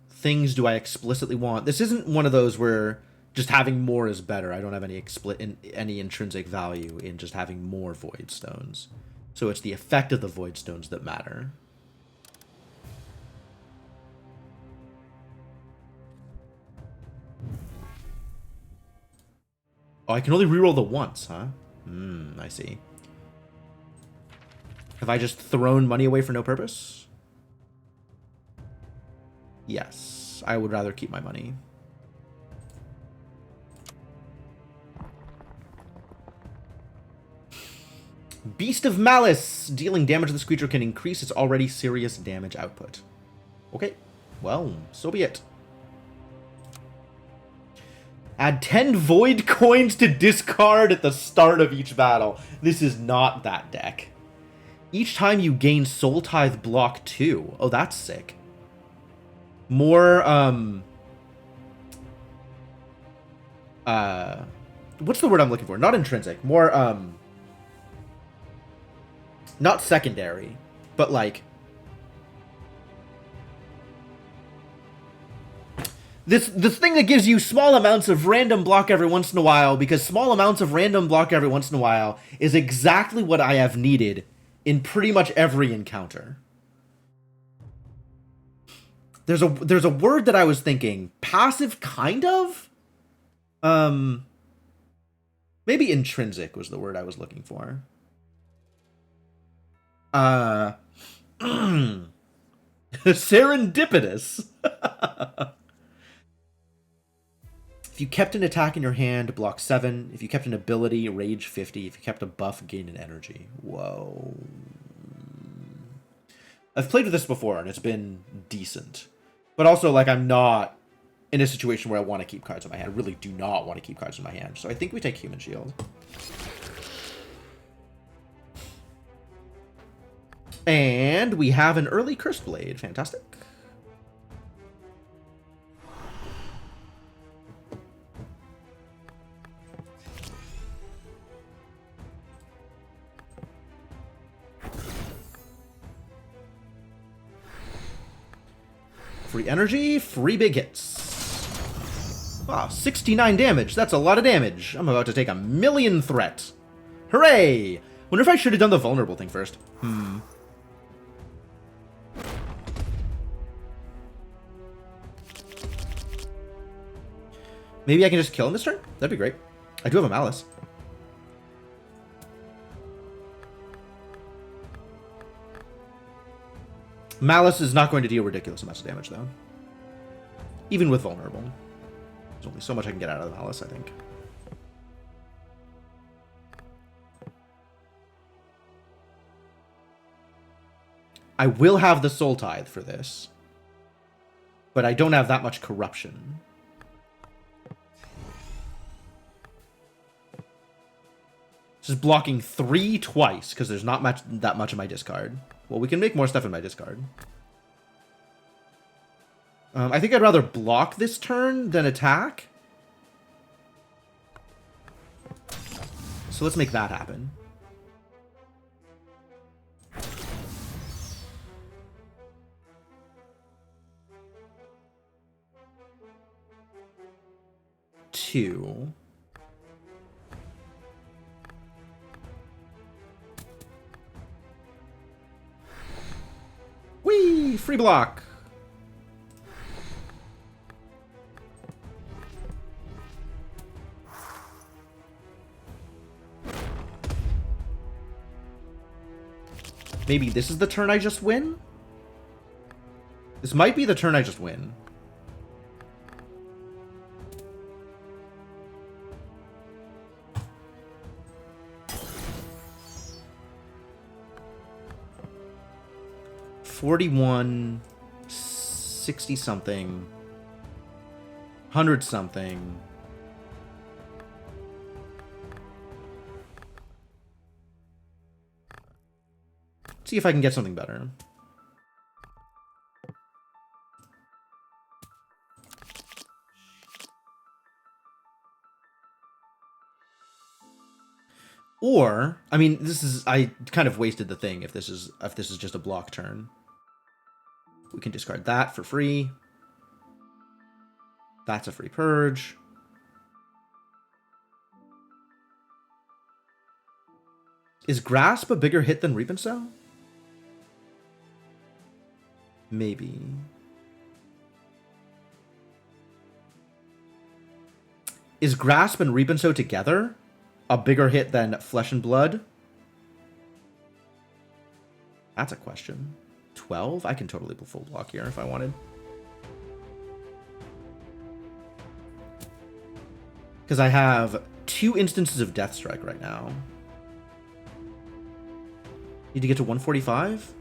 things do I explicitly want? This isn't one of those where just having more is better. I don't have any intrinsic value in just having more Void Stones. So it's the effect of the Void Stones that matter. Oh, I can only reroll the once, huh? I see. Have I just thrown money away for no purpose? Yes, I would rather keep my money. Beast of Malice! Dealing damage to this creature can increase its already serious damage output. Okay, well, so be it. Add 10 Void Coins to discard at the start of each battle. This is not that deck. Each time you gain Soul Tithe block 2. Oh, that's sick. More, what's the word I'm looking for? Not intrinsic. More, not secondary, but like... This thing that gives you small amounts of random block every once in a while, because small amounts of random block every once in a while is exactly what I have needed in pretty much every encounter. There's a word that I was thinking. Passive, kind of? Maybe intrinsic was the word I was looking for. Serendipitous. If you kept an attack in your hand, block 7. If you kept an ability, rage 50. If you kept a buff, gain an energy. Whoa. I've played with this before, and it's been decent. But also, like, I'm not in a situation where I want to keep cards in my hand. I really do not want to keep cards in my hand. So I think we take Human Shield. And we have an early Cursed Blade. Fantastic. Free energy, free big hits. Wow, 69 damage. That's a lot of damage. I'm about to take a million threat. Hooray! Wonder if I should have done the vulnerable thing first. Maybe I can just kill him this turn? That'd be great. I do have a Malice. Malice is not going to deal ridiculous amounts of damage, though. Even with vulnerable. There's only so much I can get out of the Malice, I think. I will have the Soul Tithe for this. But I don't have that much corruption. This is blocking 3 twice, because there's not that much in my discard. Well, we can make more stuff in my discard. I think I'd rather block this turn than attack. So let's make that happen. Two. Whee! Free block! Maybe this is the turn I just win? This might be the turn I just win. $41, 60 something, 100 something. See if I can get something better. Or, I mean, this is, I kind of wasted the thing if this is just a block turn. We can discard that for free. That's a free purge. Is Grasp a bigger hit than Reap and Sow? Maybe. Is Grasp and Reap and Sow together a bigger hit than Flesh and Blood? That's a question. 12? I can totally full block here if I wanted. Because I have 2 instances of Death Strike right now. Need to get to 145?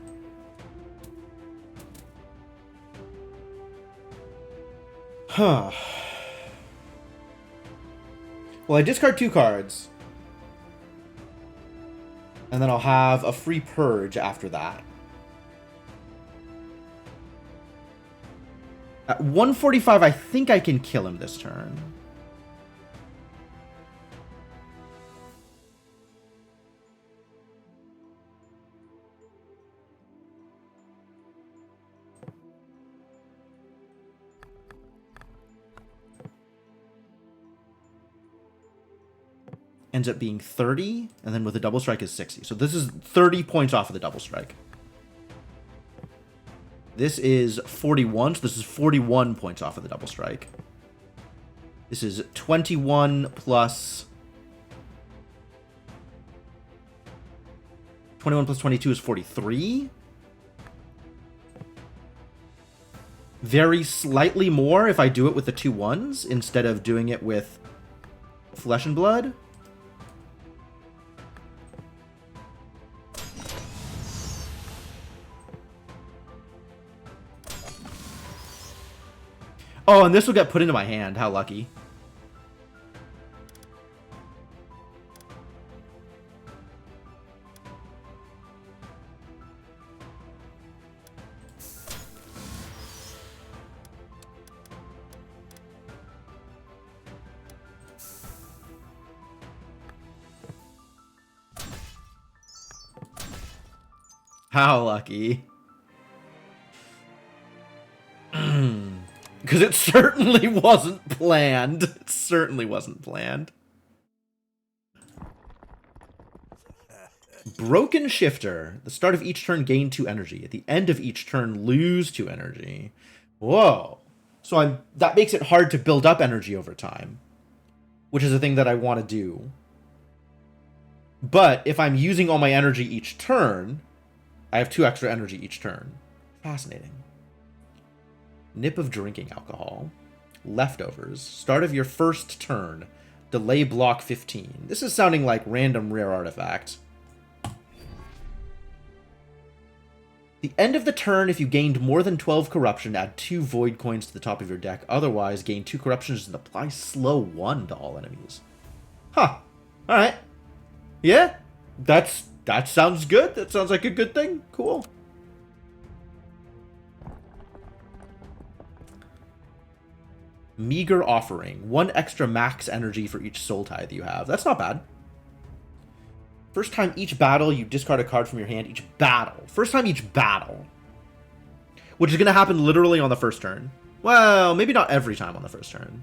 Huh. Well, I discard 2 cards. And then I'll have a free purge after that. At 145, I think I can kill him this turn. Ends up being 30, and then with a double strike is 60. So this is 30 points off of the double strike. This is 41, so this is 41 points off of the double strike. This is 21 plus... 21 plus 22 is 43. Very slightly more if I do it with the 2 1s instead of doing it with Flesh and Blood. Oh, and this will get put into my hand. How lucky. How lucky. Because it certainly wasn't planned. It certainly wasn't planned. Broken Shifter. The start of each turn, gain 2 energy. At the end of each turn, lose 2 energy. Whoa. So that makes it hard to build up energy over time, which is a thing that I want to do. But if I'm using all my energy each turn, I have 2 extra energy each turn. Fascinating. Nip of drinking alcohol. Leftovers. Start of your first turn. Delay block 15. This is sounding like random rare artifact. The end of the turn, if you gained more than 12 corruption, add 2 void coins to the top of your deck. Otherwise, gain 2 corruptions and apply slow 1 to all enemies. Huh. Alright. Yeah. That sounds good. That sounds like a good thing. Cool. Meager Offering. 1 extra max energy for each soul tithe you have. That's not bad. First time each battle, you discard a card from your hand. Each battle. First time each battle. Which is going to happen literally on the first turn. Well, maybe not every time on the first turn.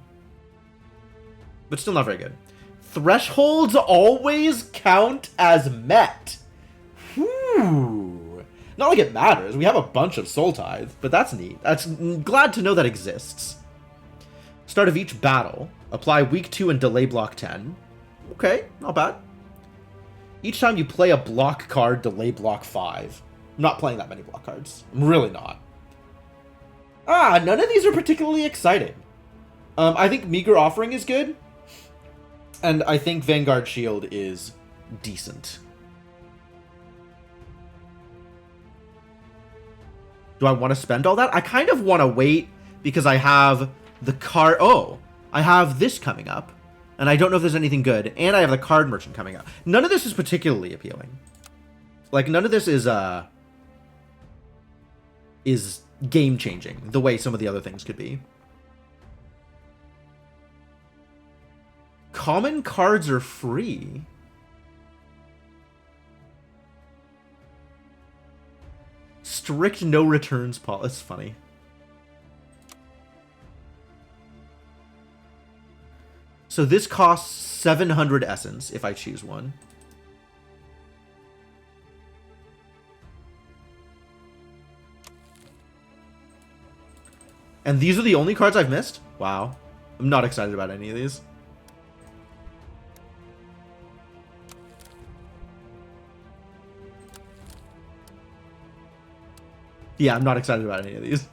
But still not very good. Thresholds always count as met. Whew. Not like it matters. We have a bunch of soul tithe, but that's neat. That's glad to know that exists. Start of each battle. Apply weak 2 and delay block 10. Okay, not bad. Each time you play a block card, delay block 5. I'm not playing that many block cards. I'm really not. Ah, none of these are particularly exciting. I think Meager Offering is good. And I think Vanguard Shield is decent. Do I want to spend all that? I kind of want to wait because I have the card. Oh, I have this coming up. And I don't know if there's anything good. And I have the card merchant coming up. None of this is particularly appealing. Like, none of this is game-changing the way some of the other things could be. Common cards are free. Strict no returns policy. That's funny. So this costs 700 essence if I choose one. And these are the only cards I've missed? Wow. I'm not excited about any of these. Yeah, I'm not excited about any of these.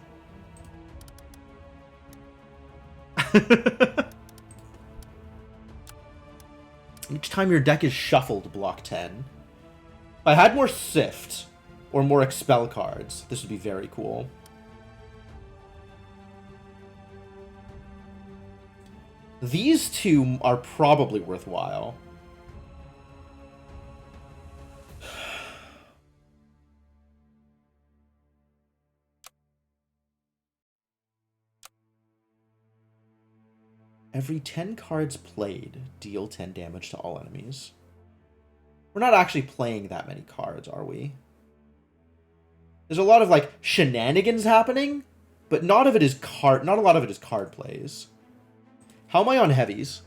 Each time your deck is shuffled, block 10. If I had more Sift or more Expel cards, this would be very cool. These two are probably worthwhile. Every 10 cards played, deal 10 damage to all enemies. We're not actually playing that many cards, are we? There's a lot of, like, shenanigans happening, but not a lot of it is card plays. How am I on heavies?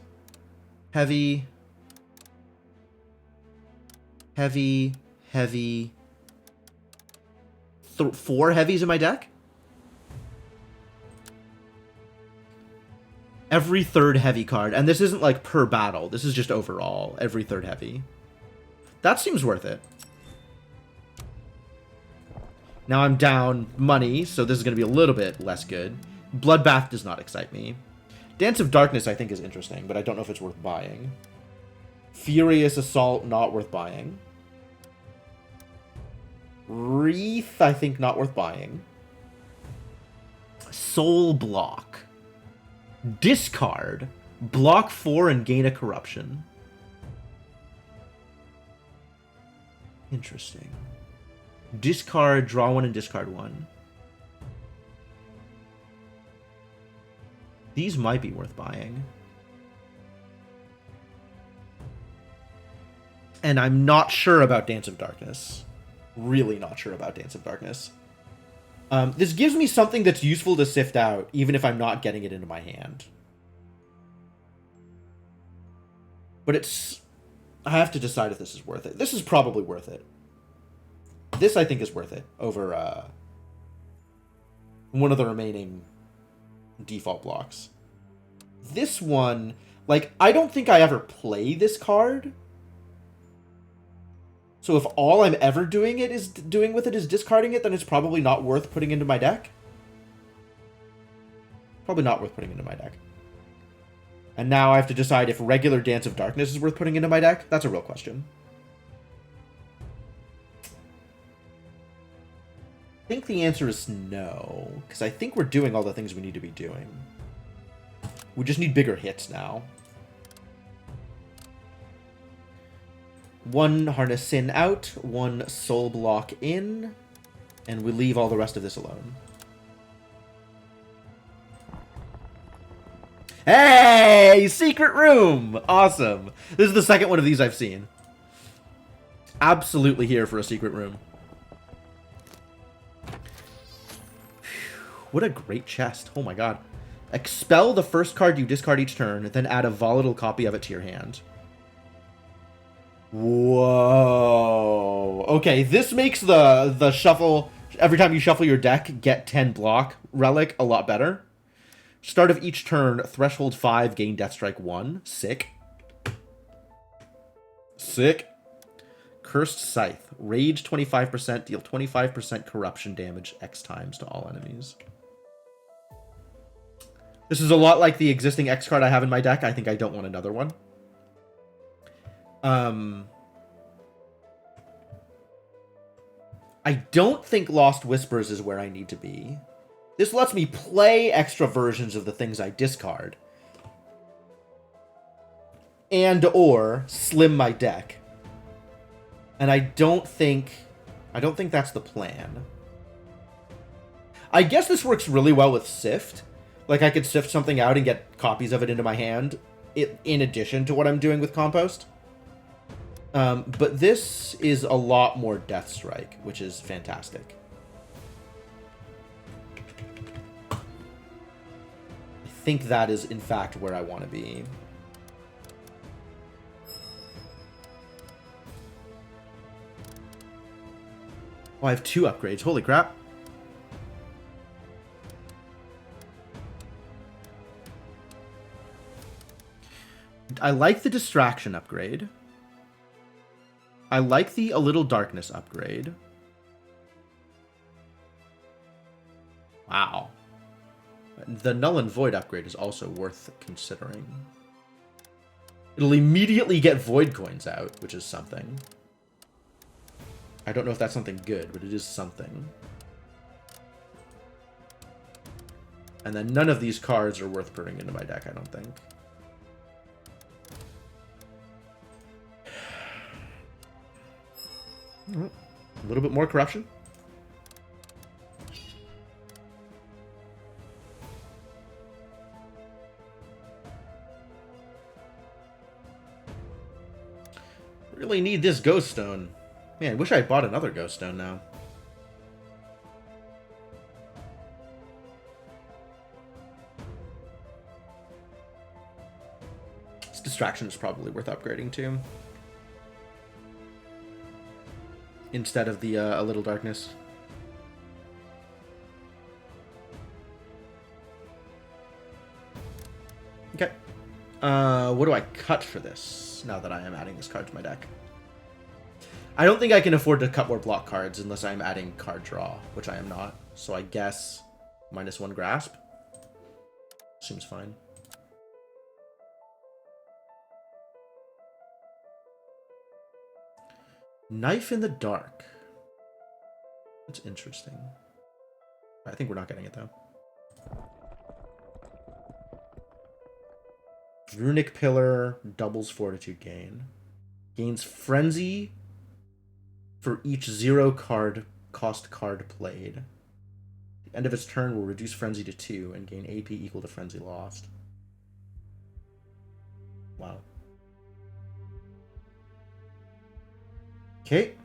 Heavy. Heavy. Heavy. 4 heavies in my deck? Every third heavy card. And this isn't like per battle. This is just overall. Every third heavy. That seems worth it. Now I'm down money, so this is going to be a little bit less good. Bloodbath does not excite me. Dance of Darkness, I think, is interesting, but I don't know if it's worth buying. Furious Assault, not worth buying. Wreath, I think, not worth buying. Soul Block. Discard. Block 4 and gain a corruption. Interesting. Discard, draw 1 and discard 1. These might be worth buying. And I'm not sure about Dance of Darkness. Really not sure about Dance of Darkness. This gives me something that's useful to sift out, even if I'm not getting it into my hand. But it's... I have to decide if this is worth it. This is probably worth it. This, I think, is worth it over one of the remaining default blocks. This one, like, I don't think I ever play this card. So if all I'm ever doing with it is discarding it, then it's probably not worth putting into my deck. Probably not worth putting into my deck. And now I have to decide if regular Dance of Darkness is worth putting into my deck. That's a real question. I think the answer is no, because I think we're doing all the things we need to be doing. We just need bigger hits now. 1 Harness Sin out, 1 Soul Block in, and we leave all the rest of this alone. Hey! Secret Room! Awesome. This is the second one of these I've seen. Absolutely here for a Secret Room. What a great chest. Oh my god. Expel the first card you discard each turn, then add a volatile copy of it to your hand. Whoa. Okay, this makes the shuffle, every time you shuffle your deck, get 10 block relic a lot better. Start of each turn, threshold 5, gain Deathstrike 1. Sick. Sick. Cursed Scythe. Rage 25%, deal 25% corruption damage X times to all enemies. This is a lot like the existing X card I have in my deck. I think I don't want another one. I don't think Lost Whispers is where I need to be. This lets me play extra versions of the things I discard. And or slim my deck. And I don't think that's the plan. I guess this works really well with Sift. Like, I could sift something out and get copies of it into my hand in addition to what I'm doing with Compost. But this is a lot more Death Strike, which is fantastic. I think that is, in fact, where I want to be. Oh, I have 2 upgrades. Holy crap. I like the Distraction upgrade. I like the A Little Darkness upgrade. Wow. The Null and Void upgrade is also worth considering. It'll immediately get Void coins out, which is something. I don't know if that's something good, but it is something. And then none of these cards are worth putting into my deck, I don't think. A little bit more corruption. Really need this Ghost Stone. Man, I wish I had bought another Ghost Stone now. This Distraction is probably worth upgrading too. Instead of the A Little Darkness. Okay. What do I cut for this, now that I am adding this card to my deck? I don't think I can afford to cut more block cards unless I'm adding card draw, which I am not. So I guess -1 Grasp. Seems fine. Knife in the Dark. That's interesting. I think we're not getting it, though. Runic Pillar doubles Fortitude gain. Gains Frenzy for each 0 card cost card played. The end of its turn will reduce Frenzy to 2 and gain AP equal to Frenzy lost. Wow. Okay.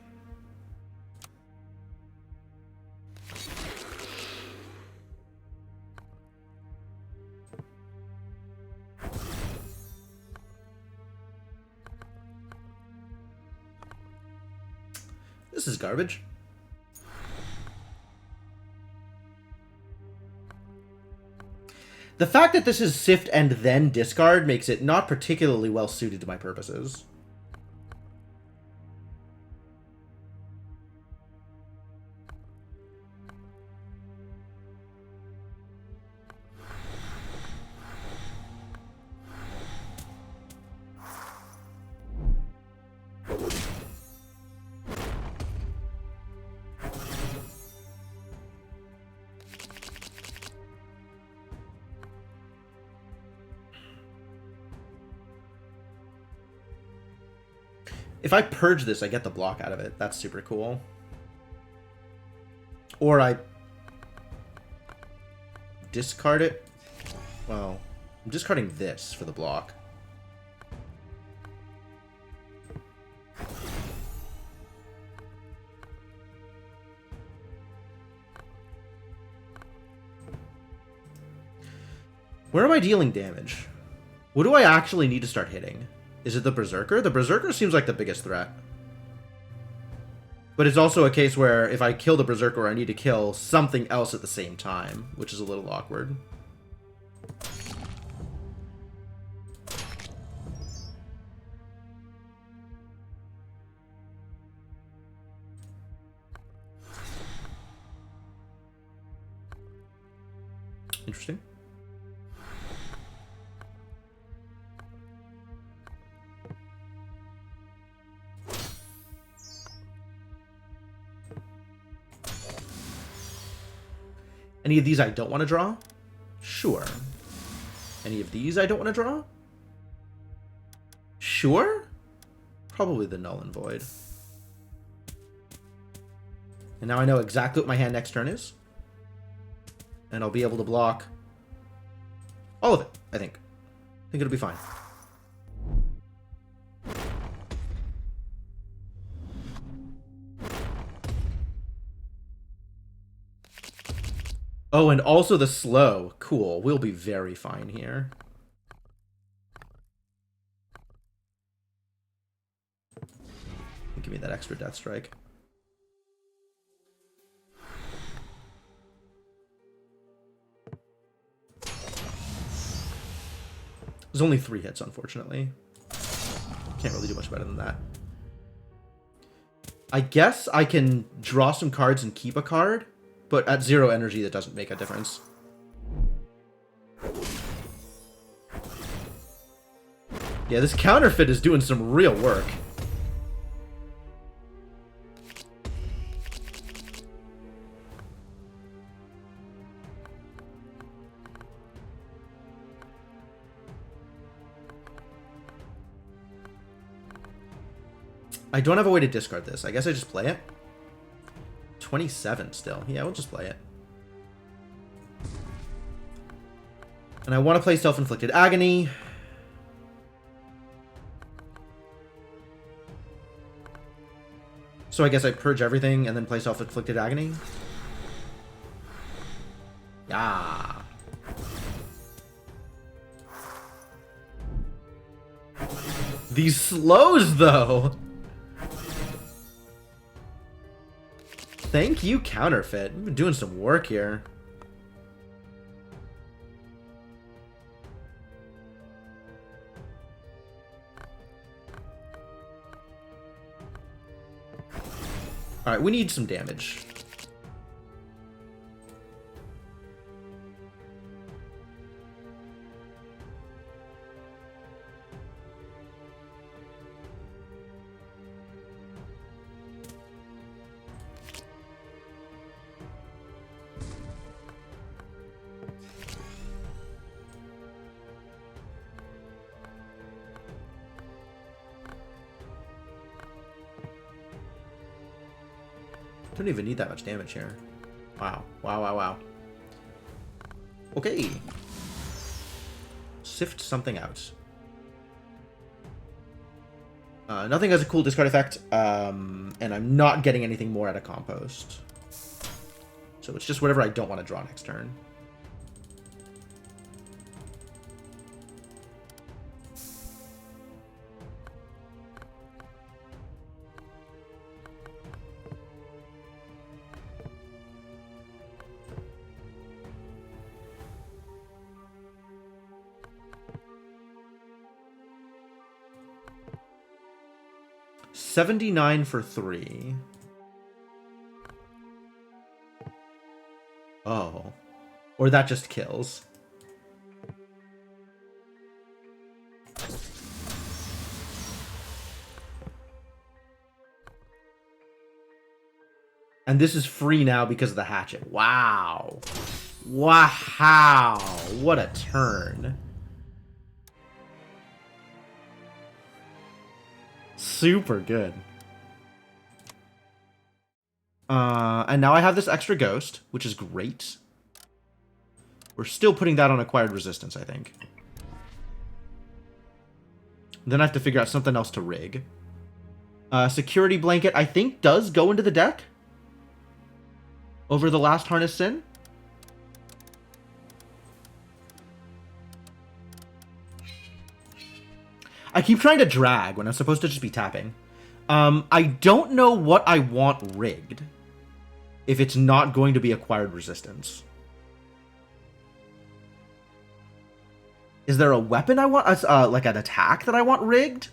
This is garbage. The fact that this is Sift and then discard makes it not particularly well suited to my purposes. If I purge this, I get the block out of it. That's super cool. Or I discard it. Well, I'm discarding this for the block. Where am I dealing damage? What do I actually need to start hitting? Is it the Berserker? The Berserker seems like the biggest threat. But it's also a case where if I kill the Berserker, I need to kill something else at the same time, which is a little awkward. Interesting. Any of these I don't want to draw? Sure. Any of these I don't want to draw? Sure? Probably the Null and Void. And now I know exactly what my hand next turn is. And I'll be able to block all of it, I think. I think it'll be fine. Oh, and also the slow. Cool. We'll be very fine here. Give me that extra Death Strike. There's only 3 hits, unfortunately. Can't really do much better than that. I guess I can draw some cards and keep a card, but at 0 energy, that doesn't make a difference. Yeah, this counterfeit is doing some real work. I don't have a way to discard this. I guess I just play it. 27 still. Yeah, we'll just play it. And I want to play Self-Inflicted Agony. So I guess I purge everything and then play Self-Inflicted Agony. Yeah. These slows, though. Thank you, Counterfeit. We've been doing some work here. Alright, we need some damage. Don't even need that much damage here. Wow. Wow, wow, wow. Okay. Sift something out. Nothing has a cool discard effect, and I'm not getting anything more out of Compost. So it's just whatever I don't want to draw next turn. $79 for 3. Oh. Or that just kills. And this is free now because of the hatchet. Wow. Wow. What a turn. Super good. And now I have this extra ghost, which is great. We're still putting that on acquired resistance, I think. Then I have to figure out something else to rig. Security Blanket, I think, does go into the deck. Over the last Harness Sin. I keep trying to drag when I'm supposed to just be tapping. I don't know what I want rigged if it's not going to be acquired resistance. Is there a weapon I want, like an attack that I want rigged?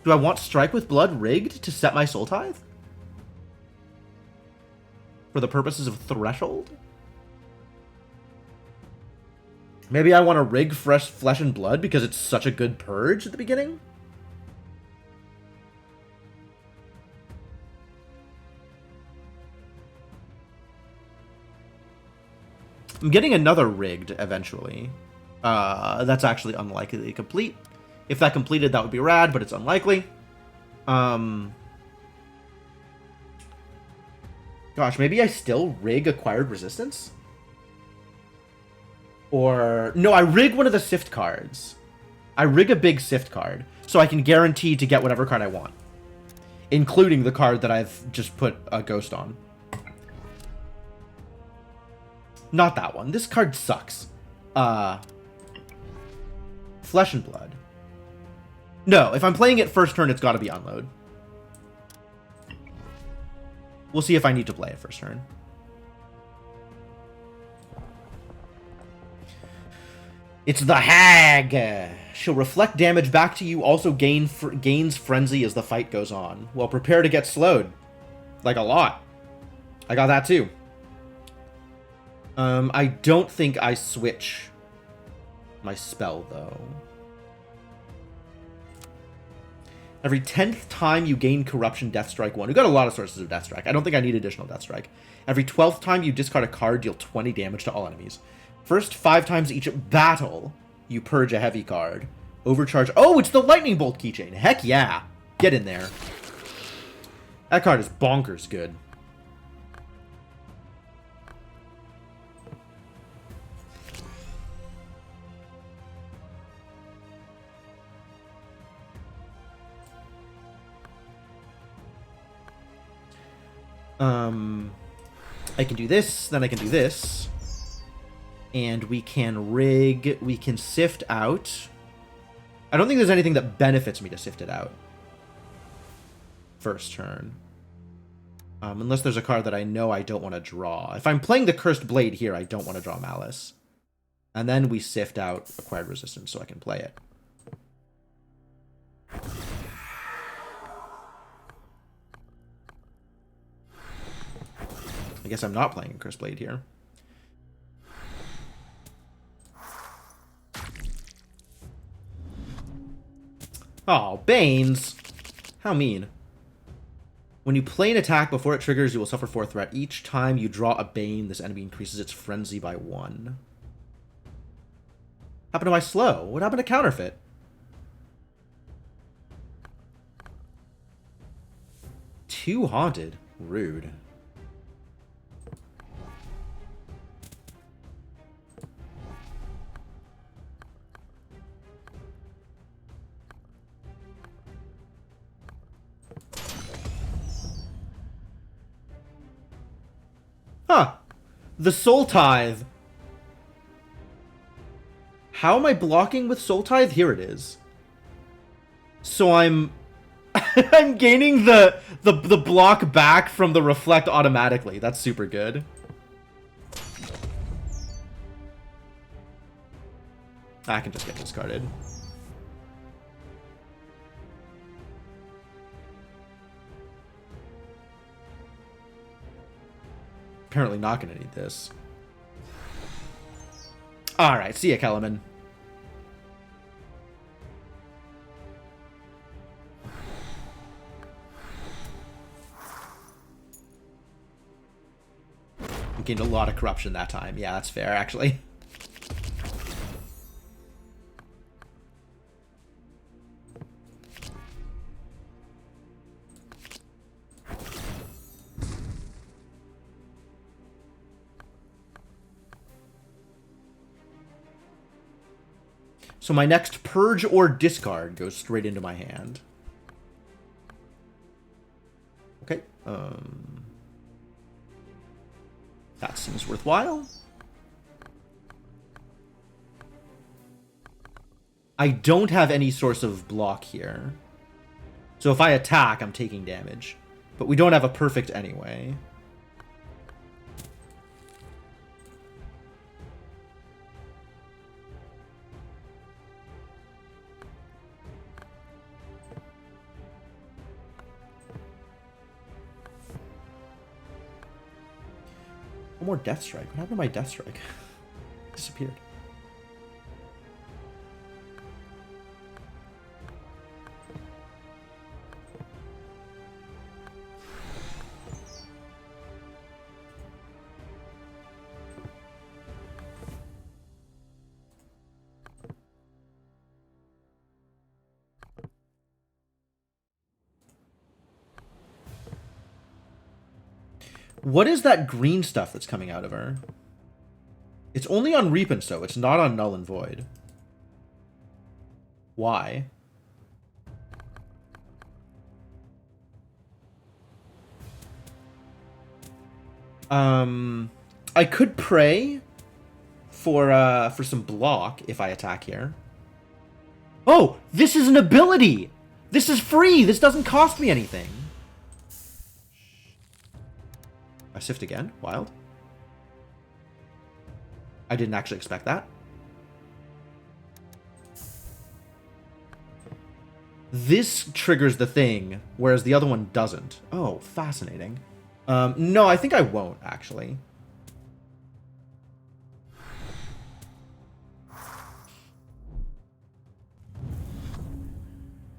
Do I want Strike with Blood rigged to set my Soul Tithe? For the purposes of Threshold? Maybe I want to rig fresh Flesh and Blood because it's such a good purge at the beginning? I'm getting another rigged eventually. That's actually unlikely to complete. If that completed, that would be rad, but it's unlikely. Gosh, maybe I still rig Acquired Resistance? Or... No, I rig one of the Sift cards. I rig a big Sift card, so I can guarantee to get whatever card I want. Including the card that I've just put a ghost on. Not that one. This card sucks. Flesh and Blood. No, if I'm playing it first turn, it's got to be Unload. We'll see if I need to play it first turn. It's the Hag! She'll reflect damage back to you, also gains Frenzy as the fight goes on. Well, prepare to get slowed. Like a lot. I got that too. I don't think I switch my spell, though. Every 10th time you gain Corruption, Death Strike 1. We've got a lot of sources of Death Strike. I don't think I need additional Death Strike. Every 12th time you discard a card, deal 20 damage to all enemies. First 5 times each battle, you purge a heavy card. Overcharge. Oh, it's the Lightning Bolt keychain. Heck yeah. Get in there. That card is bonkers good. I can do this, then I can do this. And we can rig, we can sift out. I don't think there's anything that benefits me to sift it out. First turn. Unless there's a card that I know I don't want to draw. If I'm playing the Cursed Blade here, I don't want to draw Malice. And then we sift out Acquired Resistance so I can play it. I guess I'm not playing a Cursed Blade here. Oh, Banes! How mean. When you play an attack before it triggers, you will suffer 4 threat. Each time you draw a Bane, this enemy increases its frenzy by 1. Happened to my slow? What happened to Counterfeit? Too haunted. Rude. Huh. The Soul Tithe. How am I blocking with Soul Tithe? Here it is. So I'm... I'm gaining the block back from the Reflect automatically. That's super good. I can just get discarded. Apparently not going to need this. Alright, see ya, Kellerman. We gained a lot of corruption that time. Yeah, that's fair, actually. So my next purge or discard goes straight into my hand. Okay. That seems worthwhile. I don't have any source of block here. So if I attack, I'm taking damage. But we don't have a perfect anyway. One more Death Strike. What happened to my Death Strike? Disappeared. What is that green stuff that's coming out of her? It's only on Reap and Sow. It's not on Null and Void. Why? I could pray for some block if I attack here. Oh, this is an ability! This is free! This doesn't cost me anything. I sift again. Wild. I didn't actually expect that. This triggers the thing, whereas the other one doesn't. Oh, fascinating. No, I think I won't, actually.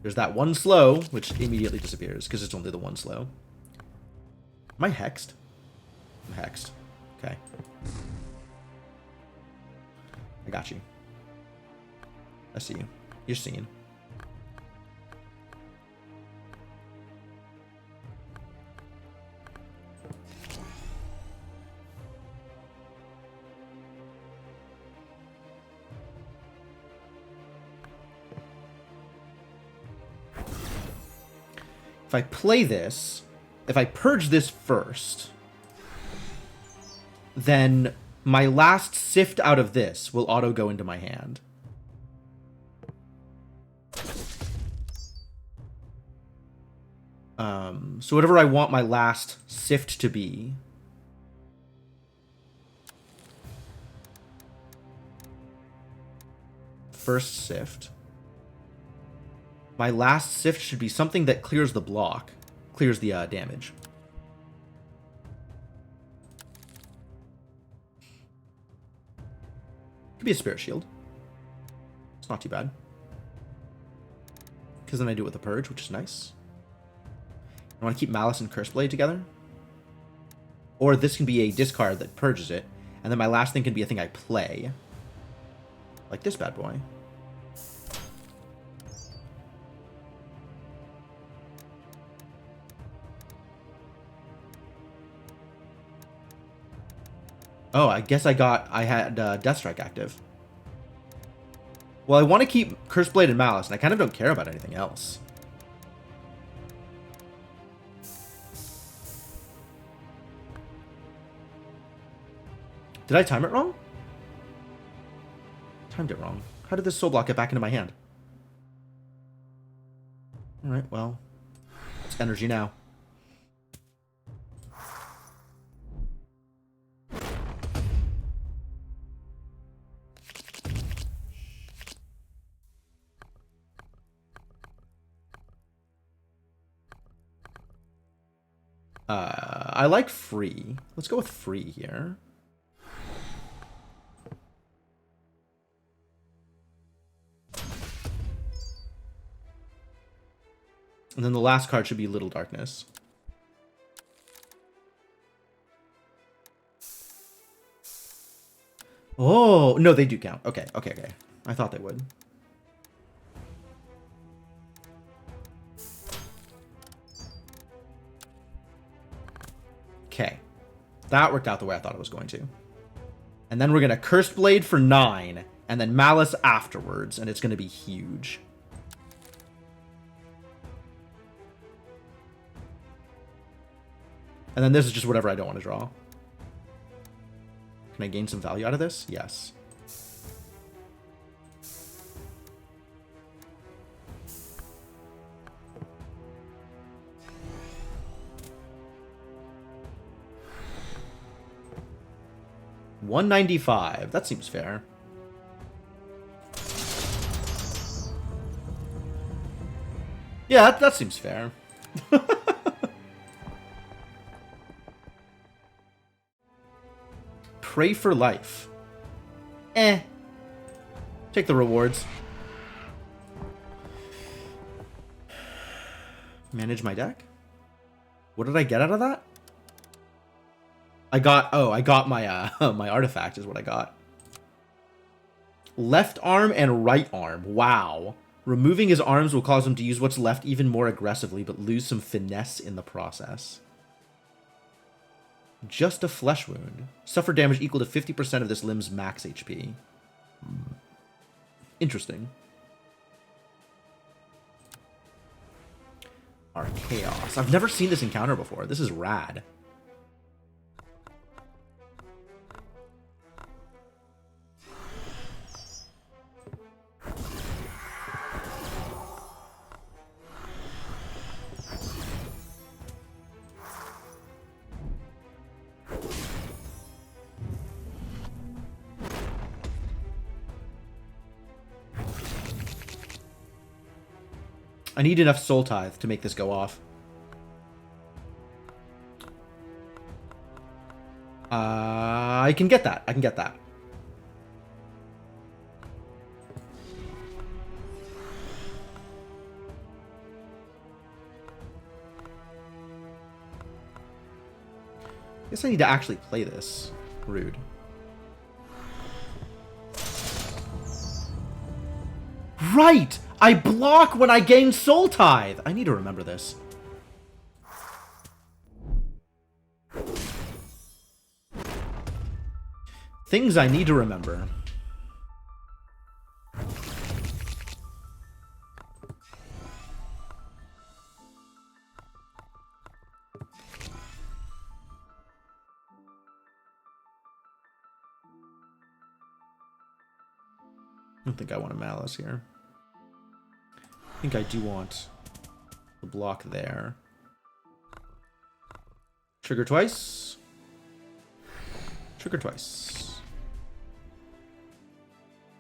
There's that one slow, which immediately disappears, because it's only the one slow. Am I hexed? I'm hexed. Okay. I got you. I see you. You're seen. If I play this, if I purge this first, then my last sift out of this will auto go into my hand. So whatever I want my last sift to be. First sift. My last sift should be something that clears the block. Clears the damage. Could be a Spirit Shield. It's not too bad. Because then I do it with a Purge, which is nice. I want to keep Malice and Curse Blade together. Or this can be a discard that purges it. And then my last thing can be a thing I play. Like this bad boy. Oh, I guess I had Deathstrike active. Well, I want to keep Curse Blade and Malice, and I kind of don't care about anything else. Did I time it wrong? Timed it wrong. How did this Soul Block get back into my hand? Alright, well. It's energy now. I like free. Let's go with free here. And then the last card should be Little Darkness. Oh, no, they do count. Okay, okay, okay. I thought they would. Okay. That worked out the way I thought it was going to. And then we're going to Curse Blade for 9, and then Malice afterwards, and it's going to be huge. And then this is just whatever I don't want to draw. Can I gain some value out of this? Yes. $195. That seems fair. Yeah, that seems fair. Pray for life. Eh. Take the rewards. Manage my deck? What did I get out of that? I got my my artifact is what I got. Left arm and right arm. Wow. Removing his arms will cause him to use what's left even more aggressively, but lose some finesse in the process. Just a flesh wound. Suffer damage equal to 50% of this limb's max HP. Interesting. Archaos. I've never seen this encounter before. This is rad. I need enough Soul Tithe to make this go off. I can get that. I can get that. Guess I need to actually play this. Rude. Right! I block when I gain Soul Tithe! I need to remember this. Things I need to remember. I don't think I want a Malice here. I think I do want the block there. Trigger twice. Trigger twice.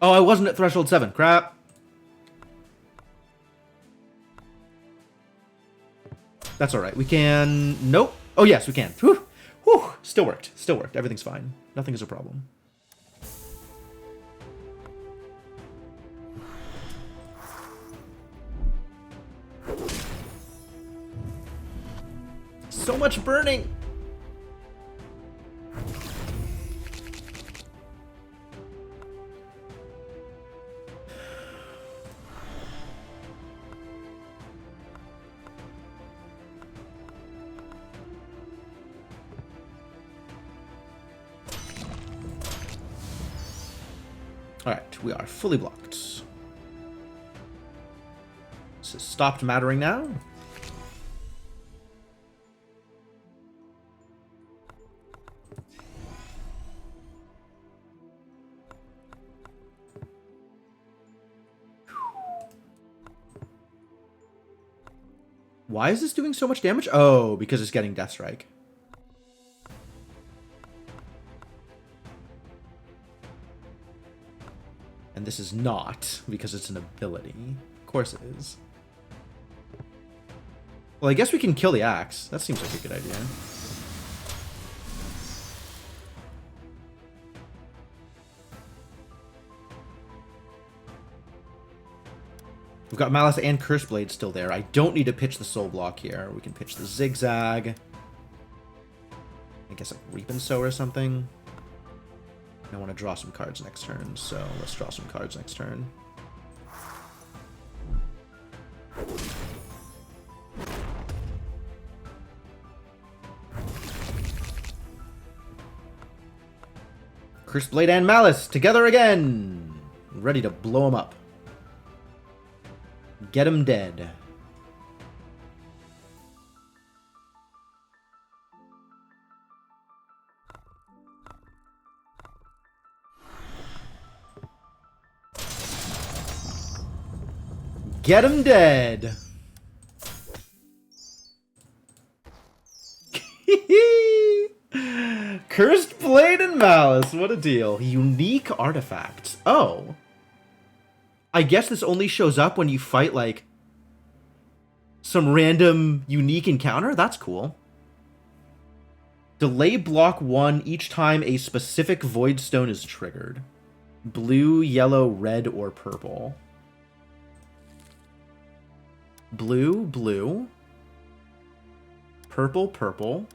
Oh, I wasn't at threshold 7. Crap. That's alright. We can... Nope. Oh, yes, we can. Whew. Whew. Still worked. Still worked. Everything's fine. Nothing is a problem. So much burning. All right, we are fully blocked. This has stopped mattering now. Why is this doing so much damage? Oh, because it's getting Death Strike. And this is not, because it's an ability. Of course it is. Well, I guess we can kill the axe. That seems like a good idea. We've got Malice and Curse Blade still there. I don't need to pitch the Soul Block here. We can pitch the Zigzag. I guess like Reap and Sow or something. I want to draw some cards next turn, so let's draw some cards next turn. Curse Blade and Malice together again! Ready to blow them up. Get him dead. Get him dead. Cursed Blade and Malice. What a deal. Unique artifacts. Oh. I guess this only shows up when you fight, like, some random unique encounter? That's cool. Delay block 1 each time a specific Void Stone is triggered. Blue, yellow, red, or purple. Blue, blue. Purple, purple.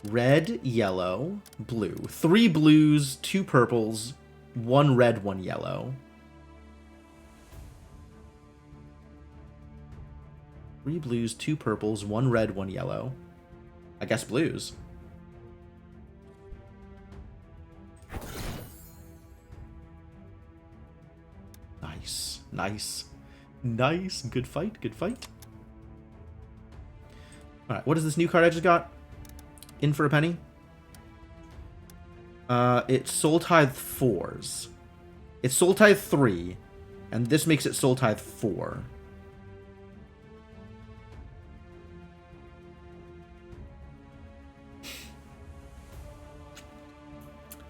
Red, yellow, blue. 3 blues, 2 purples, 1 red, 1 yellow. 3 blues, 2 purples, 1 red, 1 yellow. I guess blues. Nice. Nice. Nice. Good fight. Good fight. Alright, what is this new card I just got? In for a penny? It's Soul Tithe 4s. It's Soul Tithe 3, and this makes it Soul Tithe 4.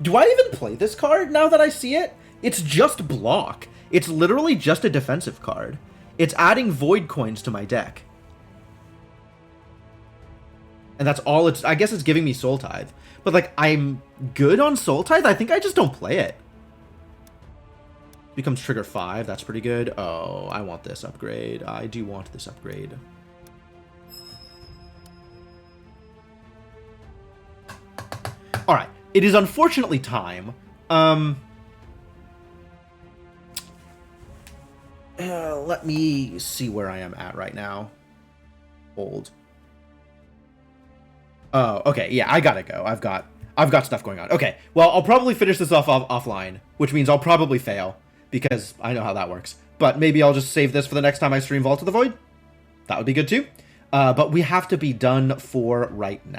Do I even play this card now that I see it? It's just block. It's literally just a defensive card. It's adding void coins to my deck. And that's all it's... I guess it's giving me Soul Tithe. But, like, I'm good on Soul Tithe? I think I just don't play it. Becomes trigger 5. That's pretty good. Oh, I want this upgrade. I do want this upgrade. Alright. It is unfortunately time. Let me see where I am at right now. Hold. Oh, okay. Yeah, I gotta go. I've got stuff going on. Okay. Well, I'll probably finish this off offline, which means I'll probably fail because I know how that works. But maybe I'll just save this for the next time I stream Vault of the Void. That would be good too. But we have to be done for right now.